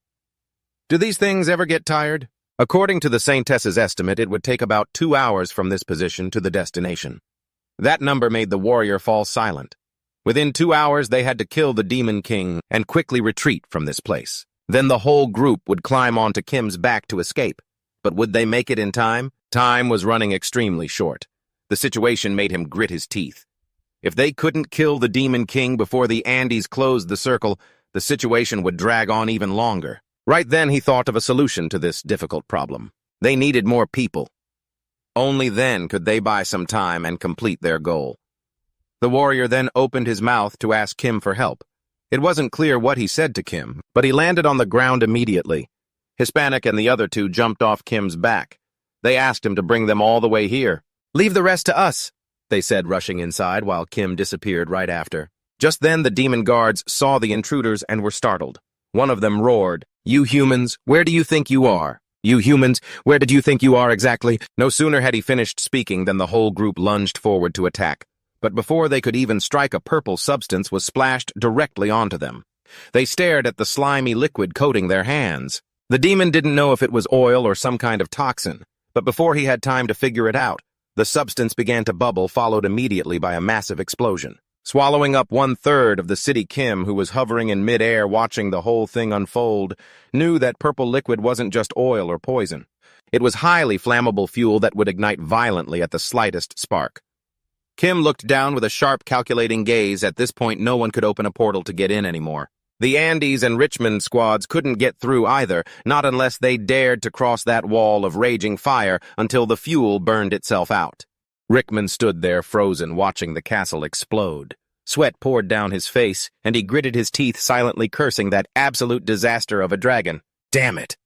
[SPEAKER 1] Do these things ever get tired? According to the Saintess's estimate, it would take about 2 hours from this position to the destination. That number made the warrior fall silent. Within 2 hours, they had to kill the Demon King and quickly retreat from this place. Then the whole group would climb onto Kim's back to escape. But would they make it in time? Time was running extremely short. The situation made him grit his teeth. If they couldn't kill the Demon King before the Andes closed the circle, the situation would drag on even longer. Right then he thought of a solution to this difficult problem. They needed more people. Only then could they buy some time and complete their goal. The warrior then opened his mouth to ask Kim for help. It wasn't clear what he said to Kim, but he landed on the ground immediately. Hispanic and the other two jumped off Kim's back. They asked him to bring them all the way here. "Leave the rest to us," they said, rushing inside while Kim disappeared right after. Just then the demon guards saw the intruders and were startled. One of them roared, "You humans, where do you think you are? You humans, where did you think you are exactly?" No sooner had he finished speaking than the whole group lunged forward to attack. But before they could even strike, a purple substance was splashed directly onto them. They stared at the slimy liquid coating their hands. The demon didn't know if it was oil or some kind of toxin, but before he had time to figure it out, the substance began to bubble, followed immediately by a massive explosion. Swallowing up 1/3 of the city, Kim, who was hovering in mid-air watching the whole thing unfold, knew that purple liquid wasn't just oil or poison. It was highly flammable fuel that would ignite violently at the slightest spark. Kim looked down with a sharp, calculating gaze. At this point, no one could open a portal to get in anymore. The Andes and Richmond squads couldn't get through either, not unless they dared to cross that wall of raging fire until the fuel burned itself out. Rickman stood there frozen, watching the castle explode. Sweat poured down his face, and he gritted his teeth, silently cursing that absolute disaster of a dragon. Damn it!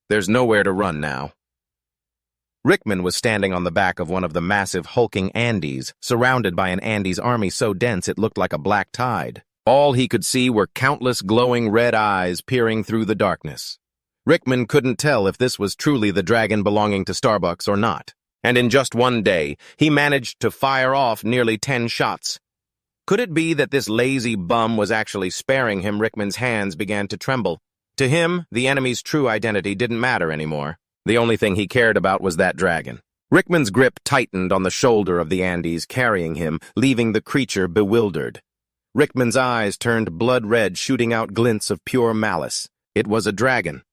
[SPEAKER 1] There's nowhere to run now. Rickman was standing on the back of one of the massive hulking Andes, surrounded by an Andes army so dense it looked like a black tide. All he could see were countless glowing red eyes peering through the darkness. Rickman couldn't tell if this was truly the dragon belonging to Starbucks or not. And in just one day, he managed to fire off nearly 10 shots. Could it be that this lazy bum was actually sparing him? Rickman's hands began to tremble. To him, the enemy's true identity didn't matter anymore. The only thing he cared about was that dragon. Rickman's grip tightened on the shoulder of the Andes, carrying him, leaving the creature bewildered. Rickman's eyes turned blood red, shooting out glints of pure malice. It was a dragon.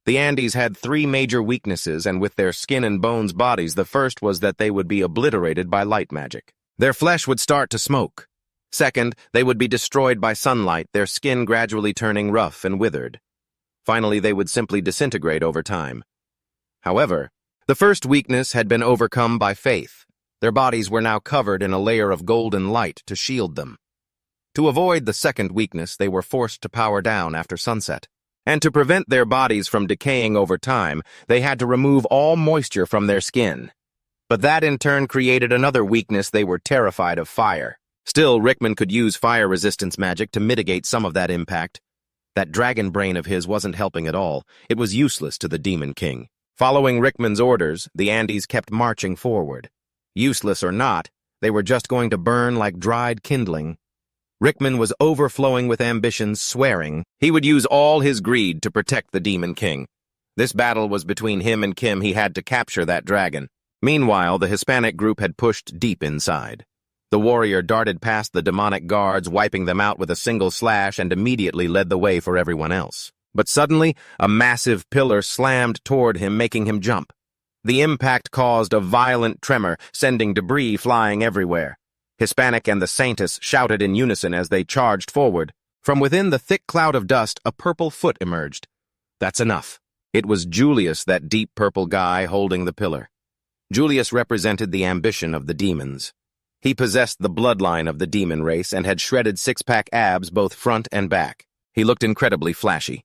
[SPEAKER 1] The Andes had 3 major weaknesses, and with their skin and bones bodies, the first was that they would be obliterated by light magic. Their flesh would start to smoke. Second, they would be destroyed by sunlight, their skin gradually turning rough and withered. Finally, they would simply disintegrate over time. However, the first weakness had been overcome by faith. Their bodies were now covered in a layer of golden light to shield them. To avoid the second weakness, they were forced to power down after sunset. And to prevent their bodies from decaying over time, they had to remove all moisture from their skin. But that in turn created another weakness. They were terrified of fire. Still, Rickman could use fire resistance magic to mitigate some of that impact. That dragon brain of his wasn't helping at all. It was useless to the Demon King. Following Rickman's orders, the Andes kept marching forward. Useless or not, they were just going to burn like dried kindling. Rickman was overflowing with ambition, swearing he would use all his greed to protect the Demon King. This battle was between him and Kim. He had to capture that dragon. Meanwhile, the Hispanic group had pushed deep inside. The warrior darted past the demonic guards, wiping them out with a single slash, and immediately led the way for everyone else. But suddenly, a massive pillar slammed toward him, making him jump. The impact caused a violent tremor, sending debris flying everywhere. Hispanic and the Saintess shouted in unison as they charged forward. From within the thick cloud of dust, a purple foot emerged. That's enough. It was Julius, that deep purple guy holding the pillar. Julius represented the ambition of the demons. He possessed the bloodline of the demon race and had shredded six-pack abs both front and back. He looked incredibly flashy.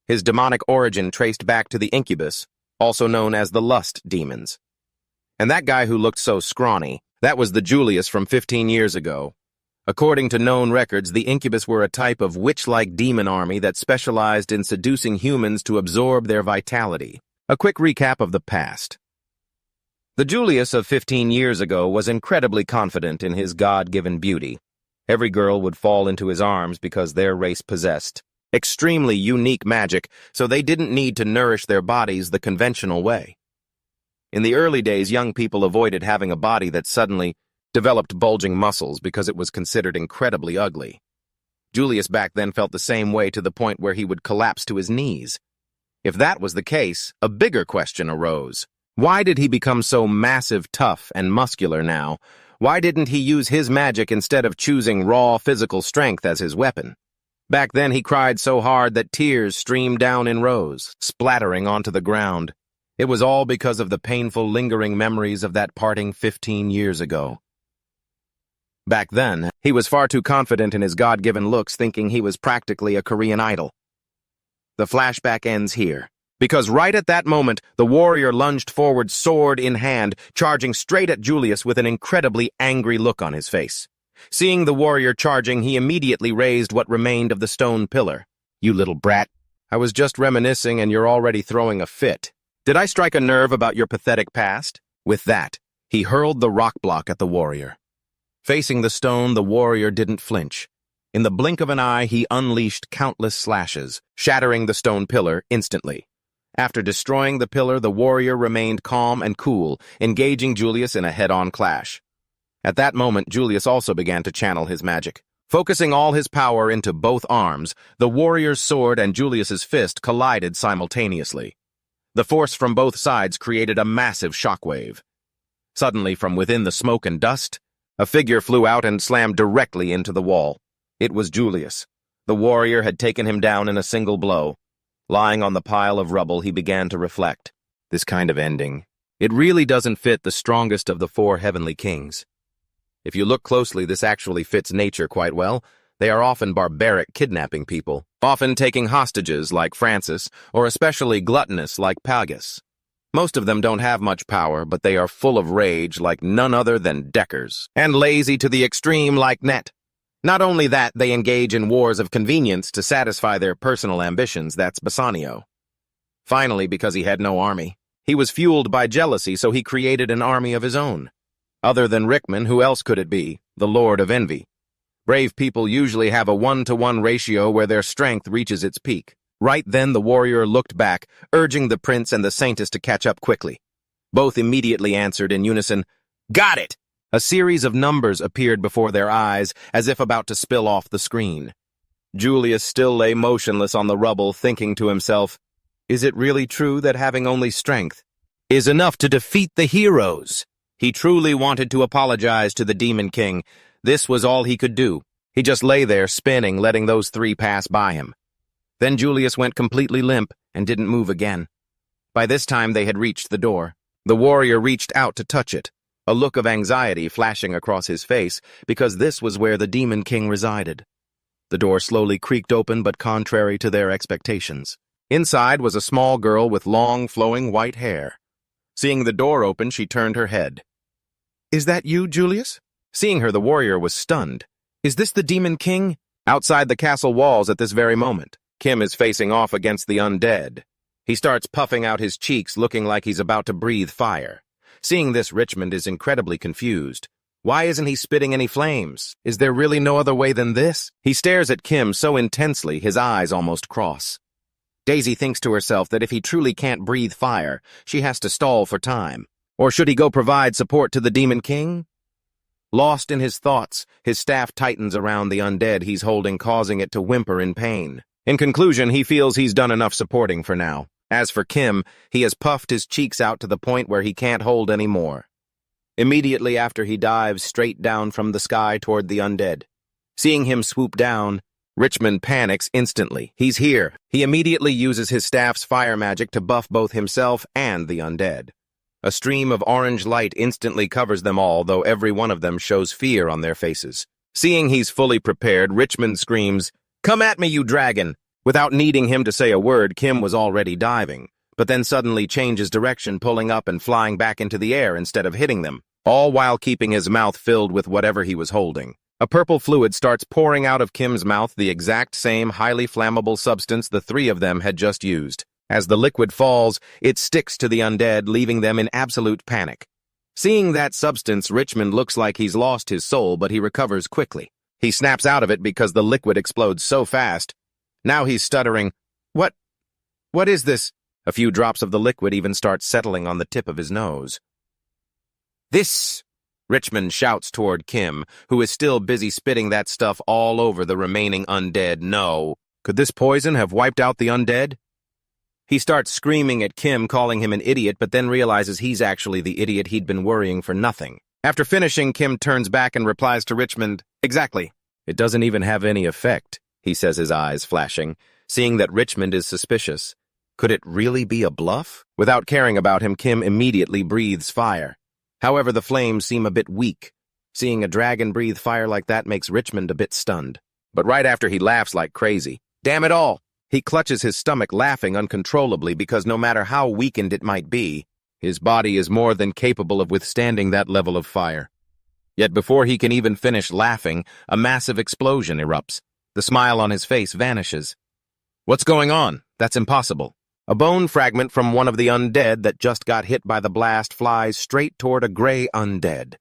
[SPEAKER 1] His demonic origin traced back to the incubus, also known as the lust demons. And that guy who looked so scrawny, that was the Julius from 15 years ago. According to known records, the incubus were a type of witch-like demon army that specialized in seducing humans to absorb their vitality. A quick recap of the past. The Julius of 15 years ago was incredibly confident in his God-given beauty. Every girl would fall into his arms because their race possessed extremely unique magic, so they didn't need to nourish their bodies the conventional way. In the early days, young people avoided having a body that suddenly developed bulging muscles because it was considered incredibly ugly. Julius back then felt the same way to the point where he would collapse to his knees. If that was the case, a bigger question arose. Why did he become so massive, tough, and muscular now? Why didn't he use his magic instead of choosing raw physical strength as his weapon? Back then he cried so hard that tears streamed down in rows, splattering onto the ground. It was all because of the painful, lingering memories of that parting 15 years ago. Back then, he was far too confident in his God-given looks, thinking he was practically a Korean idol. The flashback ends here, because right at that moment, the warrior lunged forward, sword in hand, charging straight at Julius with an incredibly angry look on his face. Seeing the warrior charging, he immediately raised what remained of the stone pillar. "You little brat. I was just reminiscing and you're already throwing a fit. Did I strike a nerve about your pathetic past?" With that, he hurled the rock block at the warrior. Facing the stone, the warrior didn't flinch. In the blink of an eye, he unleashed countless slashes, shattering the stone pillar instantly. After destroying the pillar, the warrior remained calm and cool, engaging Julius in a head-on clash. At that moment, Julius also began to channel his magic. Focusing all his power into both arms, the warrior's sword and Julius's fist collided simultaneously. The force from both sides created a massive shockwave. Suddenly, from within the smoke and dust, a figure flew out and slammed directly into the wall. It was Julius. The warrior had taken him down in a single blow. Lying on the pile of rubble, he began to reflect. This kind of ending, it really doesn't fit the strongest of the four heavenly kings. If you look closely, this actually fits nature quite well. They are often barbaric, kidnapping people, often taking hostages like Francis, or especially gluttonous like Pagus. Most of them don't have much power, but they are full of rage like none other than Deckers, and lazy to the extreme like Net. Not only that, they engage in wars of convenience to satisfy their personal ambitions. That's Bassanio. Finally, because he had no army, he was fueled by jealousy, so he created an army of his own. Other than Rickman, who else could it be? The Lord of Envy. Brave people usually have a 1-to-1 ratio where their strength reaches its peak. Right then, the warrior looked back, urging the prince and the saintess to catch up quickly. Both immediately answered in unison, "Got it!" A series of numbers appeared before their eyes, as if about to spill off the screen. Julius still lay motionless on the rubble, thinking to himself, is it really true that having only strength is enough to defeat the heroes? He truly wanted to apologize to the Demon King. This was all he could do. He just lay there, spinning, letting those three pass by him. Then Julius went completely limp and didn't move again. By this time, they had reached the door. The warrior reached out to touch it, a look of anxiety flashing across his face, because this was where the Demon King resided. The door slowly creaked open, but contrary to their expectations. Inside was a small girl with long, flowing white hair. Seeing the door open, she turned her head. "Is that you, Julius?" Seeing her, the warrior was stunned. "Is this the Demon King?" Outside the castle walls at this very moment, Kim is facing off against the undead. He starts puffing out his cheeks, looking like he's about to breathe fire. Seeing this, Richmond is incredibly confused. Why isn't he spitting any flames? Is there really no other way than this? He stares at Kim so intensely, his eyes almost cross. Daisy thinks to herself that if he truly can't breathe fire, she has to stall for time. Or should he go provide support to the Demon King? Lost in his thoughts, his staff tightens around the undead he's holding, causing it to whimper in pain. In conclusion, he feels he's done enough supporting for now. As for Kim, he has puffed his cheeks out to the point where he can't hold any more. Immediately after, he dives straight down from the sky toward the undead. Seeing him swoop down, Richmond panics instantly. He's here. He immediately uses his staff's fire magic to buff both himself and the undead. A stream of orange light instantly covers them all, though every one of them shows fear on their faces. Seeing he's fully prepared, Richmond screams, "Come at me, you dragon!" Without needing him to say a word, Kim was already diving, but then suddenly changes direction, pulling up and flying back into the air instead of hitting them, all while keeping his mouth filled with whatever he was holding. A purple fluid starts pouring out of Kim's mouth, the exact same highly flammable substance the three of them had just used. As the liquid falls, it sticks to the undead, leaving them in absolute panic. Seeing that substance, Richmond looks like he's lost his soul, but he recovers quickly. He snaps out of it because the liquid explodes so fast. Now he's stuttering, What is this? A few drops of the liquid even start settling on the tip of his nose. This! Richmond shouts toward Kim, who is still busy spitting that stuff all over the remaining undead. No. Could this poison have wiped out the undead? He starts screaming at Kim, calling him an idiot, but then realizes he's actually the idiot he'd been worrying for nothing. After finishing, Kim turns back and replies to Richmond, Exactly. It doesn't even have any effect, he says, his eyes flashing, seeing that Richmond is suspicious. Could it really be a bluff? Without caring about him, Kim immediately breathes fire. However, the flames seem a bit weak. Seeing a dragon breathe fire like that makes Richmond a bit stunned. But right after, he laughs like crazy. Damn it all! He clutches his stomach, laughing uncontrollably because no matter how weakened it might be, his body is more than capable of withstanding that level of fire. Yet before he can even finish laughing, a massive explosion erupts. The smile on his face vanishes. What's going on? That's impossible. A bone fragment from one of the undead that just got hit by the blast flies straight toward a gray undead.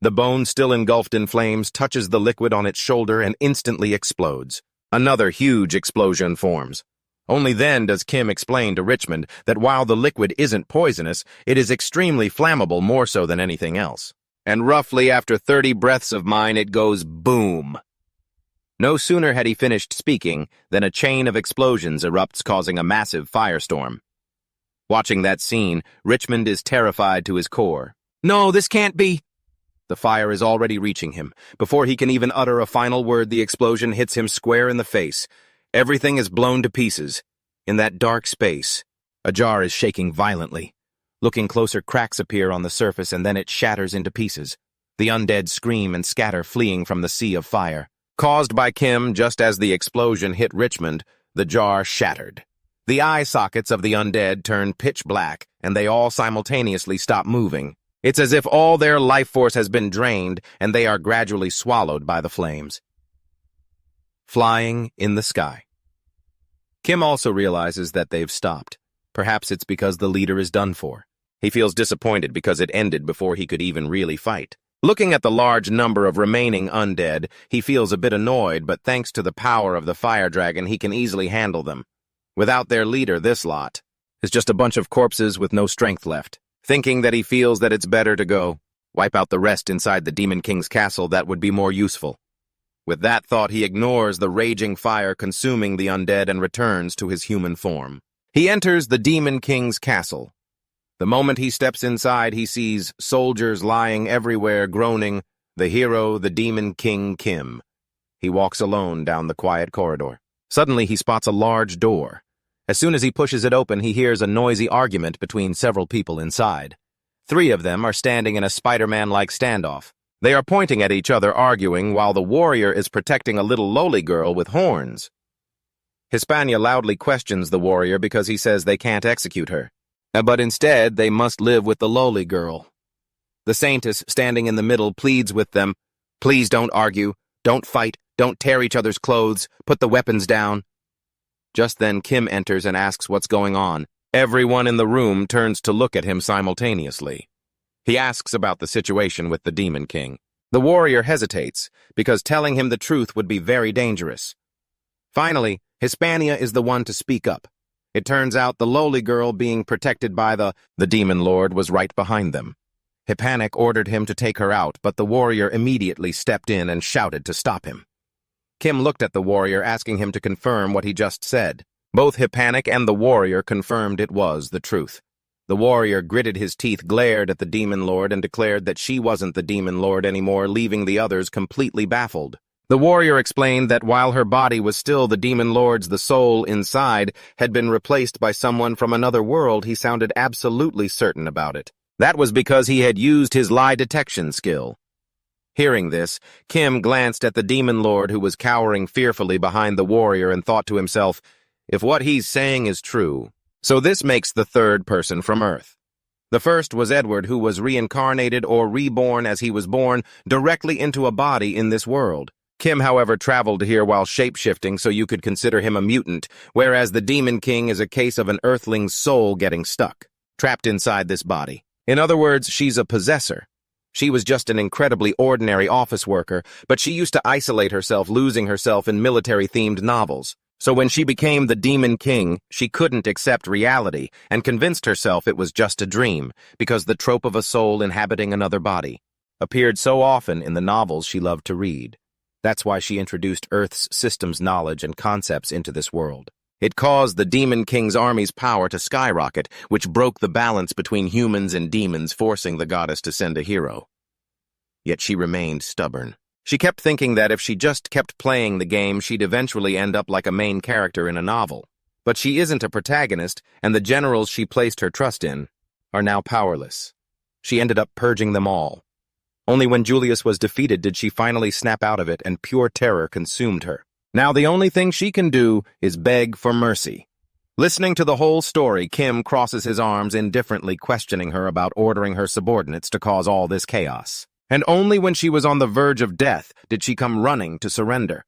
[SPEAKER 1] The bone, still engulfed in flames, touches the liquid on its shoulder and instantly explodes. Another huge explosion forms. Only then does Kim explain to Richmond that while the liquid isn't poisonous, it is extremely flammable, more so than anything else. And roughly after 30 breaths of mine, it goes boom. No sooner had he finished speaking than a chain of explosions erupts, causing a massive firestorm. Watching that scene, Richmond is terrified to his core. No, this can't be! The fire is already reaching him. Before he can even utter a final word, the explosion hits him square in the face. Everything is blown to pieces. In that dark space, a jar is shaking violently. Looking closer, cracks appear on the surface and then it shatters into pieces. The undead scream and scatter, fleeing from the sea of fire. Caused by Kim, just as the explosion hit Richmond, the jar shattered. The eye sockets of the undead turn pitch black, and they all simultaneously stop moving. It's as if all their life force has been drained, and they are gradually swallowed by the flames. Flying in the sky. Kim also realizes that they've stopped. Perhaps it's because the leader is done for. He feels disappointed because it ended before he could even really fight. Looking at the large number of remaining undead, he feels a bit annoyed, but thanks to the power of the fire dragon, he can easily handle them. Without their leader, this lot is just a bunch of corpses with no strength left. Thinking that he feels that it's better to go wipe out the rest inside the Demon King's castle, that would be more useful. With that thought, he ignores the raging fire consuming the undead and returns to his human form. He enters the Demon King's castle. The moment he steps inside, he sees soldiers lying everywhere, groaning, the hero, the Demon King Kim. He walks alone down the quiet corridor. Suddenly, he spots a large door. As soon as he pushes it open, he hears a noisy argument between several people inside. 3 of them are standing in a Spider-Man-like standoff. They are pointing at each other, arguing, while the warrior is protecting a little lowly girl with horns. Hispania loudly questions the warrior because he says they can't execute her. But instead, they must live with the lowly girl. The Saintess, standing in the middle, pleads with them, Please don't argue, don't fight, don't tear each other's clothes, put the weapons down. Just then, Kim enters and asks what's going on. Everyone in the room turns to look at him simultaneously. He asks about the situation with the Demon King. The warrior hesitates, because telling him the truth would be very dangerous. Finally, Hispania is the one to speak up. It turns out the lowly girl being protected by the demon lord was right behind them. Hispanic ordered him to take her out, but the warrior immediately stepped in and shouted to stop him. Kim looked at the warrior, asking him to confirm what he just said. Both Hispanic and the warrior confirmed it was the truth. The warrior gritted his teeth, glared at the demon lord, and declared that she wasn't the demon lord anymore, leaving the others completely baffled. The warrior explained that while her body was still the demon lord's, the soul inside had been replaced by someone from another world. He sounded absolutely certain about it. That was because he had used his lie detection skill. Hearing this, Kim glanced at the demon lord, who was cowering fearfully behind the warrior, and thought to himself, if what he's saying is true, so this makes the 3rd person from Earth. The first was Edward, who was reincarnated or reborn as he was born directly into a body in this world. Kim, however, traveled here while shape-shifting, so you could consider him a mutant, whereas the Demon King is a case of an Earthling's soul getting stuck, trapped inside this body. In other words, she's a possessor. She was just an incredibly ordinary office worker, but she used to isolate herself, losing herself in military-themed novels. So when she became the Demon King, she couldn't accept reality and convinced herself it was just a dream, because the trope of a soul inhabiting another body appeared so often in the novels she loved to read. That's why she introduced Earth's systems knowledge and concepts into this world. It caused the Demon King's army's power to skyrocket, which broke the balance between humans and demons, forcing the goddess to send a hero. Yet she remained stubborn. She kept thinking that if she just kept playing the game, she'd eventually end up like a main character in a novel. But she isn't a protagonist, and the generals she placed her trust in are now powerless. She ended up purging them all. Only when Julius was defeated did she finally snap out of it, and pure terror consumed her. Now the only thing she can do is beg for mercy. Listening to the whole story, Kim crosses his arms, indifferently questioning her about ordering her subordinates to cause all this chaos. And only when she was on the verge of death did she come running to surrender.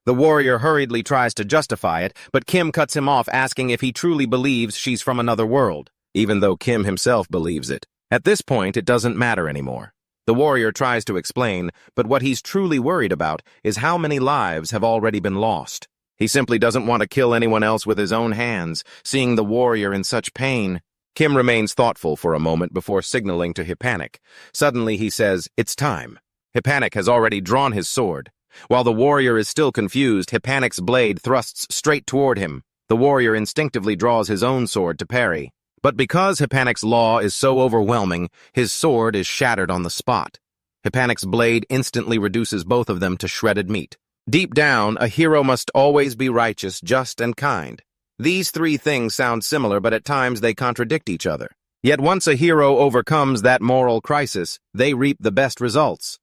[SPEAKER 1] The warrior hurriedly tries to justify it, but Kim cuts him off, asking if he truly believes she's from another world, even though Kim himself believes it. At this point, it doesn't matter anymore. The warrior tries to explain, but what he's truly worried about is how many lives have already been lost. He simply doesn't want to kill anyone else with his own hands. Seeing the warrior in such pain, Kim remains thoughtful for a moment before signaling to Hippanik. Suddenly he says, "It's time." Hippanik has already drawn his sword. While the warrior is still confused, Hippanik's blade thrusts straight toward him. The warrior instinctively draws his own sword to parry. But because Hippanik's law is so overwhelming, his sword is shattered on the spot. Hippanik's blade instantly reduces both of them to shredded meat. Deep down, a hero must always be righteous, just, and kind. These three things sound similar, but at times they contradict each other. Yet once a hero overcomes that moral crisis, they reap the best results.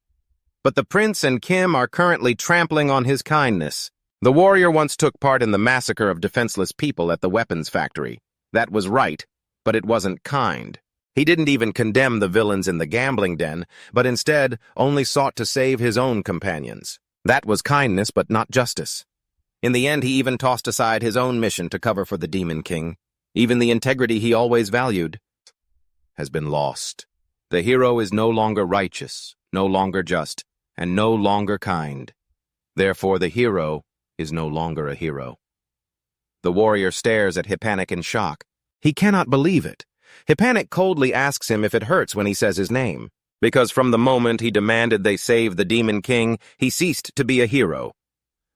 [SPEAKER 1] But the prince and Kim are currently trampling on his kindness. The warrior once took part in the massacre of defenseless people at the weapons factory. That was right, but it wasn't kind. He didn't even condemn the villains in the gambling den, but instead only sought to save his own companions. That was kindness, but not justice. In the end, he even tossed aside his own mission to cover for the Demon King. Even the integrity he always valued has been lost. The hero is no longer righteous, no longer just, and no longer kind. Therefore, the hero is no longer a hero. The warrior stares at Hippanik in shock. He cannot believe it. Hippanik coldly asks him if it hurts when he says his name, because from the moment he demanded they save the Demon King, he ceased to be a hero.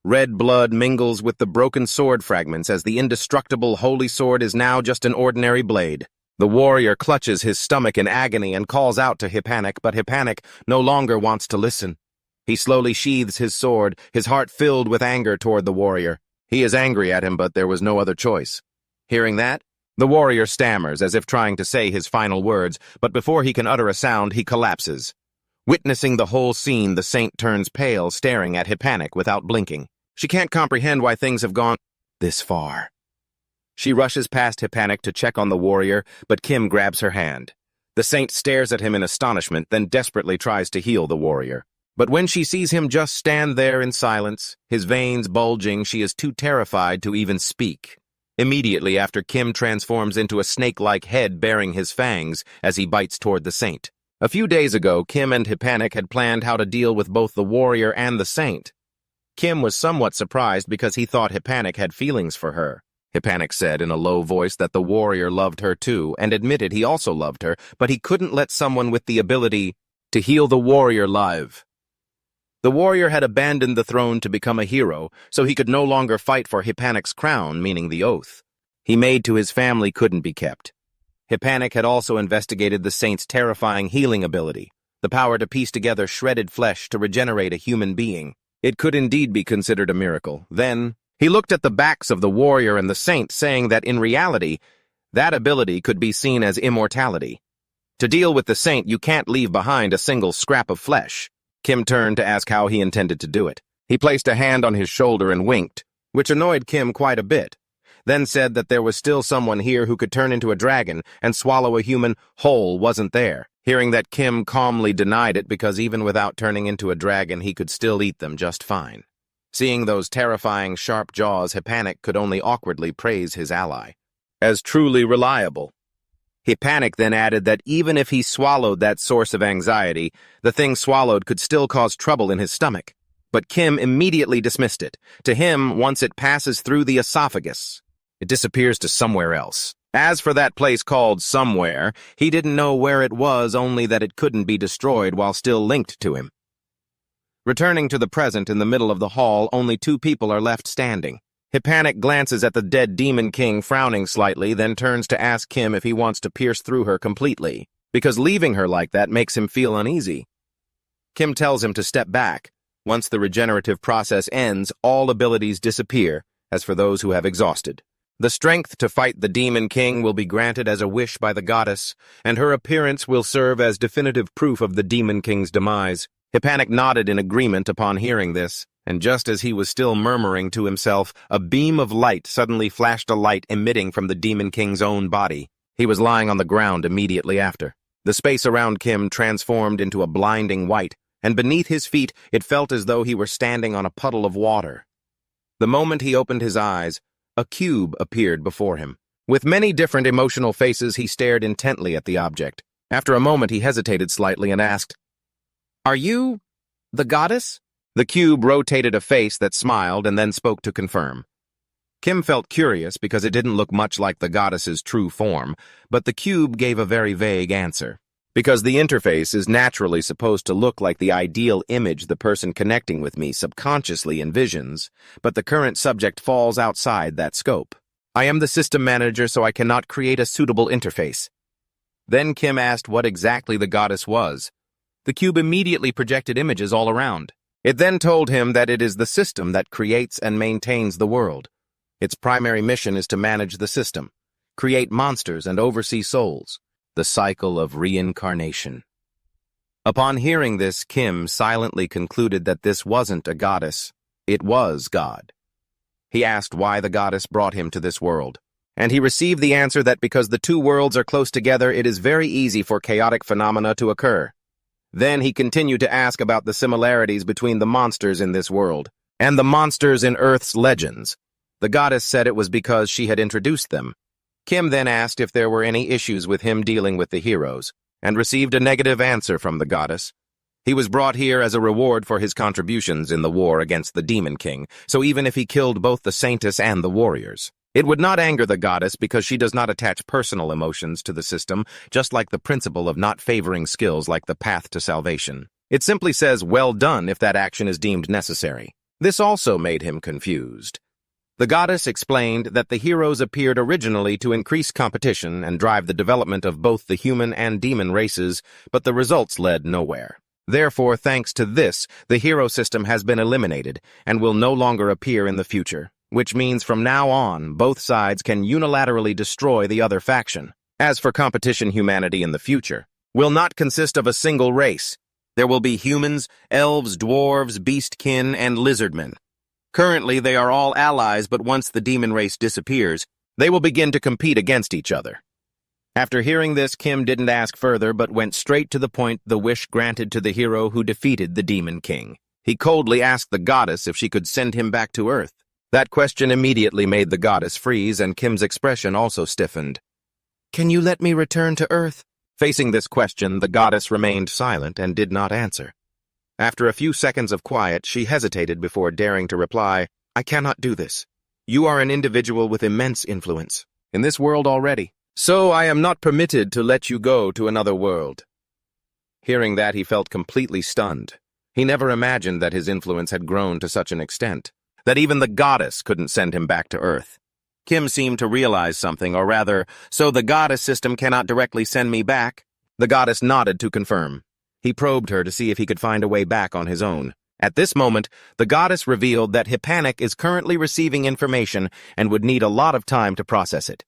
[SPEAKER 1] Red blood mingles with the broken sword fragments as the indestructible holy sword is now just an ordinary blade. The warrior clutches his stomach in agony and calls out to Hippanik, but Hippanik no longer wants to listen. He slowly sheathes his sword, his heart filled with anger toward the warrior. He is angry at him, but there was no other choice. Hearing that, the warrior stammers as if trying to say his final words, but before he can utter a sound, he collapses. Witnessing the whole scene, the saint turns pale, staring at Hippanik without blinking. She can't comprehend why things have gone this far. She rushes past Hippanik to check on the warrior, but Kim grabs her hand. The saint stares at him in astonishment, then desperately tries to heal the warrior. But when she sees him just stand there in silence, his veins bulging, she is too terrified to even speak. Immediately after, Kim transforms into a snake-like head bearing his fangs as he bites toward the saint. A few days ago, Kim and Hippanik had planned how to deal with both the warrior and the saint. Kim was somewhat surprised because he thought Hippanik had feelings for her. Hippanik said in a low voice that the warrior loved her too, and admitted he also loved her, but he couldn't let someone with the ability to heal the warrior live. The warrior had abandoned the throne to become a hero, so he could no longer fight for Hippanik's crown, meaning the oath he made to his family couldn't be kept. Hippanik had also investigated the saint's terrifying healing ability, the power to piece together shredded flesh to regenerate a human being. It could indeed be considered a miracle. Then, he looked at the backs of the warrior and the saint, saying that in reality, that ability could be seen as immortality. To deal with the saint, you can't leave behind a single scrap of flesh. Kim turned to ask how he intended to do it. He placed a hand on his shoulder and winked, which annoyed Kim quite a bit, then said that there was still someone here who could turn into a dragon and swallow a human whole wasn't there. Hearing that, Kim calmly denied it because even without turning into a dragon, he could still eat them just fine. Seeing those terrifying sharp jaws, Hippanik could only awkwardly praise his ally as truly reliable. Hippanic then added that even if he swallowed that source of anxiety, the thing swallowed could still cause trouble in his stomach. But Kim immediately dismissed it. To him, once it passes through the esophagus, it disappears to somewhere else. As for that place called somewhere, he didn't know where it was, only that it couldn't be destroyed while still linked to him. Returning to the present in the middle of the hall, only 2 people are left standing. Hippanic glances at the dead Demon King, frowning slightly, then turns to ask Kim if he wants to pierce through her completely, because leaving her like that makes him feel uneasy. Kim tells him to step back. Once the regenerative process ends, all abilities disappear, as for those who have exhausted. The strength to fight the Demon King will be granted as a wish by the goddess, and her appearance will serve as definitive proof of the Demon King's demise. Hippanic nodded in agreement upon hearing this, and just as he was still murmuring to himself, a beam of light suddenly flashed a light emitting from the Demon King's own body. He was lying on the ground immediately after. The space around Kim transformed into a blinding white, and beneath his feet it felt as though he were standing on a puddle of water. The moment he opened his eyes, a cube appeared before him. With many different emotional faces, he stared intently at the object. After a moment, he hesitated slightly and asked, "Are you the goddess?" The cube rotated a face that smiled and then spoke to confirm. Kim felt curious because it didn't look much like the goddess's true form, but the cube gave a very vague answer. Because the interface is naturally supposed to look like the ideal image the person connecting with me subconsciously envisions, but the current subject falls outside that scope. I am the system manager, so I cannot create a suitable interface. Then Kim asked what exactly the goddess was. The cube immediately projected images all around. It then told him that it is the system that creates and maintains the world. Its primary mission is to manage the system, create monsters and oversee souls. The cycle of reincarnation. Upon hearing this, Kim silently concluded that this wasn't a goddess, it was God. He asked why the goddess brought him to this world, and he received the answer that because the 2 worlds are close together, it is very easy for chaotic phenomena to occur. Then he continued to ask about the similarities between the monsters in this world and the monsters in Earth's legends. The goddess said it was because she had introduced them. Kim then asked if there were any issues with him dealing with the heroes, and received a negative answer from the goddess. He was brought here as a reward for his contributions in the war against the Demon King, so even if he killed both the Saintess and the warriors, it would not anger the goddess because she does not attach personal emotions to the system, just like the principle of not favoring skills like the path to salvation. It simply says, "Well done," if that action is deemed necessary. This also made him confused. The goddess explained that the heroes appeared originally to increase competition and drive the development of both the human and demon races, but the results led nowhere. Therefore, thanks to this, the hero system has been eliminated and will no longer appear in the future, which means from now on, both sides can unilaterally destroy the other faction. As for competition, humanity in the future will not consist of a single race. There will be humans, elves, dwarves, beastkin, and lizardmen. Currently, they are all allies, but once the demon race disappears, they will begin to compete against each other. After hearing this, Kim didn't ask further, but went straight to the point, the wish granted to the hero who defeated the Demon King. He coldly asked the goddess if she could send him back to Earth. That question immediately made the goddess freeze, and Kim's expression also stiffened. "Can you let me return to Earth?" Facing this question, the goddess remained silent and did not answer. After a few seconds of quiet, she hesitated before daring to reply, "I cannot do this. You are an individual with immense influence in this world already, so I am not permitted to let you go to another world." Hearing that, he felt completely stunned. He never imagined that his influence had grown to such an extent, that even the goddess couldn't send him back to Earth. Kim seemed to realize something, or rather, "So the goddess system cannot directly send me back?" The goddess nodded to confirm. He probed her to see if he could find a way back on his own. At this moment, the goddess revealed that Hippanic is currently receiving information and would need a lot of time to process it.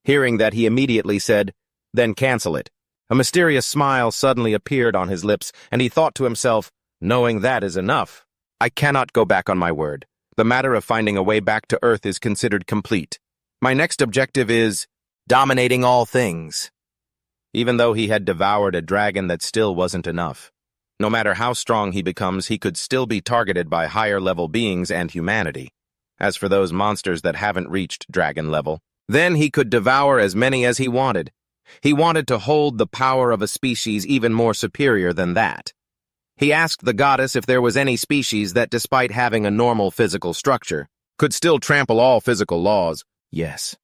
[SPEAKER 1] Hearing that, he immediately said, "Then cancel it." A mysterious smile suddenly appeared on his lips, and he thought to himself, "Knowing that is enough. I cannot go back on my word. The matter of finding a way back to Earth is considered complete. My next objective is dominating all things." Even though he had devoured a dragon, that still wasn't enough. No matter how strong he becomes, he could still be targeted by higher-level beings and humanity. As for those monsters that haven't reached dragon level, then he could devour as many as he wanted. He wanted to hold the power of a species even more superior than that. He asked the goddess if there was any species that, despite having a normal physical structure, could still trample all physical laws. Yes.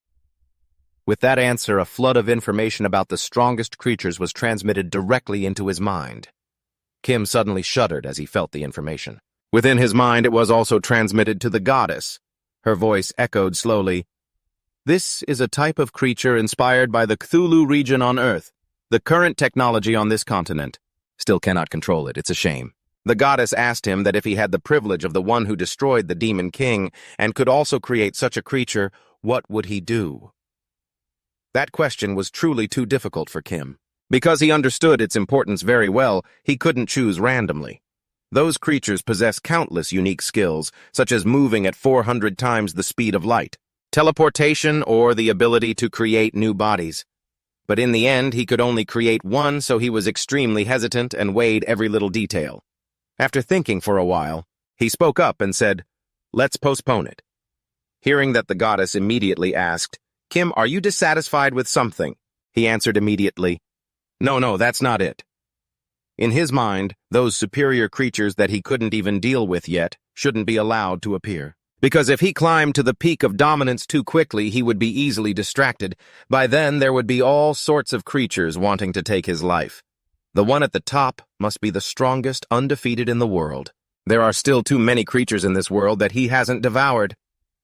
[SPEAKER 1] With that answer, a flood of information about the strongest creatures was transmitted directly into his mind. Kim suddenly shuddered as he felt the information. Within his mind, it was also transmitted to the goddess. Her voice echoed slowly. This is a type of creature inspired by the Cthulhu region on Earth. The current technology on this continent still cannot control it. It's a shame. The goddess asked him that if he had the privilege of the one who destroyed the demon king and could also create such a creature, what would he do? That question was truly too difficult for Kim. Because he understood its importance very well, he couldn't choose randomly. Those creatures possess countless unique skills, such as moving at 400 times the speed of light, teleportation, or the ability to create new bodies. But in the end, he could only create one, so he was extremely hesitant and weighed every little detail. After thinking for a while, he spoke up and said, "Let's postpone it." Hearing that, the goddess immediately asked, "Kim, are you dissatisfied with something?" He answered immediately, No, that's not it." In his mind, those superior creatures that he couldn't even deal with yet shouldn't be allowed to appear. Because if he climbed to the peak of dominance too quickly, he would be easily distracted. By then, there would be all sorts of creatures wanting to take his life. The one at the top must be the strongest, undefeated in the world. There are still too many creatures in this world that he hasn't devoured.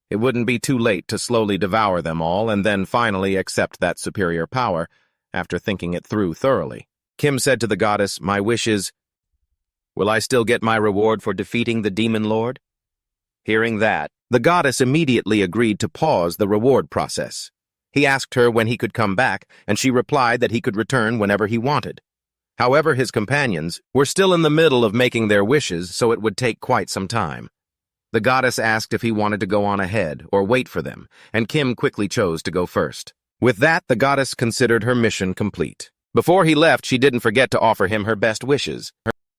[SPEAKER 1] It wouldn't be too late to slowly devour them all and then finally accept that superior power, after thinking it through thoroughly. Kim said to the goddess, "My wish is, will I still get my reward for defeating the demon lord?" Hearing that, the goddess immediately agreed to pause the reward process. He asked her when he could come back, and she replied that he could return whenever he wanted. However, his companions were still in the middle of making their wishes, so it would take quite some time. The goddess asked if he wanted to go on ahead or wait for them, and Kim quickly chose to go first. With that, the goddess considered her mission complete. Before he left, she didn't forget to offer him her best wishes.